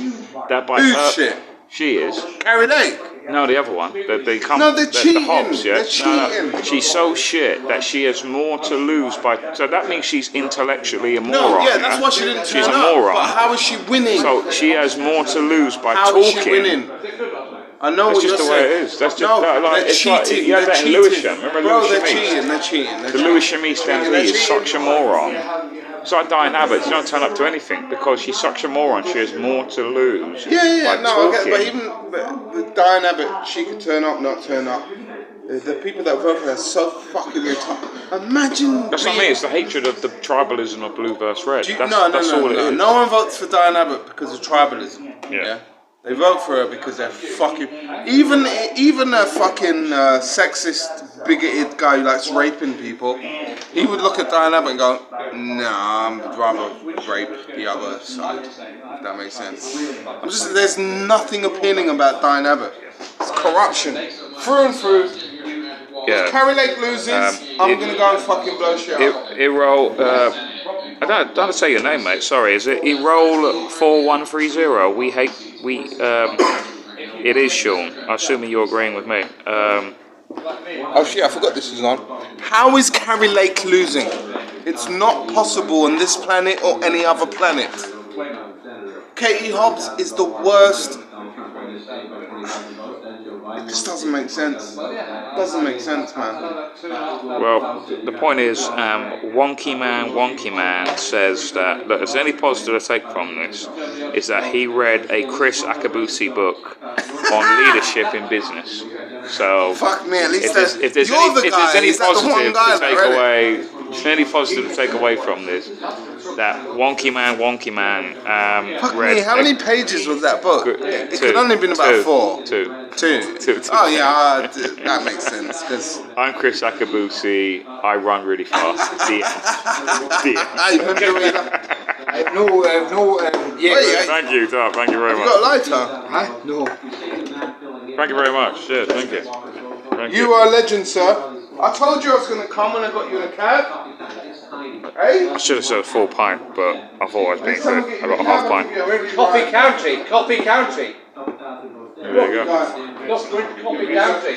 that by Who's her. shit? She is. Carrie Lake. No, the other one. They come. No, they're cheating. The Hobbs, yeah. They're cheating. No. She's so shit that she has more to lose by. So that means she's intellectually a moron. No, yeah, that's why she didn't turn She's a up. moron. But how is she winning? So she has more to lose by how talking. How is she winning? I know That's what just you're the way saying. it is. That's just no, like, they're it's cheating. like you had that in Lewisham. Remember Lewisham They're cheating. The Lewisham East End Lee is such a moron. It's like Diane Abbott. She don't turn up to anything because she's such a moron. She has more to lose. Yeah. No, I get it. But with Diane Abbott, she could turn up, not turn up. The people that vote for her are so fucking retarded. Imagine. That's what I mean. It's the hatred of the tribalism of blue versus red. That's all it is. No one votes for Diane Abbott because of tribalism. Yeah. They vote for her because they're fucking. Even a fucking sexist, bigoted guy who likes raping people, he would look at Diane Abbott and go, "Nah, I'd rather rape the other side." If that makes sense. There's nothing appealing about Diane Abbott. It's corruption through and through. Yeah. If Carrie Lake loses, I'm gonna go and fucking blow shit up. I don't know say your name, mate. Sorry, is it Erol 4130? It is Sean. I'm assuming you're agreeing with me. Oh shit! I forgot this is on. How is Carrie Lake losing? It's not possible on this planet or any other planet. Katie Hobbs is the worst. It just doesn't make sense. Doesn't make sense, man. Well, the point is, Wonky Man says that look, if there's any positive to take from this, is that he read a Chris Akabusi book on leadership in business. So fuck me, at least if there's any positive to take away from this, that Wonky Man fuck read. Me, how many pages was that book? It could only have been about two. Oh yeah, that makes sense. Cause I'm Chris Akabusi. I run really fast. DM. I have no. Thank you, Tom. Thank you very much. You got a lighter? Huh? No. Thank you very much. Cheers. Thank you. You are a legend, sir. I told you I was going to come when I got you in a cab. Hey? I should have said a full pint, but I thought I was being good. I got a half pint. Coffee County. There you go. Look, we're in Coffee County.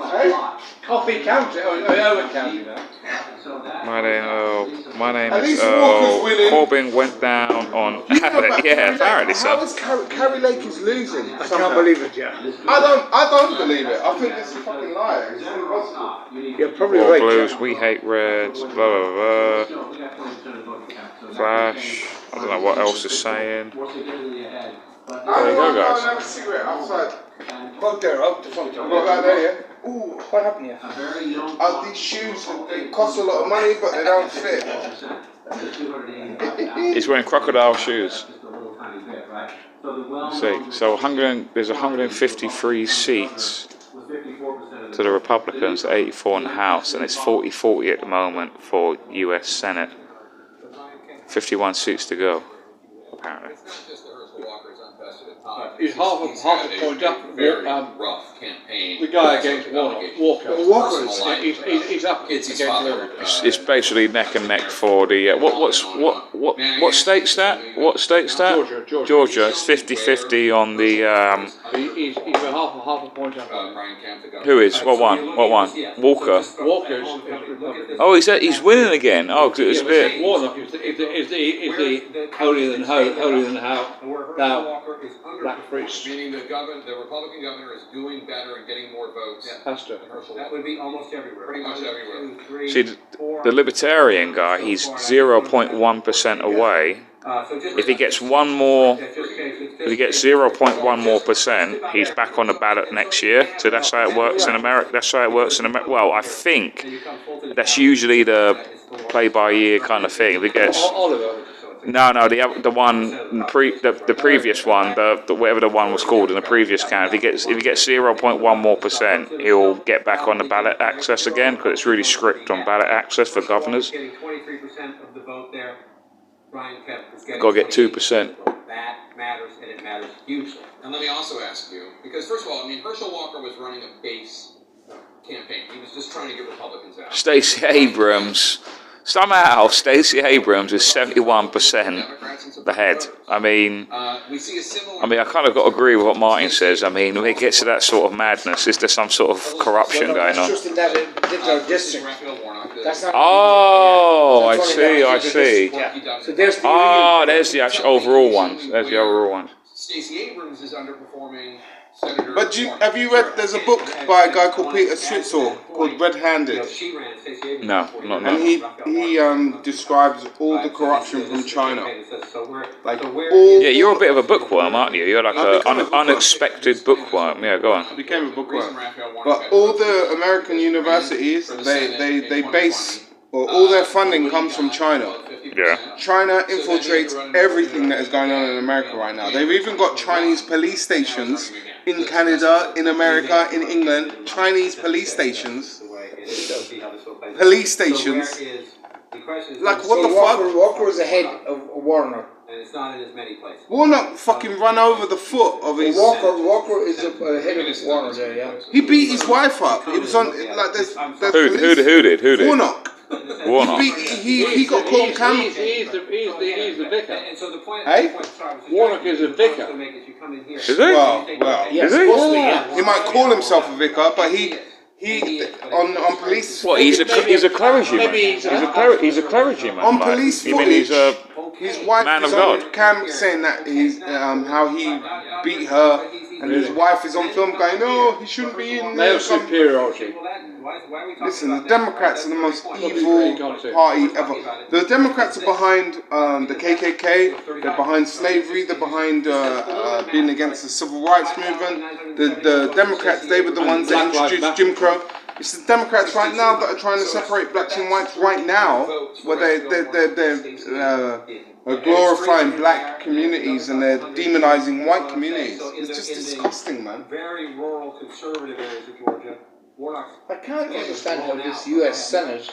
Hey? Coffee County. Owen County now. My name is Corbyn went down on. Yeah, apparently so. How is Carrie Lake is losing? I can't believe it, yeah. I don't believe it. I think it's a fucking lie. It's impossible. You're probably War right. blues, yeah. we hate reds, blah blah blah. Flash. I don't know what else is saying. There you go, guys. I'll have a cigarette outside. Go there, out the front. What about there, yeah? Ooh, What happened here? these shoes, they cost a lot of money, but they don't fit. He's wearing crocodile shoes. See, so there's 153 seats to the Republicans, 84 in the House, and it's 40-40 at the moment for US Senate. 51 seats to go, apparently. He's half a point up. rough campaign. The guy against Walker. He's up against Hillary. It's basically neck and neck for the what state's that? What state's that? Georgia. It's 50-50 on the He's half a point up. who is what one? Walker. Walker's Oh, he's winning again. Oh, 'cause it was a bit. Warnock is the holier than thou black priest. Meaning the Republican governor is doing better and getting more votes. Pastor. That would be almost everywhere. Pretty much everywhere. See, the Libertarian guy, he's 0.1% away. If he gets 0.1 more percent, he's back on the ballot next year. So that's how it works in America. Well, I think that's usually the play-by-ear kind of thing. If he gets the previous one, the whatever the one was called in the previous count. If he gets 0.1 more percent, he'll get back on the ballot access again because it's really strict on ballot access for governors. Getting 23% of the vote there. Brian Kemp is getting Got to get 2%. That matters, and it matters hugely. And let me also ask you, because first of all, I mean, Herschel Walker was running a base campaign. He was just trying to get Republicans out. Stacey Abrams. Somehow, Stacey Abrams is 71% ahead. I mean, I kind of got to agree with what Martin says. I mean, when it gets to that sort of madness, is there some sort of corruption going on? Just in that particular district. Oh, I see. So there's there's the actual overall ones. There's the overall ones. Stacey Abrams is underperforming. But have you read? There's a book by a guy called Peter Switzel called Red Handed. No, not. And he describes all the corruption from China. Yeah, you're a bit of a bookworm, aren't you? You're like an unexpected bookworm. Yeah, go on. I became a bookworm. But all the American universities, they base, or all their funding comes from China. Yeah. China infiltrates everything that is going on in America right now. They've even got Chinese police stations in Canada, in America, in England. Chinese police stations. Like, what the fuck? Walker was ahead of Warner. And it's not in as many places. Warnock fucking run over the foot of his... Walker is ahead of Warner there, yeah. He beat his wife up. It was on, like, there's Who did? Warnock. He got caught on camera. He's the vicar. And so the point, Hey? Warnock is a vicar. Is he? Well, Yes, is he? he might call himself a vicar, but he on police. What? He's a clergyman. He's a clergyman. On police you mean he's a his wife man is of on God? cam saying that he's how he beat her, and his wife is on film going, "No, he shouldn't be in there." Male superiority. Listen, the Democrats are the most evil party ever. The Democrats are behind the KKK. They're behind slavery. They're behind being against the civil rights movement. The Democrats, they were the ones that introduced Jim Crow. It's the Democrats right now that are trying to separate blacks and whites right now, where they're glorifying black communities and they're demonizing white communities. It's just disgusting, man. Very rural conservative areas of Georgia. I can't understand how this US Senate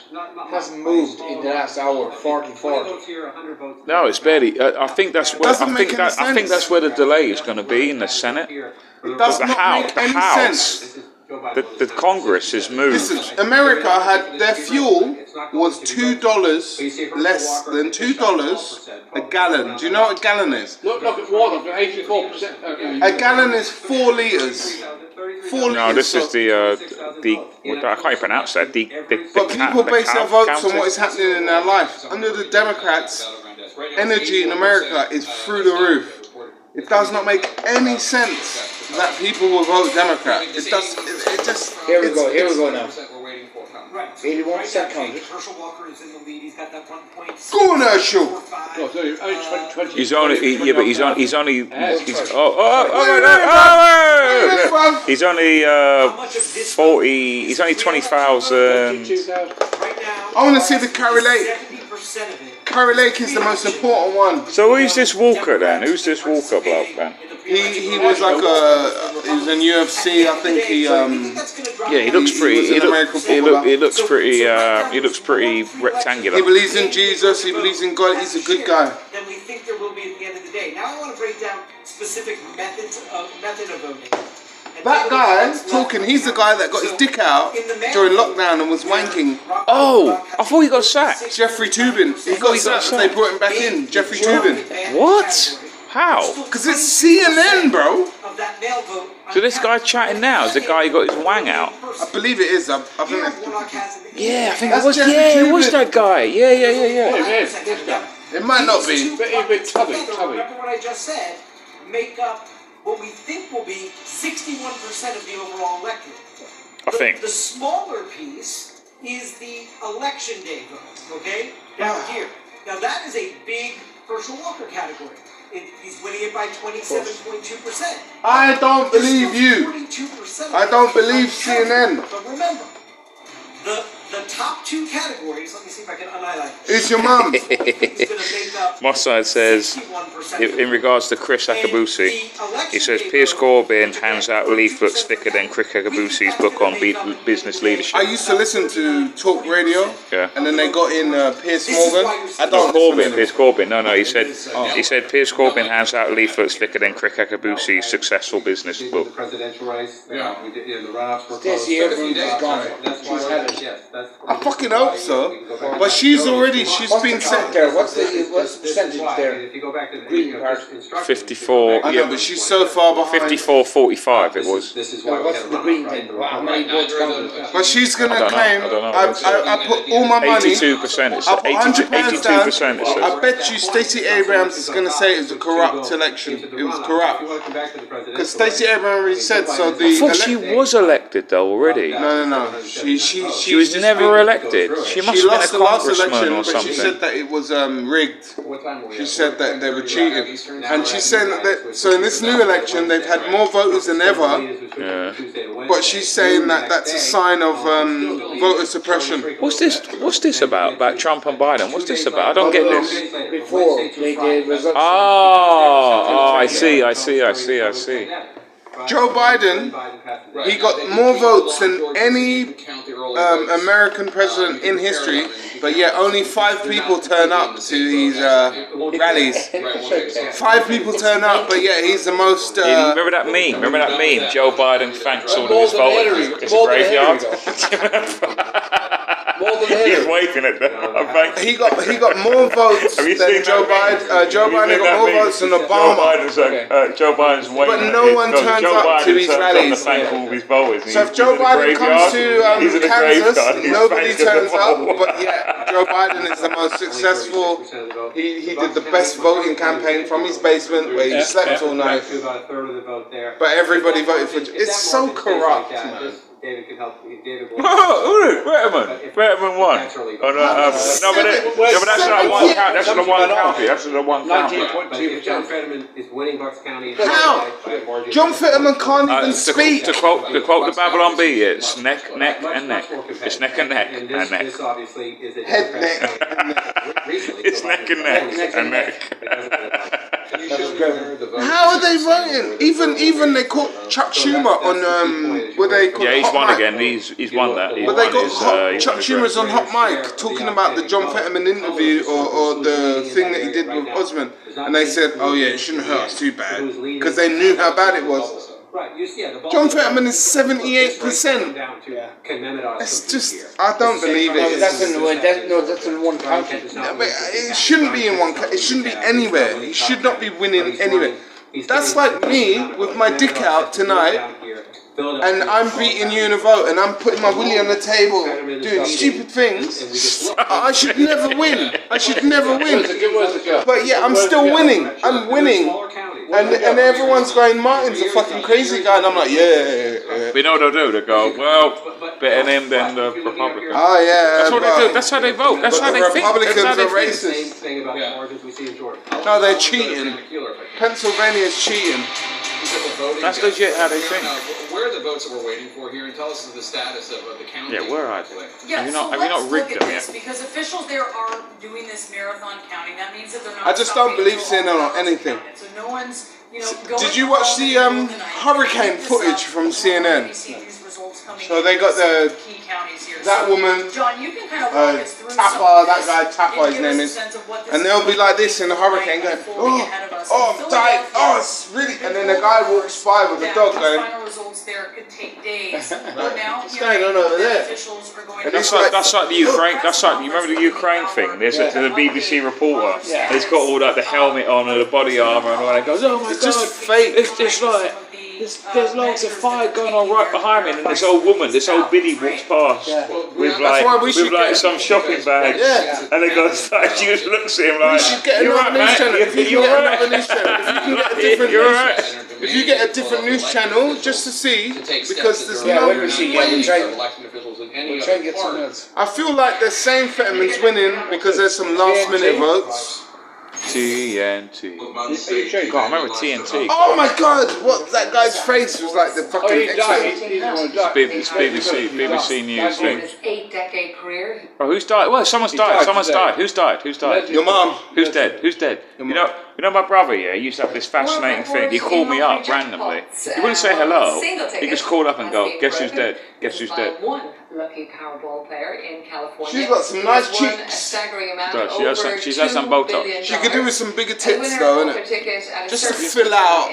hasn't moved in the last hour, 40-40. No, it's barely. I think that's where that's where the delay is going to be in the Senate. It does not make any sense. The Congress is moved. Listen, America had their fuel was $2 less than $2 a gallon. Do you know what a gallon is? Look at water for 84%. A gallon is 4 liters. 4 liters. No, this is the I can't pronounce that. But people base their votes on what is happening in their life. Under the Democrats, energy in America is through the roof. It does not make any sense that people will vote Democrat. It just. Here we go now. 81% counted. Go on, Herschel. He's only. He's only 40. He's only 20,000. I want to see the Carrie Lake. Carrie Lake is the most important one. So who's this Walker then? Who's this Walker bloke then? He was like he was in UFC. I think he Yeah, he looks pretty. was an American footballer. He looks pretty. He looks pretty rectangular. He believes in Jesus. He believes in God. He's a good guy. Than we think there will be at the end of the day. Now I want to break down specific method of voting. That guy talking, he's the guy that got his dick out during lockdown and was wanking. Oh, I thought he got sacked. Jeffrey Tubin. He got sacked. They brought him back in. Jeffrey Tubin. What? How? Because it's CNN, bro. So this guy chatting now is the guy who got his wang out. I believe it is. I think Yeah, I think it was. Jeffrey Yeah, it was Tubin. that guy. Yeah. It might not be. Remember what I just said. Make up what we think will be 61% of the overall electorate. I think. The smaller piece is the election day vote, okay? Down here. Now that is a big Herschel Walker category. He's winning it by 27.2%. I don't believe you. 42%. I don't believe CNN. But remember, the top two categories, let me see if I can unhighlight. It's your mum. My side says, in regards to Chris Akabusi, he says Piers Corbyn hands out leaflets thicker than Chris Akabusi's book on business leadership. I used to listen to talk radio, Yeah. and then they got in Piers Morgan. I don't listen to him. Piers Corbyn. No, he said Piers Corbyn hands out leaflets thicker than Chris Akabusi's successful business book. The presidential race. Yeah. We did, the runoffs were Stacey Abrams is gone. She's had it. Yes, that's I fucking hope so. But she's been set. There, what's the percentage there? If you go back to the Green Party. 54. I know, but she's so far behind. 54-45 it was. This is why What's the green thing? How many votes counted? But she's gonna I claim. don't know. I put all my money. 82%. It's I put 100 down. 82%. It says. I bet you Stacey Abrams is gonna say it was a corrupt election. It was corrupt. Because Stacey Abrams already said so. I thought she was elected though already. No. She was never elected. She must She have lost the been a last congressman election, or but she something. said that it was rigged. She said that they were cheating, and she's saying that. So in this new election, they've had more voters than ever. Yeah. But she's saying that that's a sign of voter suppression. What's this about? About Trump and Biden? What's this about? I don't get this. Before they gave results. Oh, I see. Joe Biden, he got more votes than any American president in history, but yet only 5 people turn up to these rallies. 5 people turn up, but yet he's the most. Remember that meme? Joe Biden thanks all of his voters. It's a graveyard. He's waving at them. He got more votes than Joe Biden. Joe Biden got more votes than Obama. Joe Biden's waving. But no one turns up to these rallies. So if Joe Biden comes to Kansas, nobody turns up. But yeah, Joe Biden is the most successful. He did the best voting campaign from his basement where he slept all night. But everybody voted for. It's so corrupt, man. David can help. David will. Fetterman won. Oh, no, but that's not one county. That's not one county. That's not one county. 19.2%. John Fetterman is winning Bucks County. How? John Fetterman can't even speak. To quote the Babylon Bee, it's neck and neck. It's neck and neck and neck. This obviously is a Head, neck, and neck. It's neck and neck and neck. How are they voting? Even they caught Chuck Schumer on where they caught. Yeah, he's Hot won Mic. again. He's won that. But they got Chuck Schumer's on Hot Mic talking about the John Fetterman interview or the thing that he did with Osmond, and they said, "Oh yeah, it shouldn't hurt us too bad," because they knew how bad it was. John Fetterman is 78%. It's just, I don't believe it. That's in one county. No, but it shouldn't be in one. It shouldn't be anywhere. He should not be winning anywhere. That's like me with my dick out tonight, and I'm beating you in a vote, and I'm putting my willy on the table, doing stupid things. I should never win. I should never win. But yeah, I'm still winning. I'm winning. And everyone's going, Martin's a fucking crazy guy, and I'm like, yeah. We know they'll do. They go, well, better him than the Republicans. Oh yeah. That's what they do. That's how they vote. That's how they think. Republicans That's how are they racist. Thing about margins we see in Georgia. No, they're cheating. Pennsylvania's cheating. That's legit how they think. Where are the votes that we're waiting for here, and tell us the status of the county? Yeah, where are they? Yeah, Have you not so let's rigged look them at this, yet? because officials there are doing this marathon counting. That means that they're not. I just don't stopping believe until all CNN on ballots are anything. counted. So no one's Did you watch the hurricane footage from CNN? So they got that woman, Tapper, that guy Tapper, his name is, and they'll be like this in the hurricane going, oh, I'm dying, oh, it's really, and then the guy walks by with the dog going, what's going on over there? That's like the Ukraine. That's like, you remember the Ukraine thing? There's a BBC reporter. Yeah. He's got all that, the helmet on and the body armour and all that. He goes, oh my god, just fake. It's like there's loads of fire going on right behind me, and this old woman, this old biddy walks past with like some shopping bags. Yeah. And they go, she just looks at him like, we should get another news channel. If you can get a different news channel, just to see, because there's no way. I feel like the same Fetterman's winning because there's some last minute votes. TNT. God, I remember TNT. Oh my god, what, that guy's face was like the fucking It's BBC News thing. 8-decade career. Oh, who's died? Well, someone's died. Who's died? Your mum. Who's dead? You know my brother, yeah, he used to have this fascinating thing. He called me up randomly. He wouldn't say hello. He just called up and go, guess who's dead? Guess who's dead? One lucky Powerball player in California. She's got some nice cheeks. She's had some Botox. She could do with some bigger tits though, innit? Just to fill out.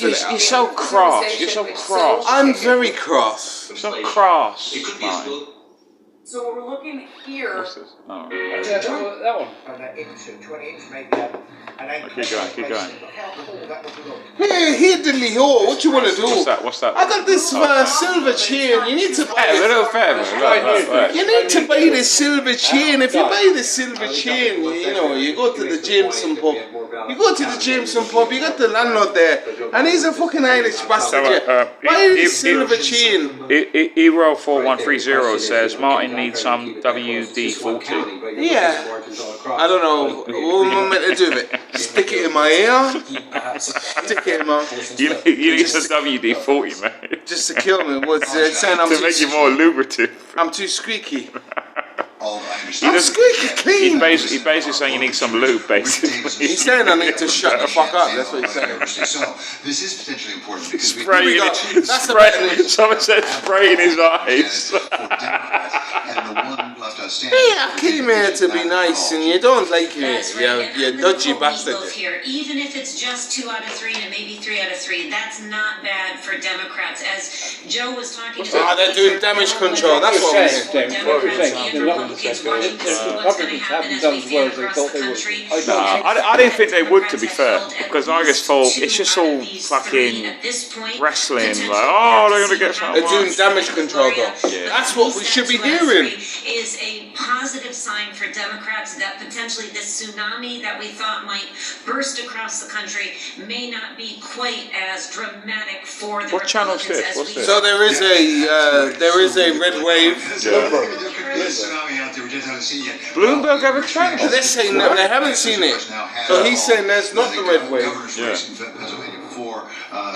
You're so cross. You're so cross. I'm very cross. So cross. So we're looking here. What's this? Oh. Yeah, that one. Keep going. Here, diddly whore, what you want to do? What's that? I got this silver chain. You need to buy it. Right. You need to buy this silver chain. If you buy this silver chain, you know, you go to the Jameson pub. You got the landlord there, and he's a fucking Irish bastard. Buy this silver chain. Hero4130 says Martin needs some WD-40. Yeah. I don't know. What am I meant to do with it? Stick it in my ear? Stick it in my... You need some WD-40, man. Just to kill me. What's saying I'm to make you more lucrative. I'm too squeaky. I'm squeaky clean. He's basically saying you need some lube, basically. He's saying I need to shut the fuck up. That's what he's saying. So this is potentially important because someone said spray in his eyes. I came here to be nice, and you don't like me. You dodgy bastard. Here, even if it's just 2 out of 3 and maybe 3 out of 3, that's not bad for Democrats. As Joe was talking about, they're doing damage control. That's what we're saying. I didn't think they would, to be fair, because I just thought it's just all fucking wrestling. Like, oh, they're gonna get something. They're doing damage control, though. Yeah. That's what we should be hearing. Is a positive sign for Democrats that potentially this tsunami that we thought might burst across the country may not be quite as dramatic for the What channel is this? What's this? So there is a red wave. Bloomberg have a channel. They're saying no, they haven't seen it. So he's saying there's not the red wave. For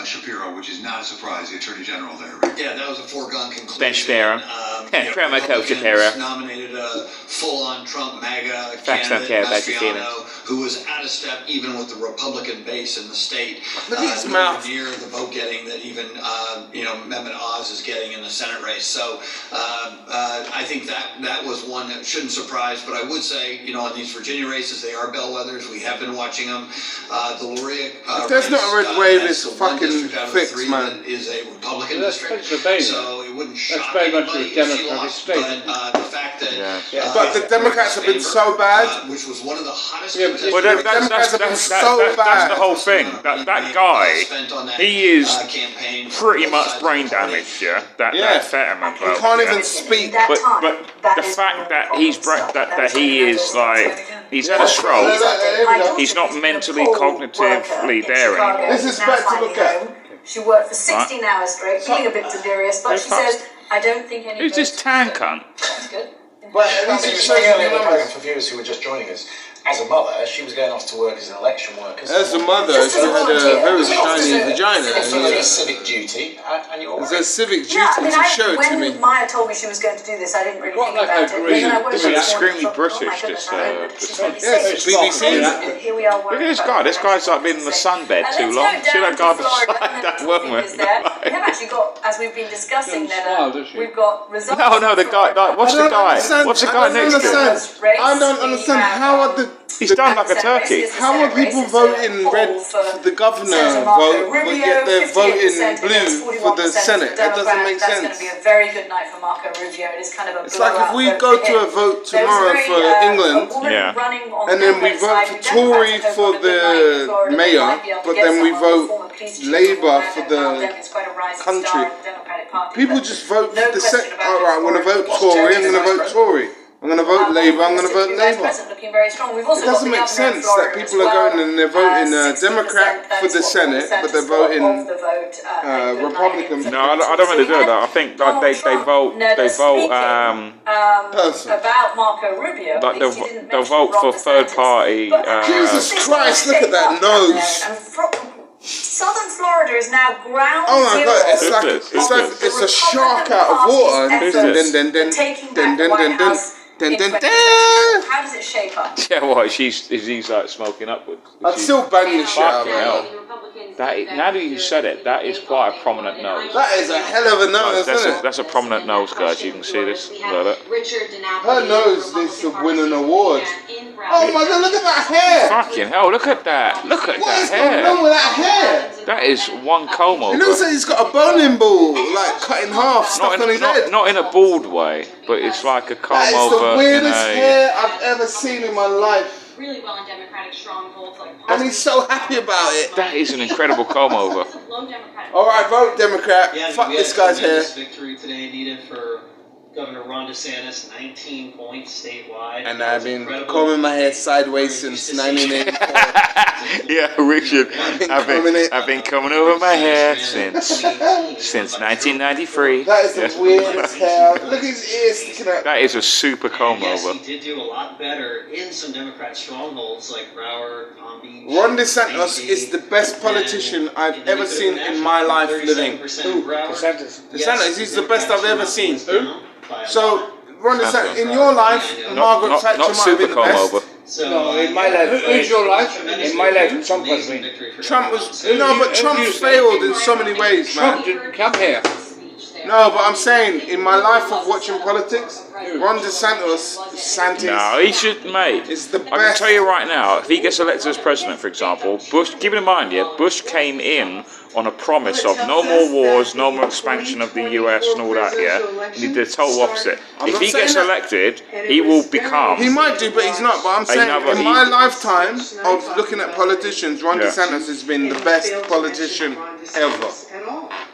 Shapiro, which is not a surprise, the Attorney General there. Yeah, that was a foregone conclusion. Ben Shapiro. Promo code Shapiro. Nominated a full-on Trump MAGA candidate, Mastriano, who was out of step even with the Republican base in the state. Look at his mouth. Near the vote getting that even Mehmet Oz is getting in the Senate race. So I think that was one that shouldn't surprise. But I would say, in these Virginia races, they are bellwethers. We have been watching them. The Luria. If there's not a red wave, it's fucking fixed, man. Is a Republican district, so it wouldn't shock anybody if she lost. But the fact that but the Democrats have been so bad, which was one of the hottest. Well, that's the whole thing. That guy, he is pretty much brain damaged. That Fetterman. He can't even speak. But the fact that he's that he is like. He's had a stroke. He's not mentally, cognitively there anymore. This is better to look at. She worked for 16 hours straight, feeling a bit delirious, but she says, I don't think any. Who's this tan cunt? That's good. But at least for viewers who were just joining us, as a mother, she was going off to work as an election worker. As a mother, she had a very shiny vagina. It's civic duty, and you're It's a civic duty Yeah, I mean, to show it to me. when Maya told me she was going to do this, I didn't really think about it. This Then I woke is up this extremely morning and thought, British, oh my this, goodness, this she's going to be Yes, safe. BBC. Here we are. Look at this guy. This guy's like been in the sunbed too long. See that guy beside that woman? We have actually got, as we've been discussing, that we've got results. No, the guy. What's the guy? What's the guy next to him? I don't understand how are the. He's done like a turkey. How are people voting red for the governor vote, but yet they're voting blue for the Senate? That doesn't make That's going to sense. be a very good night for Marco Rubio. It is kind of a It's like if we go to a vote tomorrow for England, and then we vote for Tory for the mayor, but then we vote Labour for the country. People just vote for the Senate. All right, I'm going to vote Tory. I'm going to vote Tory. I'm going to vote Labour, I'm going to vote Labour. It doesn't make sense that people are going and they're voting Democrat for the Senate, but they're voting Republican. No, I don't really do that. I think like they vote about Marco Rubio. Like they'll vote for third party. Jesus Christ! Look at that nose. Southern Florida is now ground Oh my zero. God! It's a shark out of water. How does it shape up? Yeah, what? He's like smoking upwards. I'd still bang the shit out of hell. Now that you said it, that is quite a prominent nose. That is a hell of a nose, isn't it? That's a prominent nose, guys. You can see this. Her nose needs to win an award. Oh my God! Look at that hair. Fucking hell! Look at that! Look at What is that hair! going on with that hair? That is one comb over. It looks like he's got a bowling ball, like cut in half, stuck on his head. Not in a bald way, but it's like a comb That is over. the weirdest hair I've ever seen in my life. Really well in Democratic strongholds like And he's so happy about it. That is an incredible comb over. All right, vote Democrat. Fuck this guy's hair. Victory today needed for Governor Ron DeSantis, 19 points statewide. And I've been combing my hair sideways since 1984. Yeah, Richard. I've been coming over my hair since 1993. That is the weirdest hair. Look at his ears sticking out. That is a super comb over. He did do a lot better in some Democrat strongholds like Broward, Palm Beach. Ron DeSantis is the best politician I've ever seen in my life living. Who? DeSantis. He's the best I've ever seen. Who? So, Ron DeSantis, in your life, Margaret Thatcher might have been the best. No, in my life. Who's your life? In my life, Trump was me. Trump was... No, but Trump failed in so many ways, man. Trump didn't come here. No, but I'm saying, in my life of watching politics, Ron DeSantis... No, he should, mate. It's the best. I can tell you right now, if he gets elected as president, for example, Bush, keep in mind, yeah, Bush came in on a promise of no more wars, no more expansion of the US and all that, yeah? And he did the total opposite. If he gets elected, he will become... He might do, but he's not. But I'm saying, in my lifetime of looking at politicians, Ron DeSantis has been the best politician ever.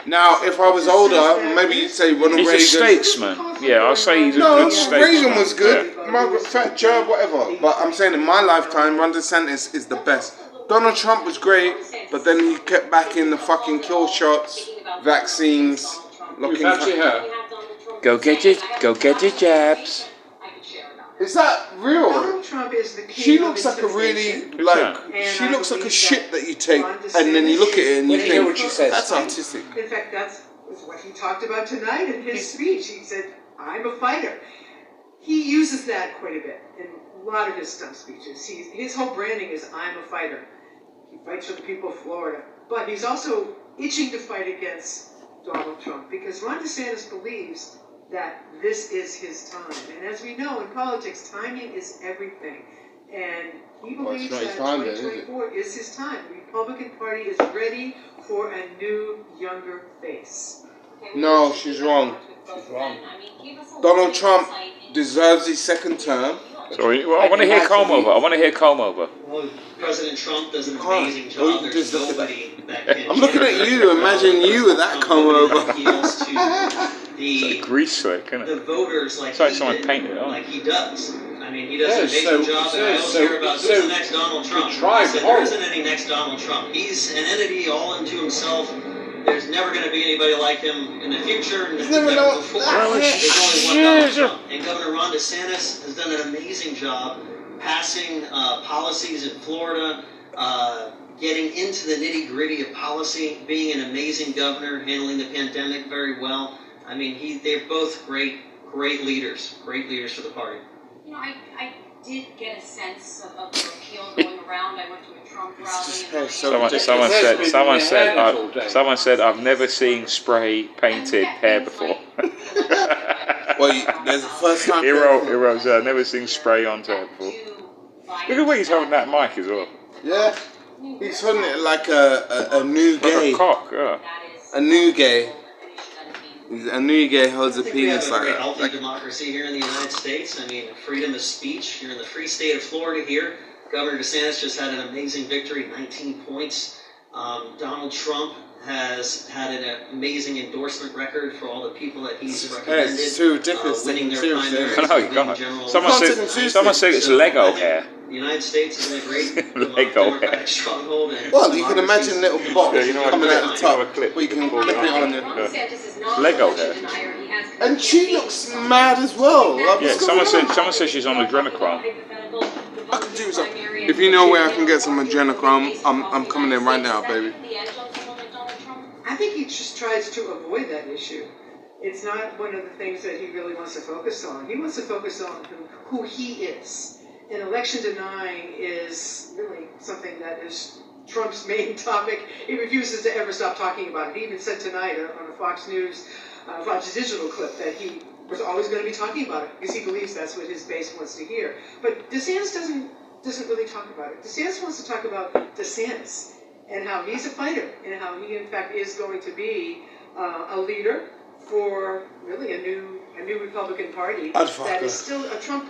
Now, if I was older, maybe you'd say Ronald Reagan. He's a statesman. Yeah, I'll say he's a good statesman. Reagan was good. Yeah. Margaret Thatcher, whatever. But I'm saying in my lifetime, Ron DeSantis is the best. Donald Trump was great, but then he kept back in the fucking kill shots, vaccines, looking. Go get your jabs. Is that real? Donald Trump is the king. She looks like a really she looks like a shit that you take, and then you look at it and you think, what she says. That's artistic. In fact, that's what he talked about tonight in his speech. He said, "I'm a fighter." He uses that quite a bit in a lot of his stump speeches. His whole branding is "I'm a fighter." He fights for the people of Florida, but he's also itching to fight against Donald Trump because Ron DeSantis believes that this is his time. And as we know in politics, timing is everything. And he believes that 2024 is his time. The Republican Party is ready for a new, younger face. No, she's wrong. She's wrong. Donald Trump deserves his second term. Sorry, well, I want to hear comb over. Well, President Trump does an amazing job. There's nobody that can... I'm looking at you. Imagine you with that comb over. It's like grease slick, isn't it? The voters it's like someone painted it on. Like he does. I mean, he does an amazing job, and I always hear about who's the next Donald Trump. I said, there isn't any next Donald Trump. He's an entity all unto himself. There's never going to be anybody like him in the future, and there's never before. There's only one Donald Trump. And Governor Ron DeSantis has done an amazing job passing policies in Florida, getting into the nitty-gritty of policy, being an amazing governor, handling the pandemic very well. I mean, they're both great leaders for the party. You know, I did get a sense of the appeal going around. I went to a Trump rally. Someone said, I've never seen spray painted hair before. Well, there's the first time. He wrote, never seen spray on hair before. Look at the way he's holding that mic as well. Yeah, he's holding it like a new gay. Like a cock, yeah. A new gay. A new gay holds a penis like We have a very that. healthy democracy here in the United States. I mean, freedom of speech. You're in the free state of Florida here. Governor DeSantis just had an amazing victory, 19 points. Donald Trump has had an amazing endorsement record for all the people that he's recommended. It's too ridiculous. Winning their Seriously. primaries. No, God. Someone said it's Lego hair. The United States is in a great Lego hair. democratic stronghold. And Well, you can imagine little box coming out the top. clip. We can clip it on there. Lego hair. And she looks mad as well. Like, Yeah, what's going on? someone said she's on adrenochrome. I can do something. If you know where I can get some adrenochrome, I'm coming in right now, baby. I think he just tries to avoid that issue. It's not one of the things that he really wants to focus on. He wants to focus on who he is. And election denying is really something that is Trump's main topic. He refuses to ever stop talking about it. He even said tonight on a Fox News, Fox Digital clip that he was always going to be talking about it because he believes that's what his base wants to hear. But DeSantis doesn't really talk about it. DeSantis wants to talk about DeSantis and how he's a fighter and how he in fact is going to be a leader for really a new Republican Party that is still a Trump